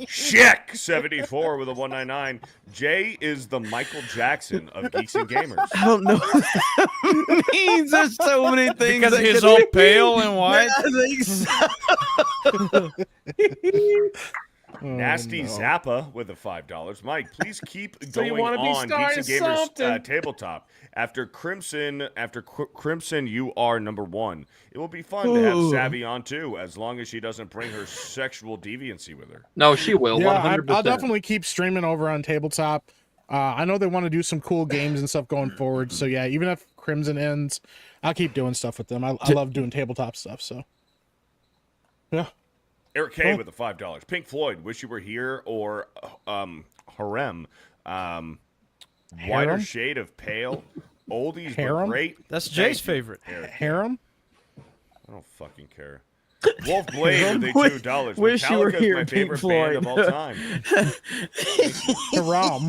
F: Sheck 74 with a 199. Jay is the Michael Jackson of Geeks and Gamers.
A: I don't know what that means. There's so many things.
D: Because
A: that
D: he's
A: could
D: all
A: be-
D: pale and white.
A: I think so.
F: Nasty Zappa with a $5. Mike, please keep
K: So you
F: going
K: wanna be
F: on
K: starring
F: Geeks and Gamers
K: something.
F: tabletop. After Crimson, you are number 1. It will be fun to have
A: Ooh.
F: Savvy on too, as long as she doesn't bring her sexual deviancy with her.
T: No, she will.
B: Yeah,
T: 100%.
B: I'll definitely keep streaming over on tabletop. I know they want to do some cool games and stuff going forward. So yeah, even if Crimson ends, I'll keep doing stuff with them. I love doing tabletop stuff. So yeah.
F: Eric K with a $5. Pink Floyd, Wish You Were Here, or Harem. Wider
B: Harem?
F: shade of pale. Oldies but
B: Harem?
F: great.
D: That's
F: Thank
D: Jay's
F: you,
D: favorite.
F: Eric.
B: Harem?
F: I don't fucking care. Wolf Blade with a $2.
A: Wish you were
F: Metallica's
A: here,
F: my
A: Pink
F: favorite
A: Floyd.
F: band of all time.
B: Haram.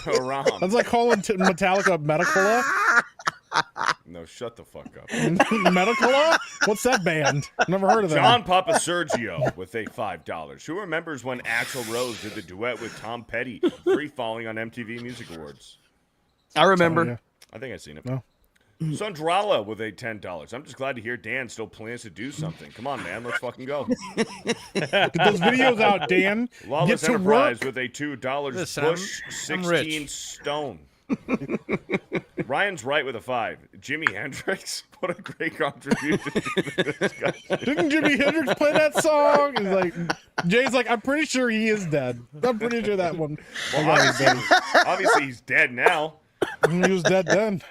F: Haram.
B: That's like calling Metallica Medicola.
F: No, shut the fuck up.
B: Medicola? What's that band? Never heard of that.
F: John Papa Sergio with a $5. Who remembers when Axl Rose did the duet with Tom Petty, Free Falling on MTV Music Awards?
A: I remember.
B: Yeah.
F: I think I've seen it.
B: No.
F: Sundrala with a $10. I'm just glad to hear Dan still plans to do something. Come on, man. Let's fucking go.
B: Get those videos out, Dan.
F: Lawless
B: Get to
F: Enterprise
B: work.
F: with a $2.
D: Listen,
F: Bush
D: I'm
F: 16
D: rich.
F: Stone. Ryan's right with a 5. Jimi Hendrix. What a great contribution to this guy.
B: Didn't Jimi Hendrix play that song? He's like, Jay's like, I'm pretty sure he is dead. I'm pretty sure that one.
F: Well,
B: that guy is
F: obviously he's dead now.
B: dead. He was dead then.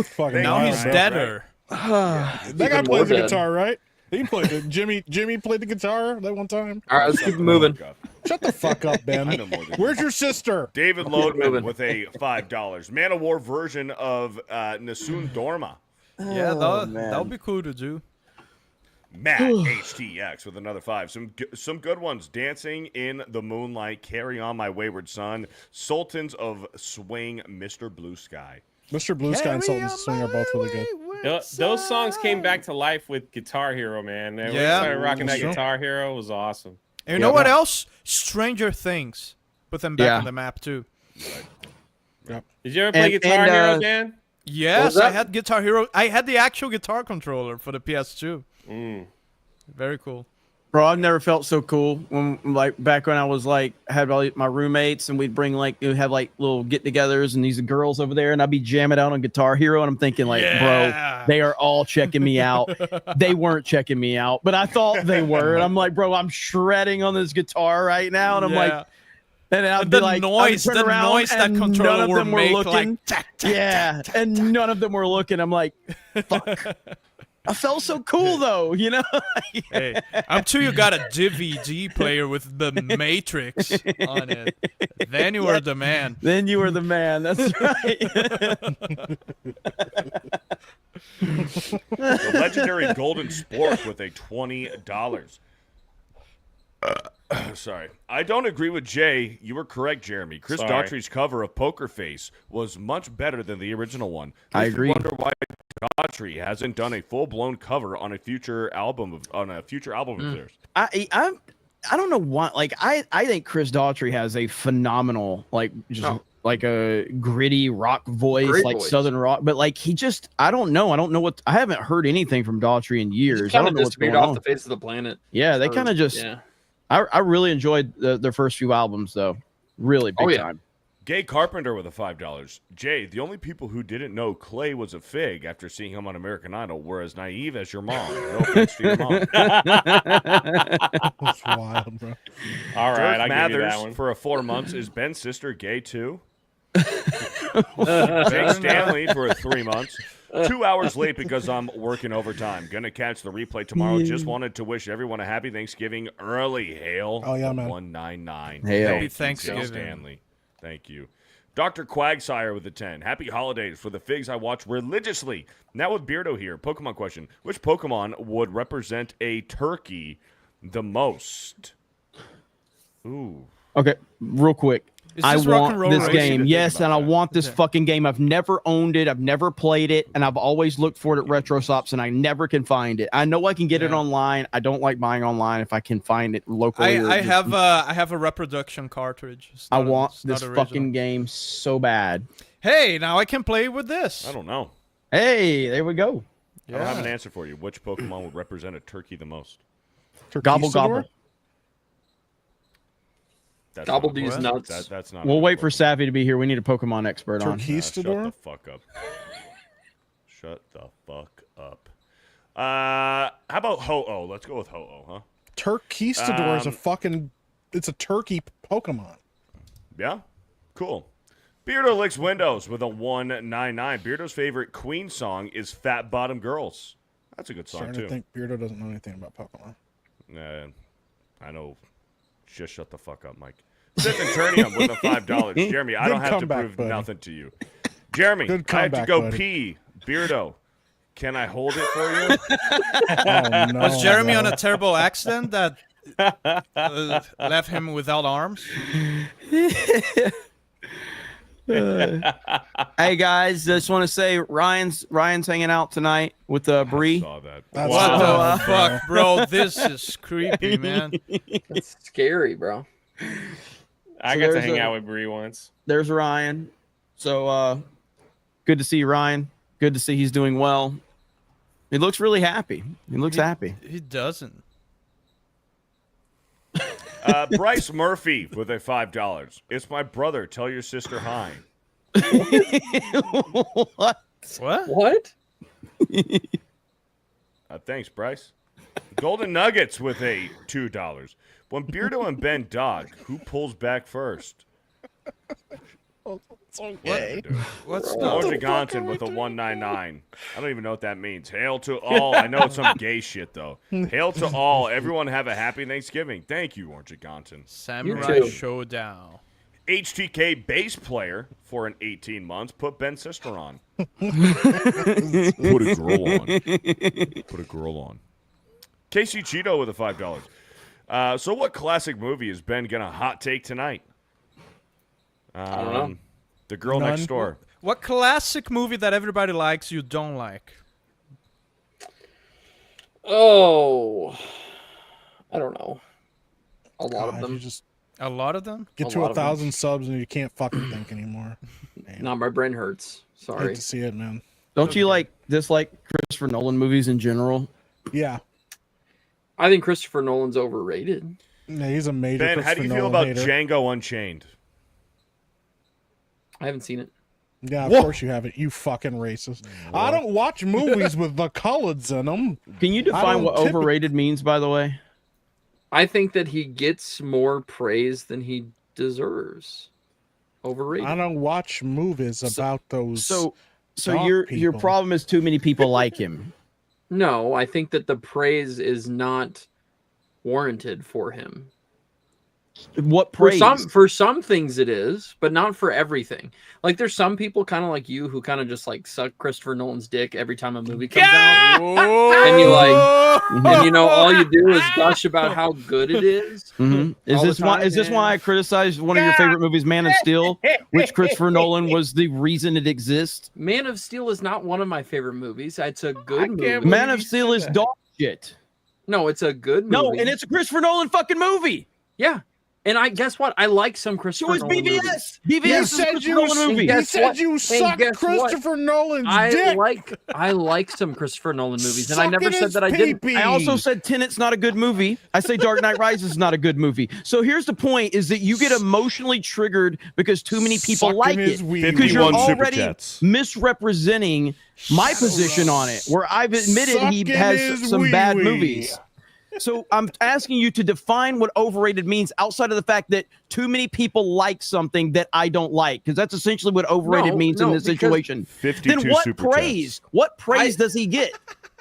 B: Fucking
D: Now
B: wild,
D: he's
B: bro.
D: deader.
B: That guy
T: Even
B: plays
T: more
B: the
T: dead.
B: guitar, right? He played it. Jimmy played the guitar that one time.
T: All right, let's keep it moving.
B: Shut the fuck up, Ben.
F: I know more than
B: Where's your sister?
F: David
T: moving.
F: Lodeman with a $5. Man of War version of Nasun Dorma.
D: Yeah, that would be cool to do.
F: Matt HTX with another 5. Some good ones. Dancing in the Moonlight, Carry On My Wayward Son, Sultans of Swing, Mr. Blue Sky.
B: Mr. Blue Sky and Sultans of Swing are both really good.
K: Those songs came back to life with Guitar Hero, man. And we
D: Yeah.
K: started rocking that
B: Sure.
K: Guitar Hero. It was awesome.
D: And you know what else? Stranger Things. Put them back
A: Yeah.
D: on the map too.
B: Yep.
K: Did you ever play Guitar Hero, Dan?
D: Yes, I had Guitar Hero. I had the actual guitar controller for the PS2. Very cool.
A: Bro, I've never felt so cool when, like, back when I was like, had all my roommates and we'd bring like, we'd have like little get-togethers and these girls over there and I'd be jamming out on Guitar Hero and I'm thinking like, bro, they are all checking me out. They weren't checking me out, but I thought they were. And I'm like, bro, I'm shredding on this guitar right now, and I'm like. And I'd be like,
D: noise that controller
A: none of them were
D: make,
A: looking.
D: like, tack, tack,
A: Yeah, and none of them were looking. I'm like, fuck. I felt so cool though, you know.
D: Hey, I'm sure you got a DVD player with the Matrix on it. Then you were the man.
A: Then you were the man. That's right.
F: The legendary Golden Sport with a $20. Sorry. I don't agree with Jay. You were correct, Jeremy. Chris
K: Sorry.
F: Daughtry's cover of Poker Face was much better than the original one.
A: I
F: Makes me
A: agree.
F: wonder why Daughtry hasn't done a full-blown cover on a future album of theirs.
A: I don't know why. Like I think Chris Daughtry has a phenomenal like a gritty rock voice,
T: Great
A: like
T: voice.
A: Southern rock. But like he just, I don't know what. I haven't heard anything from Daughtry in years. I
T: Kind
A: don't
T: of
A: know what's
T: disappeared
A: going
T: off
A: on.
T: the face of the planet.
A: Yeah, they
T: Or-
A: kind of just.
T: Yeah.
A: I really enjoyed their first few albums though. Really big time.
F: Gay Carpenter with a $5. Jay, the only people who didn't know Clay was a fig after seeing him on American Idol were as naive as your mom. No offense to your mom.
B: That's wild, bro.
K: All right,
F: Dirk
K: I'll give you that
F: Mathers
K: one.
F: for a 4 months. Is Ben's sister gay too? Jake Stanley for 3 months. 2 hours late because I'm working overtime. Gonna catch the replay tomorrow. Just wanted to wish everyone a happy Thanksgiving early. Hail.
B: Oh, yeah, man.
F: 199.
A: Hail.
F: Thank
D: Happy
F: you,
D: Thanksgiving.
F: Jake Stanley. Thank you. Dr. Quagsire with a 10. Happy holidays for the figs I watch religiously. Now with Beardo here. Pokemon question. Which Pokemon would represent a turkey the most? Ooh.
A: Okay, real quick.
D: Is
A: I
D: this Rock
A: want
D: and Roll
A: this
D: Racing?
A: game.
F: Think
A: Yes,
F: about
A: and I
F: that.
A: want this
D: Okay.
A: fucking game. I've never owned it. I've never played it, and I've always looked for it at retro shops, and I never can find it. I know I can get it online. I don't like buying online if I can find it locally. or
D: I
A: just-
D: have a reproduction cartridge. It's
A: I
D: not-
A: want
D: it's not
A: this
D: original.
A: fucking game so bad.
D: Hey, now I can play with this.
F: I don't know.
A: Hey, there we go.
F: I don't have an answer for you. Which Pokemon would represent a turkey the most?
A: Gobble
B: Turkeystador?
A: gobble.
F: That's
T: Gobble
F: not-
T: these
F: that-
T: nuts.
F: That's not.
A: We'll
F: a
A: wait
F: Pokemon.
A: for Savvy to be here. We need a Pokemon expert on.
F: Shut the
B: Turkeystador?
F: fuck up. Shut the fuck up. How about Ho-Oh? Let's go with Ho-Oh, huh?
B: Turkeystador is a fucking. It's a turkey Pokemon.
F: Yeah? Cool. Beardo licks windows with a 199. Beardo's favorite Queen song is Fat Bottom Girls. That's a good song,
B: Starting
F: too.
B: to think Beardo doesn't know anything about Pokemon.
F: I know. Just shut the fuck up, Mike. Cincinnatium with a $5. Jeremy, I
B: Good
F: don't have to
B: comeback,
F: prove
B: buddy.
F: nothing to you. Jeremy,
B: Good
F: I have to
B: comeback,
F: go
B: buddy.
F: pee. Beardo, can I hold it for you?
B: Oh, no,
D: Was Jeremy on
B: bro.
D: a terrible accident that left him without arms?
A: Hey guys, just want to say Ryan's hanging out tonight with Bree.
F: Saw that.
B: That's
D: What
B: wild,
D: the fuck, bro? This is creepy, man.
T: It's scary, bro.
K: I
A: So
K: got to
A: there's
K: hang
A: a-
K: out with Bree once.
A: There's Ryan. So good to see you, Ryan. Good to see he's doing well. He looks really happy. He looks happy.
D: He doesn't.
F: Bryce Murphy with a $5. It's my brother. Tell your sister hi.
A: What?
D: What?
T: What?
F: Thanks, Bryce. Golden Nuggets with a $2. When Beardo and Ben dog, who pulls back first?
B: It's okay.
D: What's
F: Orange Gonson with a 199. I don't even know what that means. Hail to all. I know it's some gay shit, though. Hail to all. Everyone have a happy Thanksgiving. Thank you, Orange Gonson.
D: Samurai
T: too.
D: Showdown.
F: HTK bass player for an 18 months. Put Ben's sister on. Put a girl on. Put a girl on. Casey Cheeto with a $5. So what classic movie is Ben gonna hot take tonight?
T: I don't know.
F: The Girl Next Door.
D: What classic movie that everybody likes you don't like?
T: Oh, I don't know. A lot of
B: God,
T: them.
B: you just
D: A lot of them?
B: get
T: A
B: to
T: lot of them.
B: 1,000 subs and you can't fucking think anymore.
T: No, my brain hurts.
B: Hate
T: Sorry.
B: to see it, man.
A: Don't you dislike Christopher Nolan movies in general?
B: Yeah.
T: I think Christopher Nolan's overrated.
B: Yeah, he's a major.
F: Ben, how do you feel about Django Unchained?
T: I haven't seen it.
B: Yeah, of course you haven't. You fucking racist. I don't watch movies with the colors in them.
A: Can you define what overrated means, by the way?
T: I think that he gets more praise than he deserves. Overrated.
B: I don't watch movies about those.
A: So
B: dark
A: your
B: people.
A: problem is too many people like him.
T: No, I think that the praise is not warranted for him.
A: What praise?
T: For some things it is, but not for everything. Like there's some people kind of like you who kind of just like suck Christopher Nolan's dick every time a movie comes out. And you and you know all you do is gush about how good it is.
A: Mm-hmm. Is this why I criticized one of your favorite movies, Man of Steel, which Christopher Nolan was the reason it exists?
T: Man of Steel is not one of my favorite movies. It's a good movie.
A: Man of Steel is dog shit.
T: No, it's a good movie.
A: No, and it's a Christopher Nolan fucking movie.
T: Yeah. And guess what? I like some Christopher Nolan
A: BVS.
T: movies.
A: BVS is a Christopher Nolan movie.
B: He said you suck Christopher Nolan's dick.
T: I like some Christopher Nolan movies, and I never said that I didn't.
A: I also said Tenet's not a good movie. I say Dark Knight Rises is not a good movie. So here's the point: is that you get emotionally triggered because too many people like it, because you're already misrepresenting my position on it, where I've admitted he has some bad movies. So I'm asking you to define what overrated means outside of the fact that too many people like something that I don't like, because that's essentially what overrated means in this situation. Then what praise? What praise does he get?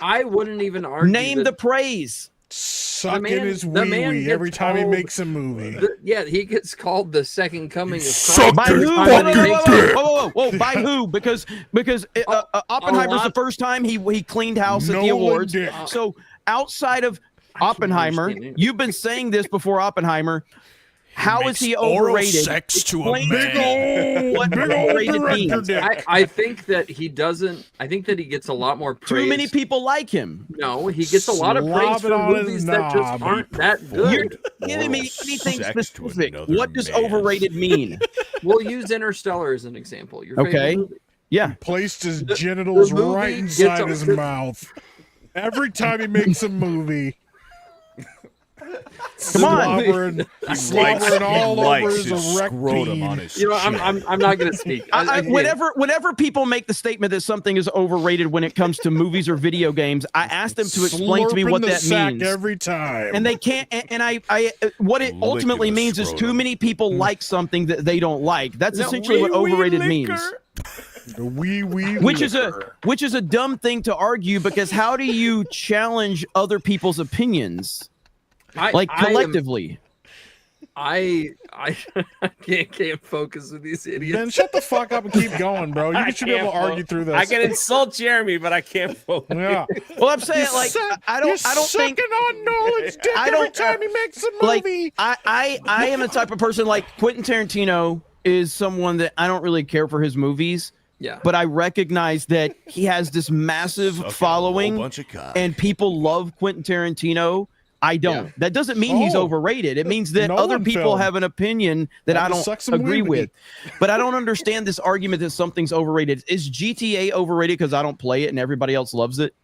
T: I wouldn't even argue.
A: Name the praise.
B: Sucking his wee-wee every time he makes a movie.
T: He gets called the second coming of
A: Christ. By who? Whoa, by who? Because Oppenheimer's the first time he cleaned house at the awards. So outside of Oppenheimer, you've been saying this before Oppenheimer. How is he overrated?
D: Sex to a
A: man. What overrated means?
T: I think that he doesn't. I think that he gets a lot more praise.
A: Too many people like him.
T: No, he gets a lot of praise for movies that just aren't that good.
A: You're giving me anything specific. What does overrated mean?
T: We'll use Interstellar as an example. Your favorite movie.
A: Yeah.
B: He placed his genitals right inside his mouth. Every time he makes a movie.
A: Come on,
B: slobbering all over his scrotum on
T: his. You know, I'm not going to speak.
A: Whenever people make the statement that something is overrated when it comes to movies or video games, I ask them to explain to me what that means
B: every time,
A: and they can't. And I what it ultimately means is too many people like something that they don't like. That's essentially what overrated means.
B: The
A: which is a dumb thing to argue, because how do you challenge other people's opinions? Collectively.
T: I can't focus with these idiots.
B: Ben, shut the fuck up and keep going, bro. You should be able to argue through this.
K: I can insult Jeremy, but I can't focus.
B: Yeah.
A: Well, I'm saying I don't think
B: on Nolan's dick every time he makes a movie.
A: I am the type of person like Quentin Tarantino is someone that I don't really care for his movies.
T: Yeah.
A: But I recognize that he has this massive following and people love Quentin Tarantino. I don't. Yeah. That doesn't mean he's overrated. It means that other people have an opinion that I don't agree with. But I don't understand this argument that something's overrated. Is GTA overrated because I don't play it and everybody else loves it?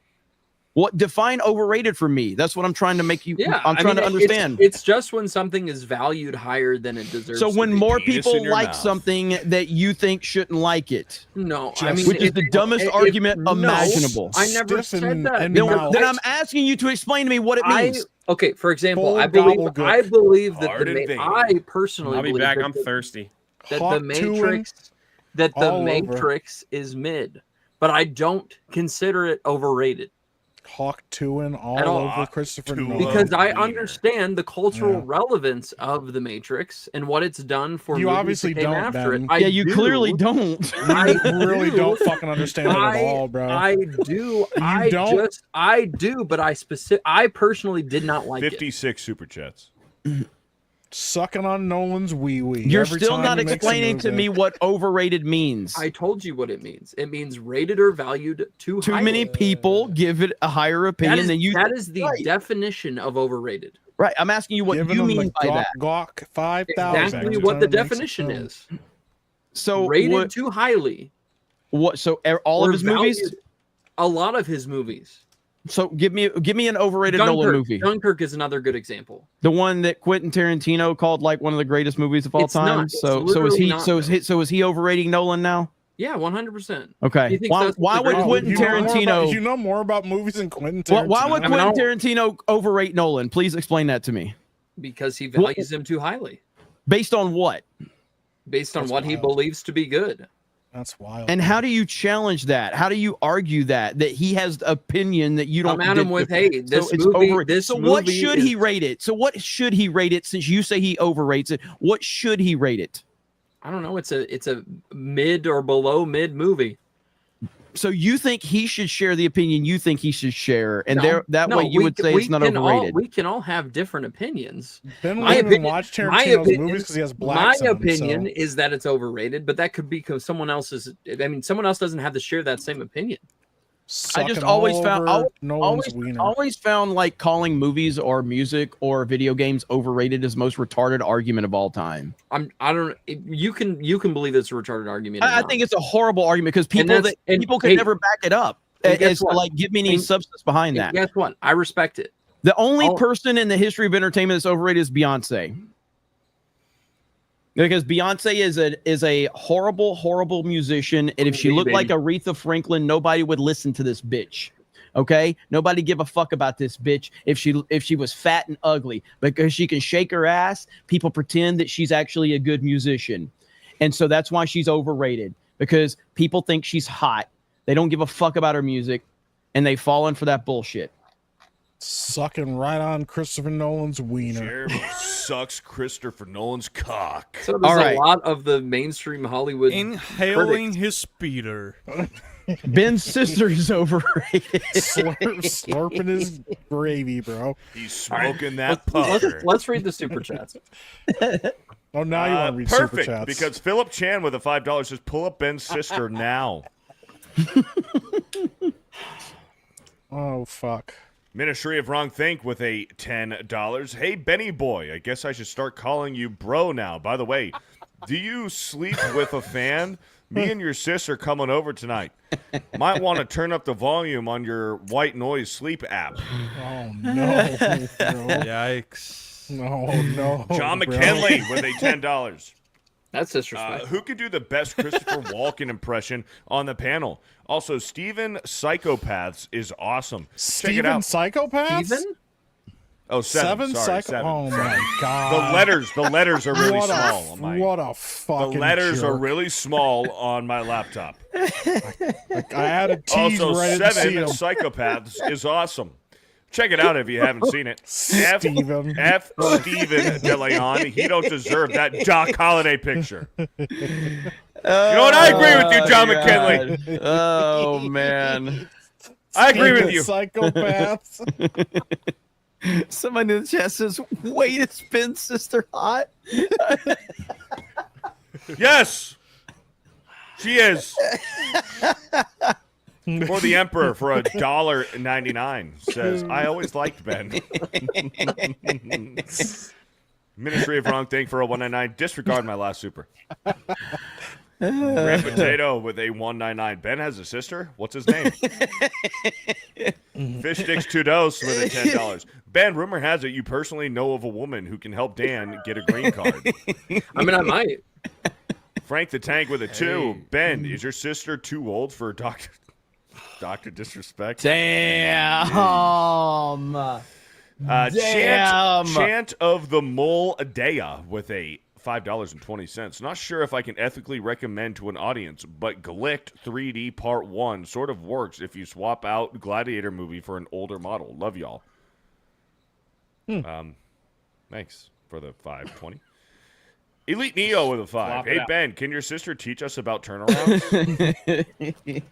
A: What define overrated for me? That's what I'm trying to make you.
T: Yeah,
A: I'm trying to understand.
T: It's just when something is valued higher than it deserves.
A: So when more people like something that you think shouldn't like it.
T: No,
A: which is the dumbest argument imaginable.
T: I never said that.
A: Then I'm asking you to explain to me what it means.
T: Okay, for example, I believe that I personally
K: I'll be
T: believe
K: back.
T: that
K: I'm thirsty.
T: That the Matrix is mid, but I don't consider it overrated.
B: Hawk Tuin all
T: At all.
B: over Christopher Nolan.
T: Because I understand the cultural relevance of The Matrix and what it's done for
B: You
T: movies
B: obviously
T: that came
B: don't,
T: after
B: Ben.
T: it. I
A: Yeah, you
T: do.
A: clearly don't.
B: I really don't fucking understand it at all, bro.
T: I do.
B: don't?
T: I do, but I personally did not like it.
F: 56 super chats.
B: Sucking on Nolan's wee-wee.
A: You're
B: every
A: still
B: time
A: not
B: he makes a
A: explaining to
B: movie.
A: me what overrated means.
T: I told you what it means. It means rated or valued too
A: Too
T: highly.
A: many people give it a higher opinion than you.
T: That is the
A: Right.
T: definition of overrated.
A: Right. I'm asking you what
B: Giving
A: you
B: him
A: mean
B: the
A: by that.
B: Gawk 5,000.
T: Exactly
B: every
T: what the
B: time he makes a
T: definition
B: film.
T: is.
A: So
T: Rated
A: what?
T: too highly.
A: What? So all
T: or
A: of his movies?
T: valued- A lot of his movies.
A: So give me an overrated Nolan
T: Dunkirk.
A: movie.
T: Dunkirk is another good example.
A: The one that Quentin Tarantino called like one of the greatest movies of all
T: It's
A: time.
T: not. It's
A: So is
T: literally
A: he
T: not,
A: so is he overrating Nolan now?
T: Yeah, 100%.
A: Okay.
T: He thinks
A: Why
T: that's
A: would
T: the greatest
A: Quentin
T: movie.
A: Tarantino?
B: You know more about movies than Quentin Tarantino.
A: Why would Quentin Tarantino overrate Nolan? Please explain that to me.
T: Because he values him too highly.
A: Based on what?
T: Based on what he believes to be good.
B: That's wild.
A: And how do you challenge that? How do you argue that he has opinion that you don't?
T: Come at him with, hey, this
A: so it's
T: movie-
A: over.
T: this
A: so what
T: movie
A: should
T: is-
A: he rate it? So what should he rate it? Since you say he overrates it, what should he rate it?
T: I don't know. It's a mid or below mid movie.
A: So you think he should share the opinion you think he should share, and
T: No,
A: that
T: no,
A: way you would say it's not overrated.
T: We can all have different opinions.
B: Ben
T: My
B: won't even
T: opinion-
B: watch
T: my
B: Tarantino's
T: opinion-
B: movies because he has
T: My
B: blacks on them,
T: opinion
B: so-
T: is that it's overrated, but that could be because someone else's. I mean, someone else doesn't have to share that same opinion.
A: I just
B: Sucking
A: always
B: all
A: found
B: over Nolan's wiener.
A: always found like calling movies or music or video games overrated is the most retarded argument of all time.
T: I don't. You can believe it's a retarded argument. or
A: I
T: not.
A: think it's a horrible argument because
T: And
A: people can
T: hey,
A: never back it up
T: and guess
A: as to
T: what?
A: like give me any
T: And-
A: substance behind
T: and
A: that.
T: Guess what? I respect it.
A: The only person in the history of entertainment that's overrated is Beyonce. Because Beyonce is a horrible musician, and if she looked like Aretha Franklin, nobody would listen to this bitch. Okay, nobody give a fuck about this bitch if she was fat and ugly, because she can shake her ass. People pretend that she's actually a good musician, and so that's why she's overrated, because people think she's hot. They don't give a fuck about her music, and they fall in for that bullshit.
B: Sucking right on Christopher Nolan's wiener.
F: Jeremy sucks Christopher Nolan's cock.
T: So there's a lot of the mainstream Hollywood
D: Inhaling
T: critics.
D: his speeder.
A: Ben's sister is overrated.
B: Slurping his gravy, bro.
F: He's smoking that
T: Let's,
F: pucker.
T: let's read the super chats.
B: Oh, now you want to read super
F: Perfect,
B: chats.
F: because Philip Chan with a $5 says, pull up Ben's sister now.
B: Oh, fuck.
F: Ministry of Wrong Think with a $10. Hey, Benny boy, I guess I should start calling you bro now. By the way, do you sleep with a fan? Me and your sis are coming over tonight. Might want to turn up the volume on your white noise sleep app.
B: Oh, no. Bro.
D: Yikes.
B: No.
F: John
B: bro.
F: McKinley with a $10.
T: That's disrespectful.
F: Who could do the best Christopher Walken impression on the panel? Also, Steven Psychopaths is awesome. Check it out.
B: Psychopaths?
T: Steven?
F: Oh, seven. Sorry, seven.
B: Oh, my God.
F: The letters are really
B: What a-
F: small. on my-
B: what a fucking
F: The letters are
B: jerk.
F: really small on my laptop.
B: I added T's
F: Also,
B: where I didn't see
F: Seven
B: 'em.
F: Psychopaths is awesome. Check it out if you haven't seen it.
B: Steven.
F: F. Steven DeLeon. He don't deserve that Doc Holliday picture. You know what? I agree with you, John McKinley.
A: Oh man,
F: I agree with you.
B: Psychopaths.
A: Somebody in the chat says, "Wait, is Ben's sister hot?"
F: Yes, she is. For the Emperor for $1.99 says, I always liked Ben. Ministry of Wrong Thing for a $1.99. Disregard my last super. Red Potato with a $1.99. Ben has a sister? What's his name? Fish Sticks 2 Dose with a $10. Ben, rumor has it you personally know of a woman who can help Dan get a green card.
T: I mean, I might.
F: Frank the Tank with a 2. Ben, is your sister too old for Dr. Disrespect?
A: Damn.
F: Chant of the Mole Adea with a $5.20. Not sure if I can ethically recommend to an audience, but Glicked 3D Part 1 sort of works if you swap out Gladiator movie for an older model. Love y'all. Thanks for the 520. Elite Neo with a 5.
K: Swap it
F: Hey,
K: out.
F: Ben, can your sister teach us about turnarounds?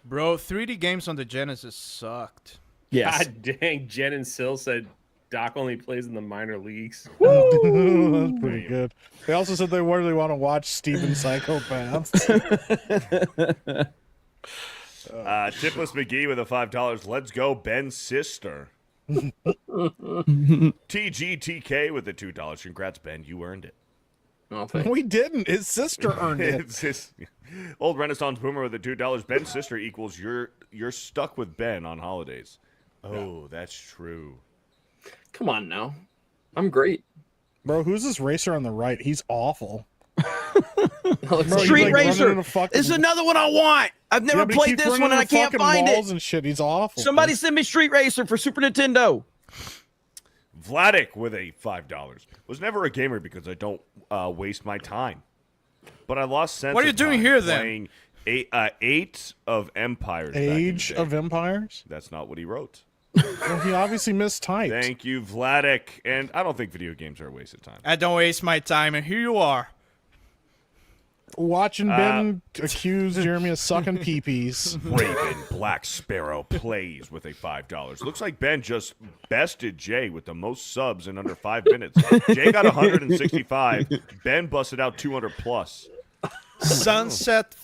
D: Bro, 3D games on the Genesis sucked.
A: Yes.
K: God dang, Jen and Sil said Doc only plays in the minor leagues.
B: That's pretty good. They also said they really want to watch Steven Psychopaths.
F: Tipless McGee with a $5. Let's go, Ben's sister. TGTK with the $2. Congrats, Ben. You earned it.
T: Oh, thanks.
B: We didn't. His sister earned it.
F: It's his, old Renaissance Boomer with the $2. Ben's sister equals you're stuck with Ben on holidays. Oh, that's true.
T: Come on now. I'm great.
B: Bro, who's this racer on the right? He's awful.
T: Bro,
A: Street
B: like
A: Racer.
B: running in a fucking-
A: This is another one I want. I've never
B: Yeah, but he
A: played
B: keeps
A: this
B: running
A: one and I
B: into
A: can't
B: fucking
A: find
B: walls
A: it.
B: and shit. He's awful.
A: Somebody send me Street Racer for Super Nintendo.
F: Vladik with a $5. Was never a gamer because I don't waste my time. But I lost sense
D: What are you
F: of
D: doing
F: time
D: here, then?
F: playing Age of Empires. back in the
B: Age
F: day.
B: of Empires?
F: That's not what he wrote.
B: Well, he obviously mistyped.
F: Thank you, Vladik. And I don't think video games are a waste of time.
D: I don't waste my time, and here you are.
B: Watching Ben accuse Jeremy of sucking peepees.
F: Raven Black Sparrow plays with a $5. Looks like Ben just bested Jay with the most subs in under 5 minutes. Jay got 165. Ben busted out 200 plus.
D: Sunset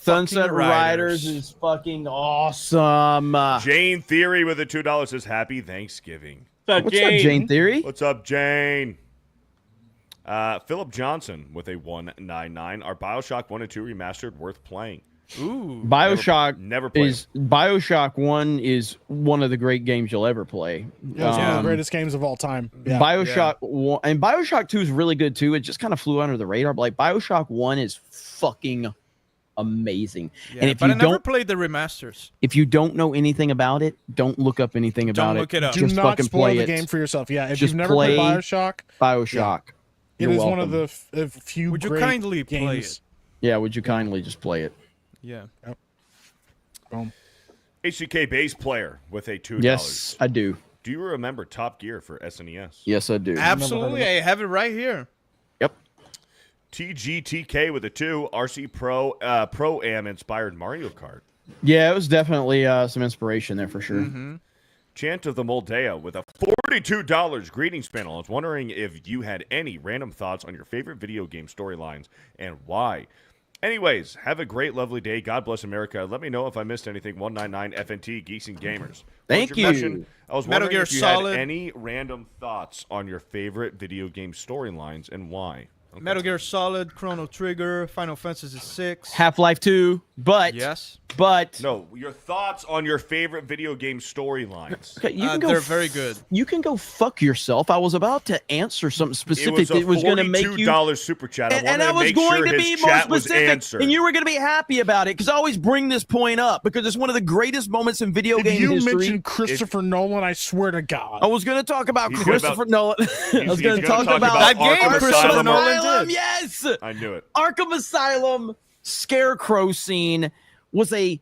A: Riders is fucking awesome.
F: Jane Theory with a $2 says happy Thanksgiving.
A: What's up, Jane Theory?
F: What's up, Jane? Philip Johnson with a 199. Are BioShock 1 and 2 remastered worth playing?
D: Ooh.
A: BioShock
F: never played.
A: BioShock 1 is one of the great games you'll ever play.
B: Yeah, it's one of the greatest games of all time. Yeah.
A: BioShock 1 and BioShock 2 is really good too. It just kind of flew under the radar, but like BioShock 1 is fucking amazing.
D: Yeah,
A: and if
D: but
A: you
D: I never
A: don't
D: played the remasters.
A: if you don't know anything about it, don't look up anything about
D: Don't look it up.
B: Do
A: Just
B: not
A: fucking
B: spoil
A: play
B: the
A: it.
B: game for yourself. Yeah, if
A: Just
B: you've never played
A: play
B: BioShock,
A: BioShock.
B: it
A: You're
B: is one
A: welcome.
B: of the few
D: Would you
B: great
D: kindly play
B: games.
A: Yeah, would you kindly just play it?
D: Yeah.
B: Yep. Boom.
F: HCK bass player with a $2.
A: Yes, I do.
F: Do you remember Top Gear for SNES?
A: Yes, I do.
D: Absolutely. I have it right here.
A: Yep.
F: TGTK with a 2. RC Pro Am inspired Mario Kart.
A: Yeah, it was definitely some inspiration there for sure.
D: Mm-hmm.
F: Chant of the Moldea with a $42 greetings panel. I was wondering if you had any random thoughts on your favorite video game storylines and why. Anyways, have a great, lovely day. God bless America. Let me know if I missed anything. 199 FNT Geeks and Gamers.
A: Thank
F: What was your
A: you.
F: question? I was
D: Metal
F: wondering
D: Gear
F: if you
D: Solid.
F: had any random thoughts on your favorite video game storylines and why. Okay.
D: Metal Gear Solid, Chrono Trigger, Final Fantasy VI.
A: Half-Life 2, but
D: Yes.
F: No, your thoughts on your favorite video game storylines.
A: Okay, you can go
D: They're very good.
A: You can go fuck yourself. I was about to answer something specific
F: It
A: that was going to make you.
F: $42 super chat. I
A: And
F: wanted
A: I
F: to
A: was
F: make
A: going
F: sure
A: to
F: his
A: be more
F: chat was
A: specific,
F: answered.
A: and you were going to be happy about it because I always bring this point up because it's one of the greatest moments in video
B: If
A: game
B: you
A: history.
B: mention Christopher Nolan, I swear to God.
A: I was going to talk about
F: He's
A: Christopher
F: about-
A: Nolan. I was
F: he's
A: going to
F: gonna
A: talk about
D: That game
F: Arkham
D: Christopher
F: Asylum.
D: Nolan
A: Asylum.
D: did.
A: Yes,
F: I knew it.
A: Arkham Asylum scarecrow scene was a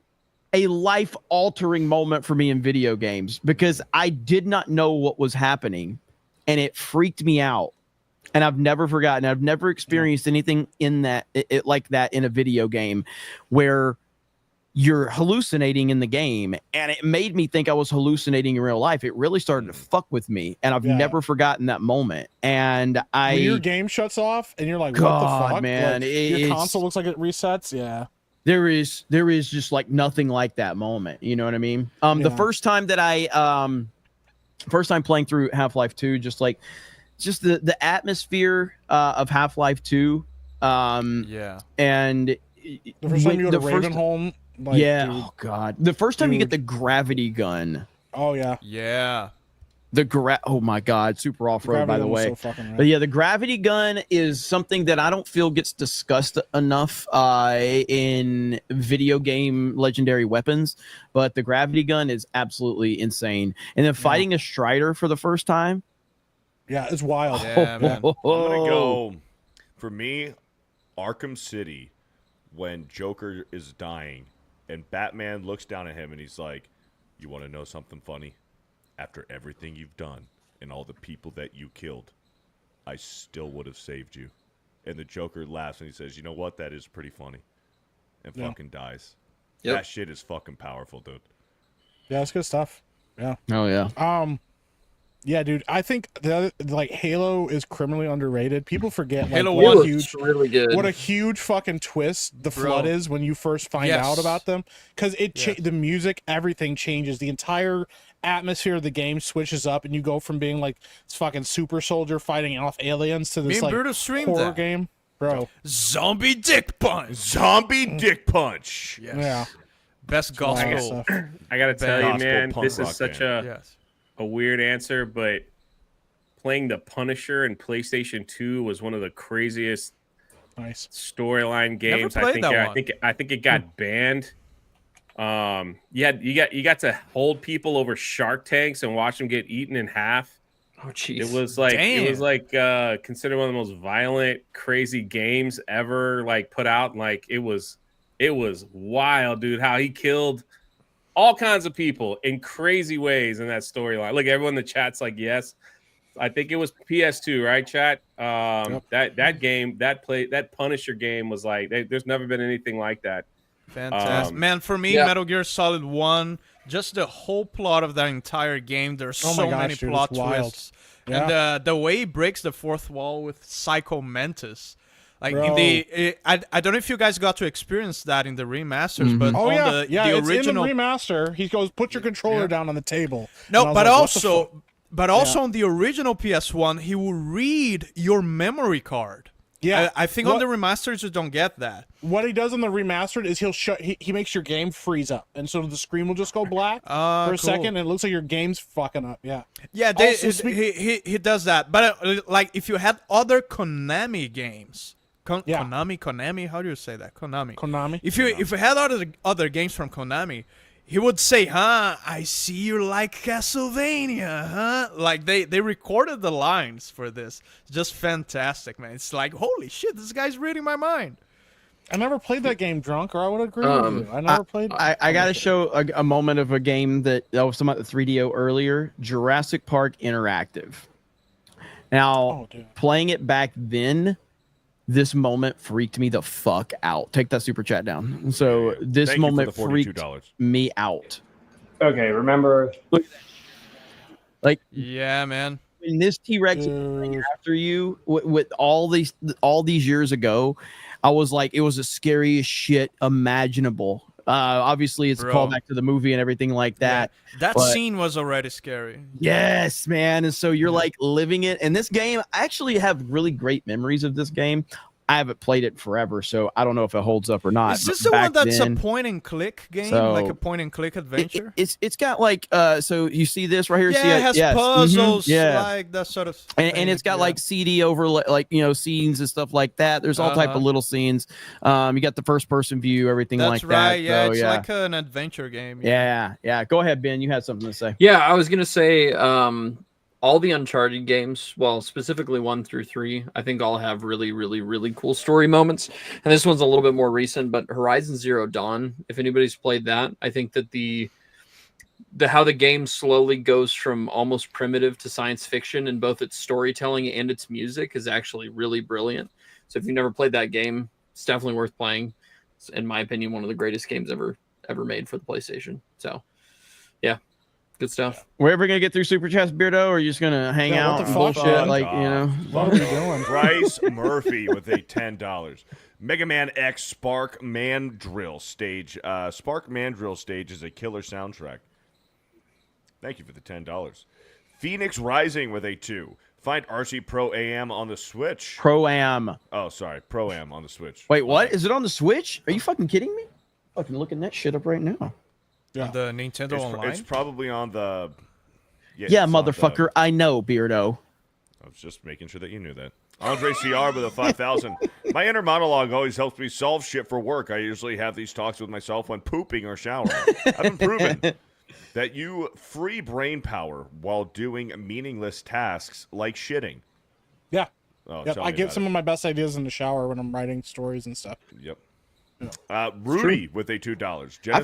A: life-altering moment for me in video games because I did not know what was happening, and it freaked me out. And I've never forgotten. I've never experienced anything in that like that in a video game where you're hallucinating in the game, and it made me think I was hallucinating in real life. It really started to fuck with me, and I've never forgotten that moment. And
B: When your game shuts off and you're like, what
A: God,
B: the fuck?
A: man,
B: Like,
A: it's-
B: your console looks like it resets. Yeah.
A: there is just like nothing like that moment. You know what I mean? The
B: Yeah.
A: first time that first time playing through Half-Life 2, just the atmosphere of Half-Life 2.
D: Yeah.
A: And
B: The first time you go to Ravenholm. Like,
A: yeah.
B: dude.
A: Oh God. The first time you get
B: Dude.
A: the gravity gun.
B: Oh yeah.
D: Yeah.
A: Oh my God, super off-road, by the
B: Gravity was
A: way.
B: so fucking rad.
A: But yeah, the gravity gun is something that I don't feel gets discussed enough in video game legendary weapons. But the gravity gun is absolutely insane. And then fighting a Strider for the first time.
B: Yeah, it's wild.
D: Yeah, man.
F: I'm gonna go. For me, Arkham City, when Joker is dying, and Batman looks down at him and he's like, "You want to know something funny? After everything you've done and all the people that you killed, I still would have saved you." And the Joker laughs and he says, "You know what? That is pretty funny," and fucking dies.
T: Yep.
F: That shit is fucking powerful, dude.
B: Yeah, it's good stuff. Yeah.
A: Oh yeah.
B: Yeah, dude. I think like Halo is criminally underrated. People forget
T: Halo
B: like,
T: 1 is really good.
B: What a huge fucking twist the Flood is when you first find
D: Yes.
B: out about them, because the music, everything changes. The entire atmosphere of the game switches up, and you go from being like this fucking super soldier fighting off aliens to
D: Me
B: this
D: and
B: like
D: Brutus streamed
B: horror
D: that.
B: game, bro.
D: Zombie Dick Punch.
F: Zombie Dick Punch.
D: Yes.
B: Yeah.
D: Best gospel.
K: I gotta tell you,
F: Gospel
K: man,
F: punk
K: this
F: rock
K: is such
F: band.
K: a weird answer, but playing the Punisher in PlayStation 2 was one of the craziest storyline games.
D: played that one.
K: I think it got banned. You got to hold people over shark tanks and watch them get eaten in half.
T: Oh jeez.
K: It was like considered one of the most violent, crazy games ever like put out. And, like it was wild, dude, how he killed all kinds of people in crazy ways in that storyline. Look, everyone in the chat's like, yes. I think it was PS2, right, chat? That game, that Punisher game was like, there's never been anything like that.
D: Fantastic. Man, for me,
T: yeah.
D: Metal Gear Solid 1, just the whole plot of that entire game, there's so many
B: dude,
D: plot
B: it's wild.
D: twists.
B: Yeah.
D: And the way he breaks the fourth wall with Psycho Mantis. Like
B: Bro.
D: I don't know if you guys got to experience that in the remasters, but
B: Oh
D: on
B: yeah,
D: the
B: it's
D: original
B: in the remaster. He goes, "Put your controller down on the table." And I
D: No,
B: was
D: but
B: like, what the fuck?
D: also on the original PS1, he will read your memory card.
B: Yeah,
D: I think on the remasters you don't get that.
B: What he does on the remastered is he makes your game freeze up, and so the screen will just go black for a
D: cool.
B: second, and it looks like your game's fucking up. Yeah,
D: Yeah,
B: Also,
D: he does that. But like if you had other Konami games, Konami, how do you say that? Konami. If you had other games from Konami, he would say, "Huh, I see you like Castlevania, huh?" Like they recorded the lines for this. Just fantastic, man. It's like, holy shit, this guy's reading my mind.
B: I never played that game drunk, or I would agree with you. I never played.
A: I got to show a moment of a game that I was talking about the 3DO earlier, Jurassic Park Interactive. Now, playing it back then, this moment freaked me the fuck out. Take that super chat down. So this
F: Thank you for
A: moment
F: the
A: freaked
F: $42.
A: me out.
O: Okay, remember.
A: Like,
D: yeah, man.
A: When this T-Rex is running after you with all these years ago, I was like, it was the scariest shit imaginable. Obviously, it's a callback to the movie and everything like that.
D: Yeah, that
A: but
D: scene was already scary.
A: yes, man. And so you're like living it. And this game, I actually have really great memories of this game. I haven't played it forever, so I don't know if it holds up or not.
D: Is this
A: but
D: the one
A: back
D: that's
A: then-
D: a point and click game,
A: So-
D: like a point and click adventure?
A: It's got like so you see this right here.
D: Yeah,
A: see
D: it has
A: yes.
D: puzzles,
A: Yeah.
D: like that sort of.
A: And it's got like CD overlay, like scenes and stuff like that. There's all type of little scenes. You got the first person view, everything
D: That's
A: like
D: right.
A: that.
D: Yeah,
A: So,
D: it's like an adventure game.
A: yeah. Go ahead, Ben. You had something to say.
T: Yeah, I was gonna say all the Uncharted games, well, specifically 1 through 3, I think all have really, really, really cool story moments. And this one's a little bit more recent, but Horizon Zero Dawn, if anybody's played that, I think that the how the game slowly goes from almost primitive to science fiction in both its storytelling and its music is actually really brilliant. So if you've never played that game, it's definitely worth playing. It's, in my opinion, one of the greatest games ever made for the PlayStation. So, yeah. Good stuff.
A: We're ever gonna get through Super Chats, Beardo, or are you just gonna hang out and bullshit? Like,
B: what are we doing?
F: Bryce Murphy with a $10. Mega Man X Spark Mandrill stage. Spark Mandrill stage is a killer soundtrack. Thank you for the $10. Phoenix Rising with a 2. Find RC Pro AM on the Switch.
A: Pro Am.
F: Oh, sorry, Pro Am on the Switch.
A: Wait, what? Is it on the Switch? Are you fucking kidding me? Fucking looking that shit up right now.
D: Yeah. The Nintendo Online.
F: It's probably on the.
A: Yeah, motherfucker. I know, Beardo.
F: I was just making sure that you knew that. Andre CR with a 5,000. My inner monologue always helps me solve shit for work. I usually have these talks with myself when pooping or showering. I've been proven that you free brain power while doing meaningless tasks like shitting.
B: Yeah.
F: Oh,
B: Yep,
F: tell
B: I
F: me
B: get
F: about
B: some of my best ideas in the shower when I'm writing stories and stuff.
F: Yep. Rudy with a $2. Genesis,
A: I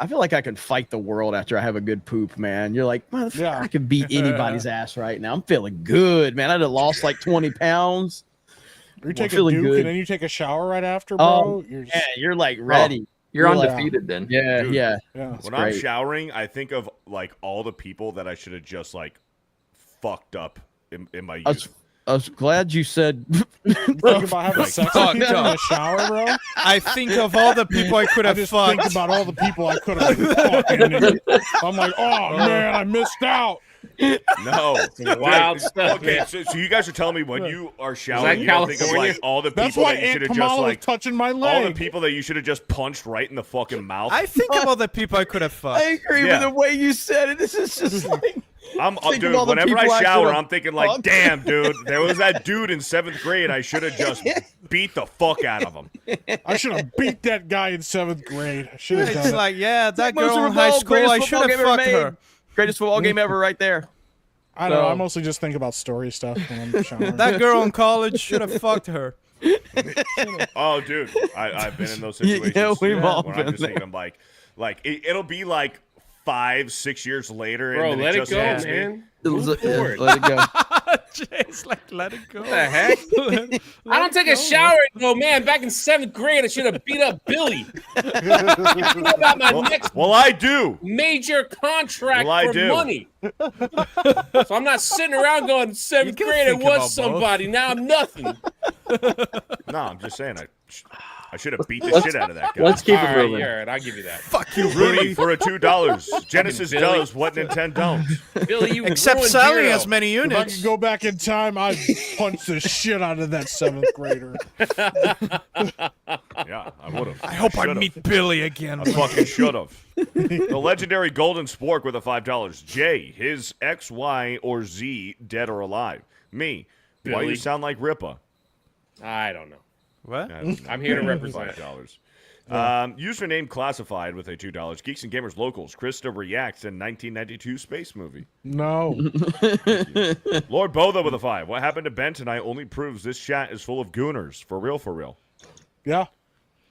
A: feel like I can fight the world after I have a good poop, man. You're like, motherfucker,
B: Yeah.
A: I can beat anybody's ass right now. I'm feeling good, man. I done lost like 20 pounds.
B: You take a
A: feeling
B: Duke
A: good.
B: and then you take a shower right after, bro.
A: Oh,
B: You're
A: yeah, you're like ready.
T: You're
A: like-
T: undefeated then.
A: Yeah,
F: Dude,
A: yeah.
B: Yeah.
F: when I'm showering, I think of like all the people that I should have just like fucked up in my youth.
A: I was glad you said.
B: Think about having sex with people in the shower, bro.
D: I think of all the people I could have
B: just
D: fucked.
B: think about all the people I could have fucking. I'm like, oh man, I missed out.
F: No,
K: Wild stuff,
F: Okay,
K: man.
F: so you guys are telling me when you are showering, you don't think of
K: California?
F: like all the
B: That's
F: people
B: why
F: that you should
B: Aunt
F: have just
B: Kamala was
F: like
B: touching my
F: all the
B: leg.
F: people that you should have just punched right in the fucking mouth.
D: I think of all the people I could have fucked.
A: I agree
F: Yeah.
A: with the way you said it. This is just like. Think of all
F: Dude,
A: the
F: whenever I
A: people I
F: shower,
A: should've
F: I'm thinking like,
A: fucked.
F: damn, dude, there was that dude in 7th grade. I should have just beat the fuck out of him.
B: I should have beat that guy in 7th grade. I should have done
D: It's
B: it.
D: like, yeah, that
A: Most
D: girl in
A: of
D: high
A: all,
D: school,
A: greatest
D: I
A: football
D: should have
A: game ever
D: fucked
A: made.
D: her.
A: Greatest football game ever, right there.
B: I don't know. I
A: So-
B: mostly just think about story stuff when I'm showering.
D: That girl in college should have fucked her.
F: Oh, dude, I've been in those situations.
A: Yeah, we've
F: too,
A: all
F: when
A: been
F: I'm just
A: there.
F: thinking like it'll be like 5-6 years later,
K: Bro,
F: and then
K: let
F: it
K: it
F: just
K: go,
F: hits me.
K: man.
A: It was
K: Move forward.
A: let it go.
D: Jay's like, let it go.
K: What the heck? I don't take a shower and go, man, back in 7th grade, I should have beat up Billy. You know about my next
F: Well, I do.
K: major contract
F: Well, I
K: for
F: do.
K: money. So I'm not sitting around going, 7th
D: can
K: grade, I
D: think about
K: was somebody. Now I'm nothing.
F: No, I'm just saying I should have beat the shit out of that guy.
T: Let's keep
K: All
T: it
K: right,
T: moving.
K: yeah, all right, I'll give you that.
D: Fuck you,
F: Rudy for a $2. Genesis
K: Billy.
F: does what Nintendo don't.
K: Billy, you
D: Except
K: ruined
D: selling
K: Beardo.
D: as many
B: If I
D: units.
B: could go back in time, I'd punch the shit out of that 7th grader.
F: Yeah, I would have.
D: I hope I meet Billy again.
F: I fucking should have. The legendary Golden Spork with a $5. Jay, his X, Y, or Z, dead or alive? Me. Why
K: Billy.
F: you sound like Ripa?
K: I don't know.
D: What?
K: I'm here to represent.
F: $5. Username classified with a $2. Geeks and Gamers Locals. Krista reacts in 1992 space movie.
B: No.
F: Lord Botha with a 5. What happened to Ben tonight only proves this chat is full of gooners. For real, for real.
B: Yeah.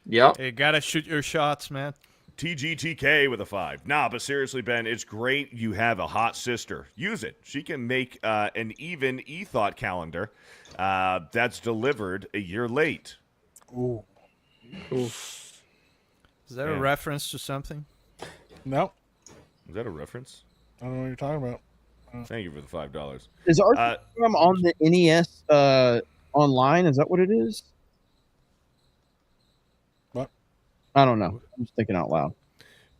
T: Yep.
D: You gotta shoot your shots, man.
F: TGTK with a 5. Nah, but seriously, Ben, it's great you have a hot sister. Use it. She can make an even e-thought calendar that's delivered a year late.
B: Ooh.
D: Is that a
F: Yeah.
D: reference to something?
B: No.
F: Is that a reference?
B: I don't know what you're talking about.
F: Thank you for the $5.
A: Is our program on the NES online? Is that what it is?
B: What?
A: I don't know. I'm just thinking out loud.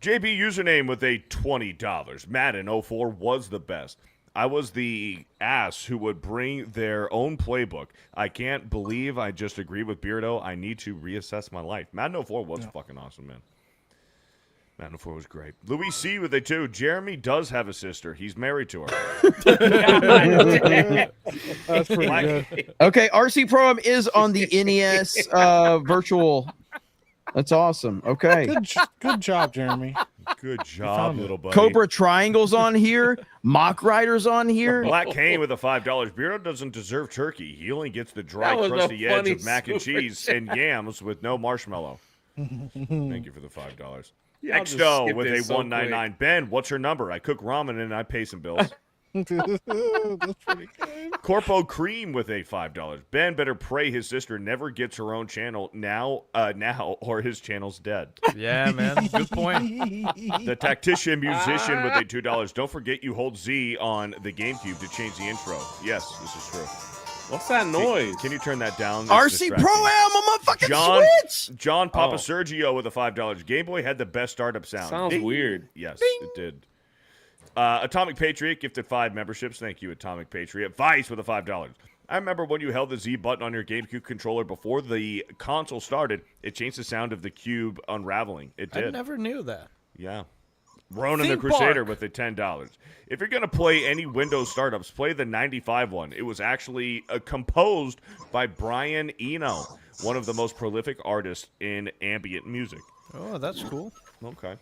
F: JB username with a $20. Madden 04 was the best. I was the ass who would bring their own playbook. I can't believe I just agree with Beardo. I need to reassess my life. Madden 04 was fucking awesome, man. Madden 04 was great. Louis C with a 2. Jeremy does have a sister. He's married to her.
B: That's pretty good.
A: Okay, RC Pro is on the NES virtual. That's awesome. Okay.
B: Good job, Jeremy.
F: Good job, little buddy.
A: Cobra Triangle's on here. Mock Rider's on here.
F: Black Kane with a $5. Beardo doesn't deserve turkey. He only gets the dry,
K: That was a
F: crusty edge
K: funny
F: of mac and
K: super
F: cheese
K: chat.
F: and yams with no marshmallow. Thank you for the $5.
K: Yeah, I'll just
F: Exto
K: skip
F: with
K: this
F: a
K: so
F: 199. Ben, what's her number? I cook ramen and I pay some bills.
B: That's pretty good.
F: Corpo Cream with a $5. Ben better pray his sister never gets her own channel now, or his channel's dead.
D: Yeah, man. Good point.
F: The Tactician Musician with a $2. Don't forget you hold Z on the GameCube to change the intro. Yes, this is true.
K: What's that noise?
F: Can you turn that down? It's
A: RC
F: distracting.
A: Pro Am on my fucking Switch.
F: John Papa
K: Oh.
F: Sergio with a $5. Game Boy had the best startup sound.
K: Sounds
F: Ding.
K: weird.
F: Yes, it did. Atomic Patriot gifted 5 memberships. Thank you, Atomic Patriot. Vice with a $5. I remember when you held the Z button on your GameCube controller before the console started, it changed the sound of the cube unraveling. It did.
D: I never knew that.
F: Yeah. Ronan the
D: Theme
F: Crusader
D: park.
F: with a $10. If you're going to play any Windows startups, play the 95 one. It was actually composed by Brian Eno, one of the most prolific artists in ambient music.
D: Oh, that's cool.
F: Okay.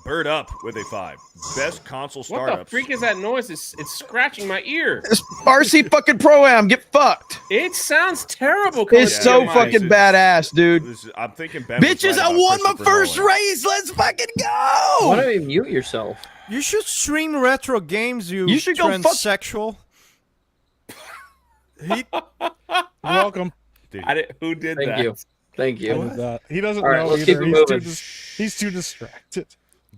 F: Bird Up with a 5. Best console
K: What
F: startups.
K: the freak is that noise? It's scratching my ear.
A: It's RC fucking Pro-Am. Get fucked.
K: It sounds terrible. coming
A: It's
K: through
A: so
K: my-
A: fucking badass, dude.
F: I'm thinking Ben was
A: Bitches,
F: right
A: I
F: about
A: won my
F: Christopher
A: first
F: Nolan.
A: race. Let's fucking go.
T: Why don't you mute yourself?
D: You should stream retro games, you
A: should go fuck-
D: transsexual. He-
B: You're welcome.
K: Who did
T: Thank
K: that?
T: you. Thank
B: I
T: you.
B: did that. He doesn't
T: All right,
B: know
T: let's
B: either.
T: keep it moving.
B: He's too distracted.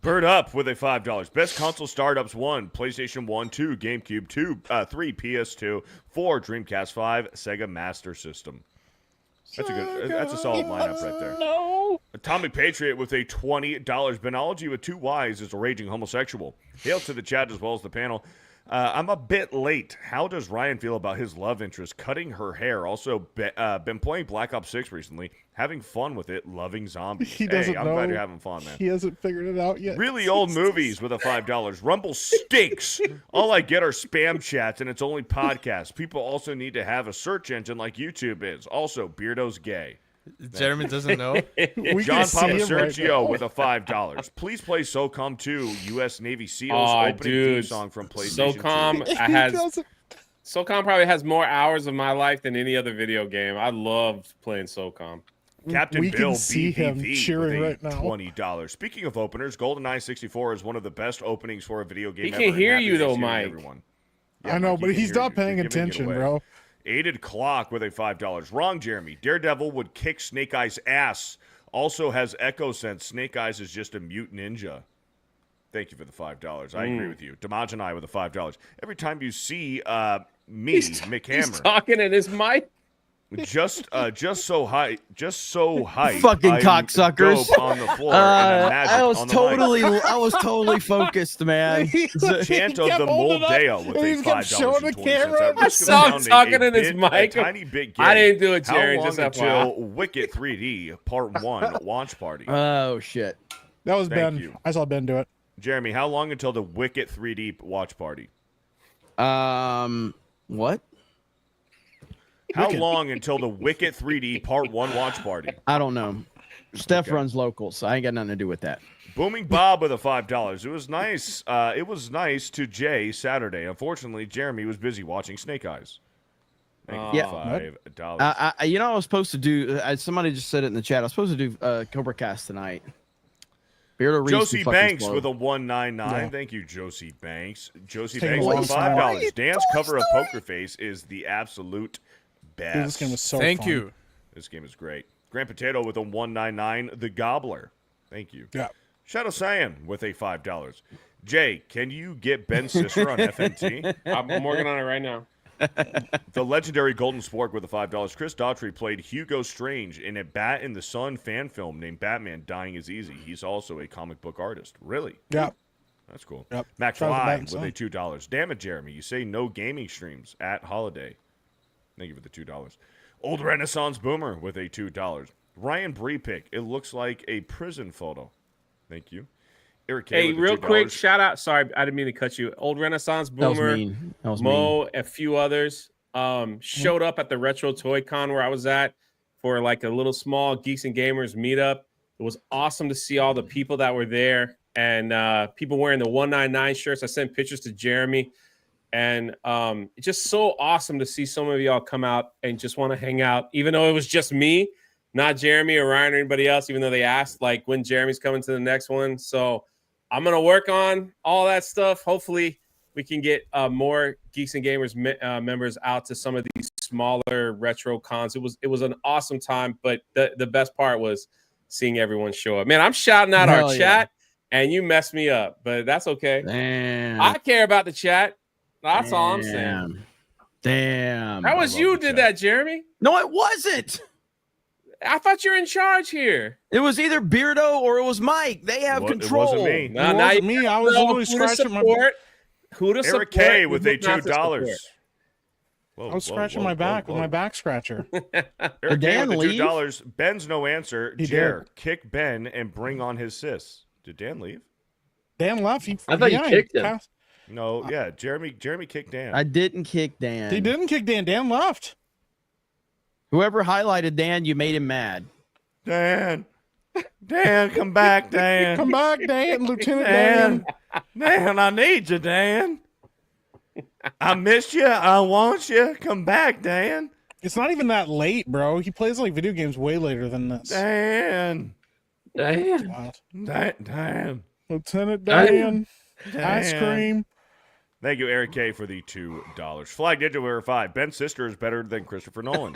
F: Bird Up with a $5. Best console startups: 1, PlayStation 1, 2, GameCube, 2, 3, PS2, 4, Dreamcast 5, Sega Master System. That's a solid lineup right there.
B: No.
F: Atomic Patriot with a $20. Benology with 2 Ys is a raging homosexual. Hail to the chat as well as the panel. I'm a bit late. How does Ryan feel about his love interest cutting her hair? Also, been playing Black Ops 6 recently. Having fun with it. Loving zombies.
B: He doesn't
F: I'm
B: know.
F: glad you're having fun, man.
B: He hasn't figured it out yet.
F: Really old movies with a $5. Rumble stinks. All I get are spam chats, and it's only podcasts. People also need to have a search engine like YouTube is. Also, Beardo's gay.
D: Jeremy doesn't know.
F: John Papa Sergio with a $5. Please play SOCOM 2, U.S. Navy SEALs opening theme song from PlayStation 2.
K: SOCOM probably has more hours of my life than any other video game. I loved playing SOCOM.
F: Captain
B: We
F: Bill
B: can see him
F: BVV
B: cheering
F: with a
B: right now.
F: $20. Speaking of openers, GoldenEye 64 is one of the best openings for a video game.
K: He
F: ever,
K: can
F: and
K: hear
F: happy
K: you though,
F: Thanksgiving,
K: Mike.
F: Everyone.
B: I know,
F: Mike,
B: but
F: he can
B: he's
F: hear
B: not
F: you.
B: paying
F: You're giving it
B: attention,
F: away.
B: bro.
F: Aided Clock with a $5. Wrong, Jeremy. Daredevil would kick Snake Eyes' ass. Also has Echo Sense. Snake Eyes is just a mute ninja. Thank you for the $5. I agree with you. Damaj and I with the $5. Every time you see me, Mick Hammer,
K: He's talking in his mic.
F: just so hype.
A: Fucking
F: I'm
A: cocksuckers.
F: dope on the floor and a magic
A: I was
F: on the mic.
A: totally focused, man.
F: Chant of the Moldeo with a $5.20.
K: I saw him talking in his mic.
F: Tiny bit
K: I
F: gay.
K: didn't do it,
F: How
K: Jerry.
F: long
K: Just
F: until
K: FYI.
F: Wicket 3D Part 1 launch party?
A: Oh shit.
B: That was
F: Thank
B: Ben.
F: you.
B: I saw Ben do it.
F: Jeremy, how long until the Wicket 3D watch party?
A: What?
F: How long until the Wicket 3D Part 1 watch party?
A: I don't know. Steph runs locals, so I ain't got nothing to do with that.
F: Booming Bob with a $5. It was nice. It was nice to Jay Saturday. Unfortunately, Jeremy was busy watching Snake Eyes. Thank you for $5.
A: I was supposed to do. Somebody just said it in the chat. I was supposed to do Cobra Cast tonight. Beardo Reese
F: Josie
A: too fucking
F: Banks
A: slow.
F: with a 199.
A: Yeah.
F: Thank you, Josie Banks. Josie
B: Taking
F: Banks
B: a
F: with
B: long time.
F: $5. Dan's cover of Poker Face is the absolute best.
B: Dude, this game was so
D: Thank
B: fun.
D: you.
F: This game is great. Grand Potato with a 199. The Gobbler. Thank you.
B: Yeah.
F: Shadow Cyan with a $5. Jay, can you get Ben's sister on FNT?
K: I'm working on it right now.
F: The legendary Golden Spork with a $5. Chris Daughtry played Hugo Strange in a Bat in the Sun fan film named Batman Dying is Easy. He's also a comic book artist. Really?
B: Yeah.
F: That's cool.
B: Yep.
F: Max
B: Sounds
F: Fly
B: about
F: with
B: so.
F: a $2. Damn it, Jeremy. You say no gaming streams at Holiday. Thank you for the $2. Old Renaissance Boomer with a $2. Ryan Breepick. It looks like a prison photo. Thank you. Eric K
K: Hey,
F: with the
K: real
F: $2.
K: quick, shout out. Sorry, I didn't mean to cut you. Old Renaissance
A: That was
K: Boomer,
A: mean. That was
K: Mo, a few others showed up at the Retro Toy Con where I was at for like a little small Geeks and Gamers meetup. It was awesome to see all the people that were there and people wearing the 199 shirts. I sent pictures to Jeremy, and it's just so awesome to see some of y'all come out and just want to hang out, even though it was just me, not Jeremy or Ryan or anybody else, even though they asked like when Jeremy's coming to the next one. So I'm going to work on all that stuff. Hopefully we can get more Geeks and Gamers members out to some of these smaller retro cons. It was an awesome time, but the best part was seeing everyone show up. Man, I'm shouting out our chat, and you messed me up, but that's okay.
A: Damn.
K: I care about the chat. That's all I'm saying.
A: Damn.
K: That was you did that, Jeremy.
A: No, it wasn't.
K: I thought you're in charge here.
A: It was either Beardo or it was Mike. They have control.
F: It wasn't me.
B: It wasn't me. I was literally scratching my.
K: Who to
F: Eric
K: support?
F: K with a
K: who not to support.
F: $2. Whoa,
B: I was scratching my back with my back scratcher.
F: Eric
A: Dan
F: K with the
A: leave?
F: $2. Ben's no answer.
B: He
F: Jer,
B: did.
F: kick Ben and bring on his sis. Did Dan leave?
B: Dan left.
T: I thought you kicked him.
F: No, yeah. Jeremy kicked Dan.
A: I didn't kick Dan.
B: He didn't kick Dan. Dan left.
A: Whoever highlighted Dan, you made him mad.
F: Dan. Dan, come back, Dan.
B: Come back, Dan, Lieutenant Dan.
F: Dan, I need you, Dan. I missed you. I want you. Come back, Dan.
B: It's not even that late, bro. He plays like video games way later than this.
F: Dan.
T: Dan.
F: Dan.
B: Lieutenant Dan.
F: Dan.
B: Ice cream.
F: Thank you, Eric K, for the $2. Flag Ninja Wearer 5. Ben's sister is better than Christopher Nolan.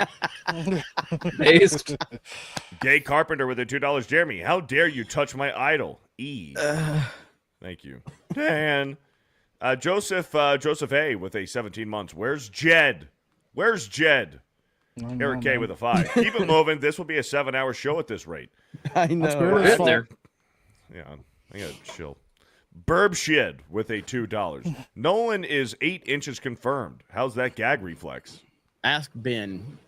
T: Based.
F: Gay Carpenter with the $2. Jeremy, how dare you touch my idol? E. Thank you. Dan. Joseph A with a 17 months. Where's Jed? Where's Jed? Eric K with a 5. Keep it moving. This will be a 7-hour show at this rate.
A: I know.
B: That's
T: there.
F: Yeah, I gotta chill. Burb Shid with a $2. Nolan is 8 inches confirmed. How's that gag reflex?
A: Ask Ben.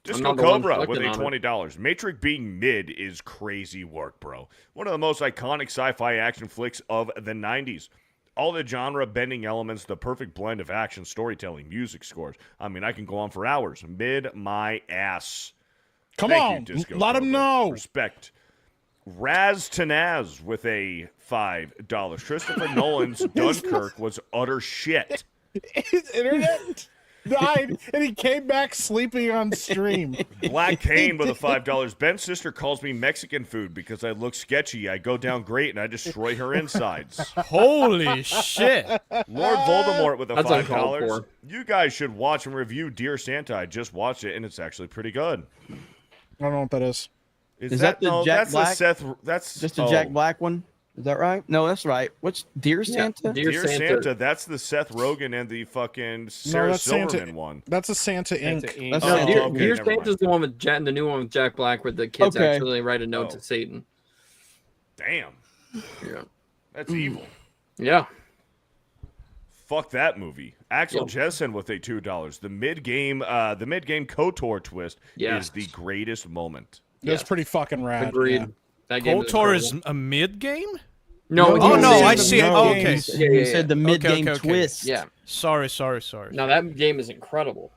F: Disco Cobra with a $20. Matrix being mid is crazy work, bro. One of the most iconic sci-fi action flicks of the 90s. All the genre-bending elements, the perfect blend of action, storytelling, music scores. I mean, I can go on for hours. Mid my ass.
B: Come
F: Thank
B: on,
F: you, Disco
B: let him
F: Cobra.
B: know.
F: Respect. Raz Tanaz with a $5. Christopher Nolan's Dunkirk was utter shit.
B: His internet died, and he came back sleeping on stream.
F: Black Kane with a $5. Ben's sister calls me Mexican food because I look sketchy. I go down great, and I destroy her insides.
D: Holy shit.
F: Lord Voldemort with a
T: That's uncalled
F: $5.
T: for.
F: You guys should watch and review Dear Santa. I just watched it, and it's actually pretty good.
B: I don't know what that is.
A: Is that the
F: no,
A: Jack
F: that's
A: Black?
F: the Seth. That's
A: Just a Jack Black one? Is that right? No, that's right. What's Dear Santa?
F: Dear Santa. That's the Seth Rogen and the fucking Sarah
B: that's
F: Silverman
B: Santa.
F: one.
B: That's a Santa Inc.
A: That's
F: Oh,
T: Dear,
F: okay,
T: Dear
F: never
T: Santa's the one with the new one with Jack Black, where the kids
A: Okay.
T: actually write a note
F: Oh.
T: to Satan.
F: Damn,
T: Yeah.
F: that's evil.
T: Yeah.
F: Fuck that movie. Axel Jessen with a $2. The mid game KOTOR twist
T: Yes.
F: is the greatest moment.
B: That's pretty fucking rad.
T: Agreed.
B: yeah.
T: That game
D: KOTOR
T: is
D: is a mid game?
T: No,
B: No,
D: Oh,
B: he
D: no,
B: said
D: I
B: the
D: see it.
B: mid
D: Oh, okay.
B: games.
T: Yeah,
A: He
T: yeah,
A: said the
T: yeah.
A: mid-game
D: Okay.
A: twist.
T: Yeah.
D: Sorry.
T: No, that game is incredible.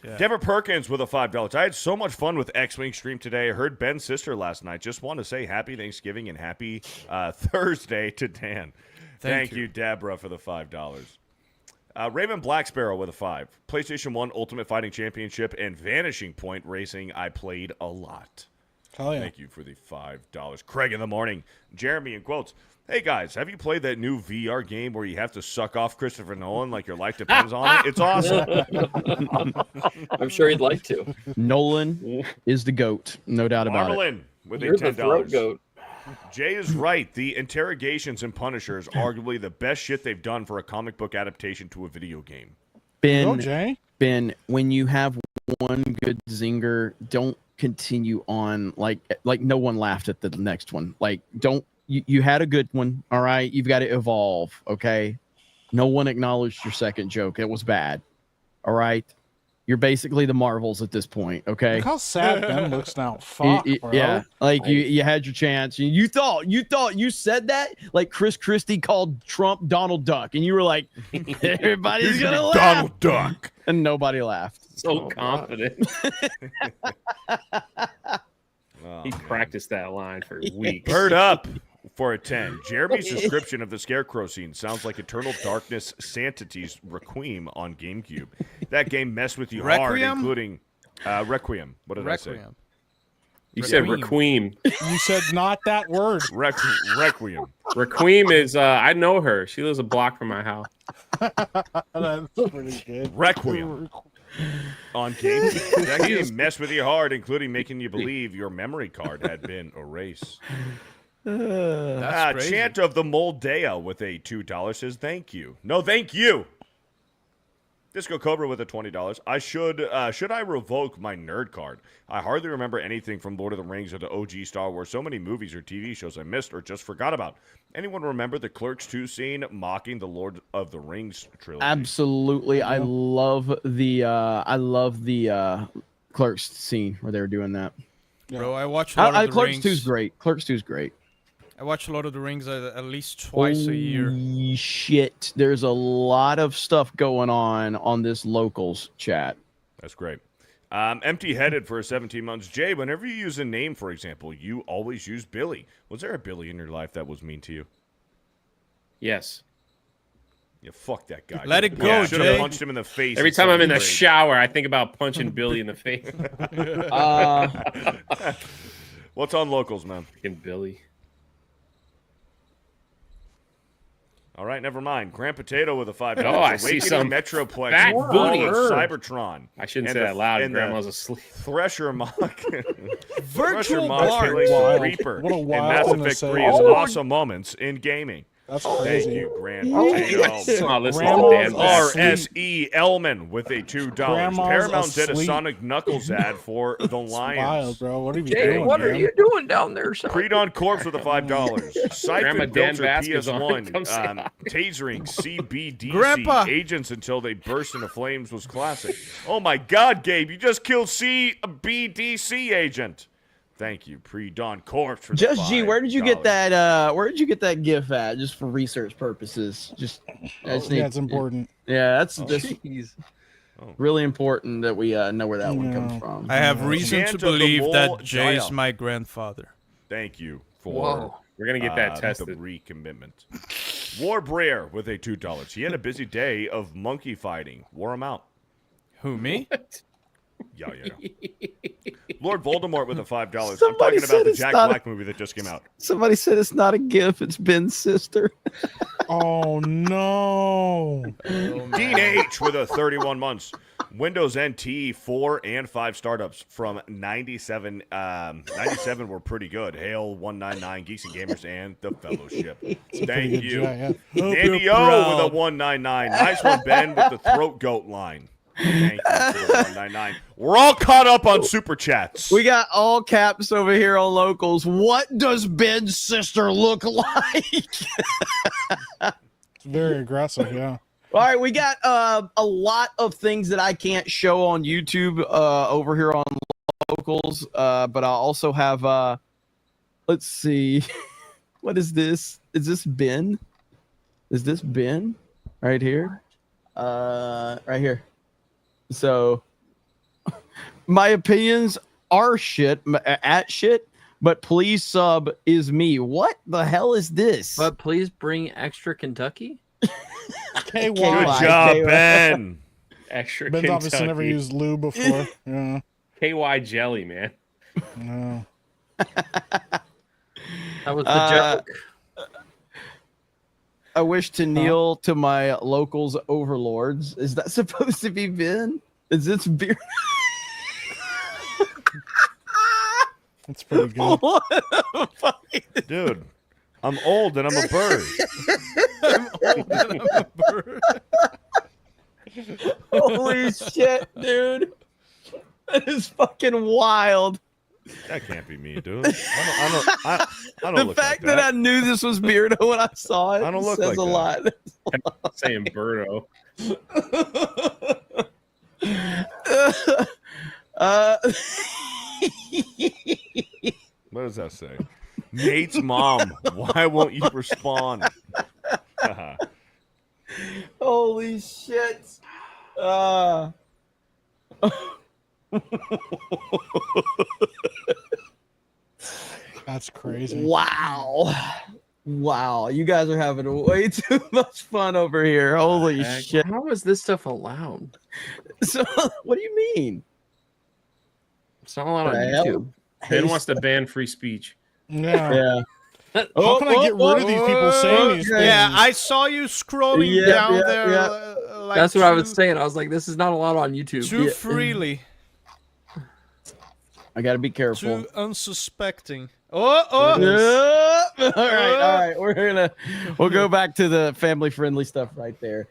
D: Yeah.
F: Deborah Perkins with a $5. I had so much fun with X-Wing stream today. I heard Ben's sister last night. Just want to say happy Thanksgiving and happy Thursday to Dan. Thank you, Deborah, for the $5. Raven Black Sparrow with a 5. PlayStation 1 Ultimate Fighting Championship and Vanishing Point Racing. I played a lot.
B: Hell yeah.
F: Thank you for the $5. Craig in the morning. Jeremy in quotes. Hey guys, have you played that new VR game where you have to suck off Christopher Nolan like your life depends on it? It's awesome.
T: I'm sure he'd like to.
A: Nolan is the GOAT. No doubt about it.
F: Marmalin with a
T: You're the throat
F: $10.
T: goat.
F: Jay is right. The interrogations in Punisher is arguably the best shit they've done for a comic book adaptation to a video game.
B: Go,
A: Ben,
B: Jay.
A: Ben, when you have one good zinger, don't continue on like no one laughed at the next one. Like don't you had a good one, all right? You've got to evolve, okay? No one acknowledged your second joke. It was bad. All right? You're basically the Marvels at this point, okay?
B: Look how sad Ben looks now. Fuck, bro.
A: Yeah, like you had your chance. You thought you said that like Chris Christie called Trump Donald Duck, and you were like, everybody's gonna laugh.
F: Donald Duck.
A: And nobody laughed.
K: So confident.
F: Oh,
K: He
F: man.
K: practiced that line for weeks.
F: Bird up for a 10. Jeremy's description of the Scarecrow scene sounds like Eternal Darkness Sanity's Requiem on GameCube. That game messed with you hard,
D: Requiem?
F: including Requiem. What did I say?
D: Requiem.
K: You said Requiem.
B: You said not that word.
F: Requiem.
K: Requiem is, I know her. She lives a block from my house.
B: That's pretty good.
F: Requiem. On GameCube. That game messed with you hard, including making you believe your memory card had been erased.
D: That's crazy.
F: Chant of the Moldea with a $2 says thank you. No, thank you. Disco Cobra with a $20. I should I revoke my nerd card? I hardly remember anything from Lord of the Rings or the OG Star Wars. So many movies or TV shows I missed or just forgot about. Anyone remember the Clerks 2 scene mocking the Lord of the Rings trilogy?
A: Absolutely. I love the Clerks scene where they were doing that.
D: Bro, I watch Lord of the
A: Clerks
D: Rings.
A: 2's great. Clerks 2's great.
D: I watch Lord of the Rings at least twice a year.
A: Holy shit. There's a lot of stuff going on this locals chat.
F: That's great. Empty-headed for 17 months. Jay, whenever you use a name, for example, you always use Billy. Was there a Billy in your life that was mean to you?
K: Yes.
F: Yeah, fuck that guy.
D: Let it go,
F: Should have
D: Jay.
F: punched him in the face.
K: Every time
F: instead
K: I'm in
F: of
K: the
F: brain.
K: shower, I think about punching Billy in the face.
F: What's on locals, man?
K: Fucking Billy.
F: All right, never mind. Grand Potato with a $5.
K: Oh, I see
F: Awakening
K: some
F: Metroplex.
K: fat booty.
F: Cybertron.
K: I shouldn't
F: And
K: say that loud.
F: and
K: Grandma's asleep.
F: Thresher Mock.
D: Virtual
F: Killing
B: Wild.
F: Reaper.
B: What a
F: And
B: wild
F: Mass
B: thing to
F: Effect
B: say.
F: 3 is
B: Oh,
F: awesome moments in gaming.
B: That's
F: Thank
B: crazy.
F: you, Grand
K: Oh,
F: Potato.
K: listen to Dan Bass.
F: RSE Elman with a $2.
B: Grandma's
F: Paramount did a
B: asleep.
F: Sonic Knuckles ad for the Lions.
B: Wild, bro. What are you
T: Jay,
B: doing,
T: what are
B: man?
T: you doing down there, son?
F: Pre-Dawn Corpse with a $5.
K: Grandma
F: Siphon
K: Dan
F: Filter
K: Vasquez on.
F: PS1.
K: Come say hi.
F: Tasering CBDC.
D: Grandpa.
F: Agents until they burst into flames was classic. Oh my God, Gabe, you just killed CBDC agent. Thank you, Pre-Dawn Corpse for the
A: Just G, where did you get
F: $5.
A: that? Where did you get that GIF at? Just for research purposes. Just, I just need-
B: Yeah, it's important.
A: Yeah, that's
T: Jeez.
A: really important that we know where that one comes from.
D: I have reason to
F: Santa the
D: believe
F: Mole
D: that Jay is
F: Jaya.
D: my grandfather.
F: Thank you for
T: Whoa.
K: We're going to get that
F: the
K: tested.
F: recommitment. War Brer with a $2. He had a busy day of monkey fighting. Wore him out.
D: Who, me?
F: Yeah. Lord Voldemort with a $5. I'm
A: Somebody
F: talking
A: said
F: about the
A: it's
F: Jack
A: not a-
F: Black movie that just came out.
A: Somebody said it's not a GIF, it's Ben's sister.
B: Oh no.
F: Dean H with a 31 months. Windows NT 4 and 5 startups from 97. 97 were pretty good. Hail 199, Geeks and Gamers, and the Fellowship. Thank
B: good
F: you.
B: job,
F: Andy O with a 199. Nice one, Ben, with the throat goat line. Thank you for the 199. We're all caught up on super chats.
A: We got all caps over here on locals. What does Ben's sister look like?
B: It's very aggressive, yeah.
A: All right, we got a lot of things that I can't show on YouTube over here on locals, but I also have, let's see, what is this? Is this Ben? Is this Ben right here? Right here. So, my opinions are shit, at shit, but please sub is me. What the hell is this?
T: But please bring extra Kentucky.
B: KY.
F: Good job, Ben.
K: Extra
B: Ben's obviously
K: Kentucky.
B: never used lube before. Yeah.
K: KY jelly, man.
B: No.
T: That was the joke.
A: I wish to kneel to my locals overlords. Is that supposed to be Ben? Is this beer?
B: It's pretty good.
F: Dude, I'm old and I'm a bird.
A: Holy shit, dude. That is fucking wild.
F: That can't be me, dude. I don't
A: The
F: look
A: fact
F: like
A: that I knew this was Beardo when I saw it
F: I don't look
A: says
F: like
A: a
F: that.
A: lot.
K: Saying Birdo.
F: What does that say? Nate's mom. Why won't you respond?
A: Holy shit.
B: That's crazy.
A: Wow. Wow. You guys are having way too much fun over here. Holy shit.
T: How is this stuff allowed?
A: So, what do you mean?
T: It's not allowed on
A: The hell?
T: YouTube.
K: Ben wants to ban free speech.
B: Yeah.
A: Yeah.
B: How can I get rid of these people saying these things?
D: Yeah, I saw you scrolling
A: Yeah,
D: down
A: yeah,
D: there.
A: yeah.
D: Like
T: That's what I was saying. I was like, this is not allowed on YouTube.
D: Too freely,
A: I got to be careful.
D: too unsuspecting. Oh.
A: Yeah. All right. We'll go back to the family friendly stuff right there.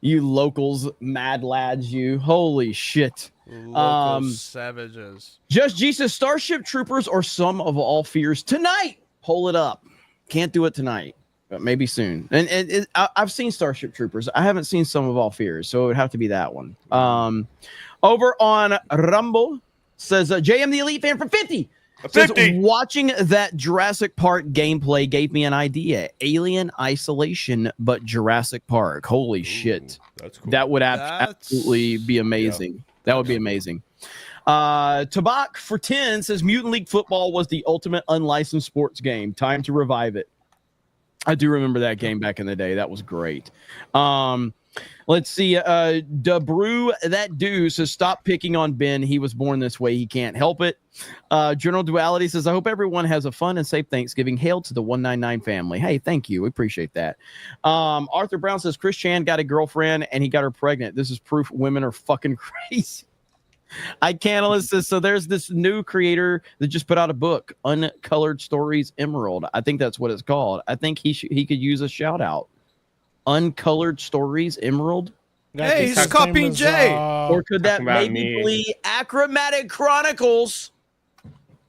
A: You locals, mad lads, you. Holy shit.
D: Local savages.
A: Just Jesus, Starship Troopers or Some of All Fears tonight. Pull it up. Can't do it tonight, but maybe soon. And I've seen Starship Troopers. I haven't seen Some of All Fears, so it would have to be that one. Over on Rumble says JM the Elite Fan for 50. Says, watching that Jurassic Park gameplay gave me an idea. Alien Isolation, but Jurassic Park. Holy shit.
F: That's cool.
A: That would
D: That's-
A: absolutely be amazing. That would be amazing. Tabak for 10 says Mutant League Football was the ultimate unlicensed sports game. Time to revive it. I do remember that game back in the day. That was great. Let's see. Debrew, that dude says, stop picking on Ben. He was born this way. He can't help it. General Duality says, I hope everyone has a fun and safe Thanksgiving. Hail to the 199 family. Hey, thank you. We appreciate that. Arthur Brown says, Chris Chan got a girlfriend and he got her pregnant. This is proof women are fucking crazy. Icanalist says, so there's this new creator that just put out a book, Uncolored Stories Emerald. I think that's what it's called. I think he could use a shout out. Uncolored Stories Emerald.
D: Hey, he's copying Jay.
A: Or could that maybe be Achromatic Chronicles?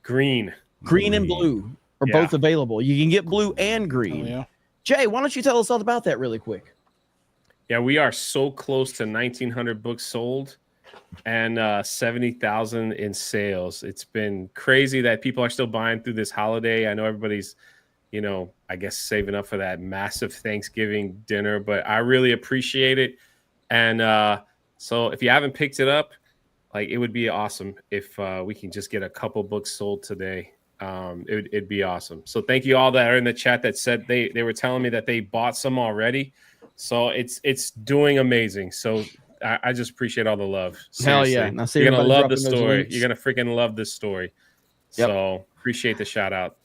K: Green
A: and blue are both available. You can get blue and green.
B: yeah.
A: Jay, why don't you tell us all about that really quick?
K: Yeah, we are so close to 1,900 books sold and 70,000 in sales. It's been crazy that people are still buying through this holiday. I know everybody's, I guess saving up for that massive Thanksgiving dinner, but I really appreciate it. And so if you haven't picked it up, it would be awesome if we can just get a couple books sold today. It'd be awesome. So thank you all that are in the chat that said they were telling me that they bought some already. So it's doing amazing. So I just appreciate all the love. Seriously.
A: Hell yeah. Now,
K: you're going to love the
A: dropping those
K: story.
A: links.
K: You're going to freaking love this story.
A: Yep.
K: So appreciate the shout out.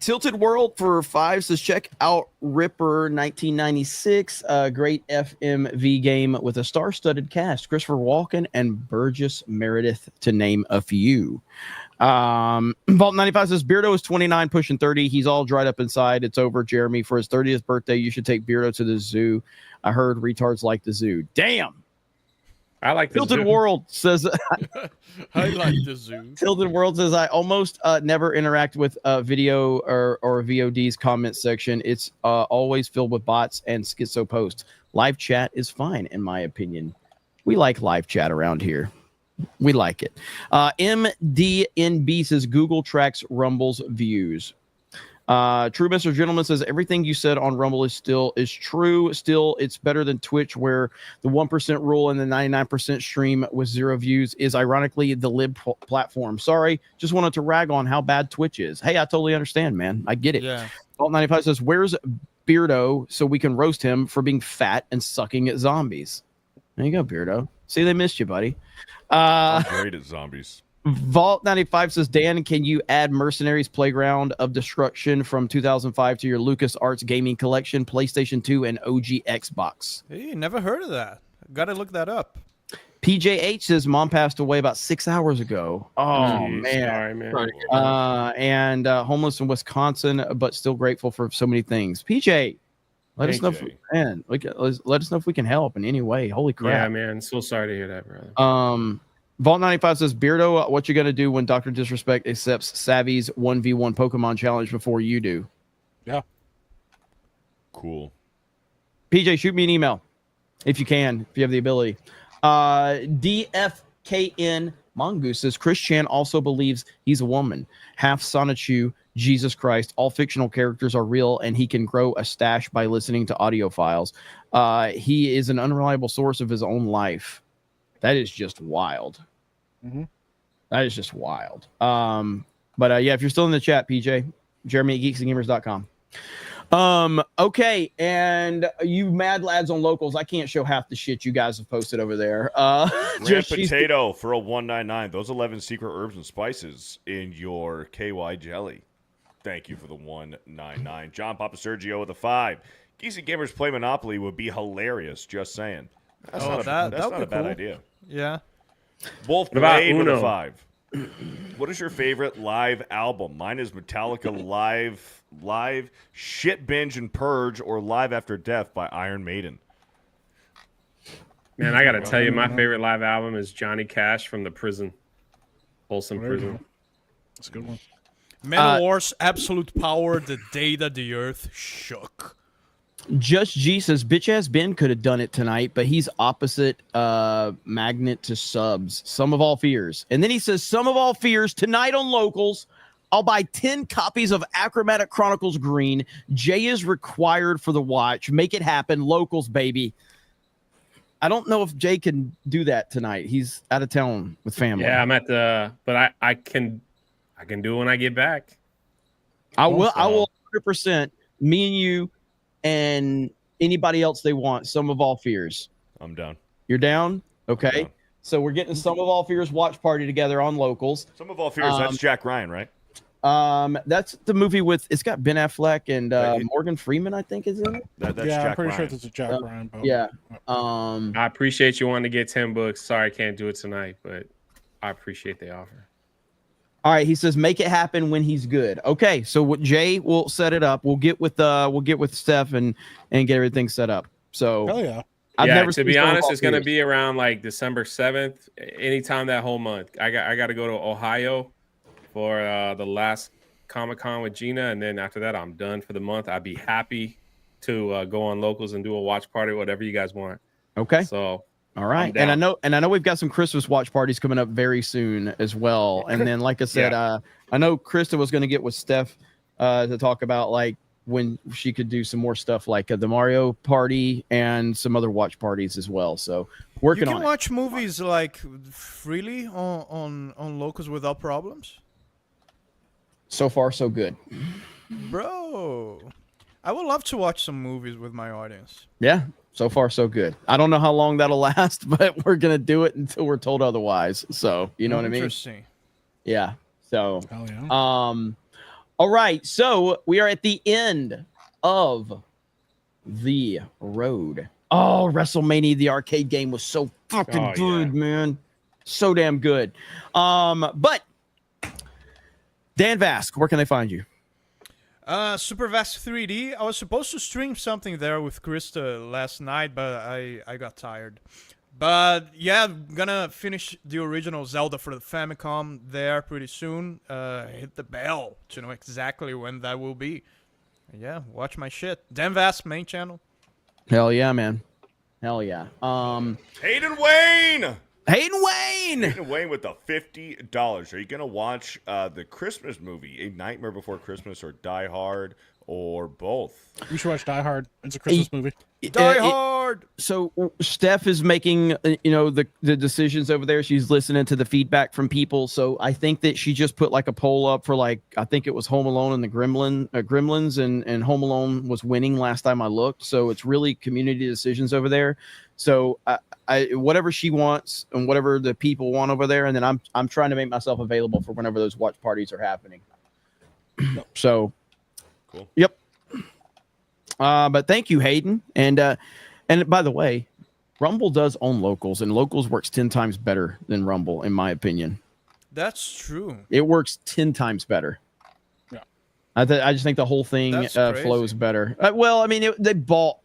A: Tilted World for 5 says, check out Ripper 1996, a great FMV game with a star-studded cast, Christopher Walken and Burgess Meredith, to name a few. Vault 95 says, Beardo is 29, pushing 30. He's all dried up inside. It's over, Jeremy. For his 30th birthday, you should take Beardo to the zoo. I heard retards like the zoo. Damn.
K: I like the
A: Tilted
K: zoo.
A: World says,
D: I like the zoo.
A: Tilted World says, I almost never interact with video or VOD's comment section. It's always filled with bots and schizo posts. Live chat is fine, in my opinion. We like live chat around here. We like it. MDNB says, Google tracks Rumble's views. True Mr. Gentleman says, everything you said on Rumble is true. Still, it's better than Twitch, where the 1% rule and the 99% stream with 0 views is ironically the lib platform. Sorry, just wanted to rag on how bad Twitch is. Hey, I totally understand, man. I get it.
D: Yeah.
A: Vault 95 says, where's Beardo so we can roast him for being fat and sucking at zombies? There you go, Beardo. See, they missed you, buddy.
F: I'm great at zombies.
A: Vault 95 says, Dan, can you add Mercenaries Playground of Destruction from 2005 to your LucasArts gaming collection, PlayStation 2 and OG Xbox?
D: Hey, never heard of that. Gotta look that up.
A: PJH says, Mom passed away about 6 hours ago. Oh,
K: Jeez,
A: man.
K: sorry, man.
A: And homeless in Wisconsin, but still grateful for so many things. PJ, let us know if we can. Let us know if we can help in any way. Holy crap.
K: Yeah, man. So sorry to hear that, brother.
A: Vault 95 says, Beardo, what you gonna do when Dr. Disrespect accepts Savvy's 1v1 Pokemon challenge before you do?
B: Yeah.
F: Cool.
A: PJ, shoot me an email if you can, if you have the ability. DFKN Mongoose says, Chris Chan also believes he's a woman. Half Sonichu, Jesus Christ, all fictional characters are real, and he can grow a stash by listening to audio files. He is an unreliable source of his own life. That is just wild.
B: Mm-hmm.
A: That is just wild. But yeah, if you're still in the chat, PJ, Jeremy at geeksandgamers.com. Okay, and you mad lads on locals, I can't show half the shit you guys have posted over there.
F: Red potato for a 199. Those 11 secret herbs and spices in your KY jelly. Thank you for the 199. John Papa Sergio with a 5. Geeks and Gamers play Monopoly would be hilarious. Just saying. That's not a bad idea.
D: Yeah.
F: Wolf
K: What about
F: Blade with a
K: Uno?
F: 5. What is your favorite live album? Mine is Metallica live Shit Binge and Purge, or Live After Death by Iron Maiden.
K: Man, I got to tell you, my favorite live album is Johnny Cash from the prison. Folsom Prison.
B: That's a good one.
D: Manowar's absolute power the day that the earth shook.
A: Just G says, bitch ass Ben could have done it tonight, but he's opposite magnet to subs. Some of all fears. And then he says, some of all fears tonight on locals. I'll buy 10 copies of Achromatic Chronicles Green. Jay is required for the watch. Make it happen. Locals, baby. I don't know if Jay can do that tonight. He's out of town with family.
K: Yeah, I'm at the, but I can do it when I get back.
A: I will 100%. Me and you and anybody else they want. Sum of All Fears.
F: I'm down.
A: You're down? Okay.
F: I'm down.
A: So we're getting Sum of All Fears watch party together on Locals.
F: Sum of All Fears. That's Jack Ryan, right?
A: That's the movie with it's got Ben Affleck and Morgan Freeman, I think, is in it.
F: That's
B: yeah,
F: Jack
B: I'm pretty
F: Ryan.
B: sure it's a Jack Ryan. But...
A: Yeah.
K: I appreciate you wanting to get 10 books. Sorry I can't do it tonight, but I appreciate the offer.
A: All right, he says make it happen when he's good. Okay, so what Jay will set it up. We'll get with Steph and get everything set up. So
B: hell yeah.
A: I've never
K: to be honest, it's gonna be around like December 7th, anytime that whole month. I got to go to Ohio for the last Comic-Con with Gina, and then after that I'm done for the month. I'd be happy to go on Locals and do a watch party, whatever you guys want.
A: Okay.
K: So
A: all right, and I know we've got some Christmas watch parties coming up very soon as well. And then, like I said, I know Krista was going to get with Steph to talk about like when she could do some more stuff like the Mario party and some other watch parties as well. So working on it.
D: You can watch movies like freely on Locals without problems.
A: So far, so good,
D: bro. I would love to watch some movies with my audience.
A: Yeah. So far, so good. I don't know how long that'll last, but we're gonna do it until we're told otherwise. So you know what I mean?
D: Interesting.
A: Yeah. So
B: hell yeah.
A: All right. So we are at the end of the road. Oh, WrestleMania, the arcade game was so fucking good, man. So damn good. But Dan Vask, where can they find you?
D: Supervast 3D. I was supposed to stream something there with Krista last night, but I got tired. But yeah, I'm gonna finish the original Zelda for the Famicom there pretty soon. Hit the bell to know exactly when that will be. Yeah, watch my shit. Dan Vask main channel.
A: Hell yeah, man. Hell yeah.
F: Hayden Wayne.
A: Hayden Wayne
F: with the $50. Are you gonna watch the Christmas movie, A Nightmare Before Christmas, or Die Hard, or both?
B: You should watch Die Hard. It's a Christmas movie.
D: Die Hard.
A: So Steph is making the decisions over there. She's listening to the feedback from people. So I think that she just put like a poll up for like I think it was Home Alone and the Gremlins, and Home Alone was winning last time I looked. So it's really community decisions over there. So I whatever she wants and whatever the people want over there, and then I'm trying to make myself available for whenever those watch parties are happening. So
F: cool.
A: Yep. But thank you, Hayden. And by the way, Rumble does own Locals, and Locals works 10 times better than Rumble, in my opinion.
D: That's true.
A: It works 10 times better.
B: Yeah.
A: I just think the whole thing flows better. Well, I mean, they bought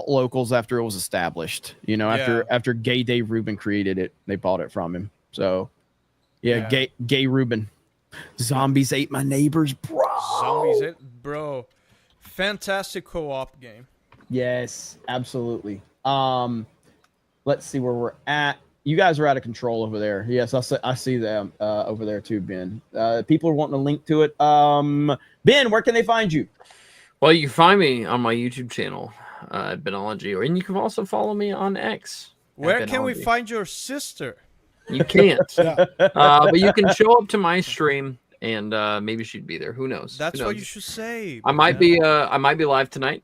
A: Locals after it was established. After Gay Dave Rubin created it, they bought it from him. So, yeah. Gay Rubin. Zombies ate my neighbors, bro.
D: Zombies ate, bro. Fantastic co-op game.
A: Yes, absolutely. Let's see where we're at. You guys are out of control over there. Yes, I see them over there too, Ben. People are wanting a link to it. Ben, where can they find you?
T: Well, you can find me on my YouTube channel, Benology, and you can also follow me on X.
D: Where can we find your sister?
T: You can't. But you can show up to my stream, and maybe she'd be there. Who knows?
D: That's what you should say.
T: I might be live tonight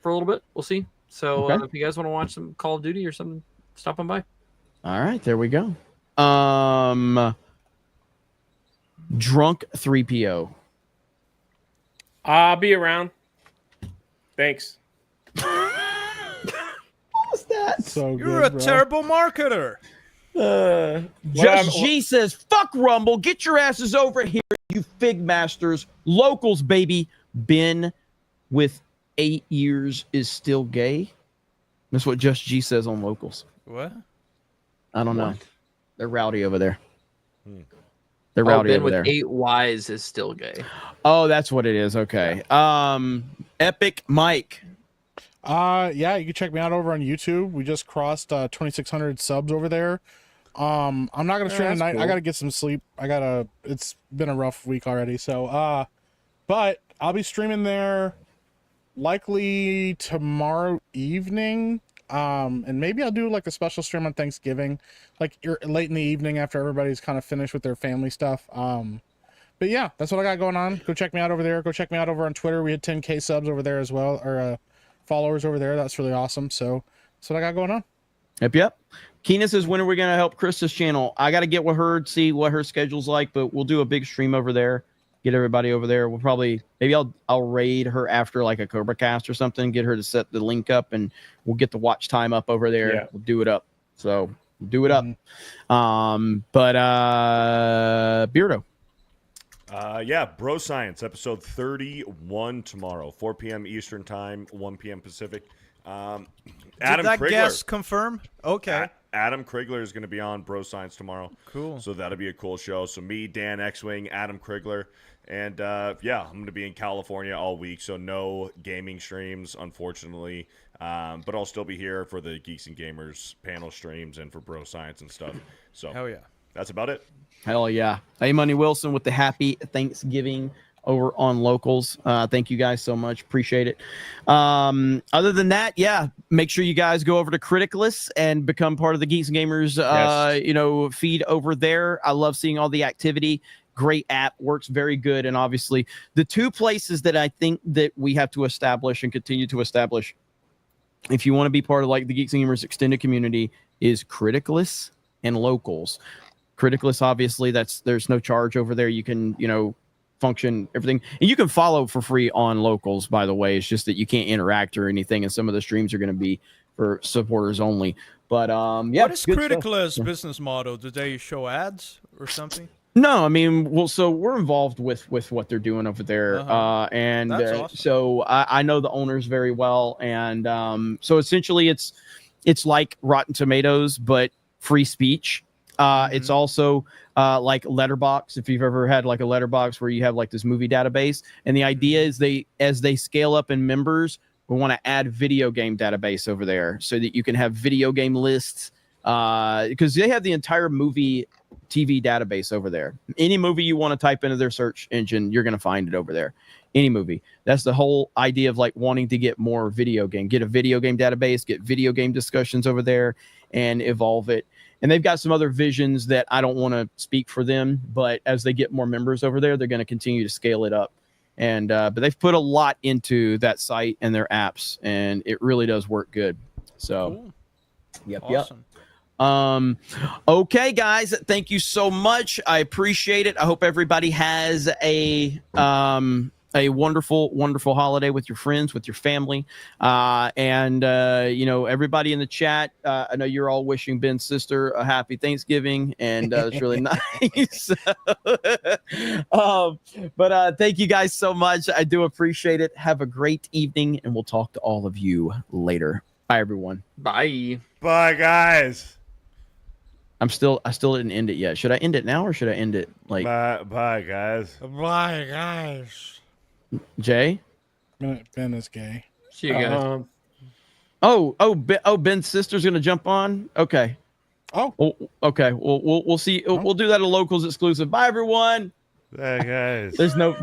T: for a little bit. We'll see. So if you guys want to watch some Call of Duty or something, stop on by.
A: All right, there we go. Drunk 3PO.
K: I'll be around. Thanks.
A: What's that?
B: So
D: You're a terrible marketer.
A: Just G says, fuck Rumble. Get your asses over here, you fig masters. Locals, baby. Ben with 8 years is still gay. That's what Just G says on Locals.
D: What?
A: I don't know. They're rowdy over there. They're
T: Ben
A: rowdy over
T: with
A: there.
T: 8 Ys is still gay.
A: Oh, that's what it is. Okay. Epic Mike.
B: Yeah, you can check me out over on YouTube. We just crossed 2,600 subs over there. I'm not gonna stream tonight.
T: cool.
B: I gotta get some sleep. It's been a rough week already. So but I'll be streaming there likely tomorrow evening. And maybe I'll do like a special stream on Thanksgiving, like late in the evening after everybody's kind of finished with their family stuff. But yeah, that's what I got going on. Go check me out over there. Go check me out over on Twitter. We had 10K subs over there as well, or followers over there. That's really awesome. So that's what I got going on.
A: Yep. Keena says, when are we going to help Krista's channel? I got to get with her, see what her schedule's like, but we'll do a big stream over there. Get everybody over there. We'll probably, maybe I'll raid her after like a Cobra Cast or something, get her to set the link up, and we'll get the watch time up over there.
K: Yeah.
A: We'll do it up. So do it up. Beardo.
F: Yeah, Bro Science, episode 31 tomorrow, 4 p.m. Eastern Time, 1 p.m. Pacific. Adam
D: Did that
F: Krigler.
D: guess confirm? Okay.
F: Adam Krigler is going to be on Bro Science tomorrow.
D: Cool.
F: So that'll be a cool show. So me, Dan X-Wing, Adam Krigler, and yeah, I'm going to be in California all week, so no gaming streams, unfortunately. But I'll still be here for the Geeks and Gamers panel streams and for Bro Science and stuff. So
D: hell yeah,
F: that's about it.
A: Hell yeah. Hey, Money Wilson with the happy Thanksgiving over on Locals. Thank you guys so much. Appreciate it. Other than that, yeah, make sure you guys go over to Criticalist and become part of the Geeks and Gamers feed over there. I love seeing all the activity. Great app, works very good. And obviously the two places that I think that we have to establish and continue to establish, if you want to be part of like the Geeks and Gamers extended community, is Criticalist and Locals. Criticalist, obviously, there's no charge over there. You can, function everything, and you can follow for free on Locals, by the way. It's just that you can't interact or anything, and some of the streams are going to be for supporters only. But yeah,
D: what is Criticalist's business model? Do they show ads or something?
A: No, I mean, well, so we're involved with what they're doing over there, and
D: That's awesome.
A: so I know the owners very well, and so essentially it's like Rotten Tomatoes but free speech. It's also like Letterbox, if you've ever had like a Letterbox where you have like this movie database, and the idea is as they scale up in members, we want to add video game database over there so that you can have video game lists, because they have the entire movie TV database over there. Any movie you want to type into their search engine, you're going to find it over there. Any movie. That's the whole idea of like wanting to get more get a video game database, get video game discussions over there, and evolve it. And they've got some other visions that I don't want to speak for them, but as they get more members over there, they're going to continue to scale it up. And but they've put a lot into that site and their apps, and it really does work good. So,
D: Cool.
A: Yep. Okay, guys, thank you so much. I appreciate it. I hope everybody has a wonderful holiday with your friends, with your family, and everybody in the chat. I know you're all wishing Ben's sister a happy Thanksgiving, and it's really nice. But thank you guys so much. I do appreciate it. Have a great evening, and we'll talk to all of you later. Bye, everyone.
T: Bye.
F: Bye, guys.
A: I still didn't end it yet. Should I end it now or should I end it like?
F: Bye, guys.
B: Bye, guys.
A: Jay?
B: Ben is gay.
T: See you guys.
A: Ben's sister's gonna jump on. Okay.
B: Oh.
A: Okay. We'll see. We'll do that a Locals exclusive. Bye, everyone.
F: Bye, guys.
A: There's no